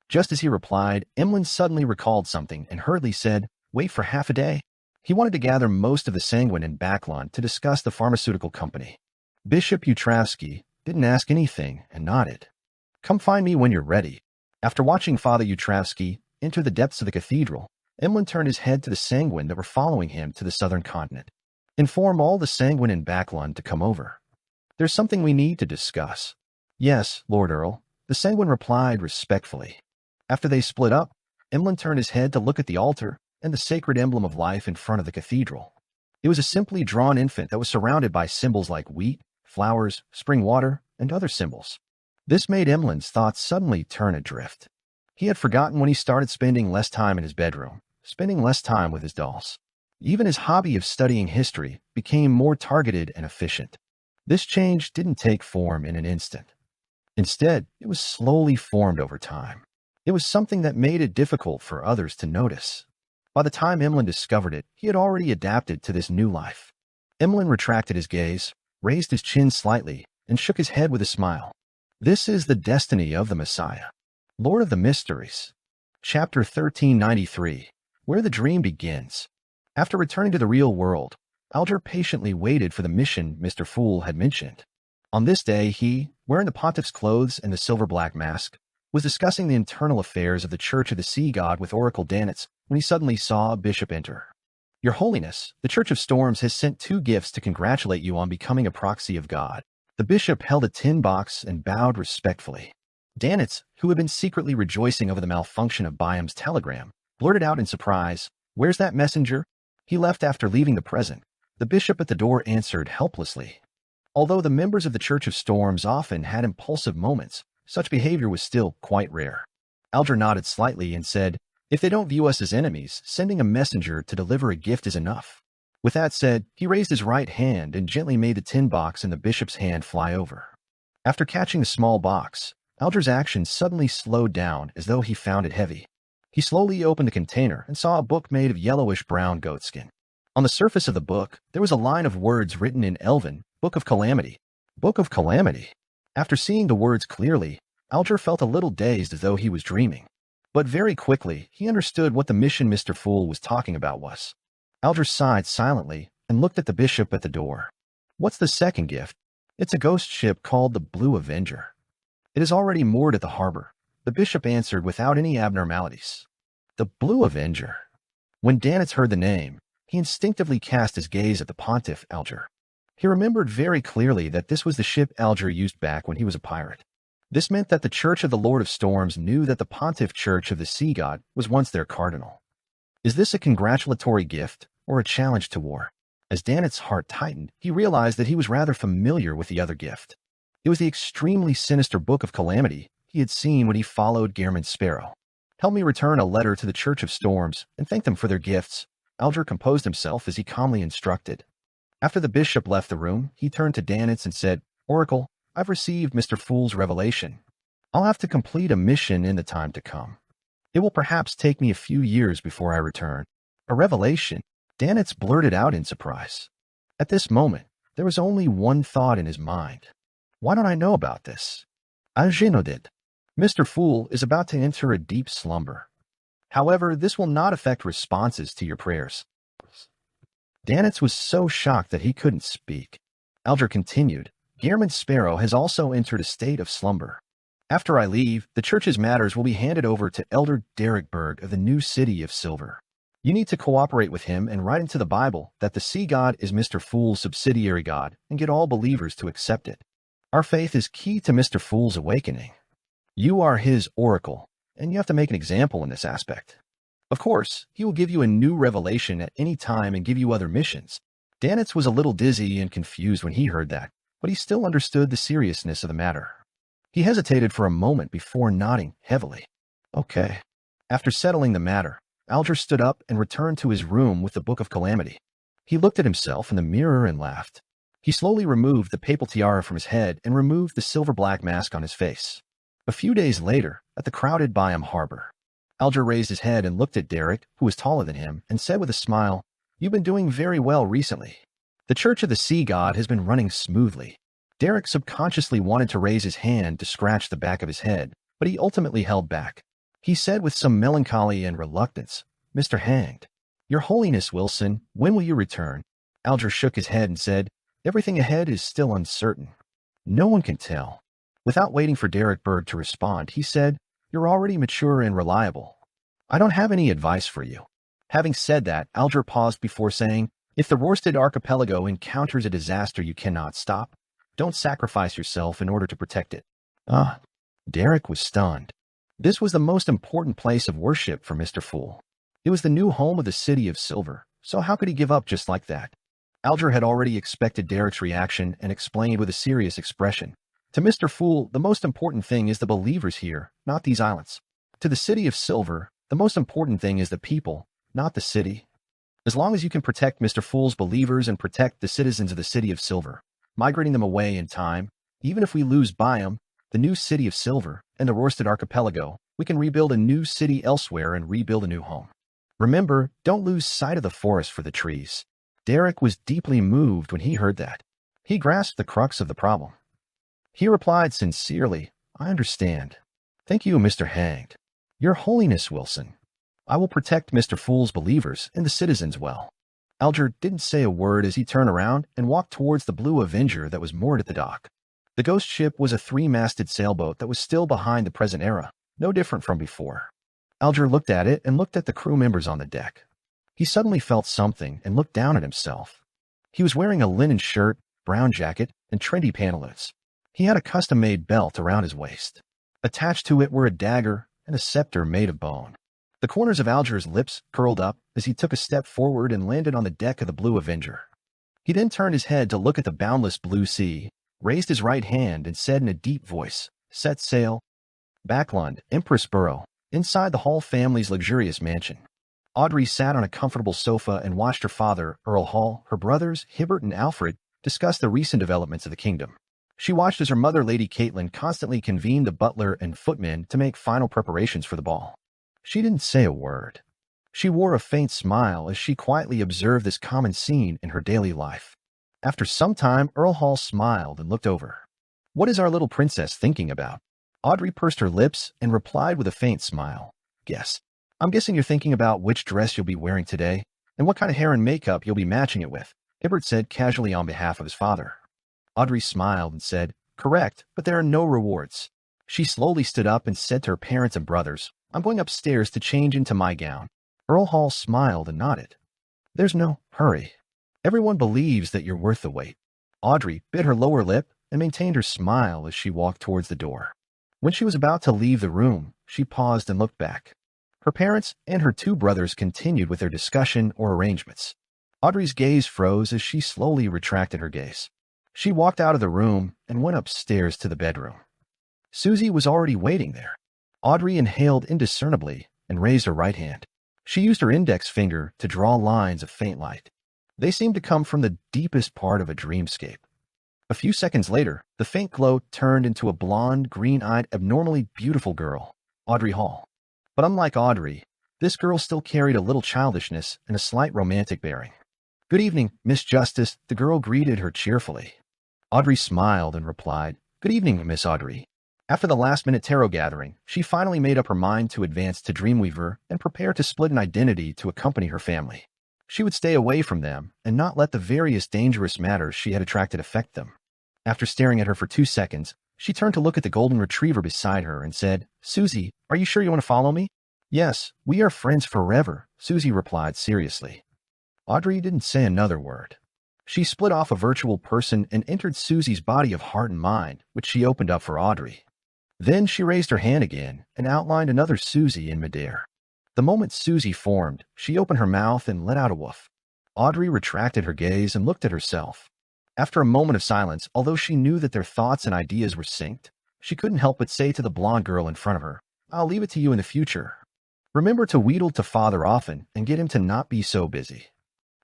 Just as he replied, Emlyn suddenly recalled something and hurriedly said, "Wait for half a day." He wanted to gather most of the Sanguine in Backlund to discuss the pharmaceutical company. Bishop Utraski didn't ask anything and nodded. "Come find me when you're ready." After watching Father Utraski enter the depths of the cathedral, Emlyn turned his head to the Sanguine that were following him to the southern continent. "Inform all the Sanguine in Backlund to come over. There's something we need to discuss." "Yes, Lord Earl," the Sanguine replied respectfully. After they split up, Emlyn turned his head to look at the altar and the sacred emblem of life in front of the cathedral. It was a simply drawn infant that was surrounded by symbols like wheat, flowers, spring water, and other symbols. This made Emlyn's thoughts suddenly turn adrift. He had forgotten when he started spending less time in his bedroom, spending less time with his dolls. Even his hobby of studying history became more targeted and efficient. This change didn't take form in an instant. Instead, it was slowly formed over time. It was something that made it difficult for others to notice. By the time Emlyn discovered it, he had already adapted to this new life. Emlyn retracted his gaze, raised his chin slightly, and shook his head with a smile. This is the destiny of the Messiah. Lord of the Mysteries. Chapter 1393, Where the Dream Begins. After returning to the real world, Alger patiently waited for the mission Mr. Fool had mentioned. On this day, he, wearing the pontiff's clothes and the silver-black mask, was discussing the internal affairs of the Church of the Sea God with Oracle Danitz when he suddenly saw a bishop enter. "Your Holiness, the Church of Storms has sent 2 gifts to congratulate you on becoming a proxy of God." The bishop held a tin box and bowed respectfully. Danitz, who had been secretly rejoicing over the malfunction of Byam's telegram, blurted out in surprise, "Where's that messenger?" He left after leaving the present. The bishop at the door answered helplessly. Although the members of the Church of Storms often had impulsive moments, such behavior was still quite rare. Alger nodded slightly and said, "If they don't view us as enemies, sending a messenger to deliver a gift is enough." With that said, he raised his right hand and gently made the tin box in the bishop's hand fly over. After catching the small box, Alger's action suddenly slowed down as though he found it heavy. He slowly opened the container and saw a book made of yellowish-brown goatskin. On the surface of the book, there was a line of words written in Elven, Book of Calamity. Book of Calamity. After seeing the words clearly, Alger felt a little dazed as though he was dreaming. But very quickly, he understood what the mission Mr. Fool was talking about was. Alger sighed silently and looked at the bishop at the door. What's the second gift? It's a ghost ship called the Blue Avenger. It is already moored at the harbor, the bishop answered without any abnormalities. The Blue Avenger. When Danitz heard the name, he instinctively cast his gaze at the pontiff, Alger. He remembered very clearly that this was the ship Alger used back when he was a pirate. This meant that the Church of the Lord of Storms knew that the pontiff church of the sea god was once their cardinal. Is this a congratulatory gift or a challenge to war? As Danitz's heart tightened, he realized that he was rather familiar with the other gift. It was the extremely sinister Book of Calamity he had seen when he followed Gehrman Sparrow. Help me return a letter to the Church of Storms and thank them for their gifts. Alger composed himself as he calmly instructed. After the bishop left the room, he turned to Danitz and said, Oracle, I've received Mr. Fool's revelation. I'll have to complete a mission in the time to come. It will perhaps take me a few years before I return. A revelation? Danitz blurted out in surprise. At this moment, there was only one thought in his mind. Why don't I know about this? Alger did. Mr. Fool is about to enter a deep slumber. However, this will not affect responses to your prayers. Danitz was so shocked that he couldn't speak. Alger continued, Gehrman Sparrow has also entered a state of slumber. After I leave, the church's matters will be handed over to Elder Derek Berg of the new city of Silver. You need to cooperate with him and write into the Bible that the sea god is Mr. Fool's subsidiary god and get all believers to accept it. Our faith is key to Mr. Fool's awakening. You are his oracle, and you have to make an example in this aspect. Of course, he will give you a new revelation at any time and give you other missions. Danitz was a little dizzy and confused when he heard that, but he still understood the seriousness of the matter. He hesitated for a moment before nodding heavily. Okay. After settling the matter, Alger stood up and returned to his room with the Book of Calamity. He looked at himself in the mirror and laughed. He slowly removed the papal tiara from his head and removed the silver-black mask on his face. A few days later, at the crowded Byam harbor, Alger raised his head and looked at Derek, who was taller than him, and said with a smile, You've been doing very well recently. The Church of the Sea God has been running smoothly. Derek subconsciously wanted to raise his hand to scratch the back of his head, but he ultimately held back. He said with some melancholy and reluctance, Mr. Hanged. Your Holiness Wilson, when will you return? Alger shook his head and said, Everything ahead is still uncertain. No one can tell. Without waiting for Derek Berg to respond, he said, You're already mature and reliable. I don't have any advice for you. Having said that, Alger paused before saying, If the Rorstad Archipelago encounters a disaster you cannot stop, don't sacrifice yourself in order to protect it. Derek was stunned. This was the most important place of worship for Mr. Fool. It was the new home of the City of Silver, so how could he give up just like that? Alger had already expected Derek's reaction and explained with a serious expression. To Mr. Fool, the most important thing is the believers here, not these islands. To the City of Silver, the most important thing is the people, not the city. As long as you can protect Mr. Fool's believers and protect the citizens of the City of Silver, migrating them away in time, even if we lose Byam, the new City of Silver, and the Rorstad Archipelago, we can rebuild a new city elsewhere and rebuild a new home. Remember, don't lose sight of the forest for the trees. Derek was deeply moved when he heard that. He grasped the crux of the problem. He replied sincerely, I understand. Thank you, Mr. Hanged. Your Holiness Wilson. I will protect Mr. Fool's believers and the citizens well. Alger didn't say a word as he turned around and walked towards the Blue Avenger that was moored at the dock. The ghost ship was a three-masted sailboat that was still behind the present era, no different from before. Alger looked at it and looked at the crew members on the deck. He suddenly felt something and looked down at himself. He was wearing a linen shirt, brown jacket, and trendy pantaloons. He had a custom-made belt around his waist. Attached to it were a dagger and a scepter made of bone. The corners of Alger's lips curled up as he took a step forward and landed on the deck of the Blue Avenger. He then turned his head to look at the boundless blue sea, raised his right hand and said in a deep voice, Set sail. Backlund, Empress Borough, inside the Hall family's luxurious mansion. Audrey sat on a comfortable sofa and watched her father, Earl Hall, her brothers, Hibbert and Alfred, discuss the recent developments of the kingdom. She watched as her mother, Lady Caitlin, constantly convened the butler and footmen to make final preparations for the ball. She didn't say a word. She wore a faint smile as she quietly observed this common scene in her daily life. After some time, Earl Hall smiled and looked over. "What is our little princess thinking about?" Audrey pursed her lips and replied with a faint smile. "Guess. I'm guessing you're thinking about which dress you'll be wearing today and what kind of hair and makeup you'll be matching it with," Hibbert said casually on behalf of his father. Audrey smiled and said, "Correct, but there are no rewards." She slowly stood up and said to her parents and brothers, "I'm going upstairs to change into my gown." Earl Hall smiled and nodded. "There's no hurry. Everyone believes that you're worth the wait." Audrey bit her lower lip and maintained her smile as she walked towards the door. When she was about to leave the room, she paused and looked back. Her parents and her two brothers continued with their discussion or arrangements. Audrey's gaze froze as she slowly retracted her gaze. She walked out of the room and went upstairs to the bedroom. Susie was already waiting there. Audrey inhaled indiscernibly and raised her right hand. She used her index finger to draw lines of faint light. They seemed to come from the deepest part of a dreamscape. A few seconds later, the faint glow turned into a blonde, green-eyed, abnormally beautiful girl, Audrey Hall. But unlike Audrey, this girl still carried a little childishness and a slight romantic bearing. "Good evening, Miss Justice," the girl greeted her cheerfully. Audrey smiled and replied, "Good evening, Miss Audrey." After the last-minute tarot gathering, she finally made up her mind to advance to Dreamweaver and prepare to split an identity to accompany her family. She would stay away from them and not let the various dangerous matters she had attracted affect them. After staring at her for 2 seconds, she turned to look at the golden retriever beside her and said, "Susie, are you sure you want to follow me?" "Yes, we are friends forever," Susie replied seriously. Audrey didn't say another word. She split off a virtual person and entered Susie's body of heart and mind, which she opened up for Audrey. Then she raised her hand again and outlined another Susie in midair. The moment Susie formed, she opened her mouth and let out a woof. Audrey retracted her gaze and looked at herself. After a moment of silence, although she knew that their thoughts and ideas were synced, she couldn't help but say to the blonde girl in front of her, "I'll leave it to you in the future. Remember to wheedle to father often and get him to not be so busy.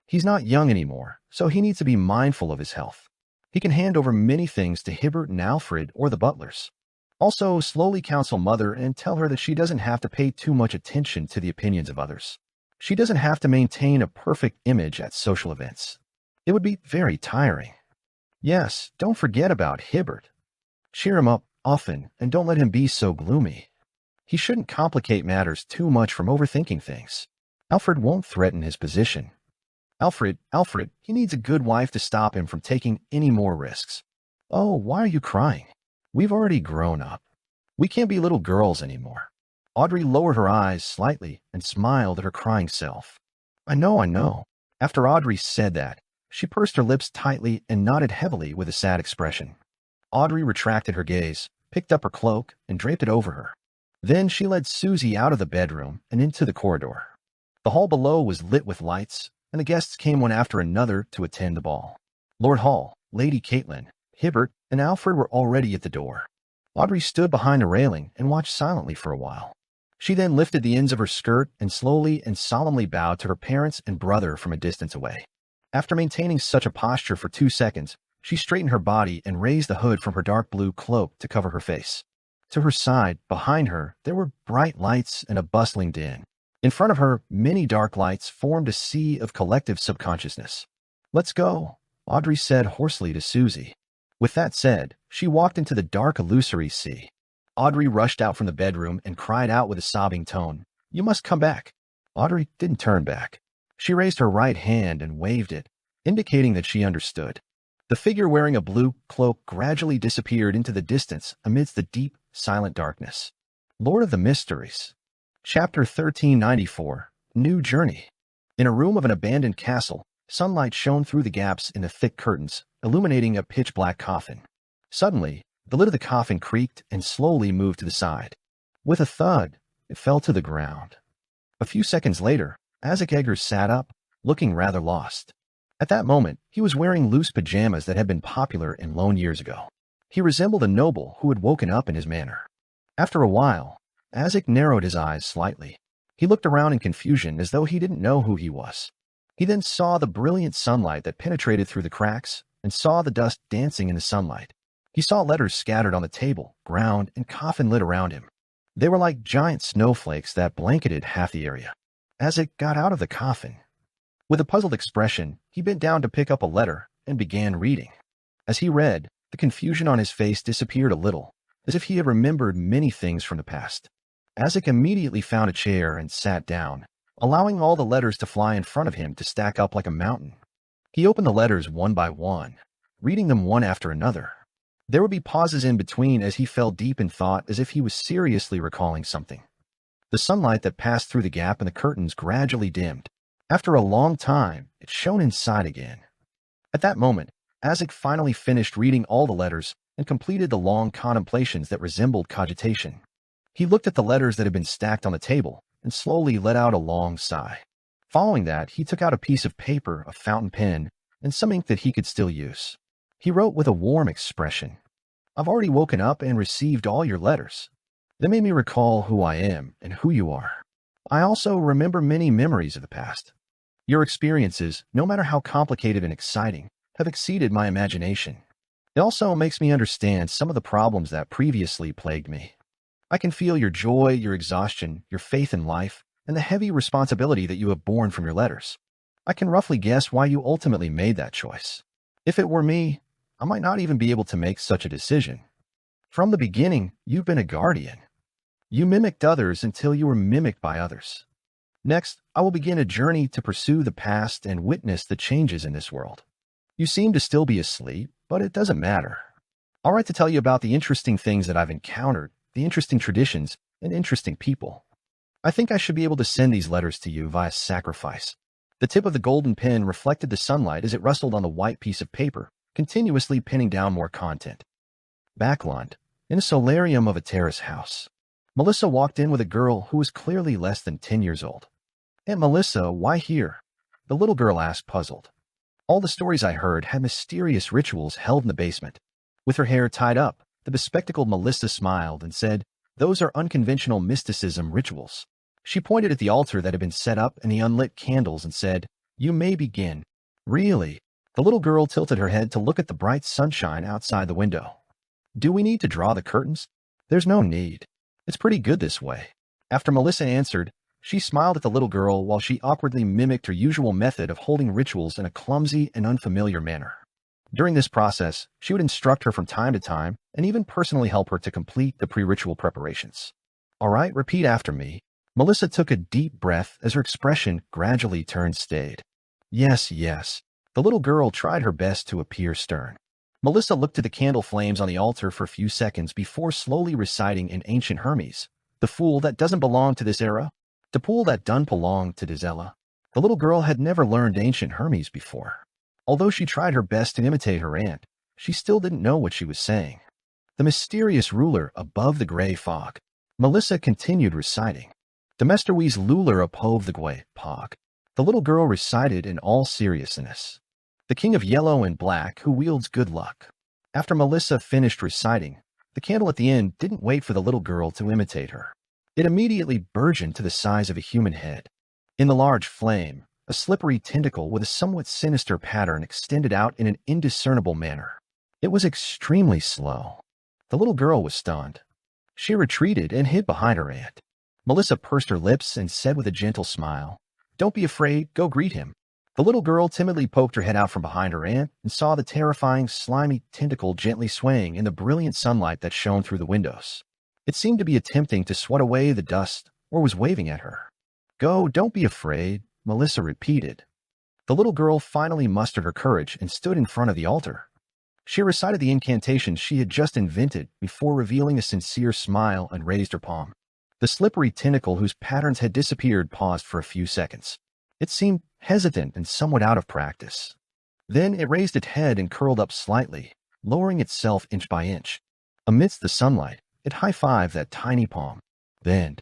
He's not young anymore, so he needs to be mindful of his health. He can hand over many things to Hibbert and Alfred or the butlers. Also, slowly counsel mother and tell her that she doesn't have to pay too much attention to the opinions of others. She doesn't have to maintain a perfect image at social events. It would be very tiring. Yes, don't forget about Hibbert. Cheer him up often and don't let him be so gloomy. He shouldn't complicate matters too much from overthinking things. Alfred won't threaten his position. Alfred, he needs a good wife to stop him from taking any more risks. Oh, why are you crying? We've already grown up. We can't be little girls anymore." Audrey lowered her eyes slightly and smiled at her crying self. I know. After Audrey said that, she pursed her lips tightly and nodded heavily with a sad expression. Audrey retracted her gaze, picked up her cloak, and draped it over her. Then she led Susie out of the bedroom and into the corridor. The hall below was lit with lights, and the guests came one after another to attend the ball. Lord Hall, Lady Caitlin, Hibbert, and Alfred were already at the door. Audrey stood behind a railing and watched silently for a while. She then lifted the ends of her skirt and slowly and solemnly bowed to her parents and brother from a distance away. After maintaining such a posture for 2 seconds, she straightened her body and raised the hood from her dark blue cloak to cover her face. To her side, behind her, there were bright lights and a bustling din. In front of her, many dark lights formed a sea of collective subconsciousness. "Let's go," Audrey said hoarsely to Susie. With that said, she walked into the dark illusory sea. Audrey rushed out from the bedroom and cried out with a sobbing tone, "You must come back." Audrey didn't turn back. She raised her right hand and waved it, indicating that she understood. The figure wearing a blue cloak gradually disappeared into the distance amidst the deep, silent darkness. Lord of the Mysteries. Chapter 1394, New Journey. In a room of an abandoned castle, sunlight shone through the gaps in the thick curtains, illuminating a pitch-black coffin. Suddenly, the lid of the coffin creaked and slowly moved to the side. With a thud, it fell to the ground. A few seconds later, Isaac Eggers sat up, looking rather lost. At that moment, he was wearing loose pajamas that had been popular in Lone years ago. He resembled a noble who had woken up in his manor. After a while, Isaac narrowed his eyes slightly. He looked around in confusion as though he didn't know who he was. He then saw the brilliant sunlight that penetrated through the cracks and saw the dust dancing in the sunlight. He saw letters scattered on the table, ground, and coffin lid around him. They were like giant snowflakes that blanketed half the area. As it got out of the coffin, with a puzzled expression, he bent down to pick up a letter and began reading. As he read, the confusion on his face disappeared a little, as if he had remembered many things from the past. Isaac immediately found a chair and sat down, allowing all the letters to fly in front of him to stack up like a mountain. He opened the letters one by one, reading them one after another. There would be pauses in between as he fell deep in thought, as if he was seriously recalling something. The sunlight that passed through the gap in the curtains gradually dimmed. After a long time, it shone inside again. At that moment, Isaac finally finished reading all the letters and completed the long contemplations that resembled cogitation. He looked at the letters that had been stacked on the table and slowly let out a long sigh. Following that, he took out a piece of paper, a fountain pen, and some ink that he could still use. He wrote with a warm expression, "I've already woken up and received all your letters. They made me recall who I am and who you are. I also remember many memories of the past. Your experiences, no matter how complicated and exciting, have exceeded my imagination. It also makes me understand some of the problems that previously plagued me. I can feel your joy, your exhaustion, your faith in life, and the heavy responsibility that you have borne from your letters. I can roughly guess why you ultimately made that choice. If it were me, I might not even be able to make such a decision. From the beginning, you've been a guardian. You mimicked others until you were mimicked by others. Next, I will begin a journey to pursue the past and witness the changes in this world. You seem to still be asleep, but it doesn't matter. I'll write to tell you about the interesting things that I've encountered, the interesting traditions, and interesting people. I think I should be able to send these letters to you via sacrifice." The tip of the golden pen reflected the sunlight as it rustled on the white piece of paper, continuously pinning down more content. Backland, in a solarium of a terrace house. Melissa walked in with a girl who was clearly less than 10 years old. "Aunt Melissa, why here?" the little girl asked, puzzled. All the stories I heard had mysterious rituals held in the basement. With her hair tied up, the bespectacled Melissa smiled and said, "Those are unconventional mysticism rituals." She pointed at the altar that had been set up and the unlit candles and said, "You may begin." "Really?" The little girl tilted her head to look at the bright sunshine outside the window. "Do we need to draw the curtains?" "There's no need. It's pretty good this way." After Melissa answered, she smiled at the little girl while she awkwardly mimicked her usual method of holding rituals in a clumsy and unfamiliar manner. During this process, she would instruct her from time to time and even personally help her to complete the pre-ritual preparations. "All right, repeat after me." Melissa took a deep breath as her expression gradually turned staid. "Yes, yes." The little girl tried her best to appear stern. Melissa looked at the candle flames on the altar for a few seconds before slowly reciting in ancient Hermes, "The fool that doesn't belong to this era, the pool that done belong to Dizella." The little girl had never learned ancient Hermes before. Although she tried her best to imitate her aunt, she still didn't know what she was saying. "The mysterious ruler above the gray fog." Melissa continued reciting. "The Mesterwies luler upove the gray fog." The little girl recited in all seriousness. "The king of yellow and black who wields good luck." After Melissa finished reciting, the candle at the end didn't wait for the little girl to imitate her. It immediately burgeoned to the size of a human head. In the large flame, a slippery tentacle with a somewhat sinister pattern extended out in an indiscernible manner. It was extremely slow. The little girl was stunned. She retreated and hid behind her aunt. Melissa pursed her lips and said with a gentle smile, "Don't be afraid, go greet him." The little girl timidly poked her head out from behind her aunt and saw the terrifying, slimy tentacle gently swaying in the brilliant sunlight that shone through the windows. It seemed to be attempting to swat away the dust or was waving at her. "Go, don't be afraid," Melissa repeated. The little girl finally mustered her courage and stood in front of the altar. She recited the incantation she had just invented before revealing a sincere smile and raised her palm. The slippery tentacle whose patterns had disappeared paused for a few seconds. It seemed hesitant and somewhat out of practice. Then it raised its head and curled up slightly, lowering itself inch by inch. Amidst the sunlight, it high-fived that tiny palm. Then,